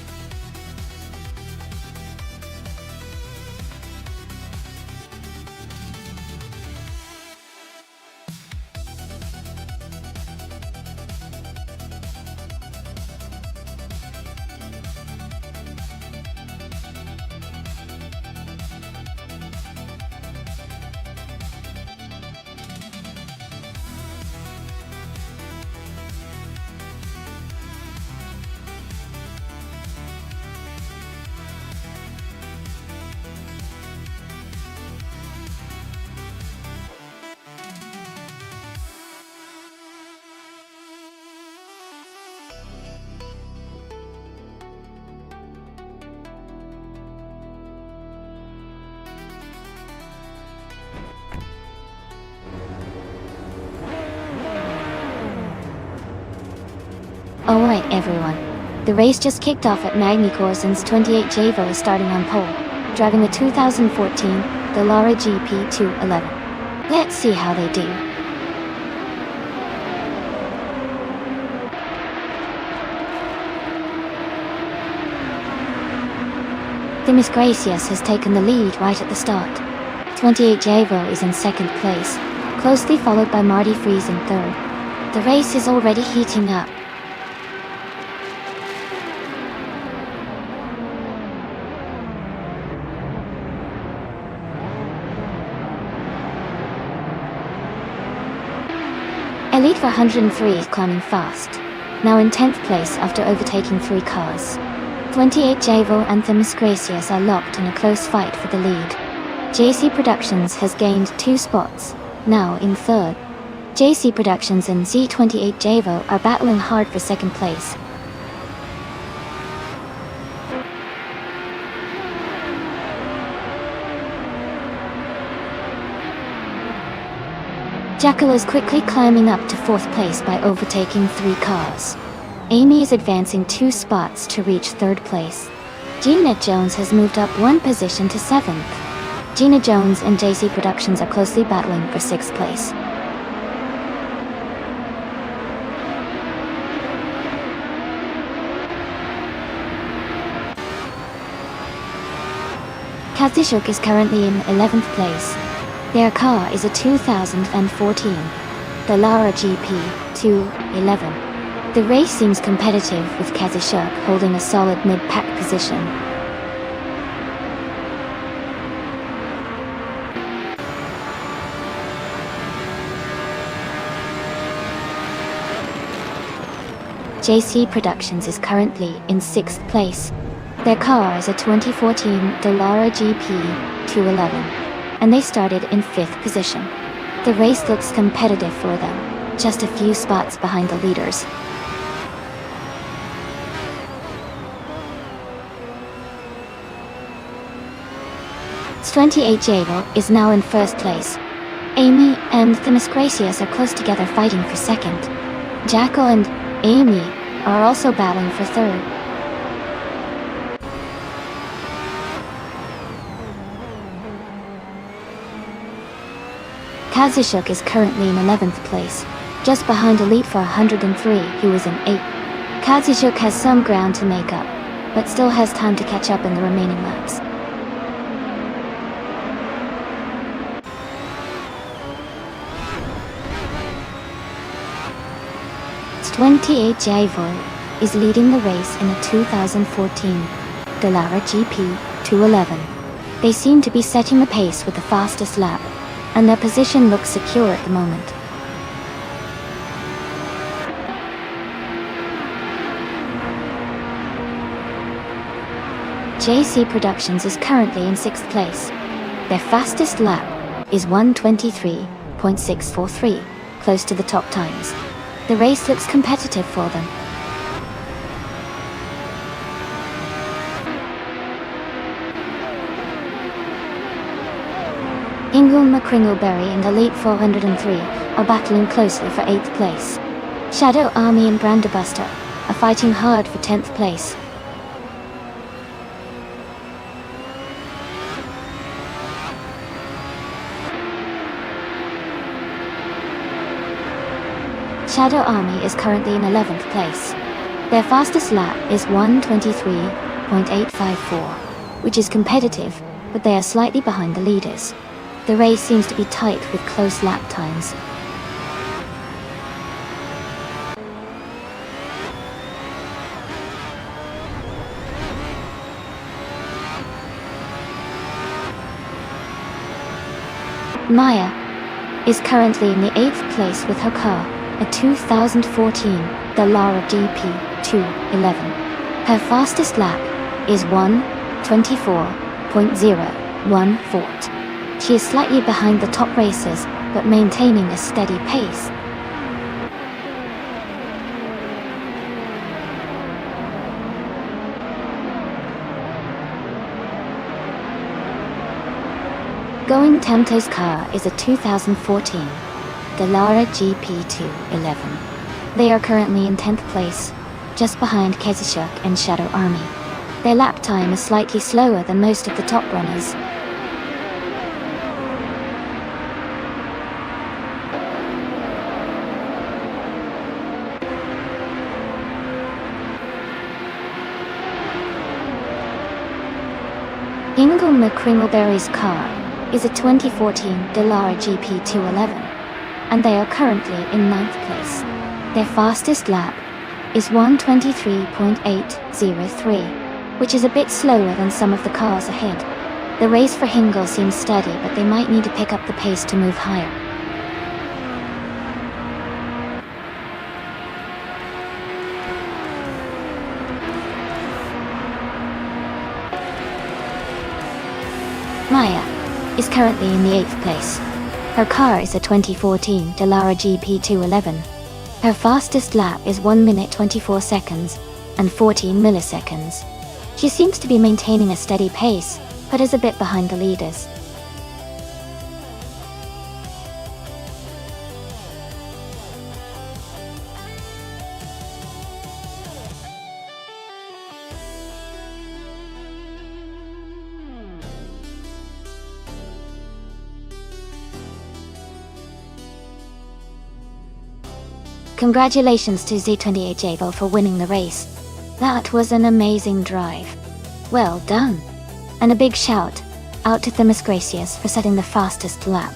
Alright everyone, the race just kicked off at Magny Corsen's 28 Javo is starting on pole, driving the 2014 Dallara GP211. Let's see how they do. Demis Gracias has taken the lead right at the start. 28 Javo is in second place, closely followed by Marty Fries in third. The race is already heating up. Elite 403 is climbing fast, now in 10th place after overtaking 3 cars. 28 Javo and Demis Gracias are locked in a close fight for the lead. JC Productions has gained 2 spots, now in third. JC Productions and Z28 Javo are battling hard for second place. Jackal is quickly climbing up to 4th place by overtaking 3 cars. Amy is advancing 2 spots to reach 3rd place. Gina Jones has moved up 1 position to 7th. Gina Jones and JC Productions are closely battling for 6th place. Kazishuk is currently in 11th place. Their car is a 2014 Dallara GP211. The race seems competitive with Kazishuk holding a solid mid-pack position. JC Productions is currently in 6th place. Their car is a 2014 Dallara GP211. And they started in 5th position. The race looks competitive for them, just a few spots behind the leaders. 28 Javel is now in first place. Amy and Themis Gracious are close together fighting for second. Jackal and Amy are also battling for third. Kazushuk is currently in 11th place, just behind Elite for 103, who is in 8th. Kazushuk has some ground to make up, but still has time to catch up in the remaining laps. It's 28 Jaivol is leading the race in a 2014 Dallara GP 211. They seem to be setting the pace with the fastest lap, and their position looks secure at the moment. JC Productions is currently in 6th place. Their fastest lap is 1:23.643, close to the top times. The race looks competitive for them. Ingle McCringleberry and Elite 403 are battling closely for 8th place. Shadow Army and Branderbuster are fighting hard for 10th place. Shadow Army is currently in 11th place. Their fastest lap is 1:23.854, which is competitive, but they are slightly behind the leaders. The race seems to be tight with close lap times. Maya is currently in the 8th place with her car, a 2014 Dallara GP 211. Her fastest lap is 1:24.014. She is slightly behind the top racers, but maintaining a steady pace. Going Temto's car is a 2014 Dallara GP211. They are currently in 10th place, just behind Kazushuk and Shadow Army. Their lap time is slightly slower than most of the top runners. Ingle McCringleberry's car is a 2014 Dallara GP211, and they are currently in 9th place. Their fastest lap is 1:23.803, which is a bit slower than some of the cars ahead. The race for Hingle seems steady, but they might need to pick up the pace to move higher. Maya is currently in the 8th place. Her car is a 2014 Dallara GP211. Her fastest lap is 1 minute 24 seconds and 14 milliseconds. She seems to be maintaining a steady pace, but is a bit behind the leaders. Congratulations to Z28 Javel for winning the race. That was an amazing drive. Well done. And a big shout out to Themis Gracious for setting the fastest lap.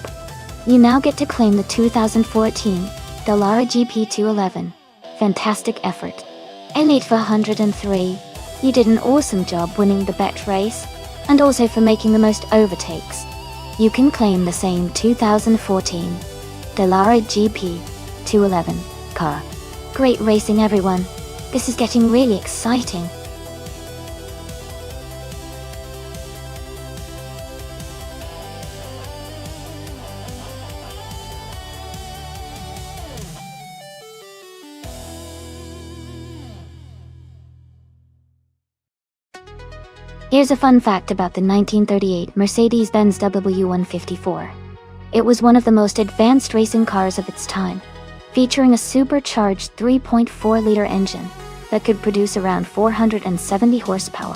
You now get to claim the 2014 Dallara GP211. Fantastic effort. Elite for 103. You did an awesome job winning the bet race, and also for making the most overtakes. You can claim the same 2014 Dallara GP211 car. Great racing, everyone. This is getting really exciting. Here's a fun fact about the 1938 Mercedes-Benz W154. It was one of the most advanced racing cars of its time, featuring a supercharged 3.4-liter engine that could produce around 470 horsepower.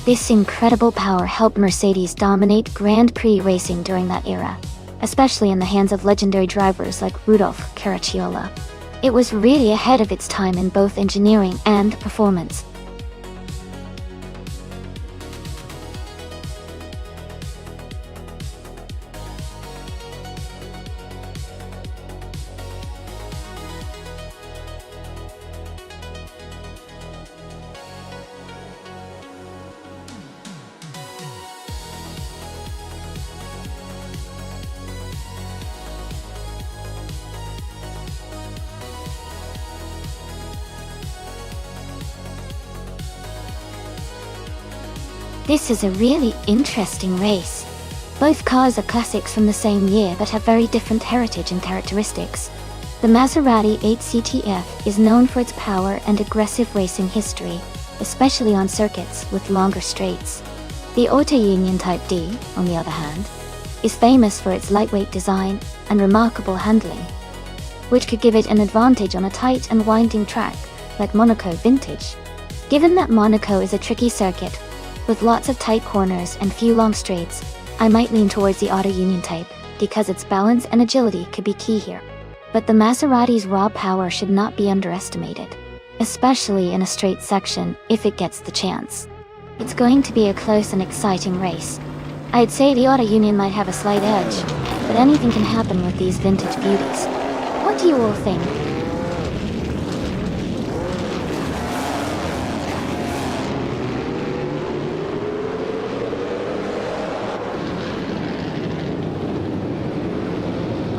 This incredible power helped Mercedes dominate Grand Prix racing during that era, especially in the hands of legendary drivers like Rudolf Caracciola. It was really ahead of its time in both engineering and performance. This is a really interesting race. Both cars are classics from the same year but have very different heritage and characteristics. The Maserati 8CTF is known for its power and aggressive racing history, especially on circuits with longer straights. The Auto Union Type D, on the other hand, is famous for its lightweight design and remarkable handling, which could give it an advantage on a tight and winding track like Monaco Vintage. Given that Monaco is a tricky circuit, with lots of tight corners and few long straights, I might lean towards the Auto Union type, because its balance and agility could be key here. But the Maserati's raw power should not be underestimated, especially in a straight section if it gets the chance. It's going to be a close and exciting race. I'd say the Auto Union might have a slight edge, but anything can happen with these vintage beauties. What do you all think?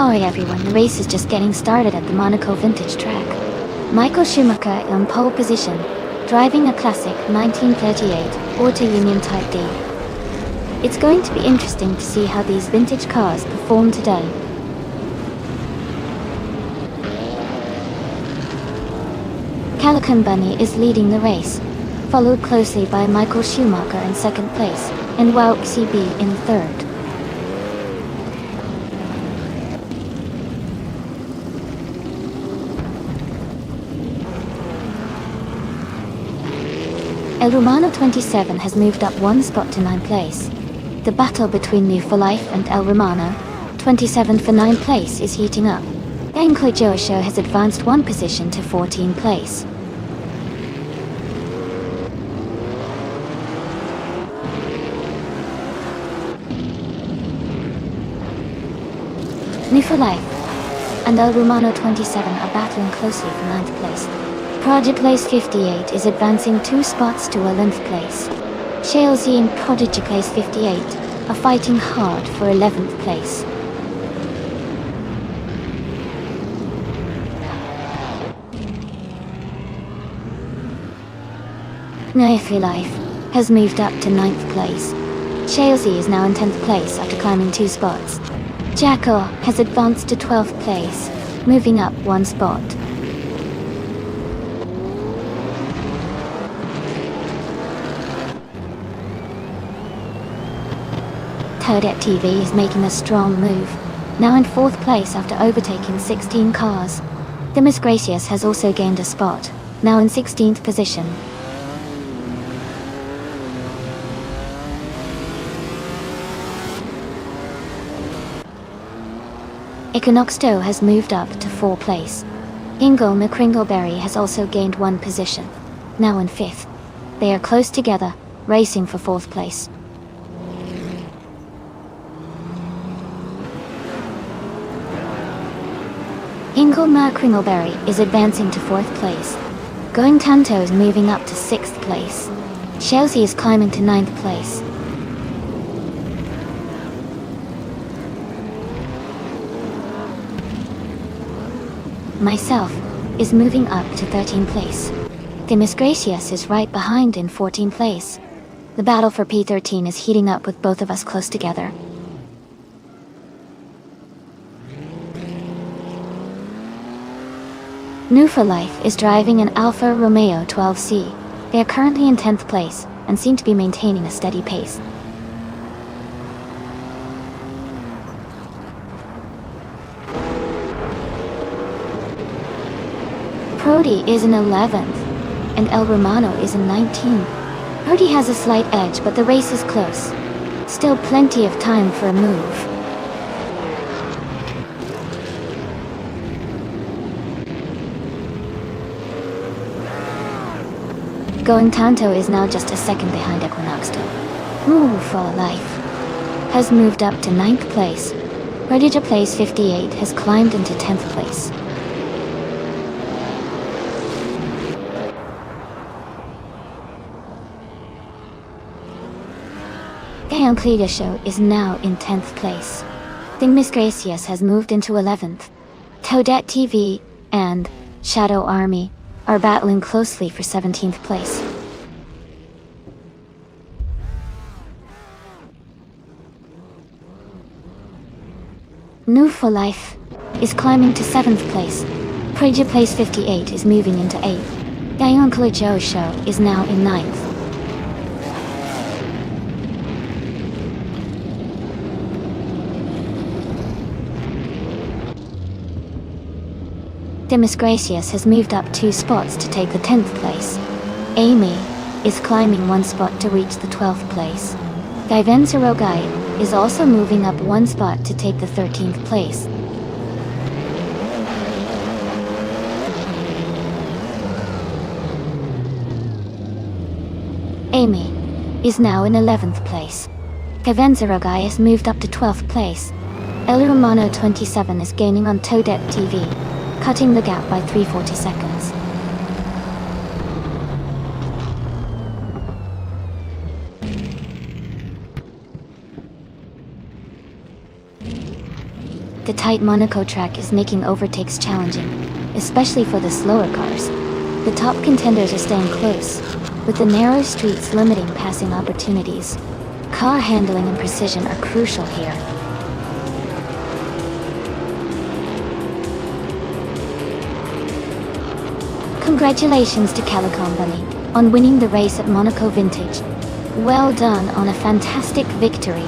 Alright everyone, the race is just getting started at the Monaco Vintage track. Michael Schumacher on pole position, driving a classic 1938 Auto Union Type D. It's going to be interesting to see how these vintage cars perform today. Calican Bunny is leading the race, followed closely by Michael Schumacher in second place, and Wout CB in third. El Romano 27 has moved up one spot to 9th place. The battle between New for Life and El Romano 27 for 9th place is heating up. Enjoy Show has advanced one position to 14th place. New for Life and El Romano 27 are battling closely for 9th place. Project Place 58 is advancing 2 spots to 11th place. Chelsea and Prodigy Place 58 are fighting hard for 11th place. Nifty Life has moved up to 9th place. Chelsea is now in 10th place after climbing 2 spots. Jacko has advanced to 12th place, moving up 1 spot. Toadette TV is making a strong move, now in 4th place after overtaking 16 cars. The Miss Gracious has also gained a spot, now in 16th position. Equinoxto has moved up to 4th place. Ingle McCringleberry has also gained 1 position, now in 5th. They are close together, racing for 4th place. Ingle McCringleberry is advancing to 4th place. Going Tanto is moving up to 6th place. Chelsea is climbing to 9th place. Myself is moving up to 13th place. The Miss Gracious is right behind in 14th place. The battle for P13 is heating up with both of us close together. New for Life is driving an Alfa Romeo 12C. They are currently in 10th place, and seem to be maintaining a steady pace. Prodi is in 11th, and El Romano is in 19th. Prodi has a slight edge, but the race is close. Still plenty of time for a move. Going Tanto is now just a second behind Equinoxto. Ooh, for life. Has moved up to 9th place. Prodigy Place 58 has climbed into 10th place. Gayon Show is now in 10th place. Thing Miss Gracias has moved into 11th. Toadette TV and Shadow Army are battling closely for 17th place. New for Life is climbing to 7th place. Prodigy Place 58 is moving into 8th. Gayon Show is now in 9th. Miss Gracias has moved up 2 spots to take the 10th place. Amy is climbing 1 spot to reach the 12th place. Gaivenzarogai is also moving up 1 spot to take the 13th place. Amy is now in 11th place. Gaivenzarogai has moved up to 12th place. El Romano 27 is gaining on Toadette TV, cutting the gap by 340 seconds. The tight Monaco track is making overtakes challenging, especially for the slower cars. The top contenders are staying close, with the narrow streets limiting passing opportunities. Car handling and precision are crucial here. Congratulations to Calicom Bunny on winning the race at Monaco Vintage. Well done on a fantastic victory.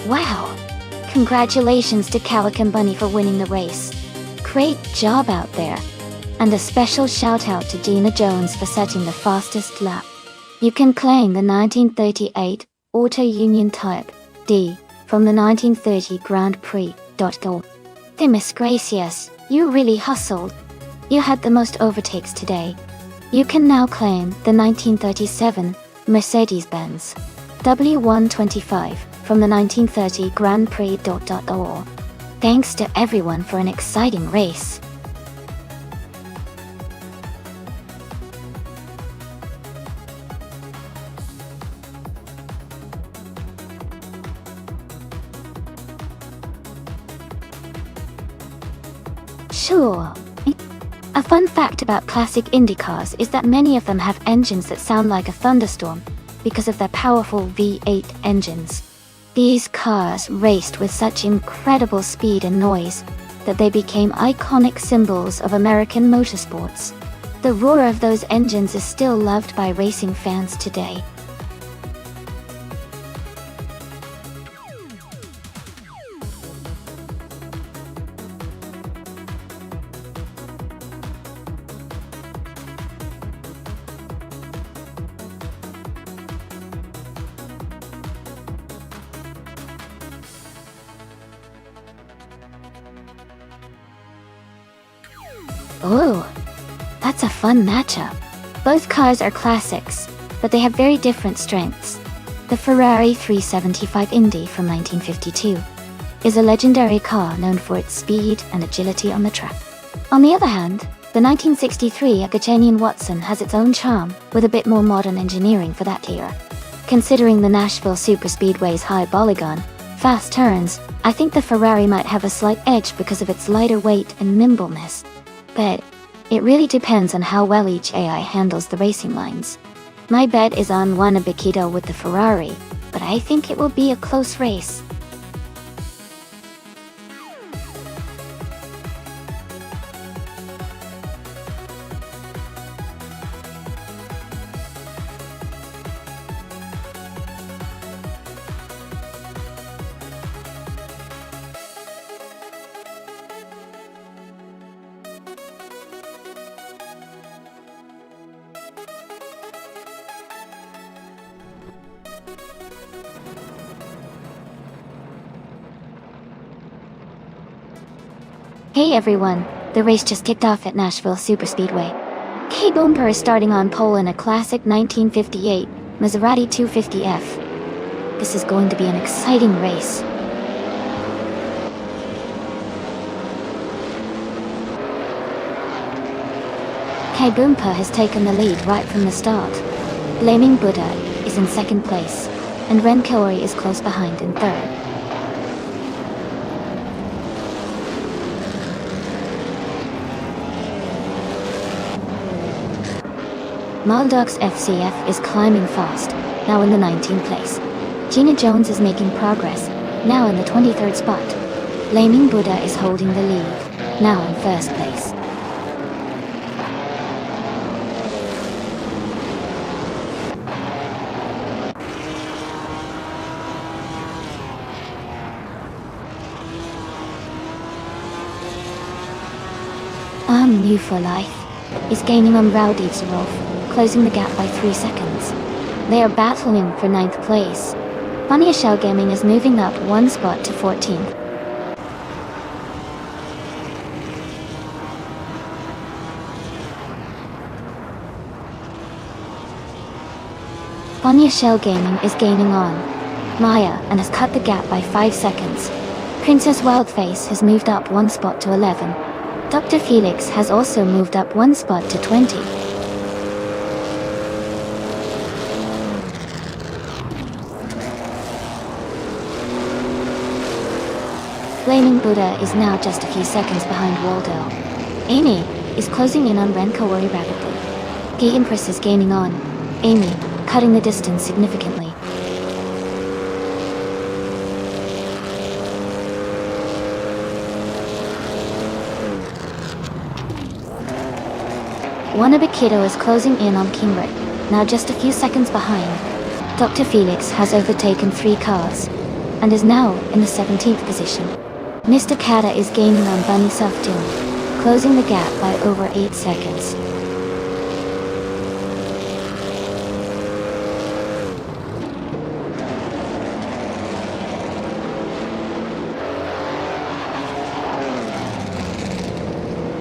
Wow! Congratulations to Calican Bunny for winning the race. Great job out there. And a special shout out to Gina Jones for setting the fastest lap. You can claim the 1938 Auto Union Type D from the 1930 Grand Prix. Go. Miss Gracias, you really hustled. You had the most overtakes today. You can now claim the 1937 Mercedes-Benz W125 from the 1930 Grand Prix. Thanks to everyone for an exciting race. Sure. A fun fact about classic Indy cars is that many of them have engines that sound like a thunderstorm because of their powerful V8 engines. These cars raced with such incredible speed and noise that they became iconic symbols of American motorsports. The roar of those engines is still loved by racing fans today. Oh, that's a fun matchup. Both cars are classics, but they have very different strengths. The Ferrari 375 Indy from 1952 is a legendary car known for its speed and agility on the track. On the other hand, the 1963 Agajanian Watson has its own charm, with a bit more modern engineering for that era. Considering the Nashville Superspeedway's high polygon, fast turns, I think the Ferrari might have a slight edge because of its lighter weight and nimbleness. But it really depends on how well each AI handles the racing lines. My bet is on Juan Abikito with the Ferrari, but I think it will be a close race. Hey everyone, the race just kicked off at Nashville Superspeedway. Kay Bumper is starting on pole in a classic 1958 Maserati 250F. This is going to be an exciting race. Kay Bumper has taken the lead right from the start. Blaming Buddha is in second place, and Ren Kaori is close behind in third. Maldox FCF is climbing fast, now in the 19th place. Gina Jones is making progress, now in the 23rd spot. Blaming Buddha is holding the lead, now in first place. New for Life is gaining on Rowdy Zarov, closing the gap by 3 seconds. They are battling for 9th place. Funny Shell Gaming is moving up 1 spot to 14th. Funny Shell Gaming is gaining on Maya and has cut the gap by 5 seconds. Princess Wildface has moved up 1 spot to 11. Dr. Felix has also moved up 1 spot to 20. Blaming Buddha is now just a few seconds behind Waldo. Amy is closing in on Ren Kaori rapidly. Gay Empress is gaining on Amy, cutting the distance significantly. Wanabikito is closing in on Kingrick, now just a few seconds behind. Dr. Felix has overtaken 3 cars, and is now in the 17th position. Mr. Kata is gaining on Bunny Softoon, closing the gap by over 8 seconds.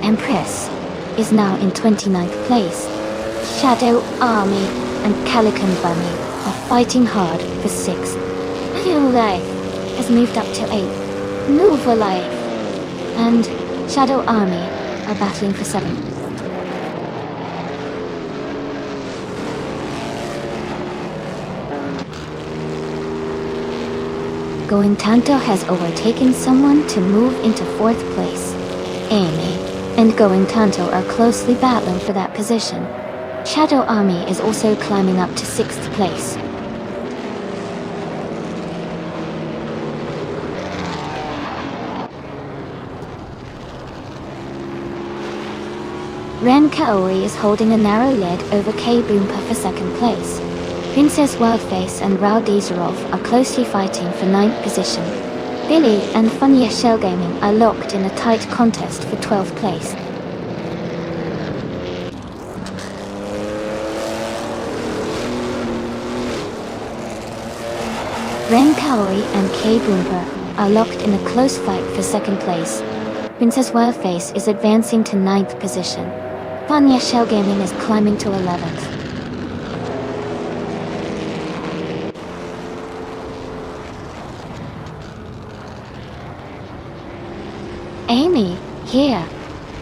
Empress is now in 29th place. Shadow Army and Calican Bunny are fighting hard for 6th. New Life has moved up to 8th. Nova Life and Shadow Army are battling for 7th. Going Tanto has overtaken someone to move into 4th place. Amy and Going Tanto are closely battling for that position. Shadow Army is also climbing up to 6th place. Ren Kaori is holding a narrow lead over K Boompa for 2nd place. Princess Wildface and Rao Dizerov are closely fighting for 9th position. Billy and Funya Shell Gaming are locked in a tight contest for 12th place. Ren Kaori and K Boompa are locked in a close fight for 2nd place. Princess Wildface is advancing to 9th position. Funya Shell Gaming is climbing to 11th. Amy, here,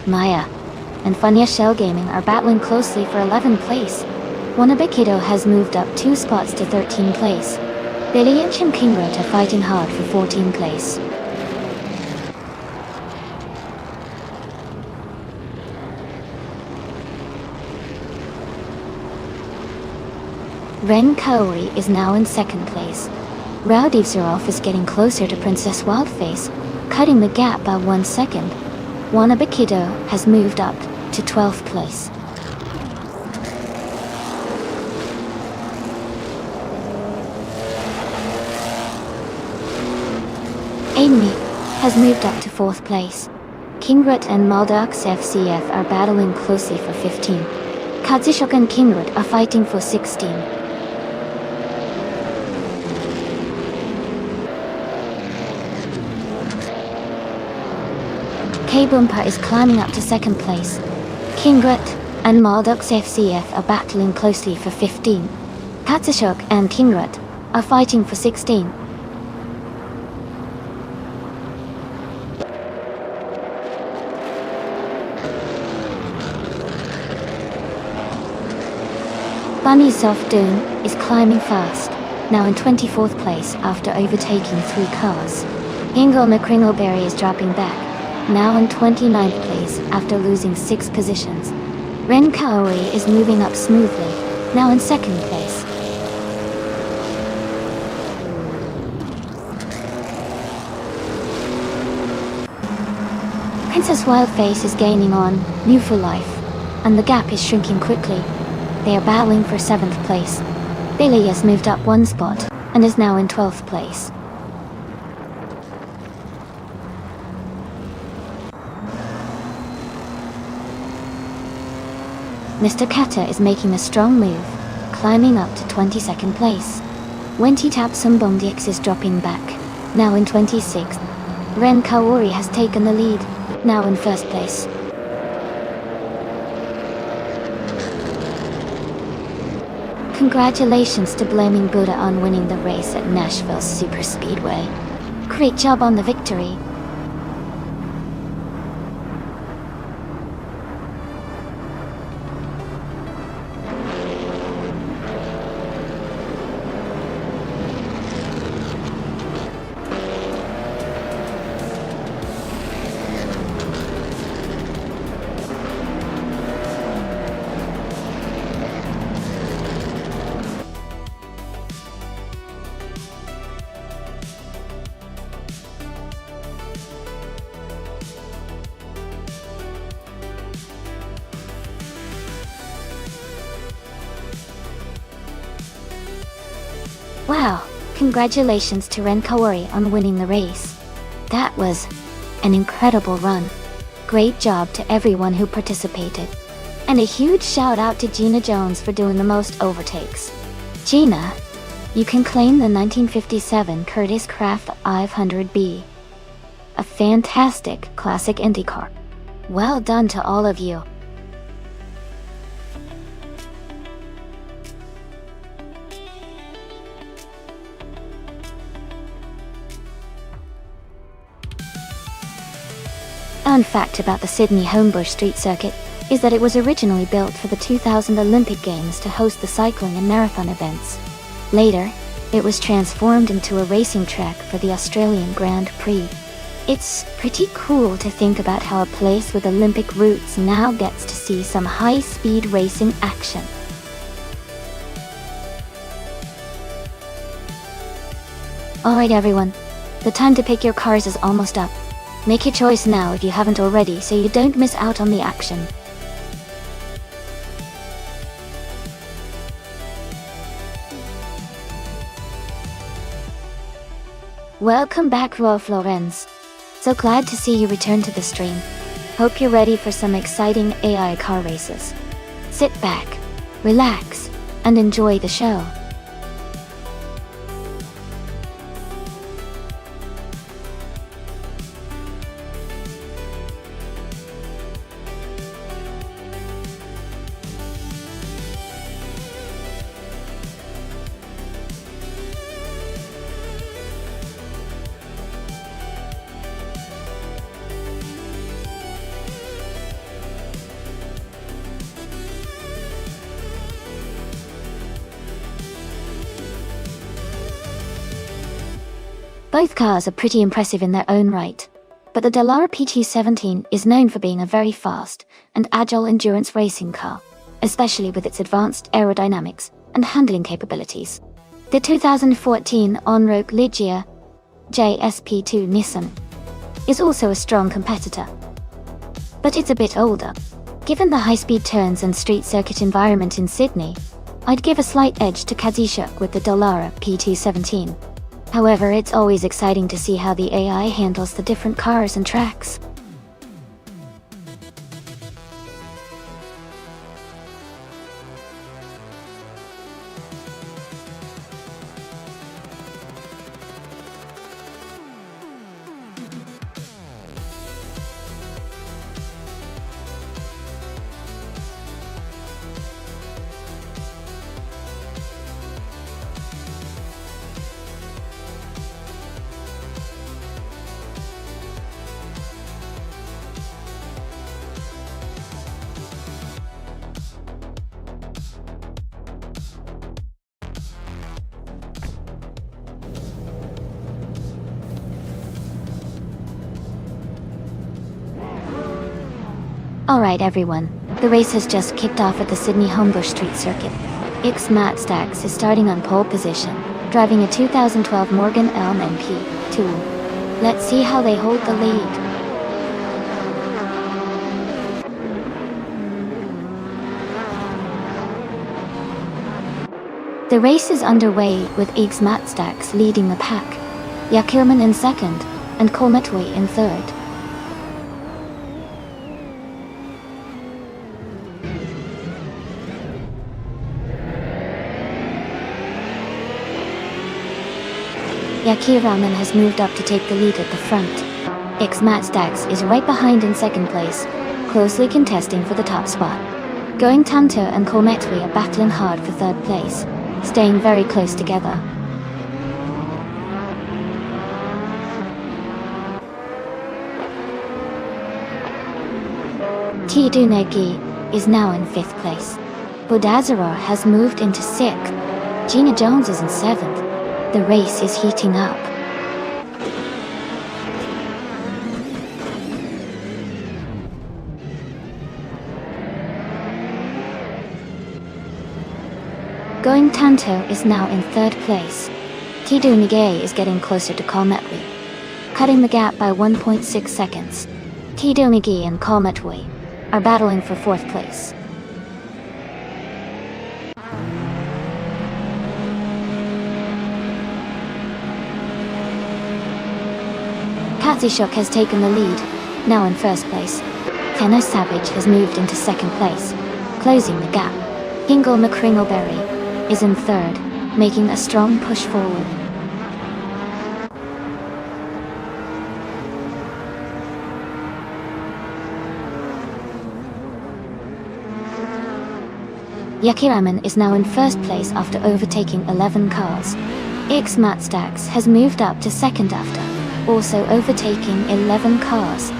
Maya, and Funya Shell Gaming are battling closely for 11th place. Wanabikido has moved up 2 spots to 13th place. Billy and Chimkingrot are fighting hard for 14th place. Ren Kaori is now in 2nd place. Rowdy Zerov is getting closer to Princess Wildface, cutting the gap by 1 second. Wanabikido has moved up to 12th place. Amy has moved up to 4th place. Kingrut and Maldox FCF are battling closely for 15. Kazushok and Kingrut are fighting for 16. K Boompa is climbing up to 2nd place. Kingrut and Maldox FCF are battling closely for 15. Katsushok and Kingrut are fighting for 16. Bunny Soft Doom is climbing fast, now in 24th place after overtaking 3 cars. Ingle McCringleberry is dropping back, now in 29th place after losing 6 positions. Ren Kaori is moving up smoothly, now in 2nd place. Princess Wildface is gaining on New for Life, and the gap is shrinking quickly. They are battling for 7th place. Billy has moved up 1 spot, and is now in 12th place. Mr. Kata is making a strong move, climbing up to 22nd place. Wenty Tapsum Bomdix is dropping back, now in 26th. Ren Kaori has taken the lead, now in 1st place. Congratulations to Blaming Buddha on winning the race at Nashville Superspeedway. Great job on the victory. Wow, congratulations to Ren Kaori on winning the race. That was an incredible run. Great job to everyone who participated. And a huge shout out to Gina Jones for doing the most overtakes. Gina, you can claim the 1957 Curtiss Craft 500B. A fantastic classic Indy car. Well done to all of you. Fun fact about the Sydney Homebush Street Circuit is that it was originally built for the 2000 Olympic Games to host the cycling and marathon events. Later, it was transformed into a racing track for the Australian Grand Prix. It's pretty cool to think about how a place with Olympic roots now gets to see some high-speed racing action. Alright everyone, the time to pick your cars is almost up. Make your choice now if you haven't already so you don't miss out on the action. Welcome back, Rolf Lorenz. So glad to see you return to the stream. Hope you're ready for some exciting AI car races. Sit back, relax, and enjoy the show. Both cars are pretty impressive in their own right, but the Dallara PT17 is known for being a very fast and agile endurance racing car, especially with its advanced aerodynamics and handling capabilities. The 2014 on-road Ligia JSP2 Nissan is also a strong competitor, but it's a bit older. Given the high-speed turns and street circuit environment in Sydney, I'd give a slight edge to Kazishuk with the Dallara PT17. However, it's always exciting to see how the AI handles the different cars and tracks. Alright everyone, the race has just kicked off at the Sydney Homebush Street Circuit. Matt Stacks is starting on pole position, driving a 2012 Morgan Elm MP2. Let's see how they hold the lead. The race is underway with Matt Stacks leading the pack, Yakirman in second, and Kolmetwi in third. Yakiraman has moved up to take the lead at the front. Matt Stacks is right behind in second place, closely contesting for the top spot. Going Tanto and Kolmetwi are battling hard for third place, staying very close together. Tidunegi is now in fifth place. Bodazara has moved into sixth. Gina Jones is in seventh. The race is heating up. Going Tanto is now in third place. Tidu Nige is getting closer to Kolmetwi, cutting the gap by 1.6 seconds. Tidu Nige and Kolmetwi are battling for fourth place. Kazishuk has taken the lead, now in first place. Tenno Savage has moved into second place, closing the gap. Hingle McCringleberry is in third, making a strong push forward. Yakiraman is now in first place after overtaking 11 cars. Matt Stacks has moved up to second after also overtaking 11 cars.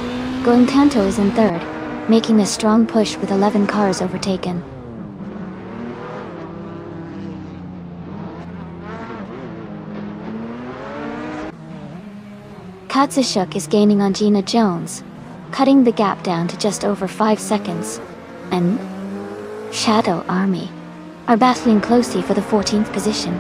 Going Tanto is in third, making a strong push with 11 cars overtaken. Katsushuk is gaining on Gina Jones, cutting the gap down to just over 5 seconds. And Shadow Army are battling closely for the 14th position.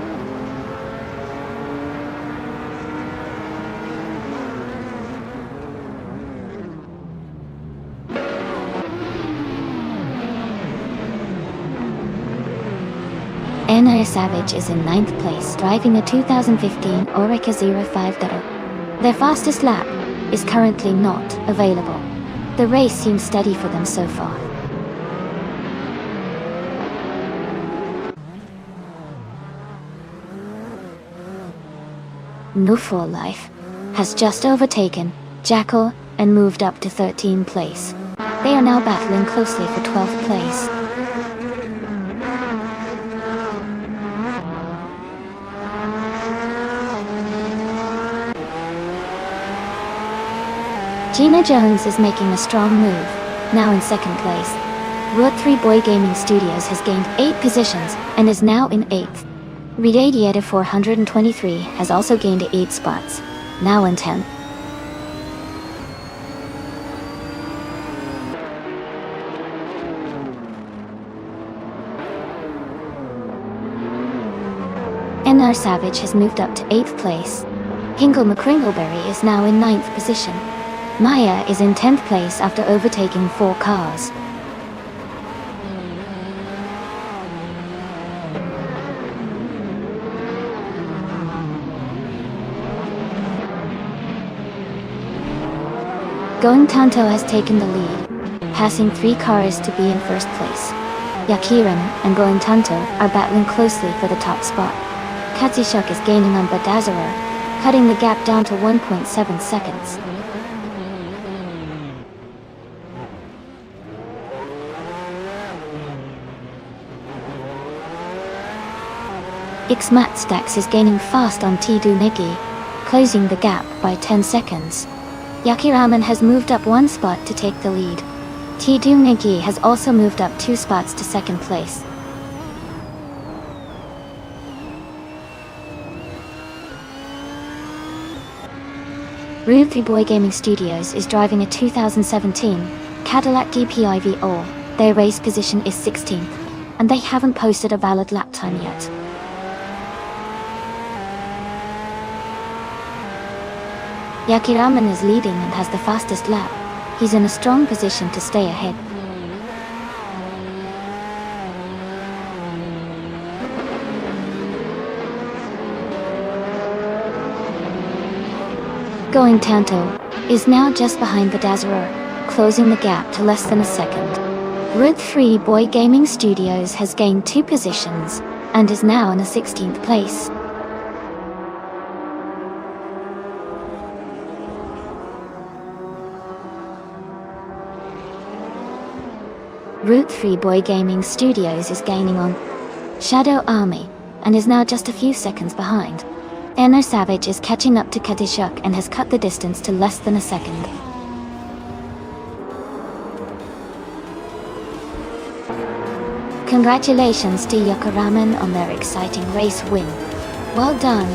NR Savage is in 9th place, driving a 2015 Oreca 05 Duro. Their fastest lap is currently not available. The race seems steady for them so far. No For Life has just overtaken Jackal and moved up to 13th place. They are now battling closely for 12th place. Gina Jones is making a strong move, now in 2nd place. Road 3 Boy Gaming Studios has gained 8 positions and is now in 8th. Radiator 423 has also gained 8 spots, now in 10th. NR Savage has moved up to 8th place. Hingle McCringleberry is now in 9th position. Maya is in 10th place after overtaking 4 cars. Going Tanto has taken the lead, passing 3 cars to be in 1st place. Yakiran and Going Tanto are battling closely for the top spot. Katsushuk is gaining on Badazara, cutting the gap down to 1.7 seconds. Xmatstacks is gaining fast on Tidu Negi, closing the gap by 10 seconds. Yakiraman has moved up 1 spot to take the lead. Tidu Negi has also moved up 2 spots to 2nd place. Ruthie Boy Gaming Studios is driving a 2017 Cadillac DPI All. Their race position is 16th, and they haven't posted a valid lap time yet. Yakiraman is leading and has the fastest lap. He's in a strong position to stay ahead. Going Tanto is now just behind Badazara, closing the gap to less than a second. Road 3 Boy Gaming Studios has gained 2 positions and is now in the 16th place. Route 3 Boy Gaming Studios is gaining on Shadow Army and is now just a few seconds behind. NR Savage is catching up to Katishuk and has cut the distance to less than a second. Congratulations to Yakiraman on their exciting race win. Well done.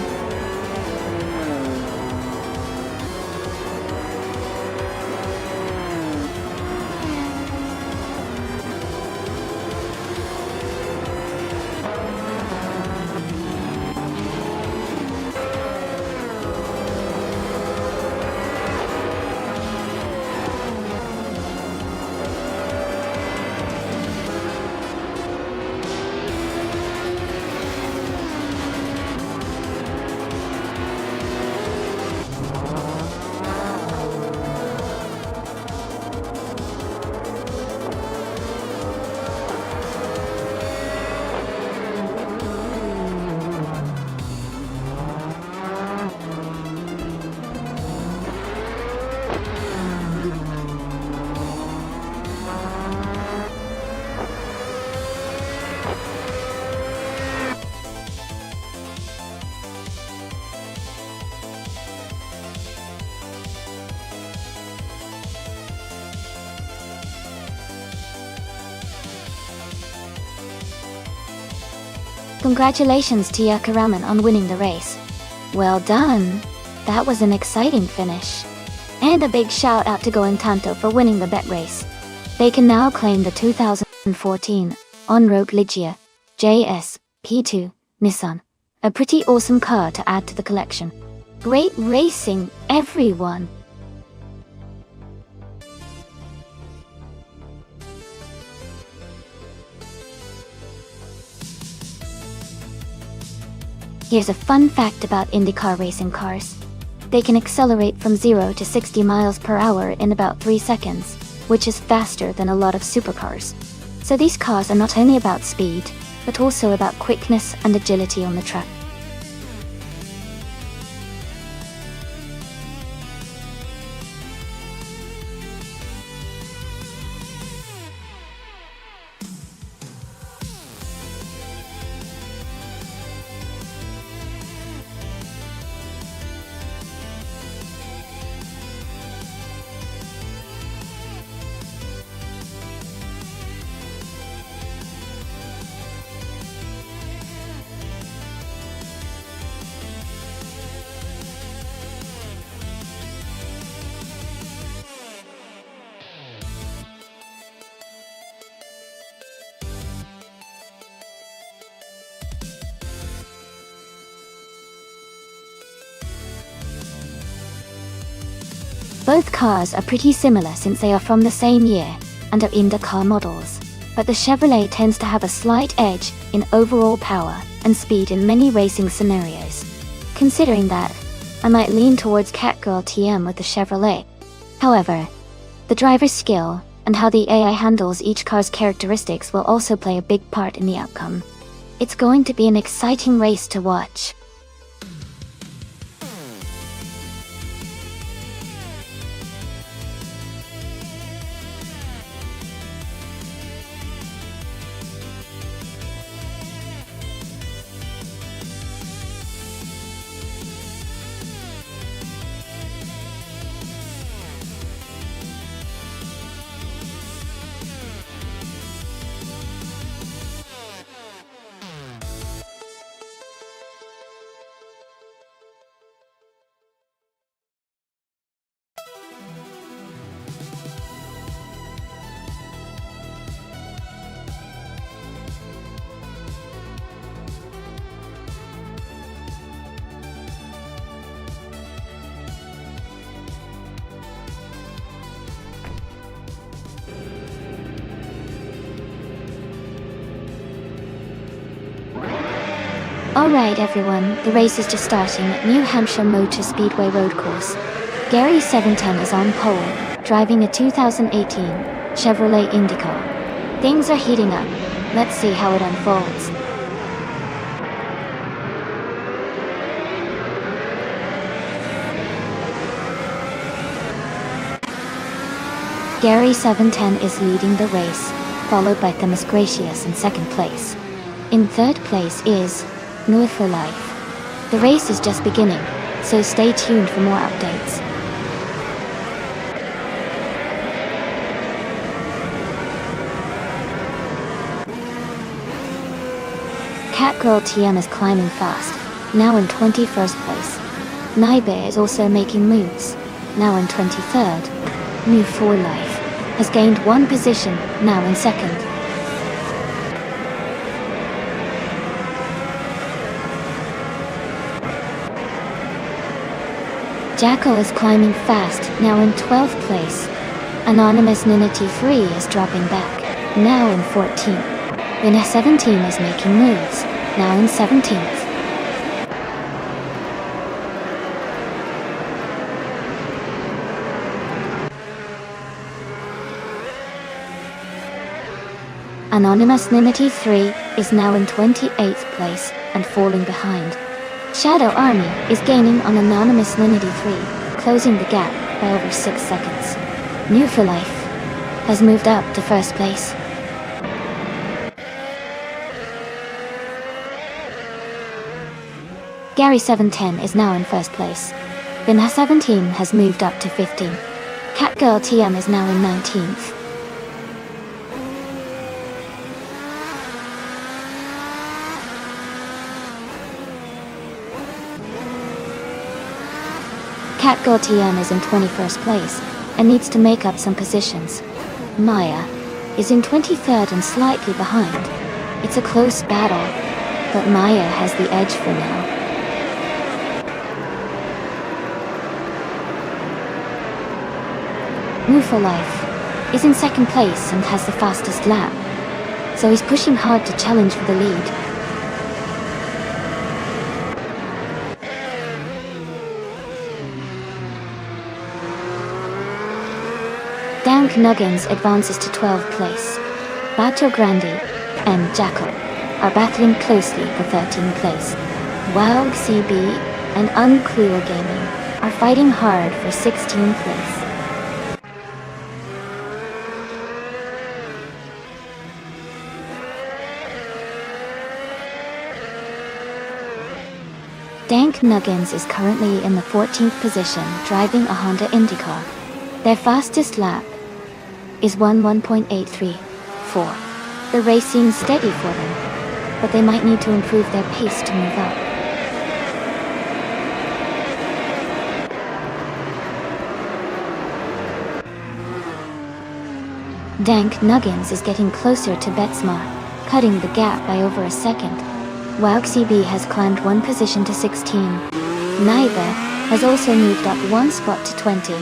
Congratulations to Yakiraman on winning the race. Well done! That was an exciting finish. And a big shout out to Go and Tanto for winning the bet race. They can now claim the 2014 On-Road Ligia JS P2 Nissan. A pretty awesome car to add to the collection. Great racing, everyone! Here's a fun fact about IndyCar racing cars. They can accelerate from 0 to 60 miles per hour in about 3 seconds, which is faster than a lot of supercars. So these cars are not only about speed, but also about quickness and agility on the track. Both cars are pretty similar since they are from the same year and are IndyCar models, but the Chevrolet tends to have a slight edge in overall power and speed in many racing scenarios. Considering that, I might lean towards Catgirl TM with the Chevrolet. However, the driver's skill and how the AI handles each car's characteristics will also play a big part in the outcome. It's going to be an exciting race to watch. Alright everyone, the race is just starting at New Hampshire Motor Speedway road course. Gary 710 is on pole, driving a 2018 Chevrolet IndyCar. Things are heating up. Let's see how it unfolds. Gary 710 is leading the race, followed by Thomas Gracious in second place. In third place is North for Life. The race is just beginning, so stay tuned for more updates. Catgirl TM is climbing fast, now in 21st place. Naibe is also making moves, now in 23rd. New for Life has gained one position, now in second. Jackal is climbing fast, now in 12th place. Anonymous Nina T3 is dropping back, now in 14th. Vina 17 is making moves, now in 17th. Anonymous Nina T3 is now in 28th place and falling behind. Shadow Army is gaining on Anonymous Linity 3, closing the gap by over 6 seconds. New for Life has moved up to first place. Gary 710 is now in first place. Vinha 17 has moved up to 15th. Catgirl TM is now in 19th. Cat Girl TM is in 21st place and needs to make up some positions. Maya is in 23rd and slightly behind. It's a close battle, but Maya has the edge for now. Mufa Life is in second place and has the fastest lap, so he's pushing hard to challenge for the lead. Dank Nuggins advances to 12th place. Bato Grande and Jackal are battling closely for 13th place. Wild CB and Unclear Gaming are fighting hard for 16th place. Dank Nuggins is currently in the 14th position driving a Honda IndyCar. Their fastest lap is 1:1.834. The race seems steady for them, but they might need to improve their pace to move up. Dank Nuggins is getting closer to Betsmar, cutting the gap by over a second. WowXCB has climbed one position to 16. Neither has also moved up one spot to 20.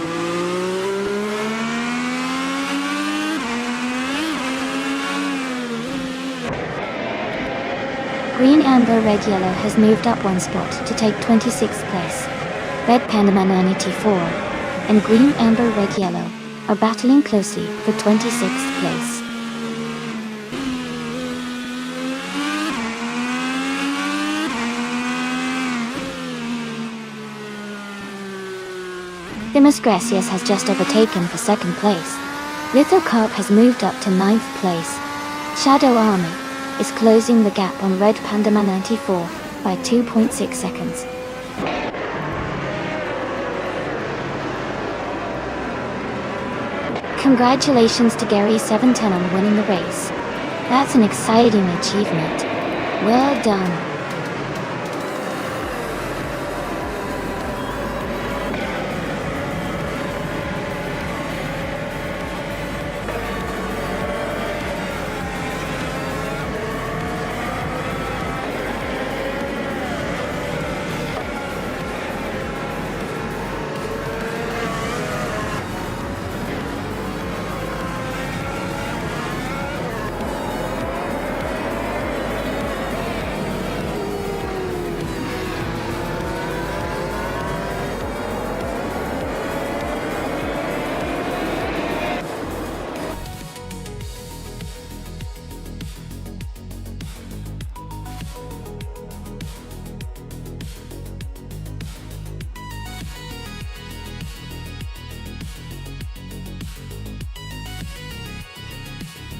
Green Amber Red Yellow has moved up one spot to take 26th place. Red Panama 94 and Green Amber Red Yellow are battling closely for 26th place. Dimas Gracias has just overtaken for second place. Little Carp has moved up to 9th place. Shadow Army is closing the gap on Red Pandama 94 by 2.6 seconds. Congratulations to Gary 710 on winning the race. That's an exciting achievement. Well done.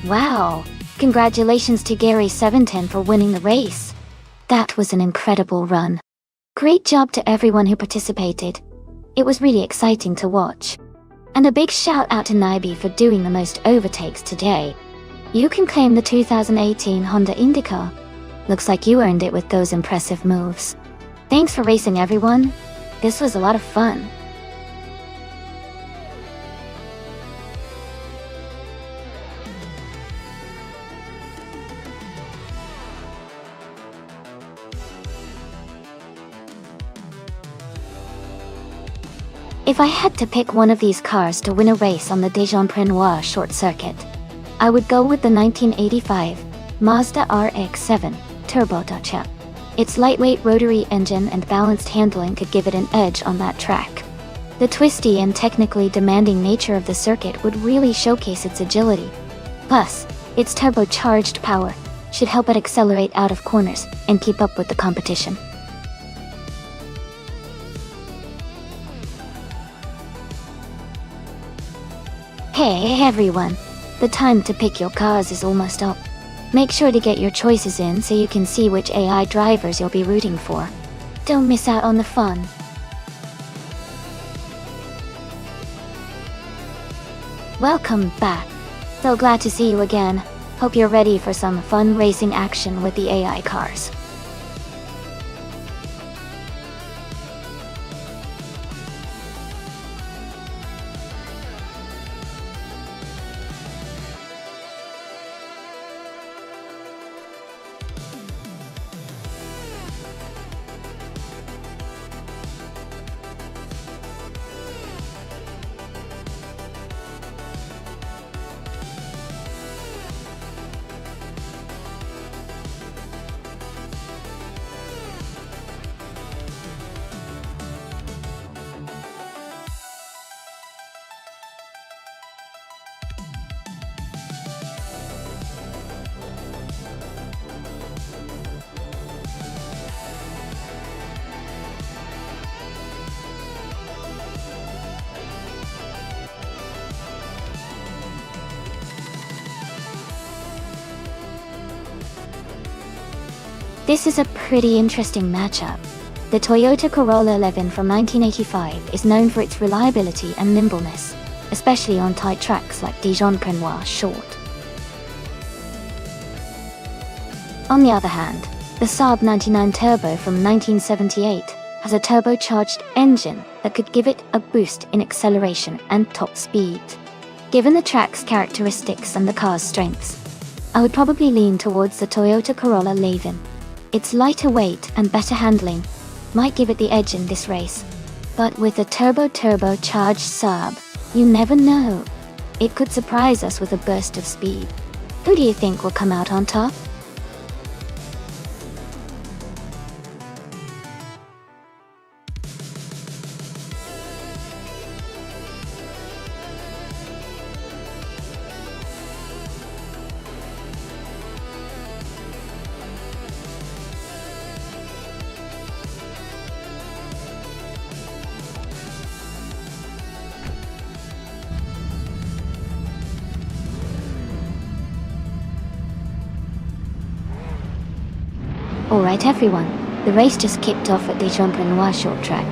Wow! Congratulations to Gary 710 for winning the race. That was an incredible run. Great job to everyone who participated. It was really exciting to watch. And a big shout out to Naibi for doing the most overtakes today. You can claim the 2018 Honda IndyCar. Looks like you earned it with those impressive moves. Thanks for racing, everyone. This was a lot of fun. If I had to pick one of these cars to win a race on the Dijon-Prenois short circuit, I would go with the 1985 Mazda RX-7 turbocharged. Its lightweight rotary engine and balanced handling could give it an edge on that track. The twisty and technically demanding nature of the circuit would really showcase its agility. Plus, its turbocharged power should help it accelerate out of corners and keep up with the competition. Hey everyone, the time to pick your cars is almost up. Make sure to get your choices in so you can see which AI drivers you'll be rooting for. Don't miss out on the fun. Welcome back. So glad to see you again. Hope you're ready for some fun racing action with the AI cars. This is a pretty interesting matchup. The Toyota Corolla 11 from 1985 is known for its reliability and nimbleness, especially on tight tracks like Dijon-Prenois Short. On the other hand, the Saab 99 Turbo from 1978 has a turbocharged engine that could give it a boost in acceleration and top speed. Given the track's characteristics and the car's strengths, I would probably lean towards the Toyota Corolla 11. Its lighter weight and better handling might give it the edge in this race. But with a turbocharged Saab, you never know. It could surprise us with a burst of speed. Who do you think will come out on top? Alright everyone, the race just kicked off at Dijon-Prenois Short Track,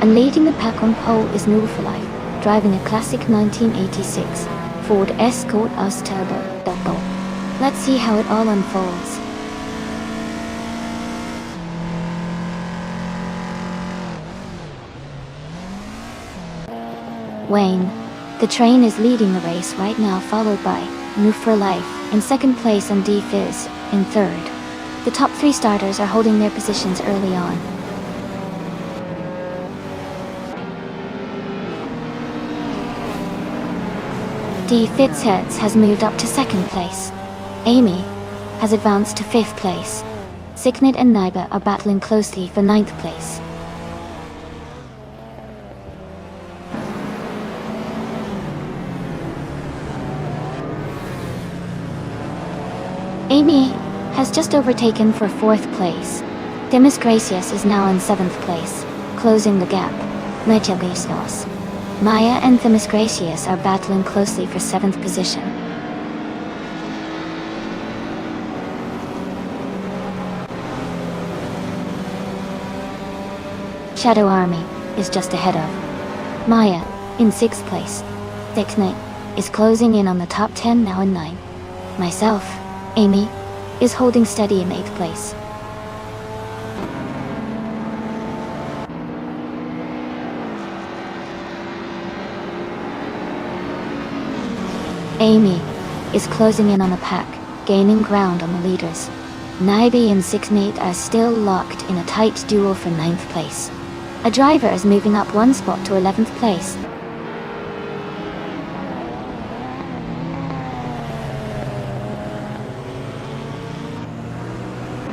and leading the pack on pole is Nonstop, driving a classic 1986 Ford Escort S Turbo Double. Let's see how it all unfolds. Wayne, the train is leading the race right now, followed by Nonstop in second place and D-Fizz in third. The top three starters are holding their positions early on. D-Fizz has moved up to second place. Amy has advanced to fifth place. Signet and Naiba are battling closely for ninth place. Amy has just overtaken for fourth place. Demis Gracias is now in seventh place, closing the gap. Maya and Demis Gracias are battling closely for seventh position. Shadow Army is just ahead of Maya in sixth place. Signet is closing in on the top 10 now in 9. Myself, Amy, is holding steady in 8th place. Amy is closing in on the pack, gaining ground on the leaders. Naibi and Signet are still locked in a tight duel for 9th place. A driver is moving up one spot to 11th place.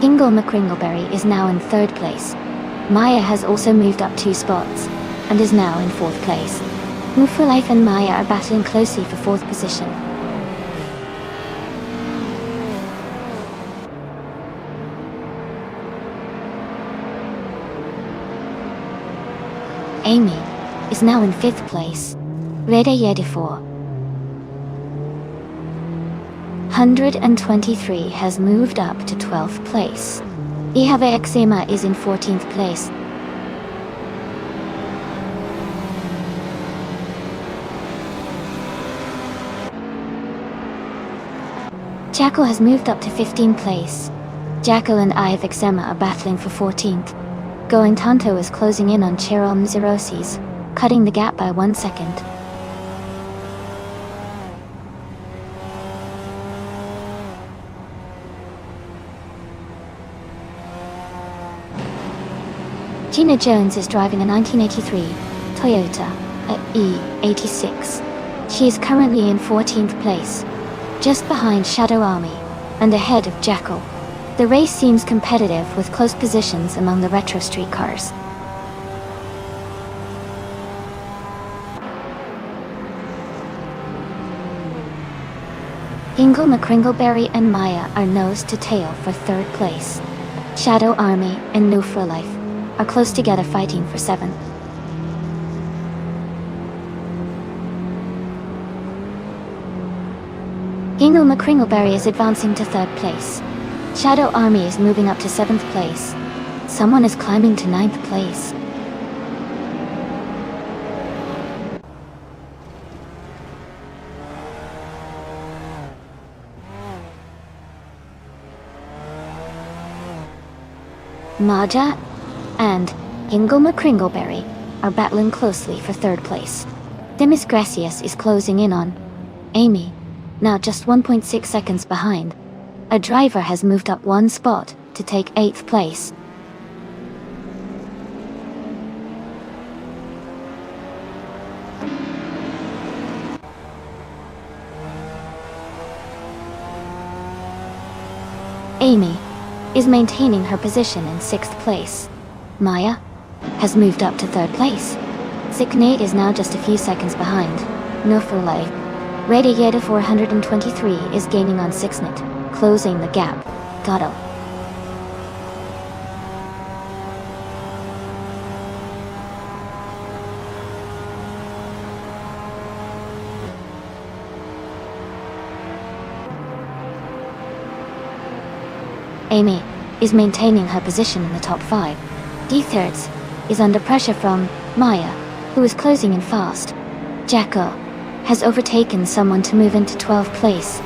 Ingle McCringleberry is now in third place. Maya has also moved up 2 spots, and is now in fourth place. Mufalife and Maya are battling closely for fourth position. Amy is now in fifth place. Reda Yedifor 123 has moved up to 12th place. Ihave Exema is in 14th place. Jackal has moved up to 15th place. Jackal and Ihave Exema are battling for 14th. Going Tanto is closing in on Cherom Zerosis, cutting the gap by 1 second. Gina Jones is driving a 1983 Toyota E86. She is currently in 14th place, just behind Shadow Army, and ahead of Jackal. The race seems competitive with close positions among the retro street cars. Ingle McCringleberry and Maya are nose to tail for third place. Shadow Army and Nufrolife are close together fighting for 7th. Ingle McCringleberry is advancing to 3rd place. Shadow Army is moving up to 7th place. Someone is climbing to 9th place. Maja and Ingle McCringleberry are battling closely for 3rd place. Demis Gracias is closing in on Amy, now just 1.6 seconds behind. A driver has moved up 1 spot to take 8th place. Amy is maintaining her position in 6th place. Maya has moved up to 3rd place. Signate is now just a few seconds behind. Nofule Radiator 423 is gaining on Sixnet, closing the gap. Gato Amy is maintaining her position in the top 5. D-Thirds is under pressure from Maya, who is closing in fast. Jacko has overtaken someone to move into 12th place.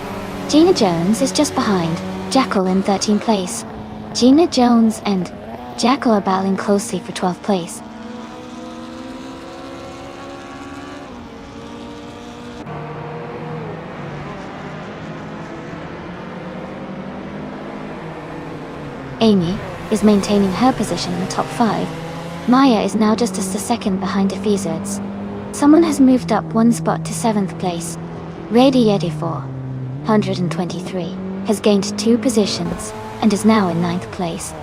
Gina Jones is just behind Jackal in 13th place. Gina Jones and Jackal are battling closely for 12th place. Amy is maintaining her position in the top 5. Maya is now just a second behind Ephesians. Someone has moved up 1 spot to 7th place. Radiator 423 has gained 2 positions and is now in 9th place.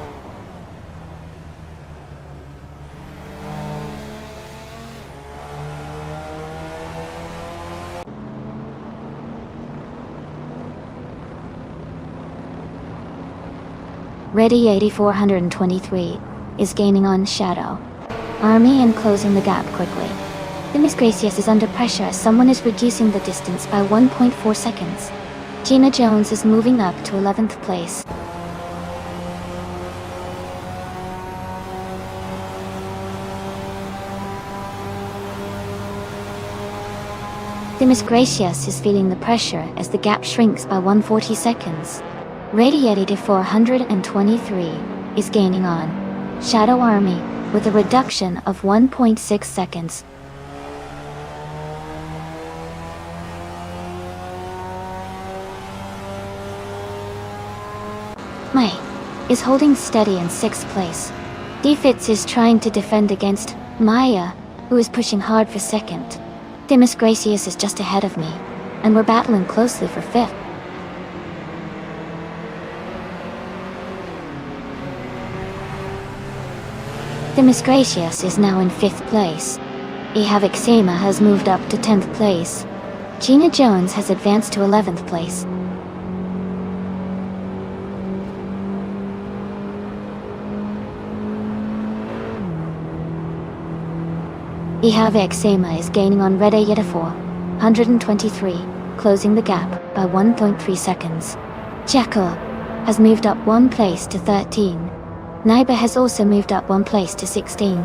Radiator 423 is gaining on Shadow Army and closing the gap quickly. Demis Gracias is under pressure as someone is reducing the distance by 1.4 seconds. Gina Jones is moving up to 11th place. Demis Gracias is feeling the pressure as the gap shrinks by 140 seconds. Radiator 423 is gaining on Shadow Army with a reduction of 1.6 seconds. May is holding steady in 6th place. Defitz is trying to defend against Maya, who is pushing hard for 2nd. Demis Gracias is just ahead of me, and we're battling closely for 5th. Demis Gracias is now in 5th place. Ehavik Sema has moved up to 10th place. Gina Jones has advanced to 11th place. Ehavik Sema is gaining on Radiator 423, closing the gap by 1.3 seconds. Jekyll has moved up 1 place to 13. Naiba has also moved up 1 place to 16.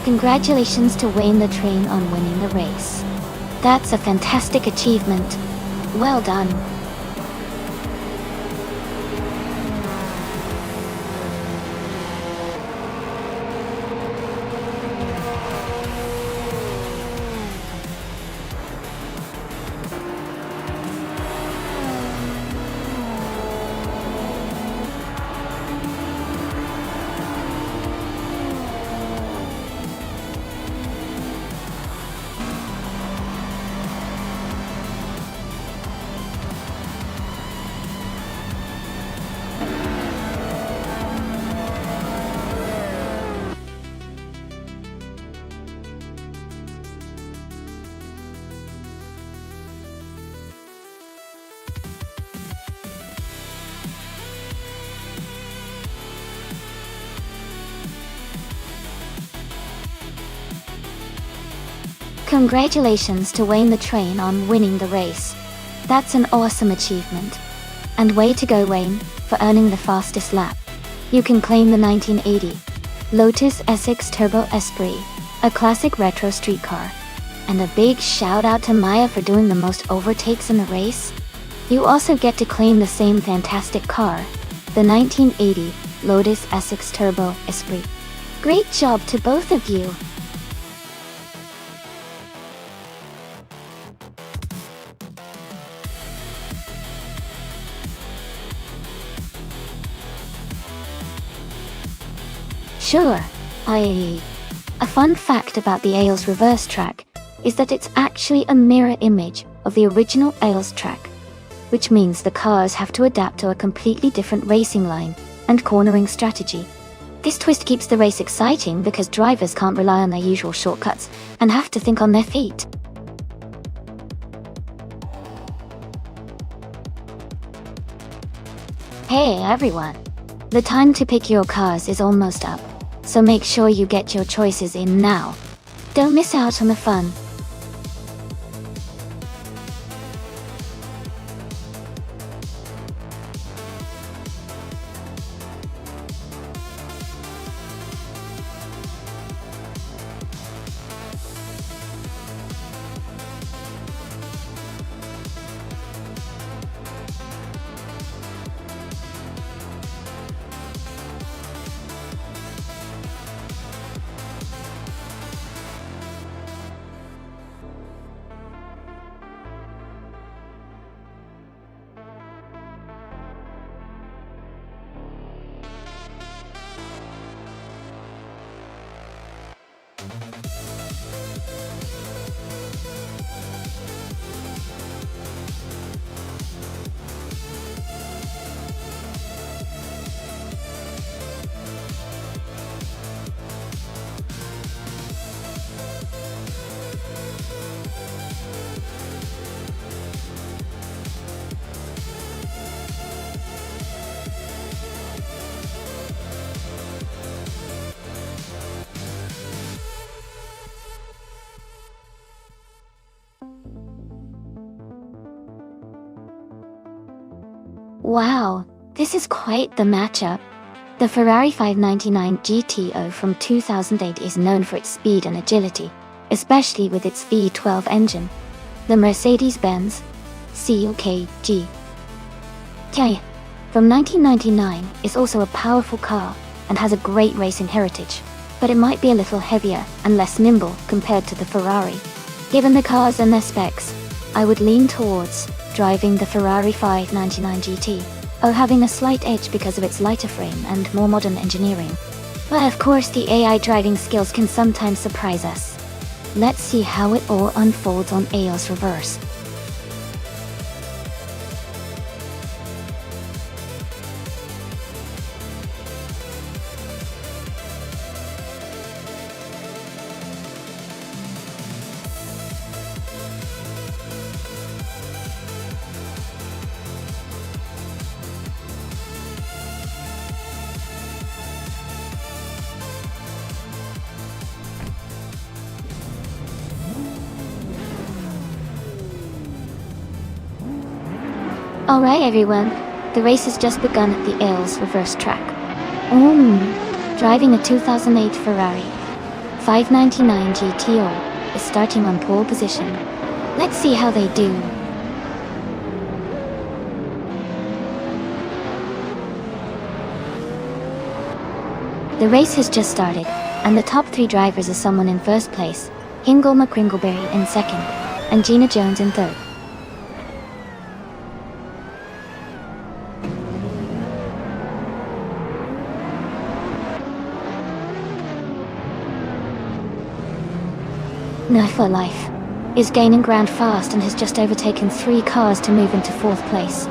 Congratulations to Wayne the Train on winning the race. That's a fantastic achievement. Well done. Congratulations to Wayne the Train on winning the race. That's an awesome achievement. And way to go, Wayne, for earning the fastest lap. You can claim the 1980 Lotus SX Turbo Esprit, a classic retro street car. And a big shout out to Maya for doing the most overtakes in the race. You also get to claim the same fantastic car, the 1980 Lotus SX Turbo Esprit. Great job to both of you. Sure, A fun fact about the Ailes reverse track is that it's actually a mirror image of the original Ailes track, which means the cars have to adapt to a completely different racing line and cornering strategy. This twist keeps the race exciting because drivers can't rely on their usual shortcuts and have to think on their feet. Hey everyone! The time to pick your cars is almost up, so make sure you get your choices in now. Don't miss out on the fun. Wow, this is quite the matchup. The Ferrari 599 GTO from 2008 is known for its speed and agility, especially with its V12 engine. The Mercedes-Benz CLK from 1999 is also a powerful car and has a great racing heritage, but it might be a little heavier and less nimble compared to the Ferrari. Given the cars and their specs, I would lean towards driving the Ferrari 599 GT, or having a slight edge because of its lighter frame and more modern engineering. But of course the AI driving skills can sometimes surprise us. Let's see how it all unfolds on Ailes Reverse. Alright everyone, the race has just begun at the Ailes Reverse track. Driving a 2008 Ferrari 599 GTO is starting on pole position. Let's see how they do. The race has just started, and the top three drivers are someone in first place, Hingle McCringleberry in second, and Gina Jones in third. No for Life is gaining ground fast and has just overtaken 3 cars to move into 4th place.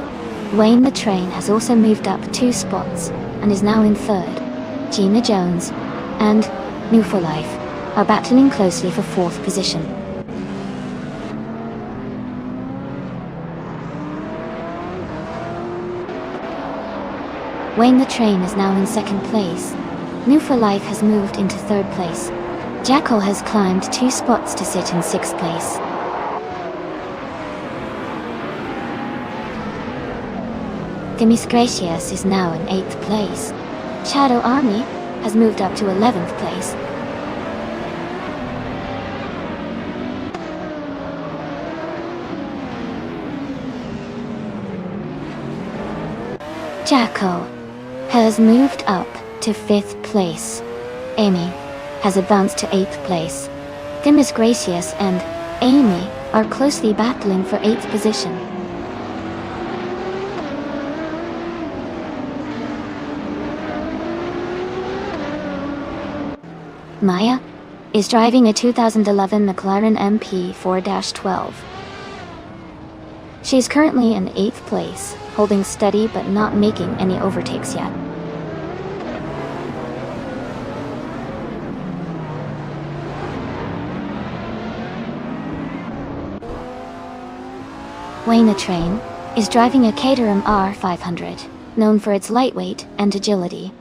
Wayne the Train has also moved up 2 spots and is now in 3rd. Gina Jones and New for Life are battling closely for 4th position. Wayne the Train is now in 2nd place. New for Life has moved into 3rd place. Jackal has climbed 2 spots to sit in 6th place. Demisgracious is now in 8th place. Shadow Army has moved up to 11th place. Jackal has moved up to 5th place. Amy has advanced to 8th place. Demisgracious and Amy are closely battling for 8th position. Maya is driving a 2011 McLaren MP4-12. She is currently in 8th place, holding steady but not making any overtakes yet. Wayne the Train is driving a Caterham R500, known for its lightweight and agility.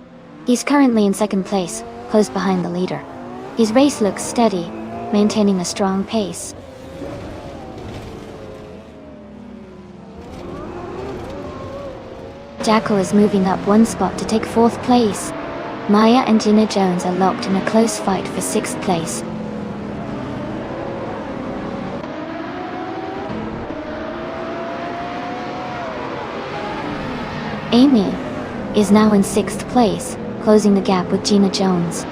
He's currently in 2nd place, close behind the leader. His race looks steady, maintaining a strong pace. Jackal is moving up 1 spot to take 4th place. Maya and Gina Jones are locked in a close fight for 6th place. Amy is now in 6th place, closing the gap with Gina Jones.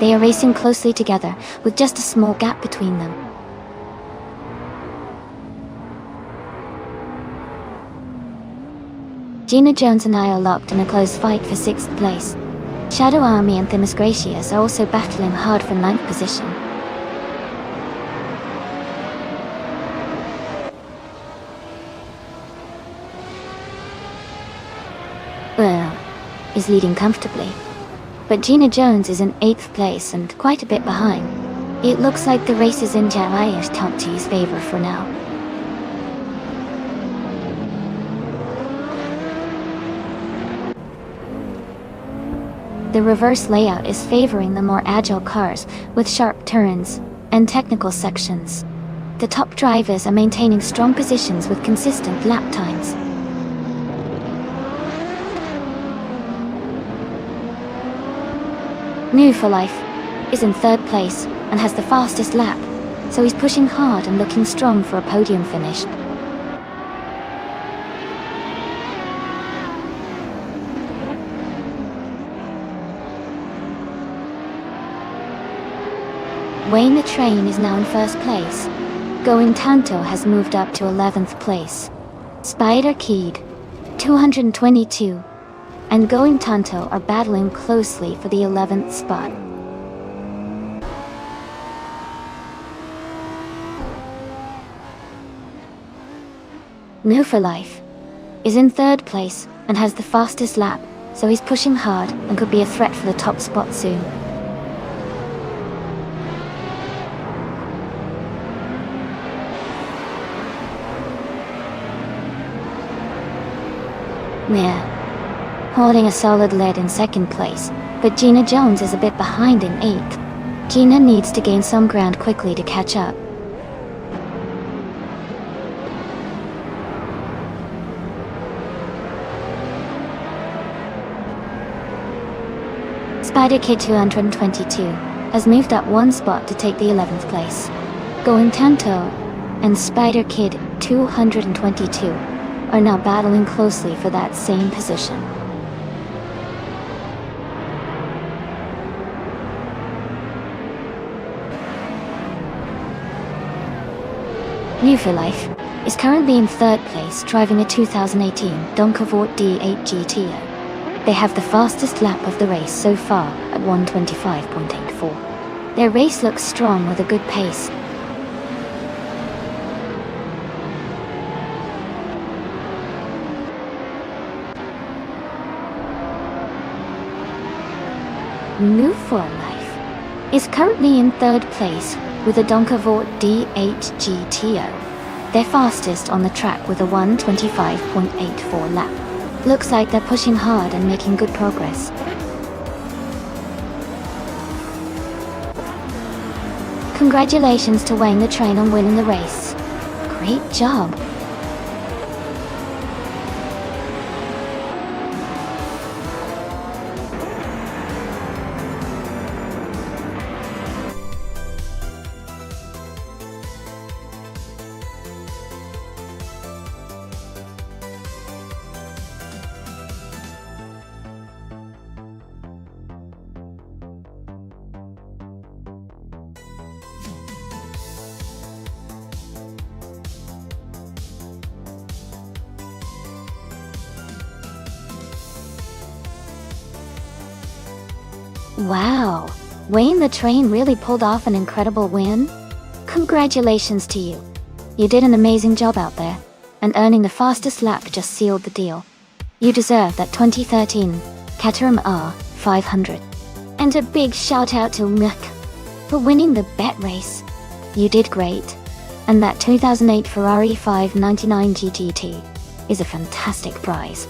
They are racing closely together, with just a small gap between them. Gina Jones and I are locked in a close fight for 6th place. Shadow Army and Demisgracious are also battling hard for 9th position. Well, is leading comfortably. But Gina Jones is in 8th place and quite a bit behind. It looks like the race is in Jalaya's Tonti's favor for now. The reverse layout is favoring the more agile cars with sharp turns and technical sections. The top drivers are maintaining strong positions with consistent lap times. New for Life is in 3rd place and has the fastest lap, so he's pushing hard and looking strong for a podium finish. Wayne the Train is now in 1st place. Going Tanto has moved up to 11th place. Spider Kid, 222, and Going Tanto are battling closely for the 11th spot. New for Life is in 3rd place and has the fastest lap, so he's pushing hard and could be a threat for the top spot soon. Mia, holding a solid lead in 2nd place, but Gina Jones is a bit behind in 8th. Gina needs to gain some ground quickly to catch up. Spider Kid 222 has moved up 1 spot to take the 11th place. Going Tanto and Spider Kid 222 are now battling closely for that same position. New for Life is currently in 3rd place, driving a 2018 Donkavort D8 GTO. They have the fastest lap of the race so far at 125.84. Their race looks strong with a good pace. New for Life is currently in 3rd place with a Donkavort D8 GTO. They're fastest on the track with a 125.84 lap. Looks like they're pushing hard and making good progress. Congratulations to Wayne the Train on winning the race. Great job. Wow, Wayne the Train really pulled off an incredible win. Congratulations to you. You did an amazing job out there, and earning the fastest lap just sealed the deal. You deserve that 2013 Caterham R500. And a big shout out to Mick for winning the bet race. You did great. And that 2008 Ferrari 599 GTT is a fantastic prize.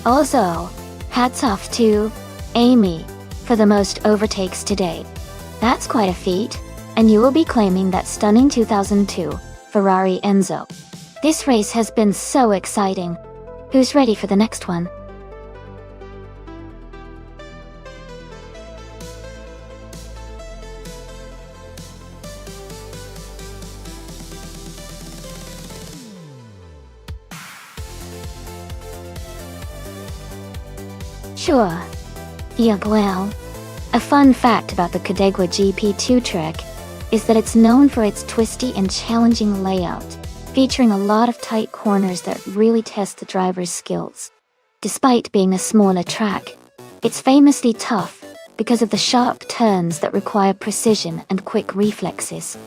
Also, hats off to Amy for the most overtakes today. That's quite a feat, and you will be claiming that stunning 2002 Ferrari Enzo. This race has been so exciting. Who's ready for the next one? Sure. Yeah, well, a fun fact about the Cadegua GP2 track is that it's known for its twisty and challenging layout, featuring a lot of tight corners that really test the driver's skills. Despite being a smaller track, it's famously tough because of the sharp turns that require precision and quick reflexes.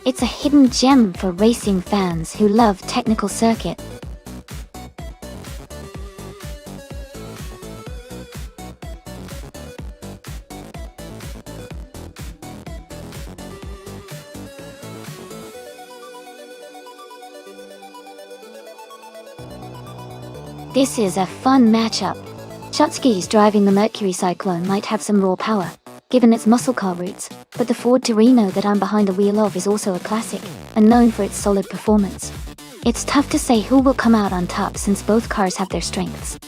It's a hidden gem for racing fans who love technical circuit. This is a fun matchup. Shutsky's driving the Mercury Cyclone might have some raw power, given its muscle car roots, but the Ford Torino that I'm behind the wheel of is also a classic, and known for its solid performance. It's tough to say who will come out on top since both cars have their strengths.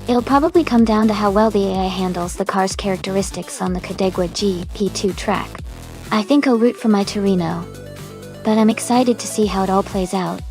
It'll probably come down to how well the AI handles the car's characteristics on the Cadegua GP2 track. I think I'll root for my Torino, but I'm excited to see how it all plays out.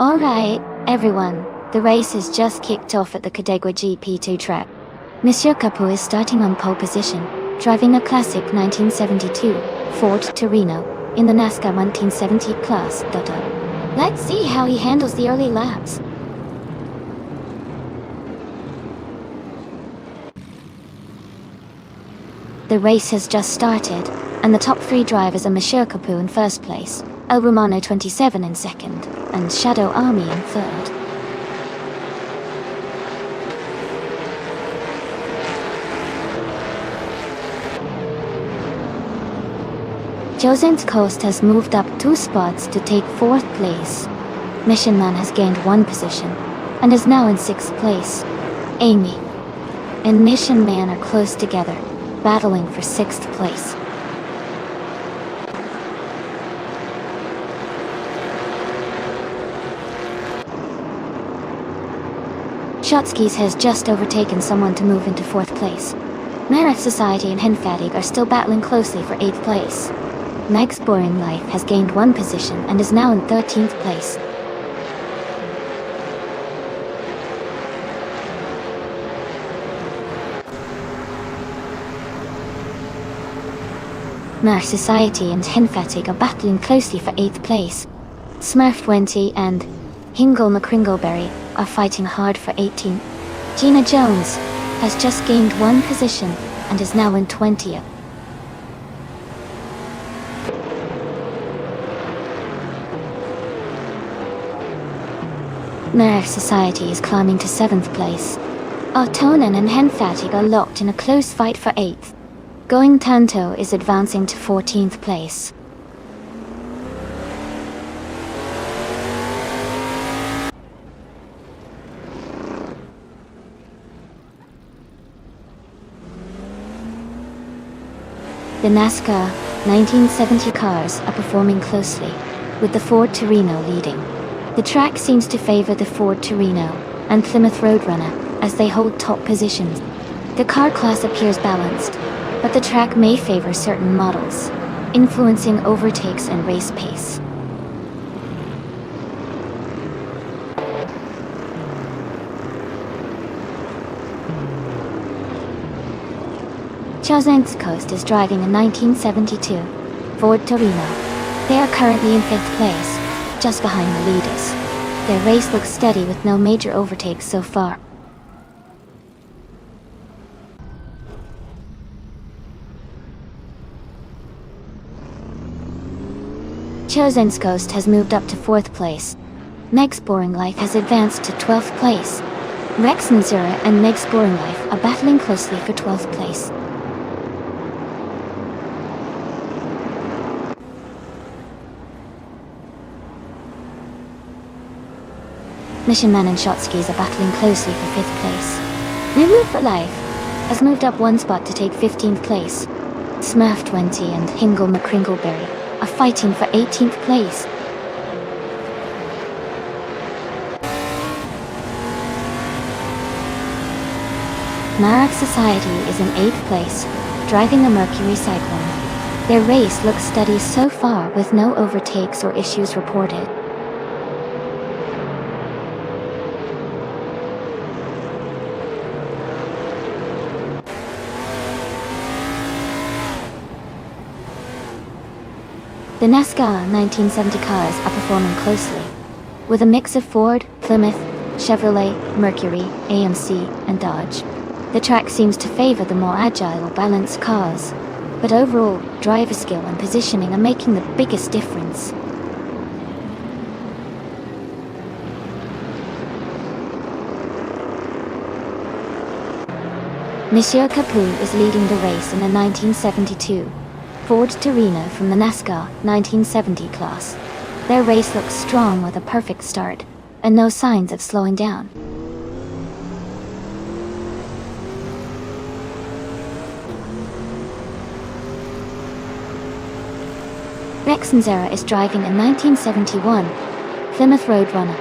Alright, everyone, the race has just kicked off at the Cadegua GP2 track. Monsieur Capot is starting on pole position, driving a classic 1972 Ford Torino in the NASCAR 1970 class. Let's see how he handles the early laps. The race has just started, and the top three drivers are Monsieur Capot in first place, El Romano 27 in second, and Shadow Army in third. Josen's Coast has moved up 2 spots to take 4th place. Mission Man has gained 1 position, and is now in 6th place. Amy and Mission Man are close together, battling for 6th place. Shotskis has just overtaken someone to move into 4th place. Meredith Society and Henfatig are still battling closely for 8th place. Meg's Boring Life has gained 1 position and is now in 13th place. Mer Society and Henfatig are battling closely for 8th place. Smurf 20 and Hingle McCringleberry are fighting hard for 18th. Gina Jones has just gained one position and is now in 20th. Merrick Society is climbing to 7th place. Autonan and Henfatig are locked in a close fight for 8th. Going Tanto is advancing to 14th place. The NASCAR 1970 cars are performing closely, with the Ford Torino leading. The track seems to favor the Ford Torino and Plymouth Roadrunner as they hold top positions. The car class appears balanced, but the track may favor certain models, influencing overtakes and race pace. Chazan's Coast is driving a 1972 Ford Torino. They are currently in 5th place, just behind the leaders. Their race looks steady with no major overtakes so far. Chazan's Coast has moved up to 4th place. Meg's Boring Life has advanced to 12th place. Rex and Zura and Meg's Boring Life are battling closely for 12th place. Mission Man and Shotskis are battling closely for 5th place. New Move for Life has moved up one spot to take 15th place. Smurf 20 and Hingle McCringleberry are fighting for 18th place. Marek Society is in 8th place, driving a Mercury Cyclone. Their race looks steady so far with no overtakes or issues reported. The NASCAR 1970 cars are performing closely, with a mix of Ford, Plymouth, Chevrolet, Mercury, AMC, and Dodge. The track seems to favor the more agile or balanced cars, but overall, driver skill and positioning are making the biggest difference. Monsieur Capoue is leading the race in a 1972 Ford Torino from the NASCAR 1970 class. Their race looks strong with a perfect start, and no signs of slowing down. Rex and Zara is driving a 1971 Plymouth Roadrunner.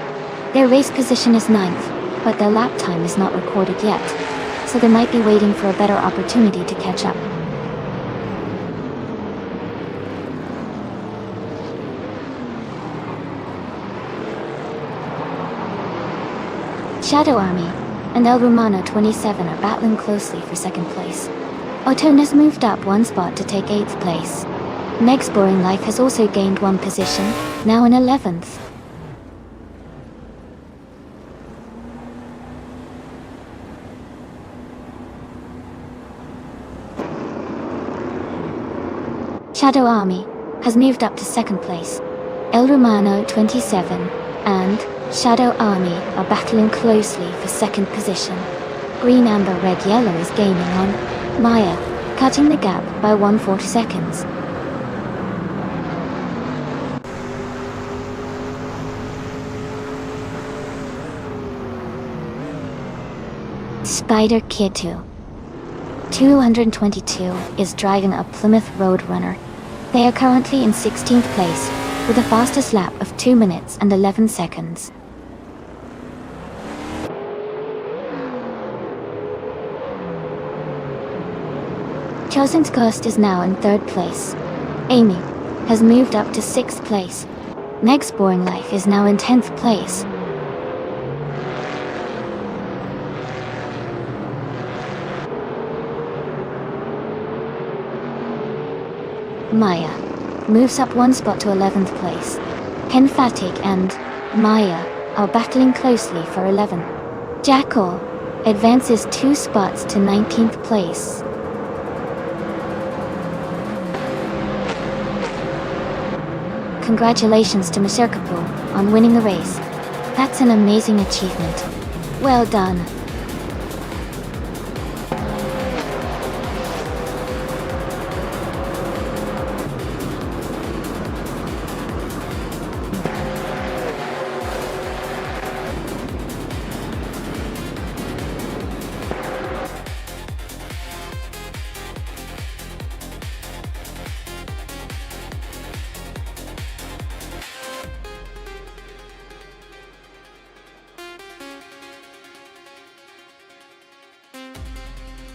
Their race position is 9th, but their lap time is not recorded yet, so they might be waiting for a better opportunity to catch up. Shadow Army and El Romano 27 are battling closely for 2nd place. Otona's moved up one spot to take 8th place. Meg's Boring Life has also gained one position, now in 11th. Shadow Army has moved up to 2nd place. El Romano 27 and Shadow Army are battling closely for 2nd position. Green, Amber, Red, Yellow is gaining on Maya, cutting the gap by 1/4 seconds. Spider Kid 222 is driving a Plymouth Roadrunner. They are currently in 16th place, with the fastest lap of 2 minutes and 11 seconds. Chosen's Coast is now in 3rd place. Amy has moved up to 6th place. Meg's Boring Life is now in 10th place. Maya moves up one spot to 11th place. Henfatig and Maya are battling closely for 11. Jackal advances 2 spots to 19th place. Congratulations to Mr. Kapoor on winning the race. That's an amazing achievement. Well done.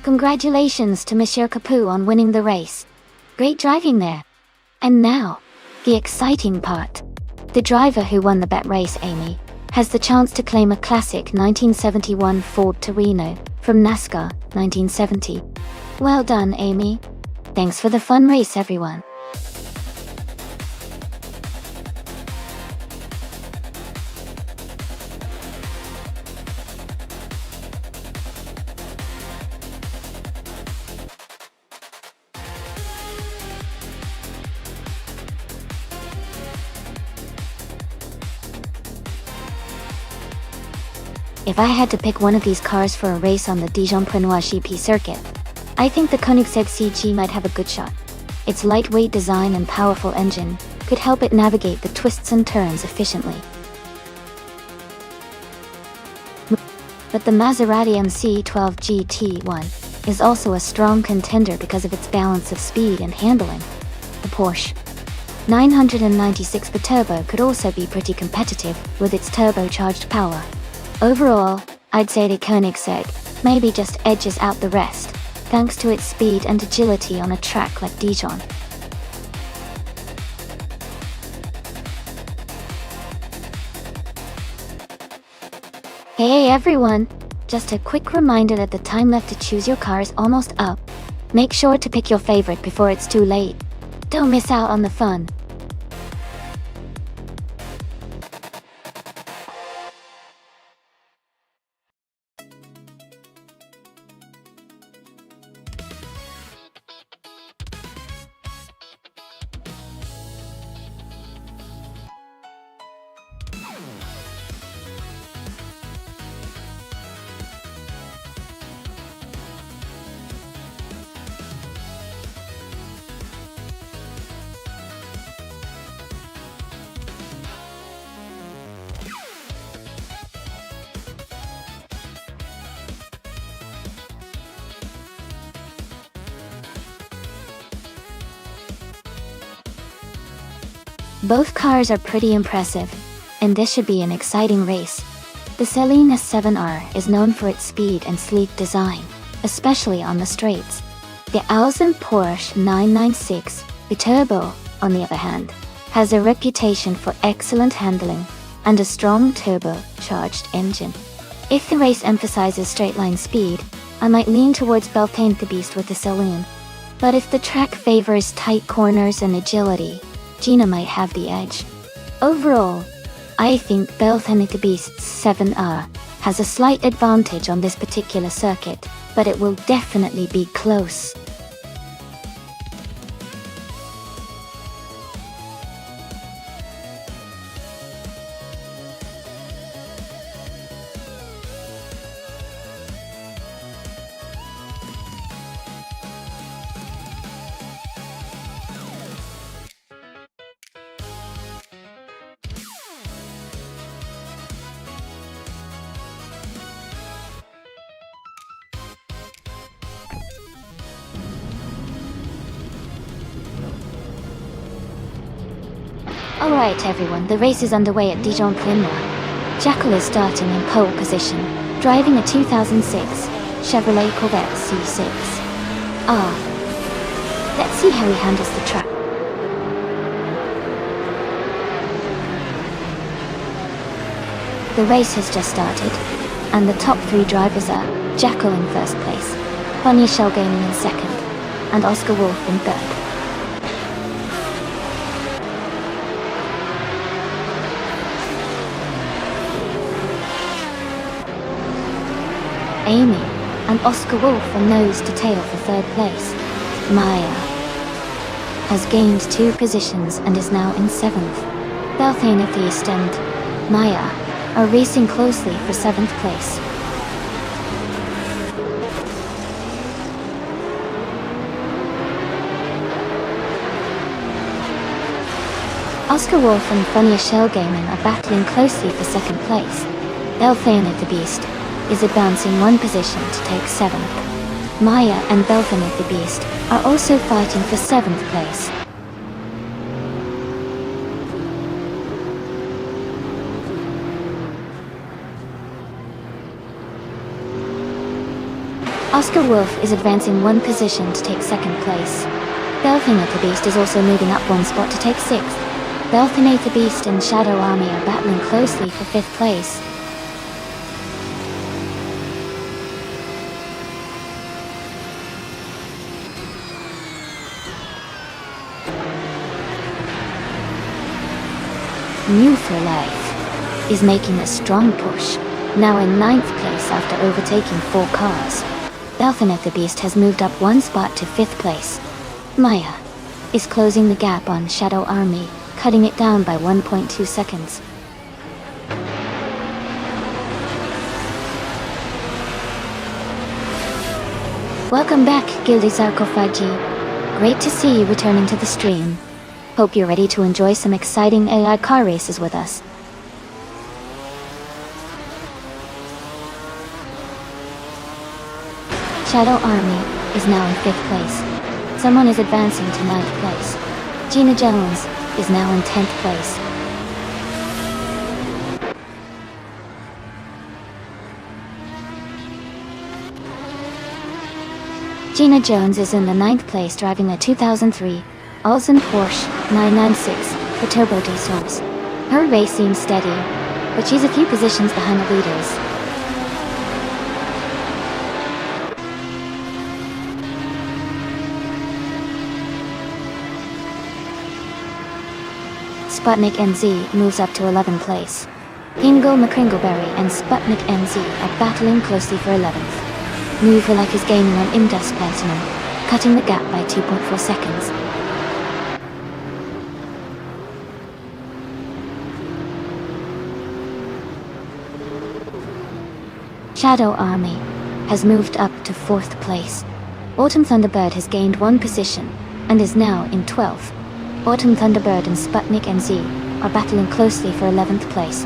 Congratulations to Monsieur Kapoor on winning the race. Great driving there. And now, the exciting part. The driver who won the bet race, Amy, has the chance to claim a classic 1971 Ford Torino from NASCAR 1970. Well done, Amy. Thanks for the fun race, everyone. If I had to pick one of these cars for a race on the Dijon-Prenois GP circuit, I think the Koenigsegg CG might have a good shot. Its lightweight design and powerful engine could help it navigate the twists and turns efficiently. But the Maserati MC12 GT1 is also a strong contender because of its balance of speed and handling. The Porsche 996 Turbo could also be pretty competitive with its turbocharged power. Overall, I'd say the Koenigsegg maybe just edges out the rest, thanks to its speed and agility on a track like Dijon. Hey everyone! Just a quick reminder that the time left to choose your car is almost up. Make sure to pick your favorite before it's too late. Don't miss out on the fun. Both cars are pretty impressive, and this should be an exciting race. The Celine S7R is known for its speed and sleek design, especially on the straights. The Alzen Porsche 996 Turbo, on the other hand, has a reputation for excellent handling and a strong turbocharged engine. If the race emphasizes straight-line speed, I might lean towards Beltane the Beast with the Celine. But if the track favors tight corners and agility, Gina might have the edge. Overall, I think Beltane the Beast's 7R has a slight advantage on this particular circuit, but it will definitely be close. Alright everyone, the race is underway at Dijon-Prenois. Jackal is starting in pole position, driving a 2006 Chevrolet Corvette C6. Let's see how he handles the track. The race has just started, and the top 3 drivers are Jackal in first place, Bonnie Shell Gaming in second, and Oscar Wolf in third. Amy, and Oscar Wolf are nose to tail for third place. Maya has gained 2 positions and is now in 7th. Belthanatheist and Maya are racing closely for 7th place. Oscar Wolf and Funnier Shell Gaming are battling closely for 2nd place. Belthanid the Beast is advancing 1 position to take 7th. Maya and Belthanid the Beast are also fighting for 7th place. Oscar Wolf is advancing 1 position to take 2nd place. Belthanid the Beast is also moving up 1 spot to take 6th. Belthanid the Beast and Shadow Army are battling closely for 5th place. New for Life is making a strong push, now in 9th place after overtaking 4 cars. Belthanid the Beast has moved up 1 spot to 5th place. Maya is closing the gap on Shadow Army, cutting it down by 1.2 seconds. Welcome back, Gildy Sarcophagi. Great to see you returning to the stream. Hope you're ready to enjoy some exciting AI car races with us. Shadow Army is now in 5th place. Someone is advancing to 9th place. Gina Jones is now in 10th place. Gina Jones is in the 9th place driving a 2003 Olsen Porsche 996 for turbo diesels. Her race seems steady, but she's a few positions behind the leaders. Sputnik NZ moves up to 11th place. Hingle McCringleberry and Sputnik NZ are battling closely for 11th. Move for Life is gaining on Indus Platinum, cutting the gap by 2.4 seconds. Shadow Army has moved up to 4th place. Autumn Thunderbird has gained 1 position and is now in 12th. Autumn Thunderbird and Sputnik NZ are battling closely for 11th place.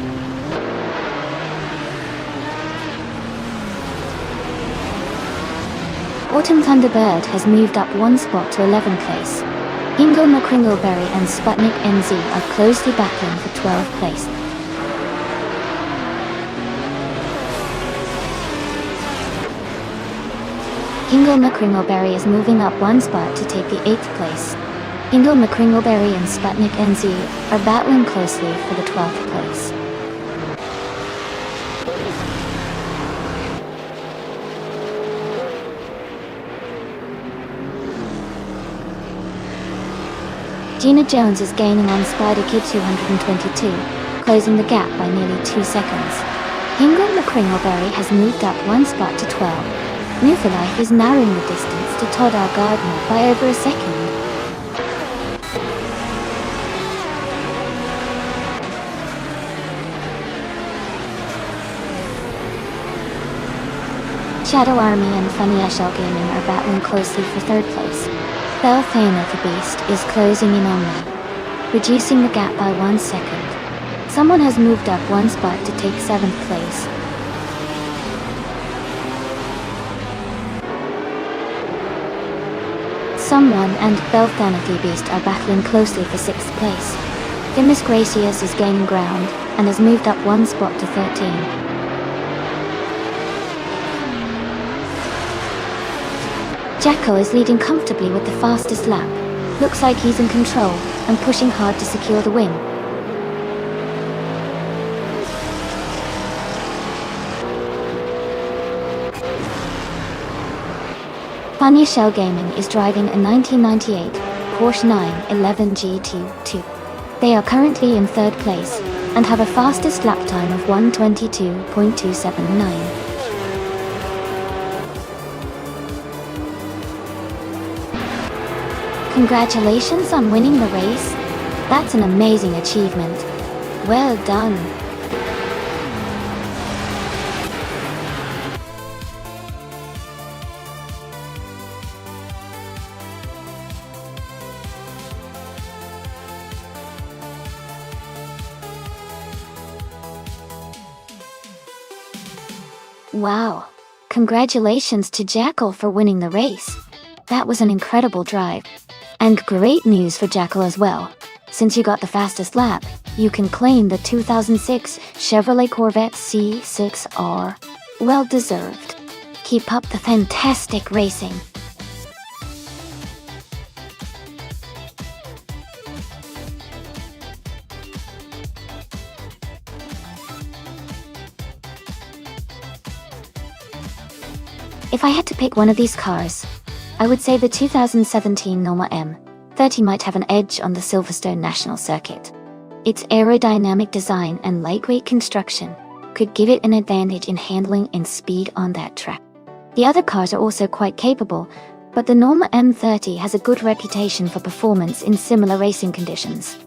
Autumn Thunderbird has moved up 1 spot to 11th place. Hingle McCringleberry and Sputnik NZ are closely battling for 12th place. Hingle McCringleberry is moving up 1 spot to take the 8th place. Hingle McCringleberry and Sputnik NZ are battling closely for the 12th place. Gina Jones is gaining on Spider Kid 222, closing the gap by nearly 2 seconds. Hingle McCringleberry has moved up 1 spot to 12. New for Life is narrowing the distance to Todd R. Gardner by over a second. Shadow Army and Funny Shell Gaming are battling closely for 3rd place. Belthana the Beast is closing in on me, reducing the gap by 1 second. Someone has moved up 1 spot to take 7th place. Someone and Belthana the Beast are battling closely for 6th place. Demis Gracious is gaining ground and has moved up 1 spot to 13. Jacko is leading comfortably with the fastest lap. Looks like he's in control and pushing hard to secure the win. Funny Shell Gaming is driving a 1998 Porsche 911 GT2. They are currently in 3rd place and have a fastest lap time of 1:22.279. Congratulations on winning the race. That's an amazing achievement. Well done. Wow. Congratulations to Jackal for winning the race. That was an incredible drive. And great news for Jackal as well. Since you got the fastest lap, you can claim the 2006 Chevrolet Corvette C6R. Well deserved. Keep up the fantastic racing. If I had to pick one of these cars, I would say the 2017 Norma M30 might have an edge on the Silverstone National Circuit. Its aerodynamic design and lightweight construction could give it an advantage in handling and speed on that track. The other cars are also quite capable, but the Norma M30 has a good reputation for performance in similar racing conditions.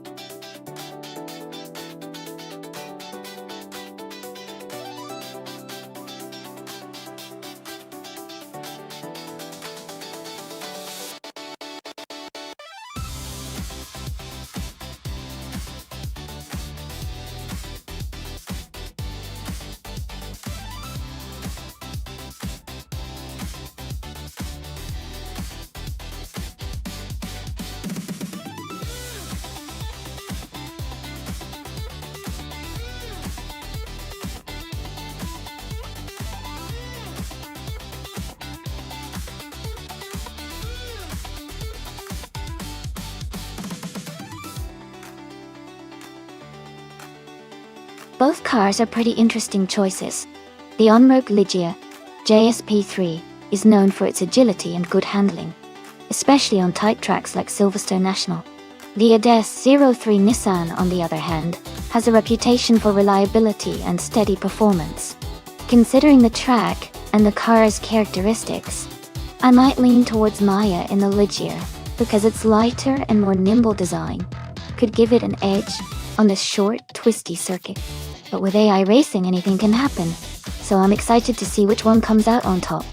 Both cars are pretty interesting choices. The Onroc Ligia JSP3 is known for its agility and good handling, especially on tight tracks like Silverstone National. The Ades 03 Nissan, on the other hand, has a reputation for reliability and steady performance. Considering the track and the car's characteristics, I might lean towards Maya in the Ligia because its lighter and more nimble design could give it an edge on this short, twisty circuit. But with AI racing, anything can happen, so I'm excited to see which one comes out on top.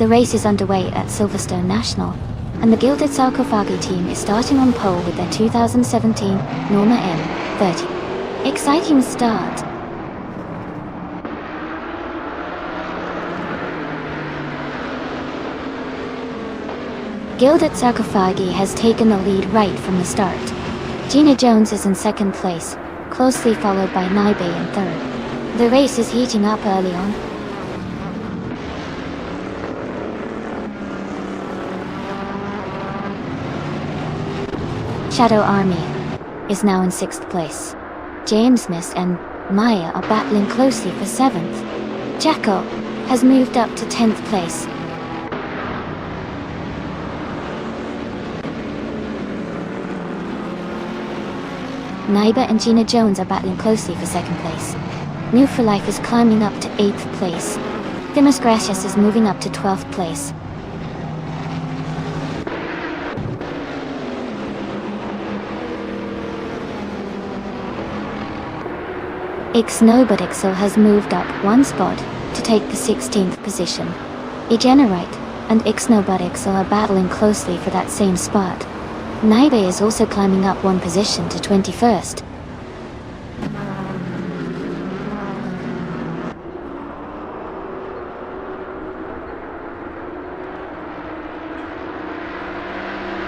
The race is underway at Silverstone National, and the Gilded Sarcophagi team is starting on pole with their 2017 Norma M30. Exciting start! Gilded Sarcophagi has taken the lead right from the start. Gina Jones is in second place, closely followed by Naibe in third. The race is heating up early on. Shadow Army is now in 6th place. James Mist and Maya are battling closely for 7th. Jackal has moved up to 10th place. Naiba and Gina Jones are battling closely for 2nd place. New for Life is climbing up to 8th place. Dimas Gracias is moving up to 12th place. Ixnobodixel has moved up one spot to take the 16th position. Egenerite and Ixnobodixel are battling closely for that same spot. Naibe is also climbing up one position to 21st.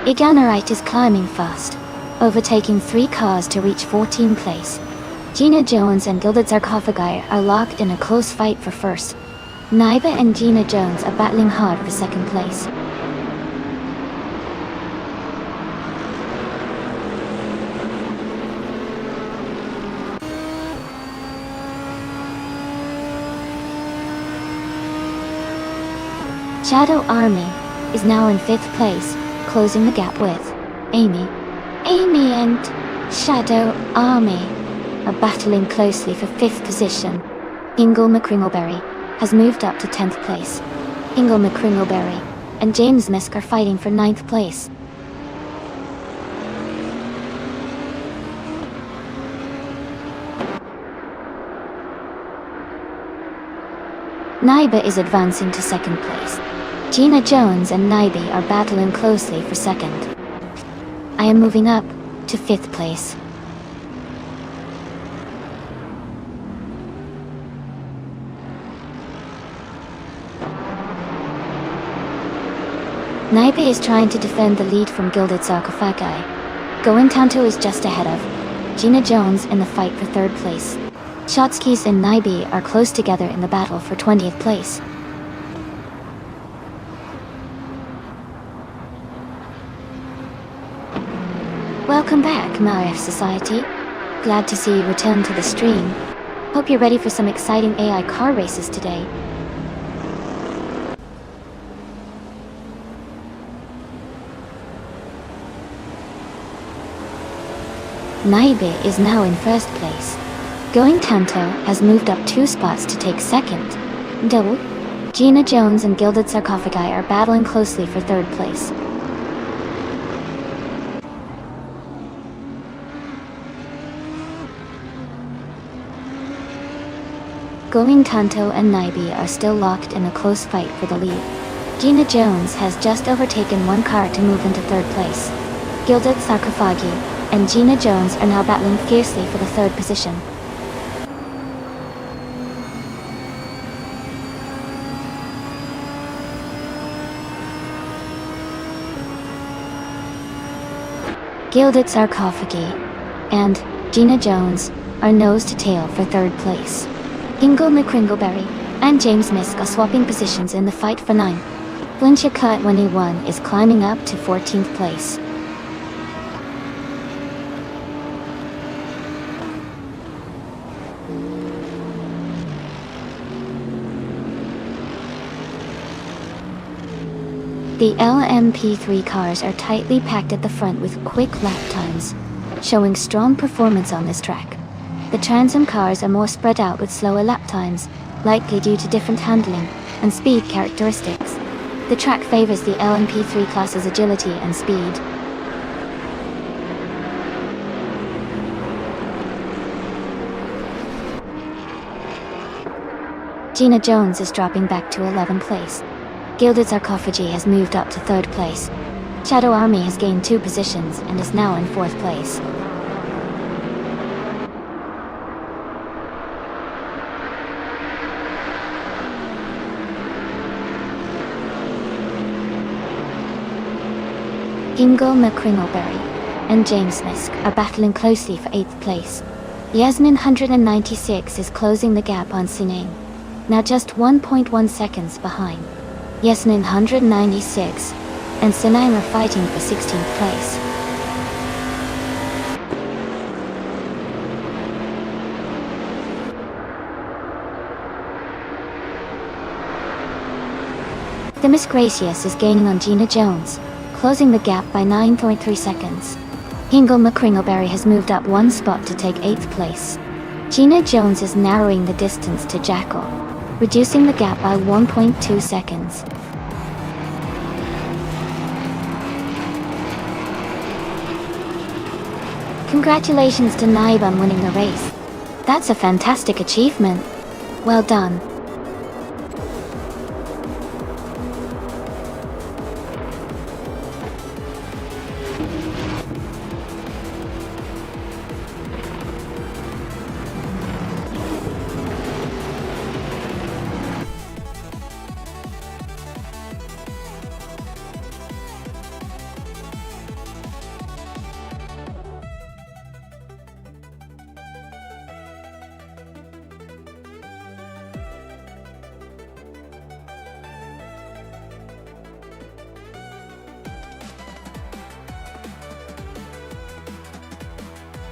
Egenerite is climbing fast, overtaking 3 cars to reach 14th place. Gina Jones and Gilded Sarcophagi are locked in a close fight for first. Naiba and Gina Jones are battling hard for second place. Shadow Army is now in 5th place, closing the gap with Amy. Amy and Shadow Army are battling closely for 5th position. Ingle McCringleberry has moved up to 10th place. Ingle McCringleberry and James Misk are fighting for 9th place. Naiba is advancing to 2nd place. Gina Jones and Naibi are battling closely for 2nd. I am moving up to 5th place. Naibi is trying to defend the lead from Gilded Sarcophagi. Going Tanto is just ahead of Gina Jones in the fight for 3rd place. Shotskis and Naibi are close together in the battle for 20th place. Welcome back, Marif Society. Glad to see you return to the stream. Hope you're ready for some exciting AI car races today. Naibe is now in 1st place. Going Tanto has moved up 2 spots to take 2nd. Double, Gina Jones and Gilded Sarcophagi are battling closely for 3rd place. Going Tanto and Naibi are still locked in a close fight for the lead. Gina Jones has just overtaken 1 car to move into 3rd place. Gilded Sarcophagi and Gina Jones are now battling fiercely for the 3rd position. Gilded Sarcophagi and Gina Jones are nose to tail for 3rd place. Ingle McCringleberry and James Misk are swapping positions in the fight for 9. Flincha Cut 21 is climbing up to 14th place. The LMP3 cars are tightly packed at the front with quick lap times, showing strong performance on this track. The Trans Am cars are more spread out with slower lap times, likely due to different handling and speed characteristics. The track favors the LMP3 class's agility and speed. Gina Jones is dropping back to 11th place. Gilded Sarcophagi has moved up to 3rd place. Shadow Army has gained 2 positions and is now in 4th place. Ingle McCringleberry and James Misk are battling closely for 8th place. Yasmin 196 is closing the gap on Sinane, now just 1.1 seconds behind. Yasmin 196 and Sinane are fighting for 16th place. The Miss Gracious is gaining on Gina Jones, closing the gap by 9.3 seconds. Ingle McCringleberry has moved up 1 spot to take 8th place. Gina Jones is narrowing the distance to Jackal, reducing the gap by 1.2 seconds. Congratulations to Naib on winning the race. That's a fantastic achievement. Well done.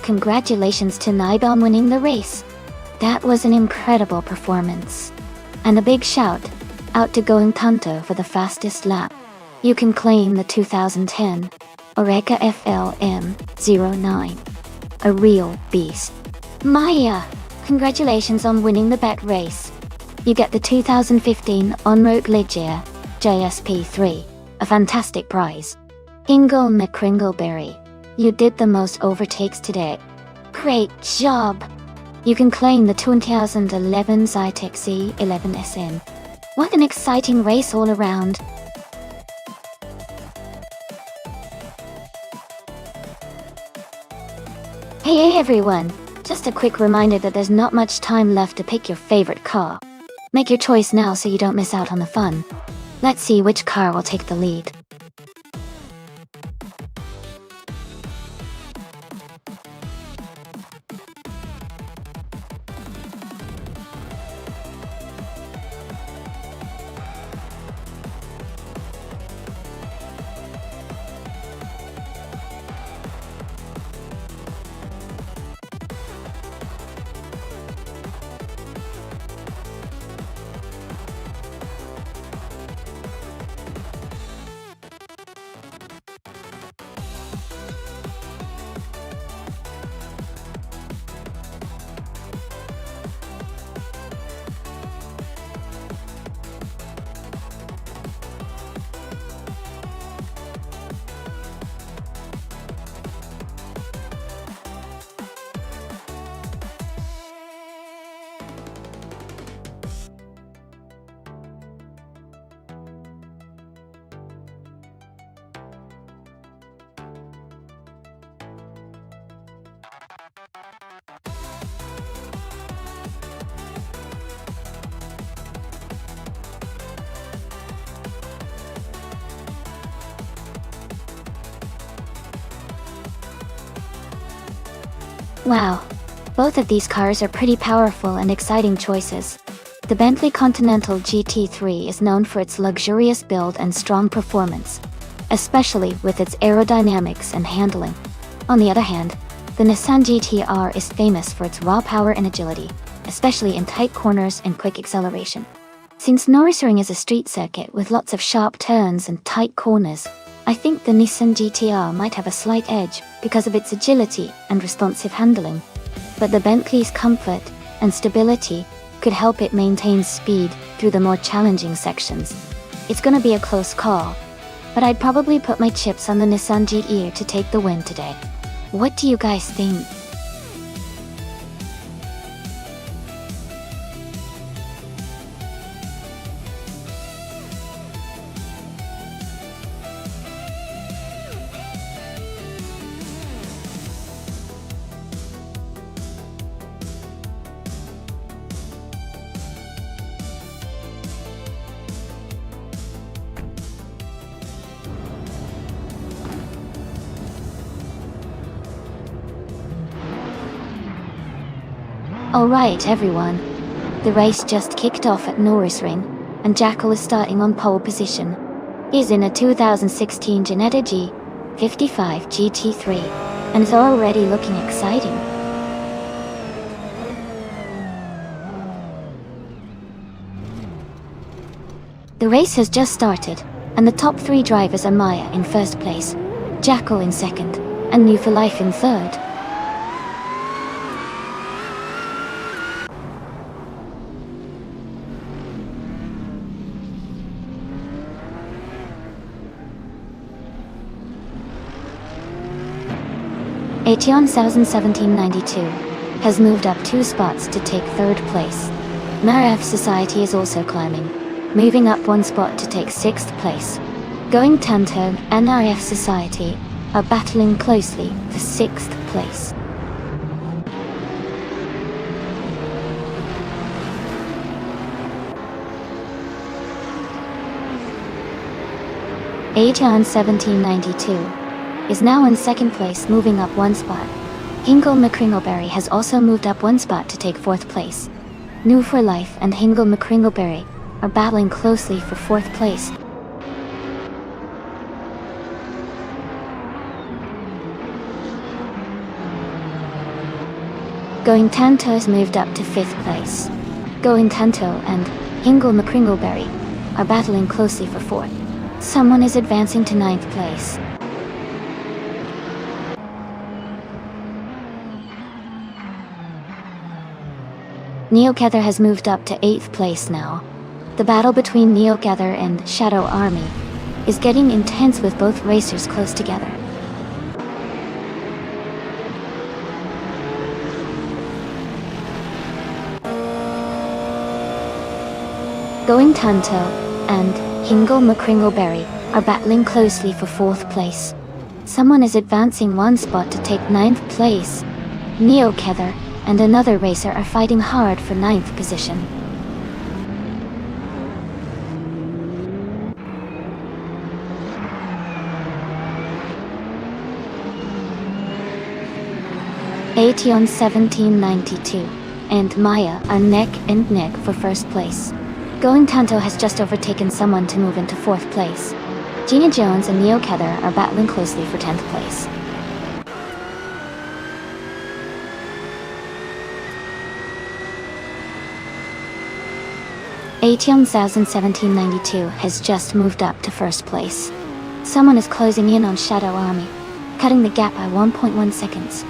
Congratulations to Nibe on winning the race. That was an incredible performance. And a big shout out to Going Tanto for the fastest lap. You can claim the 2010 Oreca FLM09. A real beast. Maya, congratulations on winning the bet race. You get the 2015 On-Road Ligier JSP3, a fantastic prize. Ingle McCringleberry, you did the most overtakes today. Great job! You can claim the 2011 Zytec Z11SM. What an exciting race all around. Hey everyone! Just a quick reminder that there's not much time left to pick your favorite car. Make your choice now so you don't miss out on the fun. Let's see which car will take the lead. Wow, both of these cars are pretty powerful and exciting choices. The Bentley Continental GT3 is known for its luxurious build and strong performance, especially with its aerodynamics and handling. On the other hand, the Nissan GT-R is famous for its raw power and agility, especially in tight corners and quick acceleration. Since Nürburgring is a street circuit with lots of sharp turns and tight corners, I think the Nissan GT-R might have a slight edge because of its agility and responsive handling. But the Bentley's comfort and stability could help it maintain speed through the more challenging sections. It's gonna be a close call, but I'd probably put my chips on the Nissan GT-R to take the win today. What do you guys think? Alright everyone, the race just kicked off at Nürburgring, and Jackal is starting on pole position. He's in a 2016 Ginetta G55 GT3, and is already looking exciting. The race has just started, and the top three drivers are Maya in first place, Jackal in second, and New for Life in third. Aetion 1792 has moved up 2 spots to take third place. Maraf Society is also climbing, moving up 1 spot to take 6th place. Going Tanto and RF Society are battling closely for 6th place. Aetion 1792 is now in 2nd place, moving up 1 spot. Hingle McCringleberry has also moved up 1 spot to take 4th place. New for Life and Hingle McCringleberry are battling closely for 4th place. Going Tanto has moved up to 5th place. Going Tanto and Hingle McCringleberry are battling closely for 4th. Someone is advancing to 9th place. Neogather has moved up to 8th place now. The battle between Neogather and Shadow Army is getting intense with both racers close together. Going Tanto and Hingle McCringleberry are battling closely for 4th place. Someone is advancing 1 spot to take 9th place. Neogather and another racer are fighting hard for 9th position. Aetion 1792 and Maya are neck and neck for 1st place. Going Tanto has just overtaken someone to move into 4th place. Gina Jones and Neogather are battling closely for 10th place. Aetion 1792 has just moved up to 1st place. Someone is closing in on Shadow Army, cutting the gap by 1.1 seconds.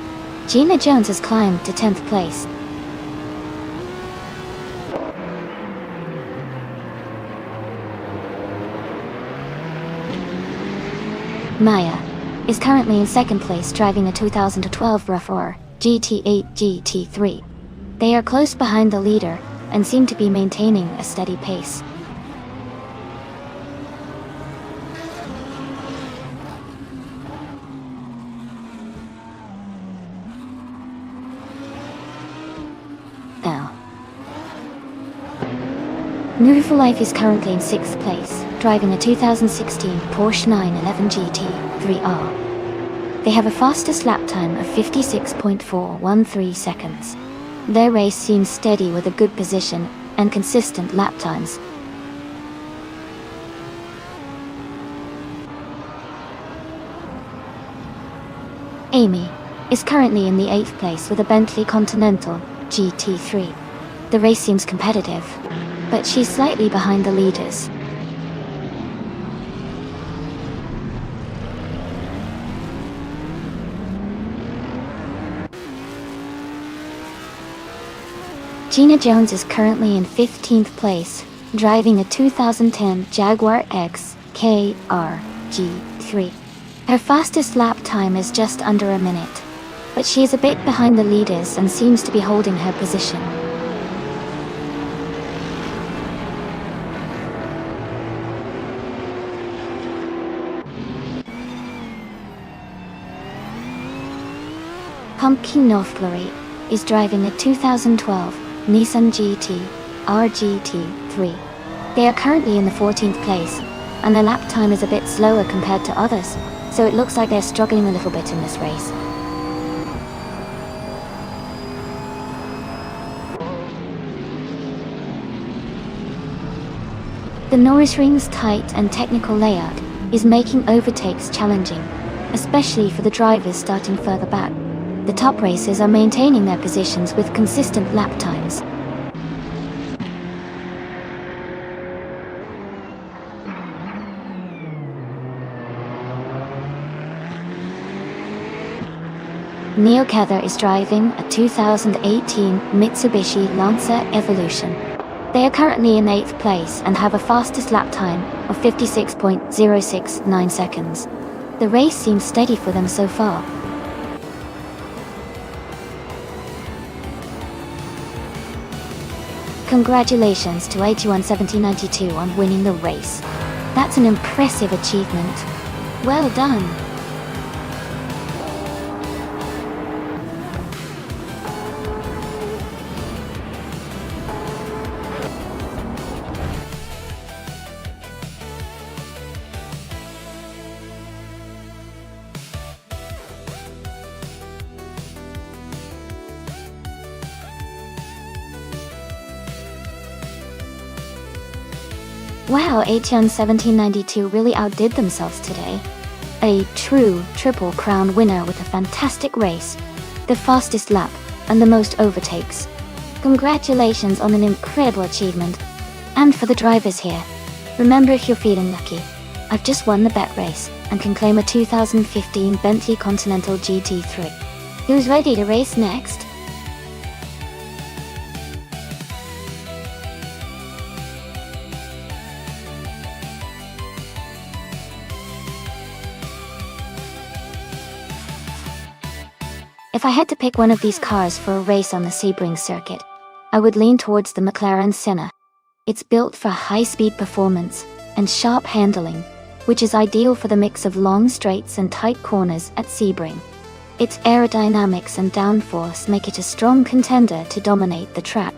Gina Jones has climbed to 10th place. Maya is currently in 2nd place driving a 2012 RAV4 GT8 GT3. They are close behind the leader and seem to be maintaining a steady pace. Now, New for Life is currently in 6th place, driving a 2016 Porsche 911 GT 3R. They have a fastest lap time of 56.413 seconds. Their race seems steady with a good position and consistent lap times. Amy is currently in the 8th place with a Bentley Continental GT3. The race seems competitive, but she's slightly behind the leaders. Gina Jones is currently in 15th place, driving a 2010 Jaguar XKR G3. Her fastest lap time is just under a minute, but she is a bit behind the leaders and seems to be holding her position. Pumpkin Northbury is driving a 2012 Nissan GT RGT3. They are currently in the 14th place, and their lap time is a bit slower compared to others, so it looks like they're struggling a little bit in this race. The Nürburgring's tight and technical layout is making overtakes challenging, especially for the drivers starting further back. The top racers are maintaining their positions with consistent lap times. Neogather is driving a 2018 Mitsubishi Lancer Evolution. They are currently in 8th place and have a fastest lap time of 56.069 seconds. The race seems steady for them so far. Congratulations to Aetion 1792 on winning the race. That's an impressive achievement. Well done. Wow, Aetion 1792 really outdid themselves today. A true Triple Crown winner with a fantastic race. The fastest lap and the most overtakes. Congratulations on an incredible achievement. And for the drivers here, remember, if you're feeling lucky, I've just won the bet race and can claim a 2015 Bentley Continental GT3. Who's ready to race next? If I had to pick one of these cars for a race on the Sebring circuit, I would lean towards the McLaren Senna. It's built for high-speed performance and sharp handling, which is ideal for the mix of long straights and tight corners at Sebring. Its aerodynamics and downforce make it a strong contender to dominate the track.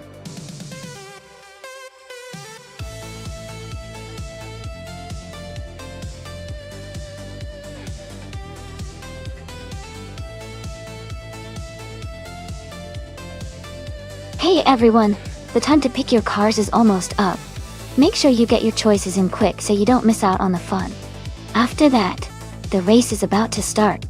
Hey everyone, the time to pick your cars is almost up. Make sure you get your choices in quick so you don't miss out on the fun. After that, the race is about to start.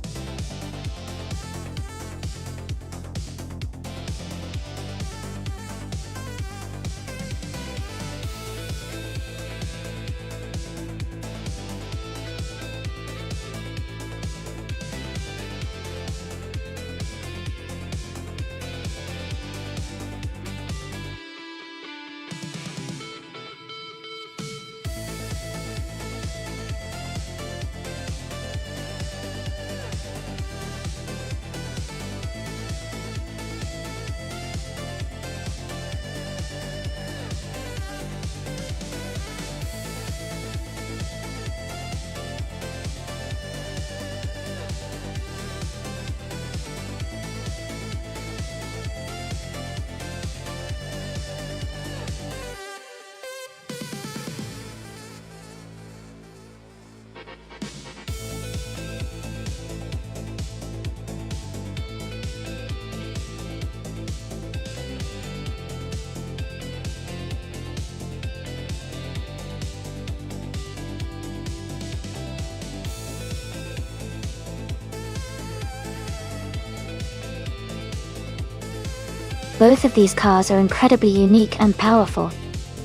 Both of these cars are incredibly unique and powerful,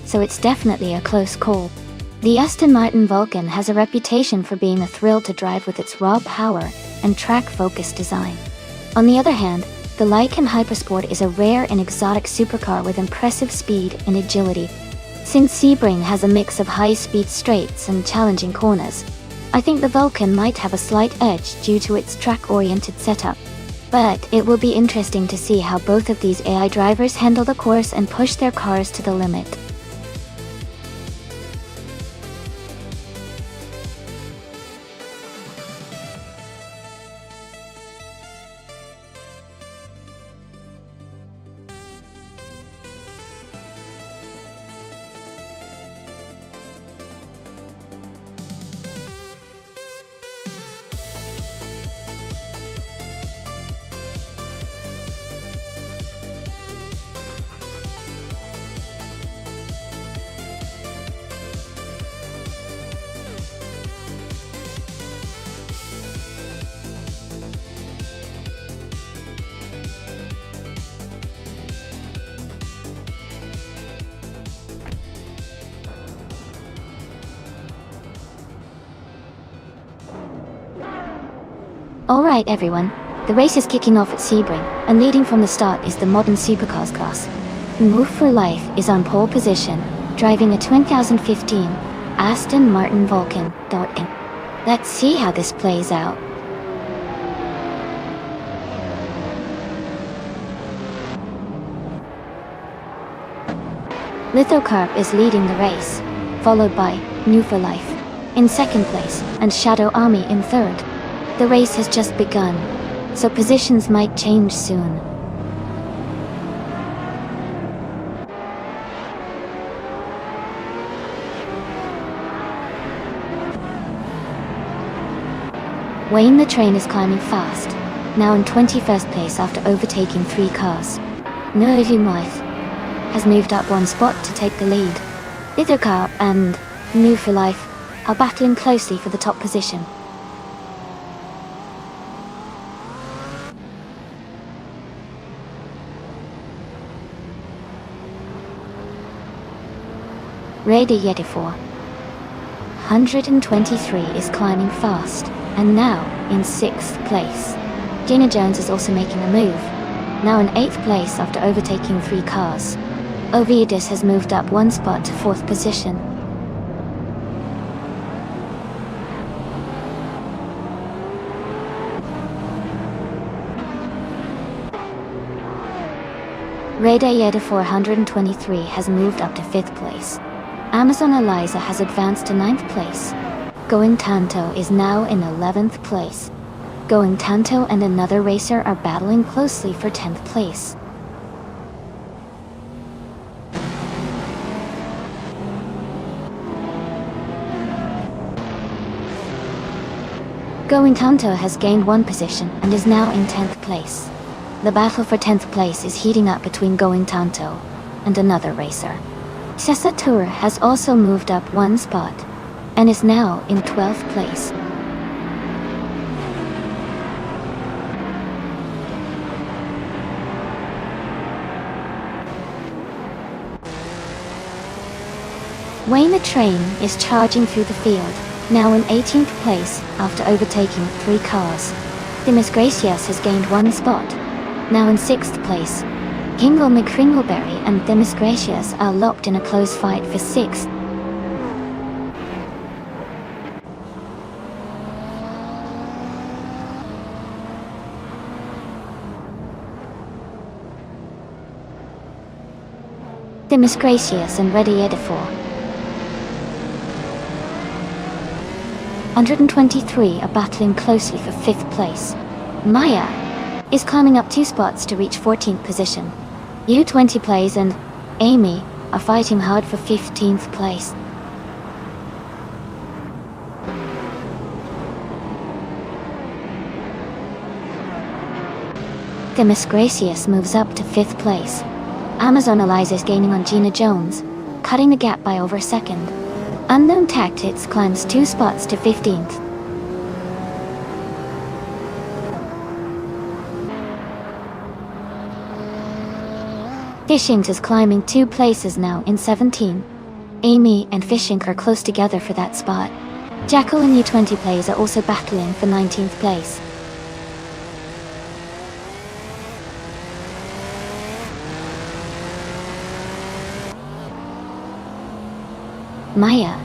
so it's definitely a close call. The Aston Martin Vulcan has a reputation for being a thrill to drive with its raw power and track-focused design. On the other hand, the Lykan Hypersport is a rare and exotic supercar with impressive speed and agility. Since Sebring has a mix of high-speed straights and challenging corners, I think the Vulcan might have a slight edge due to its track-oriented setup. But it will be interesting to see how both of these AI drivers handle the course and push their cars to the limit. Alright everyone, the race is kicking off at Sebring, and leading from the start is the modern supercars class. Move for Life is on pole position, driving a 2015 Aston Martin Vulcan. Let's see how this plays out. Lithocarp is leading the race, followed by New for Life in second place and Shadow Army in third. The race has just begun, so positions might change soon. Wayne the Train is climbing fast, now in 21st place after overtaking 3 cars. Nerdymouth has moved up 1 spot to take the lead. Lithocarp and New for Life are battling closely for the top position. Ready Yeti 423 is climbing fast, and now in 6th place. Gina Jones is also making a move, now in 8th place after overtaking 3 cars. Ovidus has moved up 1 spot to 4th position. Radayeda 423 has moved up to 5th place. Amazon Eliza has advanced to 9th place. Going Tanto is now in 11th place. Going Tanto and another racer are battling closely for 10th place. Going Tanto has gained 1 position and is now in 10th place. The battle for 10th place is heating up between Going Tanto and another racer. Sessa Tour has also moved up 1 spot and is now in 12th place. Wayne the Train is charging through the field, now in 18th place after overtaking 3 cars. Dimas Gracias has gained 1 spot, now in 6th place. Hingle McCringleberry and Dimas Gracias are locked in a close fight for 6th. Dimas Gracias and Ready Edifor 123 are battling closely for 5th place. Maya is climbing up 2 spots to reach 14th position. U20 Plays and Amy are fighting hard for 15th place. Dimas Gracias moves up to 5th place. Amazon Eliza is gaining on Gina Jones, cutting the gap by over a second. Unknown Tactics climbs 2 spots to 15th. Fishink is climbing 2 places now in 17. Amy and Fishink are close together for that spot. Jackal and U20 Plays are also battling for 19th place. Maya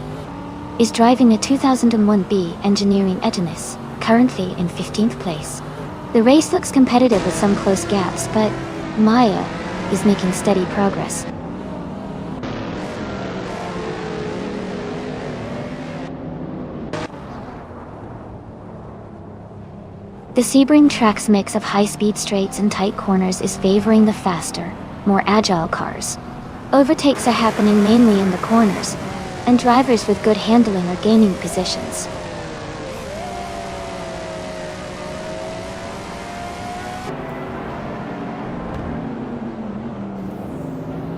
is driving a 2001B Engineering Edinus, currently in 15th place. The race looks competitive with some close gaps, but Maya is making steady progress. The Sebring track's mix of high-speed straights and tight corners is favoring the faster, more agile cars. Overtakes are happening mainly in the corners, and drivers with good handling are gaining positions.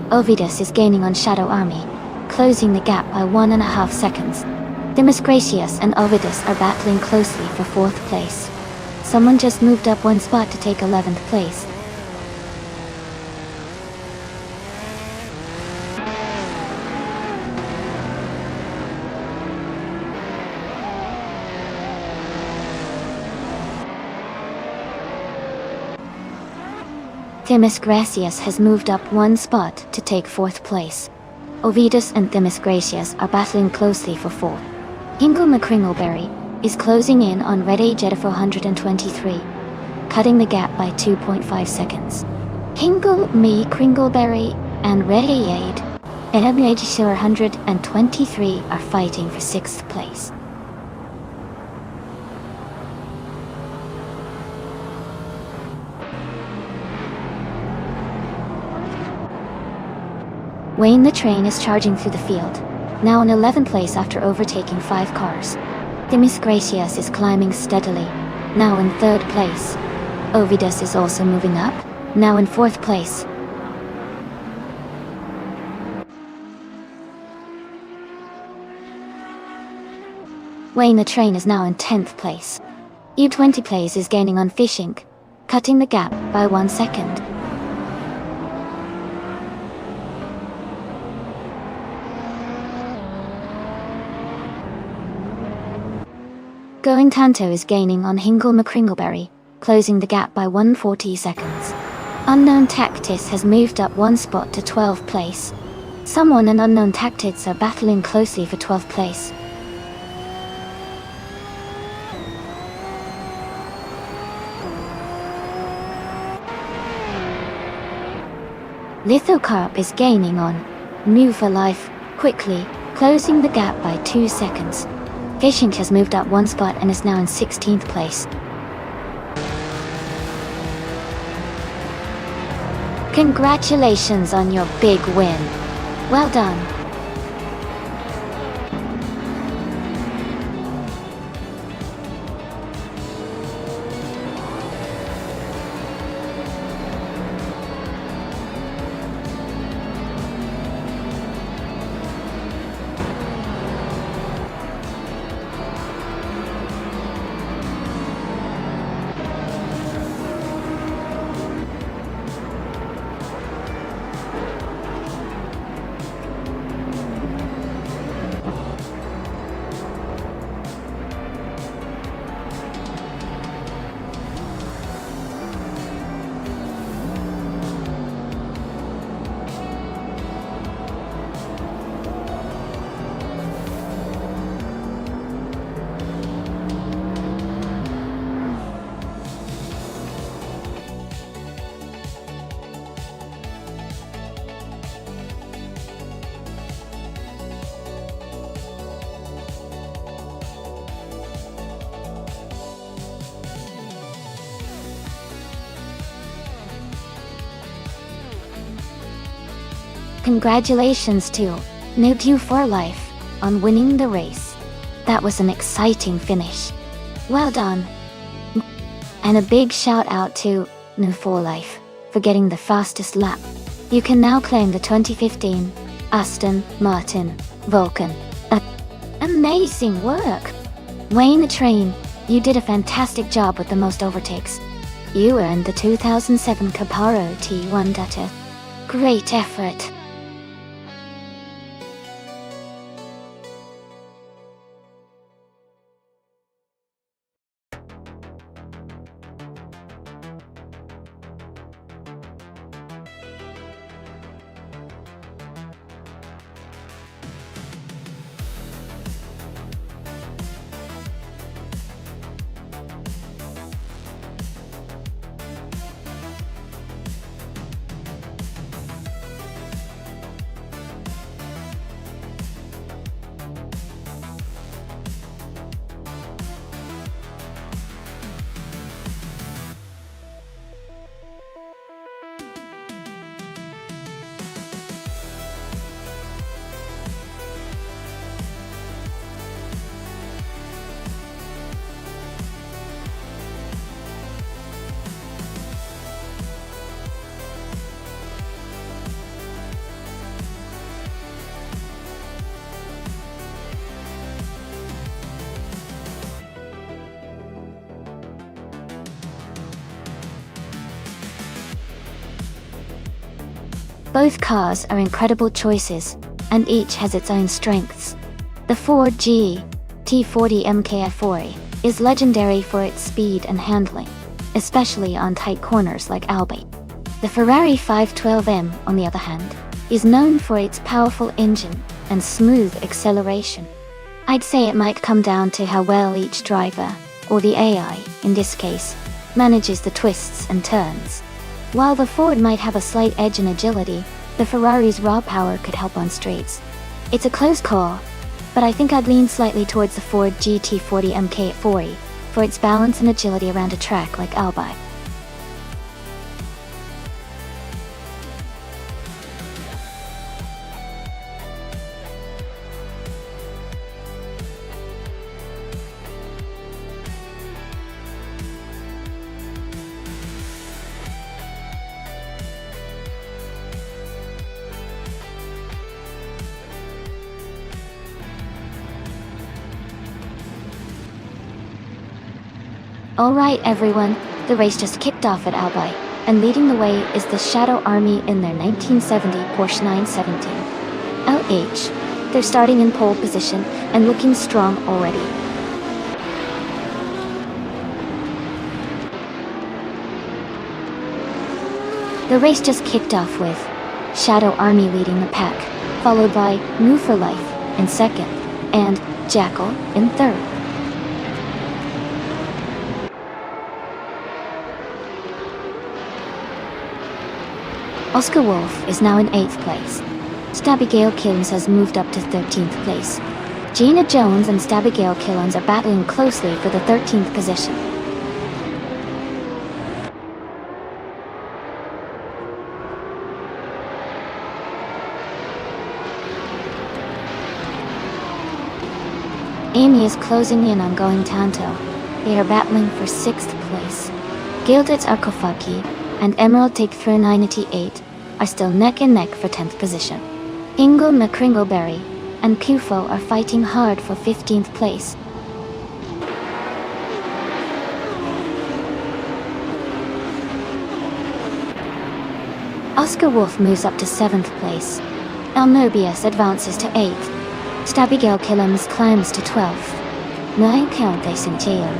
Ovidus is gaining on Shadow Army, closing the gap by 1.5 seconds. Dimas Gracias and Ovidus are battling closely for 4th place. Someone just moved up 1 spot to take 11th place. Dimas Gracias has moved up 1 spot to take 4th place. Ovidus and Dimas Gracias are battling closely for 4th. Hingle McCringleberry is closing in on Red Age at 423, cutting the gap by 2.5 seconds. Hingle McCringleberry and Red Age at 423 are fighting for 6th place. Wayne the Train is charging through the field, now in 11th place after overtaking 5 cars. Dimas Gracias is climbing steadily, now in 3rd place. Ovidus is also moving up, now in 4th place. Wayne the Train is now in 10th place. U20 Plays is gaining on Fishink, cutting the gap by 1 second. Going Tanto is gaining on Hingle McCringleberry, closing the gap by 140 seconds. Unknown Tactis has moved up one spot to 12th place. Someone and Unknown Tactics are battling closely for 12th place. Lithocarp is gaining on Move for Life, quickly, closing the gap by 2 seconds. Fishing has moved up one spot and is now in 16th place. Congratulations on your big win. Well done. Congratulations to Noob for Life on winning the race. That was an exciting finish. Well done. And a big shout out to Noob for Life for getting the fastest lap. You can now claim the 2015 Aston Martin Vulcan. Amazing work! Wayne the Train, you did a fantastic job with the most overtakes. You earned the 2007 Caparo T1 data. Great effort! Both cars are incredible choices, and each has its own strengths. The Ford GT40 MKF40 is legendary for its speed and handling, especially on tight corners like Albi. The Ferrari 512M, on the other hand, is known for its powerful engine and smooth acceleration. I'd say it might come down to how well each driver, or the AI in this case, manages the twists and turns. While the Ford might have a slight edge in agility, the Ferrari's raw power could help on straights. It's a close call, but I think I'd lean slightly towards the Ford GT40 MK40 for its balance and agility around a track like Albi. Alright everyone, the race just kicked off at Albi, and leading the way is the Shadow Army in their 1970 Porsche 917. LH, they're starting in pole position and looking strong already. The race just kicked off with Shadow Army leading the pack, followed by Move for Life in second, and Jackal in third. Oscar Wolf is now in 8th place. Stabigale Killens has moved up to 13th place. Gina Jones and Stabigale Killens are battling closely for the 13th position. Amy is closing in on Going Tanto. They are battling for 6th place. Gilded Arkofaki and Emerald Take Through 98 are still neck and neck for 10th position. Ingle McCringleberry and Kufo are fighting hard for 15th place. Oscar Wolf moves up to 7th place. Elmobius advances to 8th. Stabigale Killens climbs to 12th. Nine Count Centeum.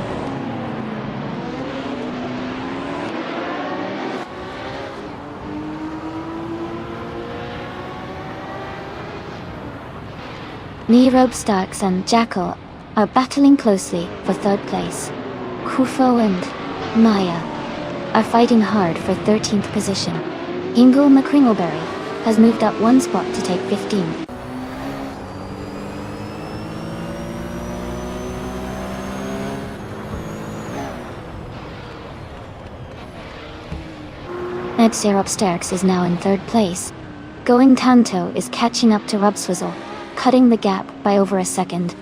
Nerobe Starks and Jackal are battling closely for 3rd place. Kufo and Maya are fighting hard for 13th position. Ingle McCringleberry has moved up 1 spot to take 15th. Syrup Starks is now in 3rd place. Going Tanto is catching up to Rubswizzle, cutting the gap by over a second.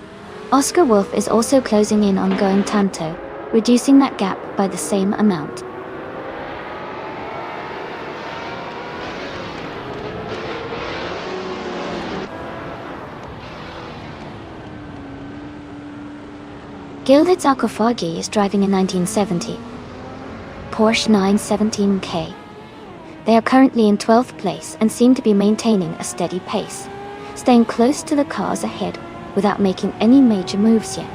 Oscar Wolf is also closing in on Going Tanto, reducing that gap by the same amount. Gilded Akofagi is driving a 1970 Porsche 917K. They are currently in 12th place and seem to be maintaining a steady pace, staying close to the cars ahead without making any major moves yet.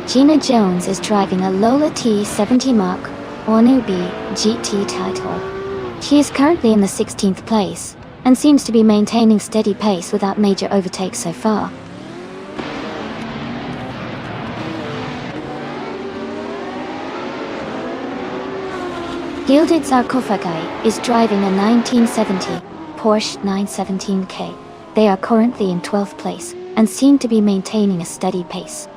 Gina Jones is driving a Lola T70 Mark Onubi GT title. She is currently in the 16th place and seems to be maintaining steady pace without major overtakes so far. Gilded Sarcophagi is driving a 1970 Porsche 917K. They are currently in 12th place and seem to be maintaining a steady pace.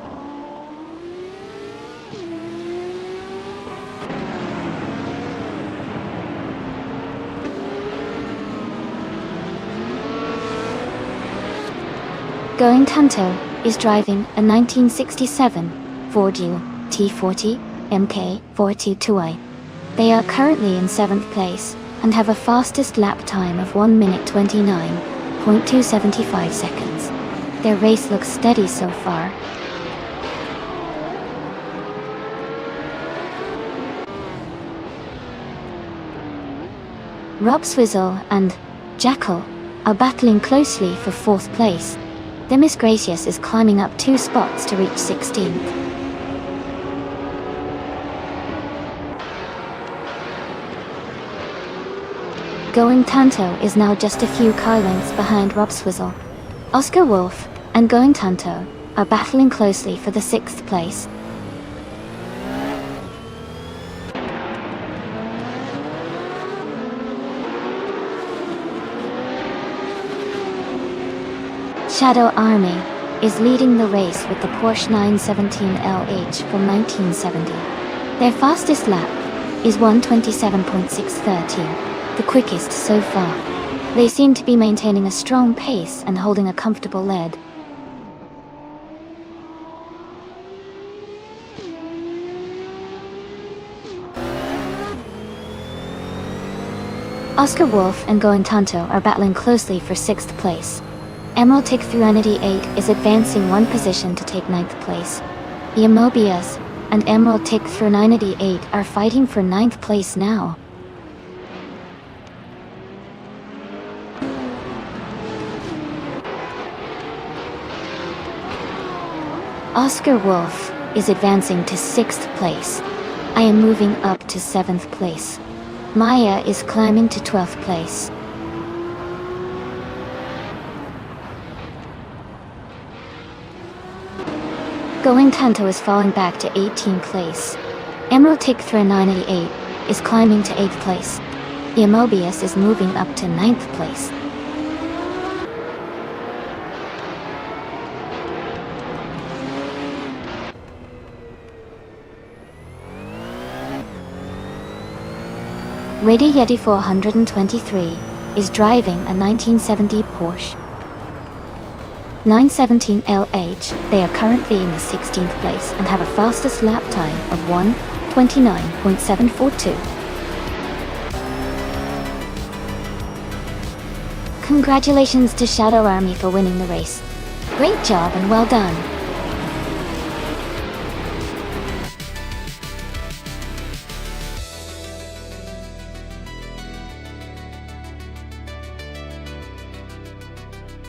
Going Tanto is driving a 1967 Ford U T40 MK422i. They are currently in 7th place and have a fastest lap time of 1 minute 29.275 seconds. Their race looks steady so far. Rubswizzle and Jackal are battling closely for 4th place. Demis Gracious is climbing up 2 spots to reach 16th. Going Tanto is now just a few car lengths behind Rubswizzle. Oscar Wolf and Going Tanto are battling closely for the 6th place. Shadow Army is leading the race with the Porsche 917LH from 1970. Their fastest lap is 1:27.613. The quickest so far. They seem to be maintaining a strong pace and holding a comfortable lead. Oscar Wolf and Going Tanto are battling closely for 6th place. Emerald Take Through 98 is advancing 1 position to take 9th place. Yamobias and Emerald Take Through 98 are fighting for 9th place now. Oscar Wolf is advancing to 6th place. I am moving up to 7th place. Maya is climbing to 12th place. Going Tanto is falling back to 18th place. Emerald Tick 988 is climbing to 8th place. Mobius is moving up to 9th place. Ready Yeti 423 is driving a 1970 Porsche 917 LH. They are currently in the 16th place and have a fastest lap time of 1:29.742. Congratulations to Shadow Army for winning the race. Great job and well done.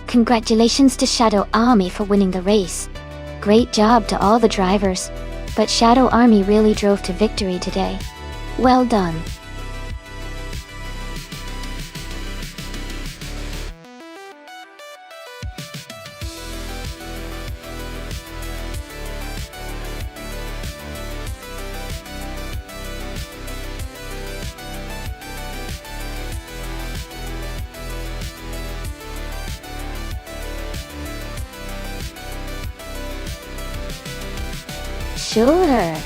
Congratulations to Shadow Army for winning the race. Great job to all the drivers, but Shadow Army really drove to victory today. Well done. Sure.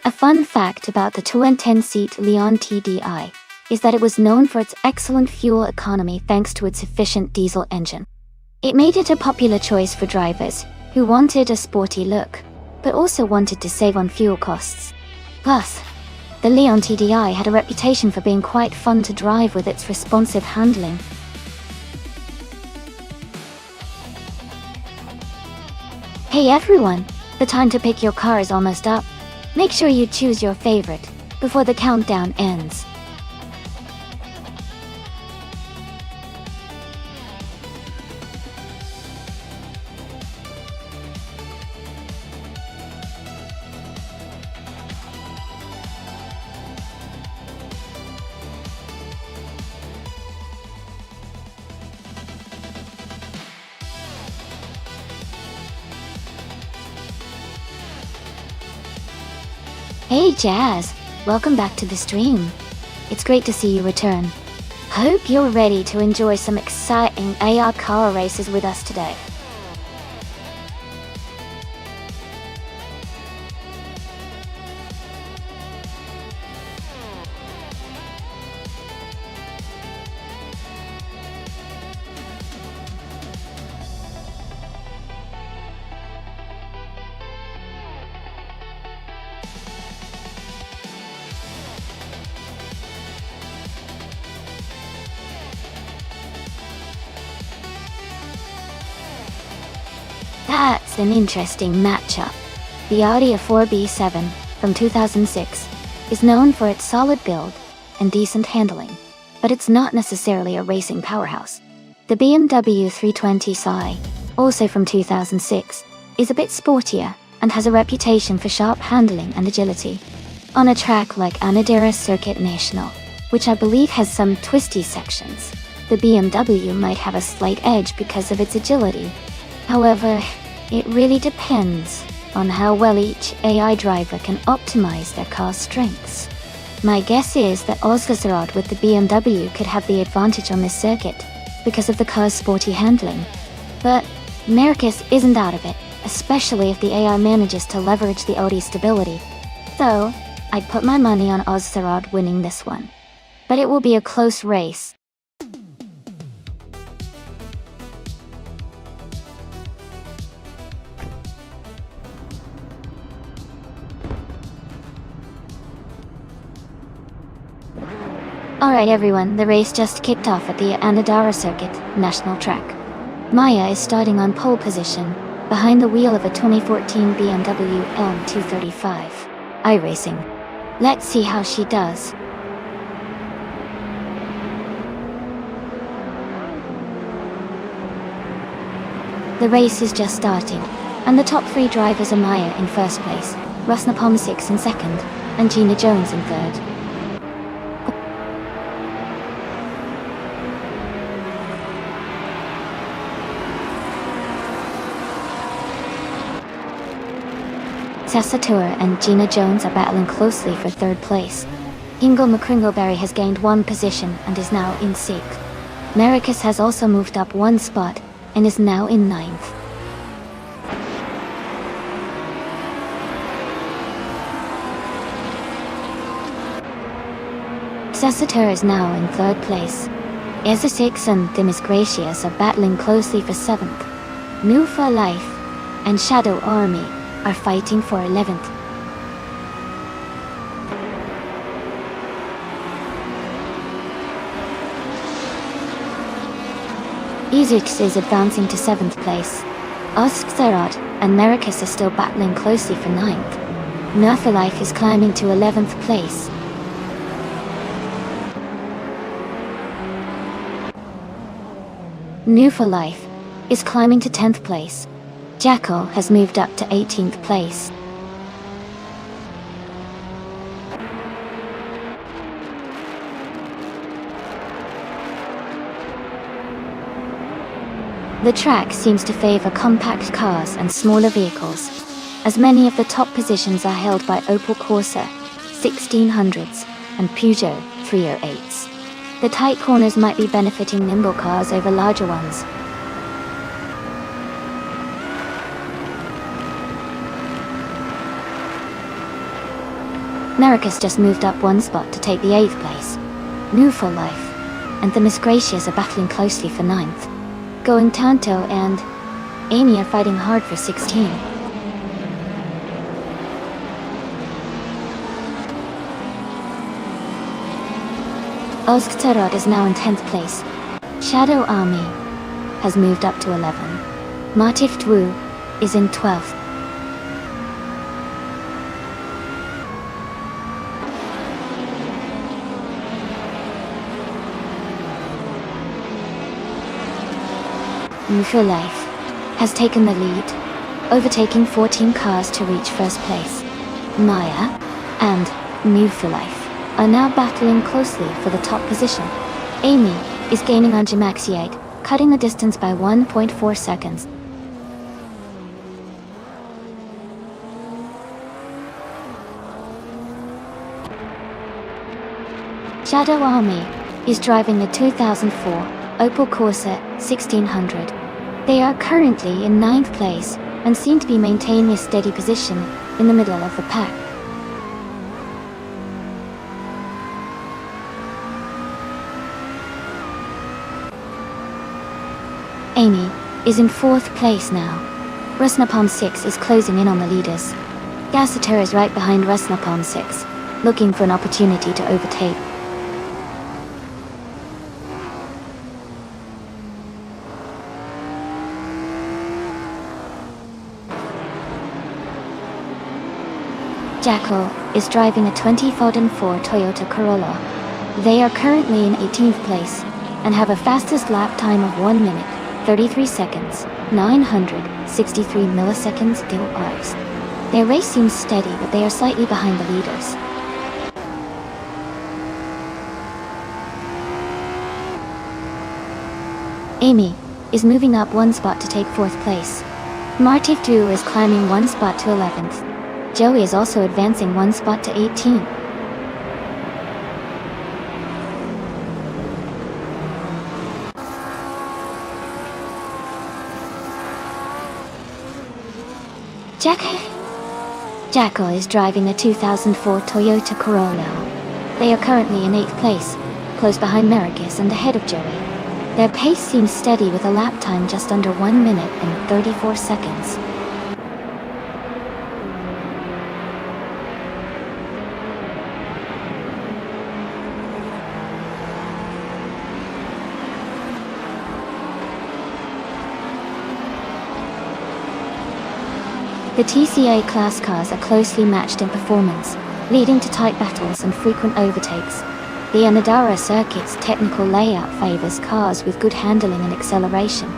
A fun fact about the 210-seat Leon TDI is that it was known for its excellent fuel economy thanks to its efficient diesel engine. It made it a popular choice for drivers who wanted a sporty look, but also wanted to save on fuel costs. Plus, the Leon TDI had a reputation for being quite fun to drive with its responsive handling. Hey everyone! The time to pick your car is almost up. Make sure you choose your favorite before the countdown ends. Hey Jazz, welcome back to the stream. It's great to see you return. Hope you're ready to enjoy some exciting AR car races with us today. That's an interesting matchup. The Audi A4 from 2006 is known for its solid build and decent handling, but it's not necessarily a racing powerhouse. The BMW 320i, also from 2006, is a bit sportier and has a reputation for sharp handling and agility. On a track like Anadira Circuit National, which I believe has some twisty sections, the BMW might have a slight edge because of its agility. However, it really depends on how well each AI driver can optimize their car's strengths. My guess is that Ozgazarod with the BMW could have the advantage on this circuit because of the car's sporty handling. But Mercus isn't out of it, especially if the AI manages to leverage the Audi's stability. So, I'd put my money on Ozgazarod winning this one. But it will be a close race. Alright everyone, the race just kicked off at the Anadara Circuit National Track. Maya is starting on pole position, behind the wheel of a 2014 BMW M235 iRacing. Let's see how she does. The race is just starting. And the top 3 drivers are Maya in first place, Rusnapom 6 in second, and Gina Jones in third. Sasatura and Gina Jones are battling closely for third place. Ingo McCringleberry has gained 1 position and is now in 6th. Maricus has also moved up 1 spot and is now in 9th. Sasatura is now in 3rd place. Eza 6 and Themis Gracious are battling closely for 7th. New for Life and Shadow Army are fighting for 11th. Ezix is advancing to 7th place. Oskzerot and Maricus are still battling closely for 9th. New for Life is climbing to 11th place. New for Life is climbing to 10th place. Jackal has moved up to 18th place. The track seems to favor compact cars and smaller vehicles, as many of the top positions are held by Opel Corsa 1600s and Peugeot 308s. The tight corners might be benefiting nimble cars over larger ones. Maricus just moved up 1 spot to take the 8th place. New for Life and the Miss Gracious are battling closely for 9th. Going Tanto and Amy are fighting hard for 16. Oskterod is now in 10th place. Shadow Army has moved up to 11. Matif Dwu is in 12th. New for Life has taken the lead, overtaking 14 cars to reach first place. Maya and New for Life are now battling closely for the top position. Amy is gaining on Jamaxiate, cutting the distance by 1.4 seconds. Shadow Army is driving a 2004 Opel Corsa 1600. They are currently in 9th place and seem to be maintaining a steady position in the middle of the pack. Amy is in 4th place now. Rusnapom 6 is closing in on the leaders. Gassiter is right behind Rusnapom 6, looking for an opportunity to overtake. Jackal is driving a 2004 Toyota Corolla. They are currently in 18th place and have a fastest lap time of 1 minute, 33 seconds, 963 milliseconds DORs. Their race seems steady, but they are slightly behind the leaders. Amy is moving up 1 spot to take 4th place. Matif Dwu is climbing 1 spot to 11th. Joey is also advancing 1 spot to 18. Jackal is driving a 2004 Toyota Corolla. They are currently in 8th place, close behind Maricus and ahead of Joey. Their pace seems steady with a lap time just under 1 minute and 34 seconds. The TCA class cars are closely matched in performance, leading to tight battles and frequent overtakes. The Anadara circuit's technical layout favors cars with good handling and acceleration,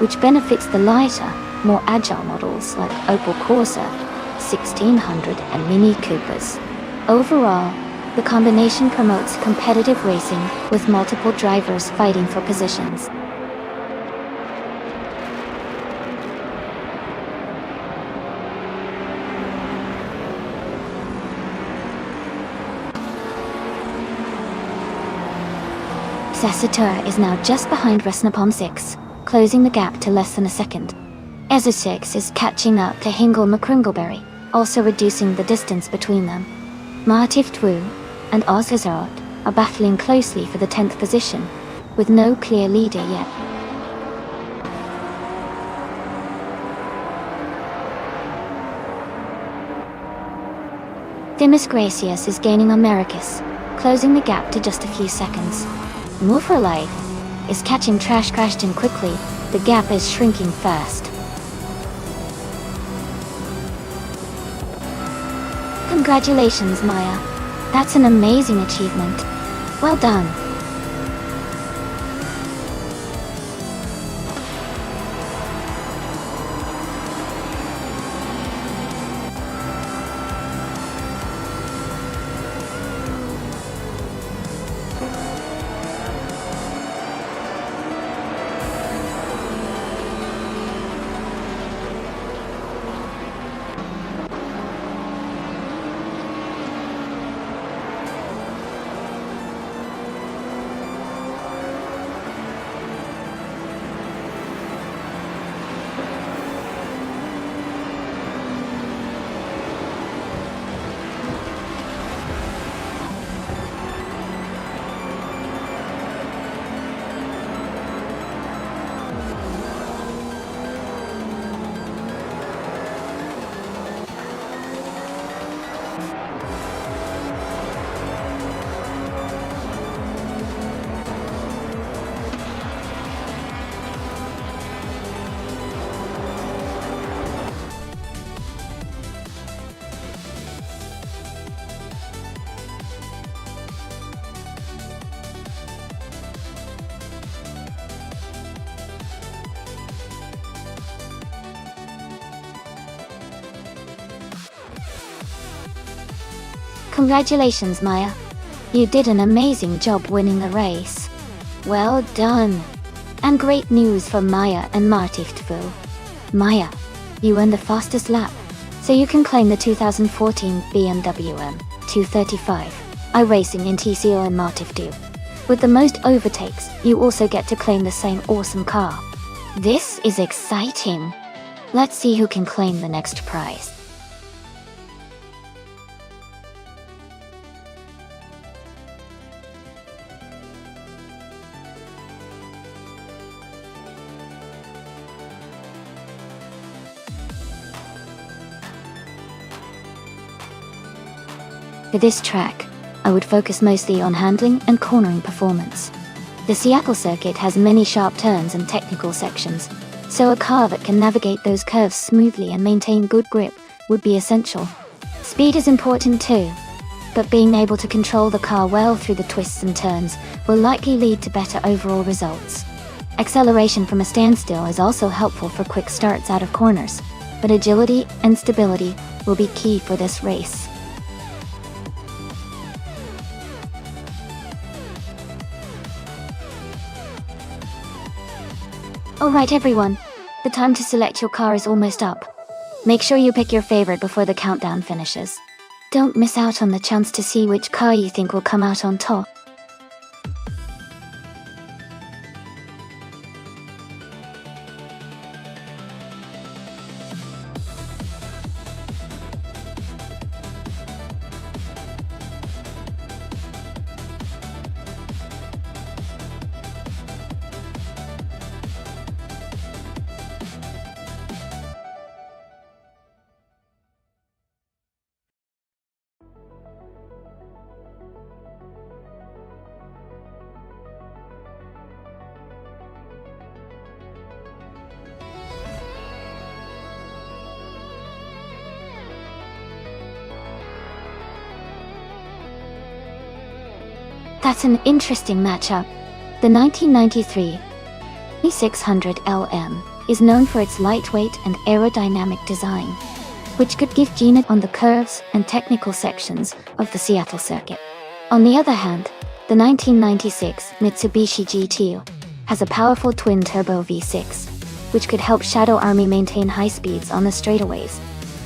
which benefits the lighter, more agile models like Opel Corsa, 1600 and Mini Coopers. Overall, the combination promotes competitive racing with multiple drivers fighting for positions. Sasatura is now just behind Resnapom 6, closing the gap to less than a second. Ezo 6 is catching up to Hingle McCringleberry, also reducing the distance between them. Martif Twu and Ozhazard are battling closely for the 10th position, with no clear leader yet. Dimas Gracias is gaining on Mericus, closing the gap to just a few seconds. Move for Life is catching Trash Crashton quickly, the gap is shrinking fast. Congratulations, Maya. That's an amazing achievement. Well done. Congratulations, Maya. You did an amazing job winning the race. Well done. And great news for Maya and Martif Tvu. Maya, you earned the fastest lap, so you can claim the 2014 BMW M235 iRacing in TCO and Martif Tvu. With the most overtakes, you also get to claim the same awesome car. This is exciting. Let's see who can claim the next prize. For this track, I would focus mostly on handling and cornering performance. The Seattle circuit has many sharp turns and technical sections, so a car that can navigate those curves smoothly and maintain good grip would be essential. Speed is important too, but being able to control the car well through the twists and turns will likely lead to better overall results. Acceleration from a standstill is also helpful for quick starts out of corners, but agility and stability will be key for this race. Alright everyone, the time to select your car is almost up. Make sure you pick your favorite before the countdown finishes. Don't miss out on the chance to see which car you think will come out on top. That's an interesting matchup. The 1993 E600 LM is known for its lightweight and aerodynamic design, which could give Gina on the curves and technical sections of the Seattle circuit. On the other hand, the 1996 Mitsubishi GT has a powerful twin-turbo V6, which could help Shadow Army maintain high speeds on the straightaways.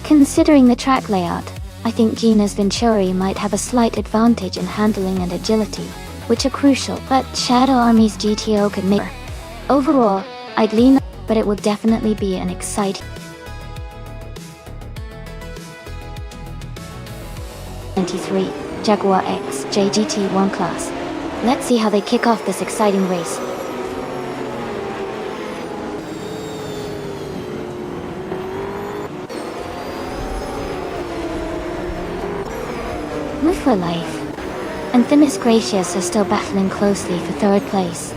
Considering the track layout, I think Gina's Venturi might have a slight advantage in handling and agility, which are crucial, but Shadow Army's GTO could make her. Overall, I'd lean, but it will definitely be an exciting 93 Jaguar X JGT1 class. Let's see how they kick off this exciting race. Move for Life and Themis Gracious are still battling closely for third place.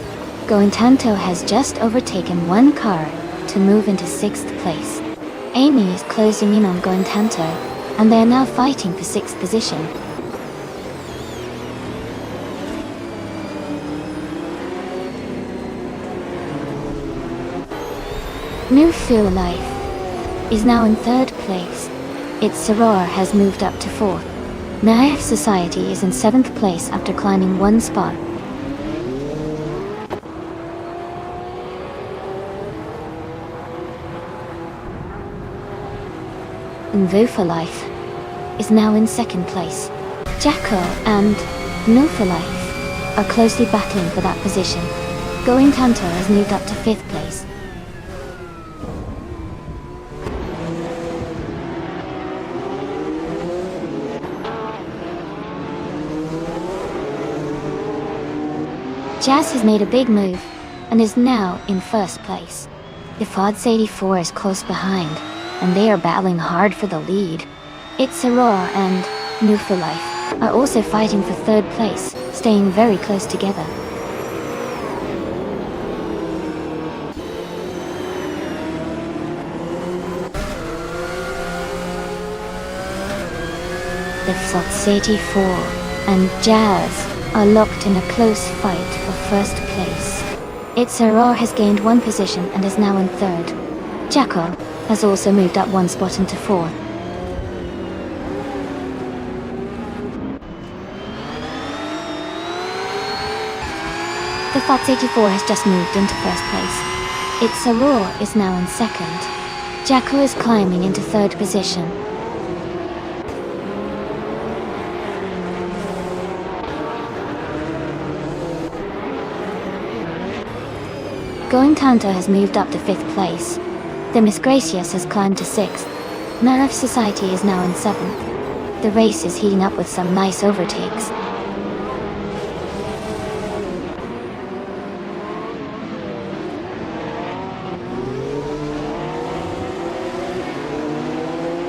Going Tanto has just overtaken one car to move into sixth place. Amy is closing in on Going Tanto, and they are now fighting for sixth position. Move for Life is now in third place. Its Soror has moved up to fourth. Naive Society is in seventh place after climbing one spot. Move for Life is now in second place. Jacko and Move for Life are closely battling for that position. Going Tanto has moved up to fifth place. Jazz has made a big move and is now in first place. The Fods 84 is close behind, and they are battling hard for the lead. It's Aurora and New for Life are also fighting for third place, staying very close together. The Fods 84 and Jazz are locked in a close fight for first place. Its Aurora has gained one position and is now in third. Jacko has also moved up one spot into fourth. The Fots 84 has just moved into first place. Its Aurora is now in second. Jacko is climbing into third position. Going Tanto has moved up to fifth place. The Miss Gracious has climbed to sixth. Naive Society is now in seventh. The race is heating up with some nice overtakes.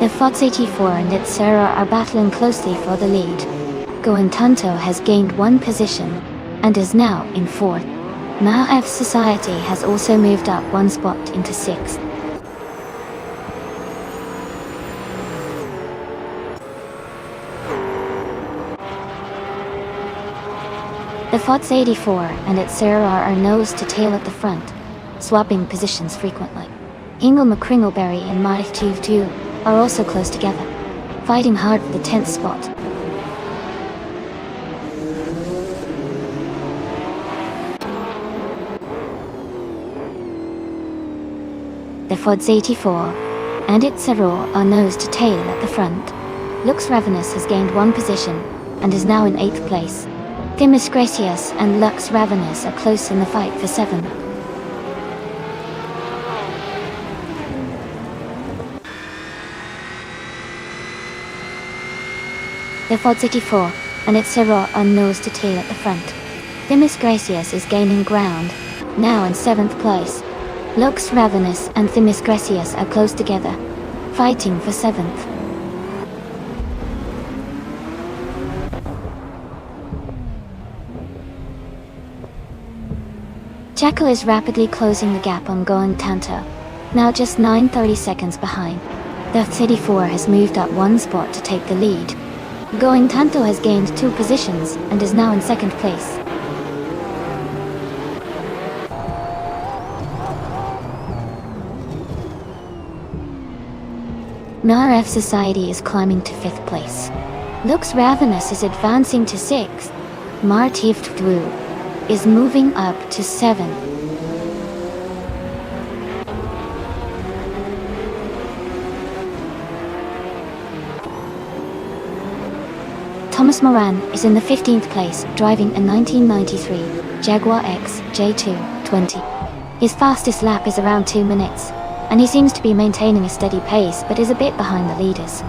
The Fots 84 and its Sarah are battling closely for the lead. Going Tanto has gained one position and is now in fourth. Naive Society has also moved up one spot into sixth. The Fots 84 and its Sarah are nose to tail at the front, swapping positions frequently. Ingle McCringleberry and Mike 2 are also close together, fighting hard for the 10th spot. The Fods 84 and its Zero are nose to tail at the front. Lux Ravenous has gained one position and is now in 8th place. Themis Gracious and Lux Ravenous are close in the fight for 7th. The Fods 84 and its Zero are nose to tail at the front. Themis Gracious is gaining ground, now in 7th place. Lux Ravenous and Themis Gracious are close together, fighting for 7th. Jacko is rapidly closing the gap on Going Tanto, now just 9:30 seconds behind. The 34 has moved up one spot to take the lead. Going Tanto has gained 2 positions and is now in 2nd place. Narf Society is climbing to 5th place. Lux Ravenous is advancing to 6th. Martiv Dwu is moving up to 7th. Thomas Moran is in the 15th place, driving a 1993 Jaguar X J220. His fastest lap is around 2 minutes, and he seems to be maintaining a steady pace but is a bit behind the leaders.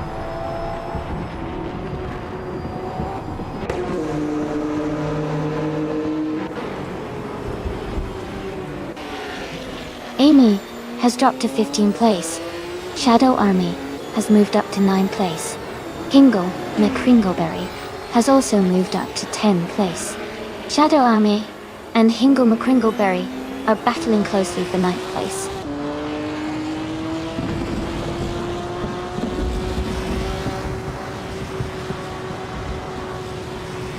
Amy has dropped to 15th place. Shadow Army has moved up to 9th place. Hingle McCringleberry has also moved up to 10th place. Shadow Army and Hingle McCringleberry are battling closely for 9th place.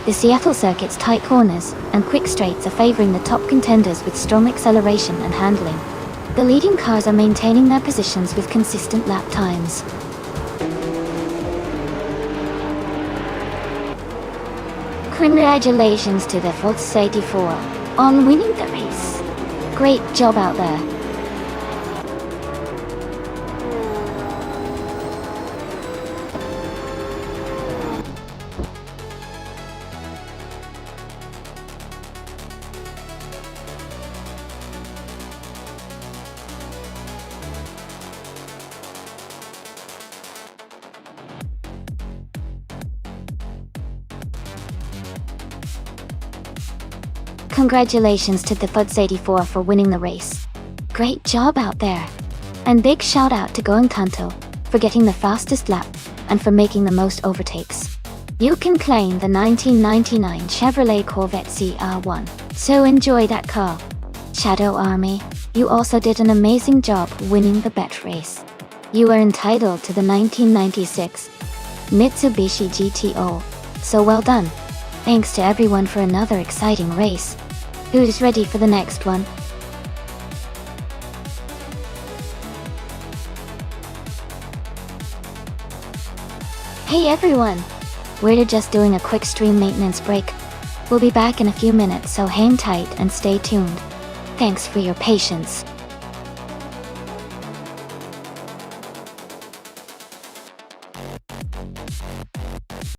The Seattle circuit's tight corners and quick straights are favoring the top contenders with strong acceleration and handling. The leading cars are maintaining their positions with consistent lap times. Congratulations to the Volks 84 on winning the race. Great job out there. Congratulations to the Fuds 84 for winning the race. Great job out there. And big shout out to Going Tanto for getting the fastest lap and for making the most overtakes. You can claim the 1999 Chevrolet Corvette CR1, so enjoy that car. Shadow Army, you also did an amazing job winning the bet race. You are entitled to the 1996 Mitsubishi GTO, so well done. Thanks to everyone for another exciting race. Who's ready for the next one? Hey everyone! We're just doing a quick stream maintenance break. We'll be back in a few minutes, so hang tight and stay tuned. Thanks for your patience.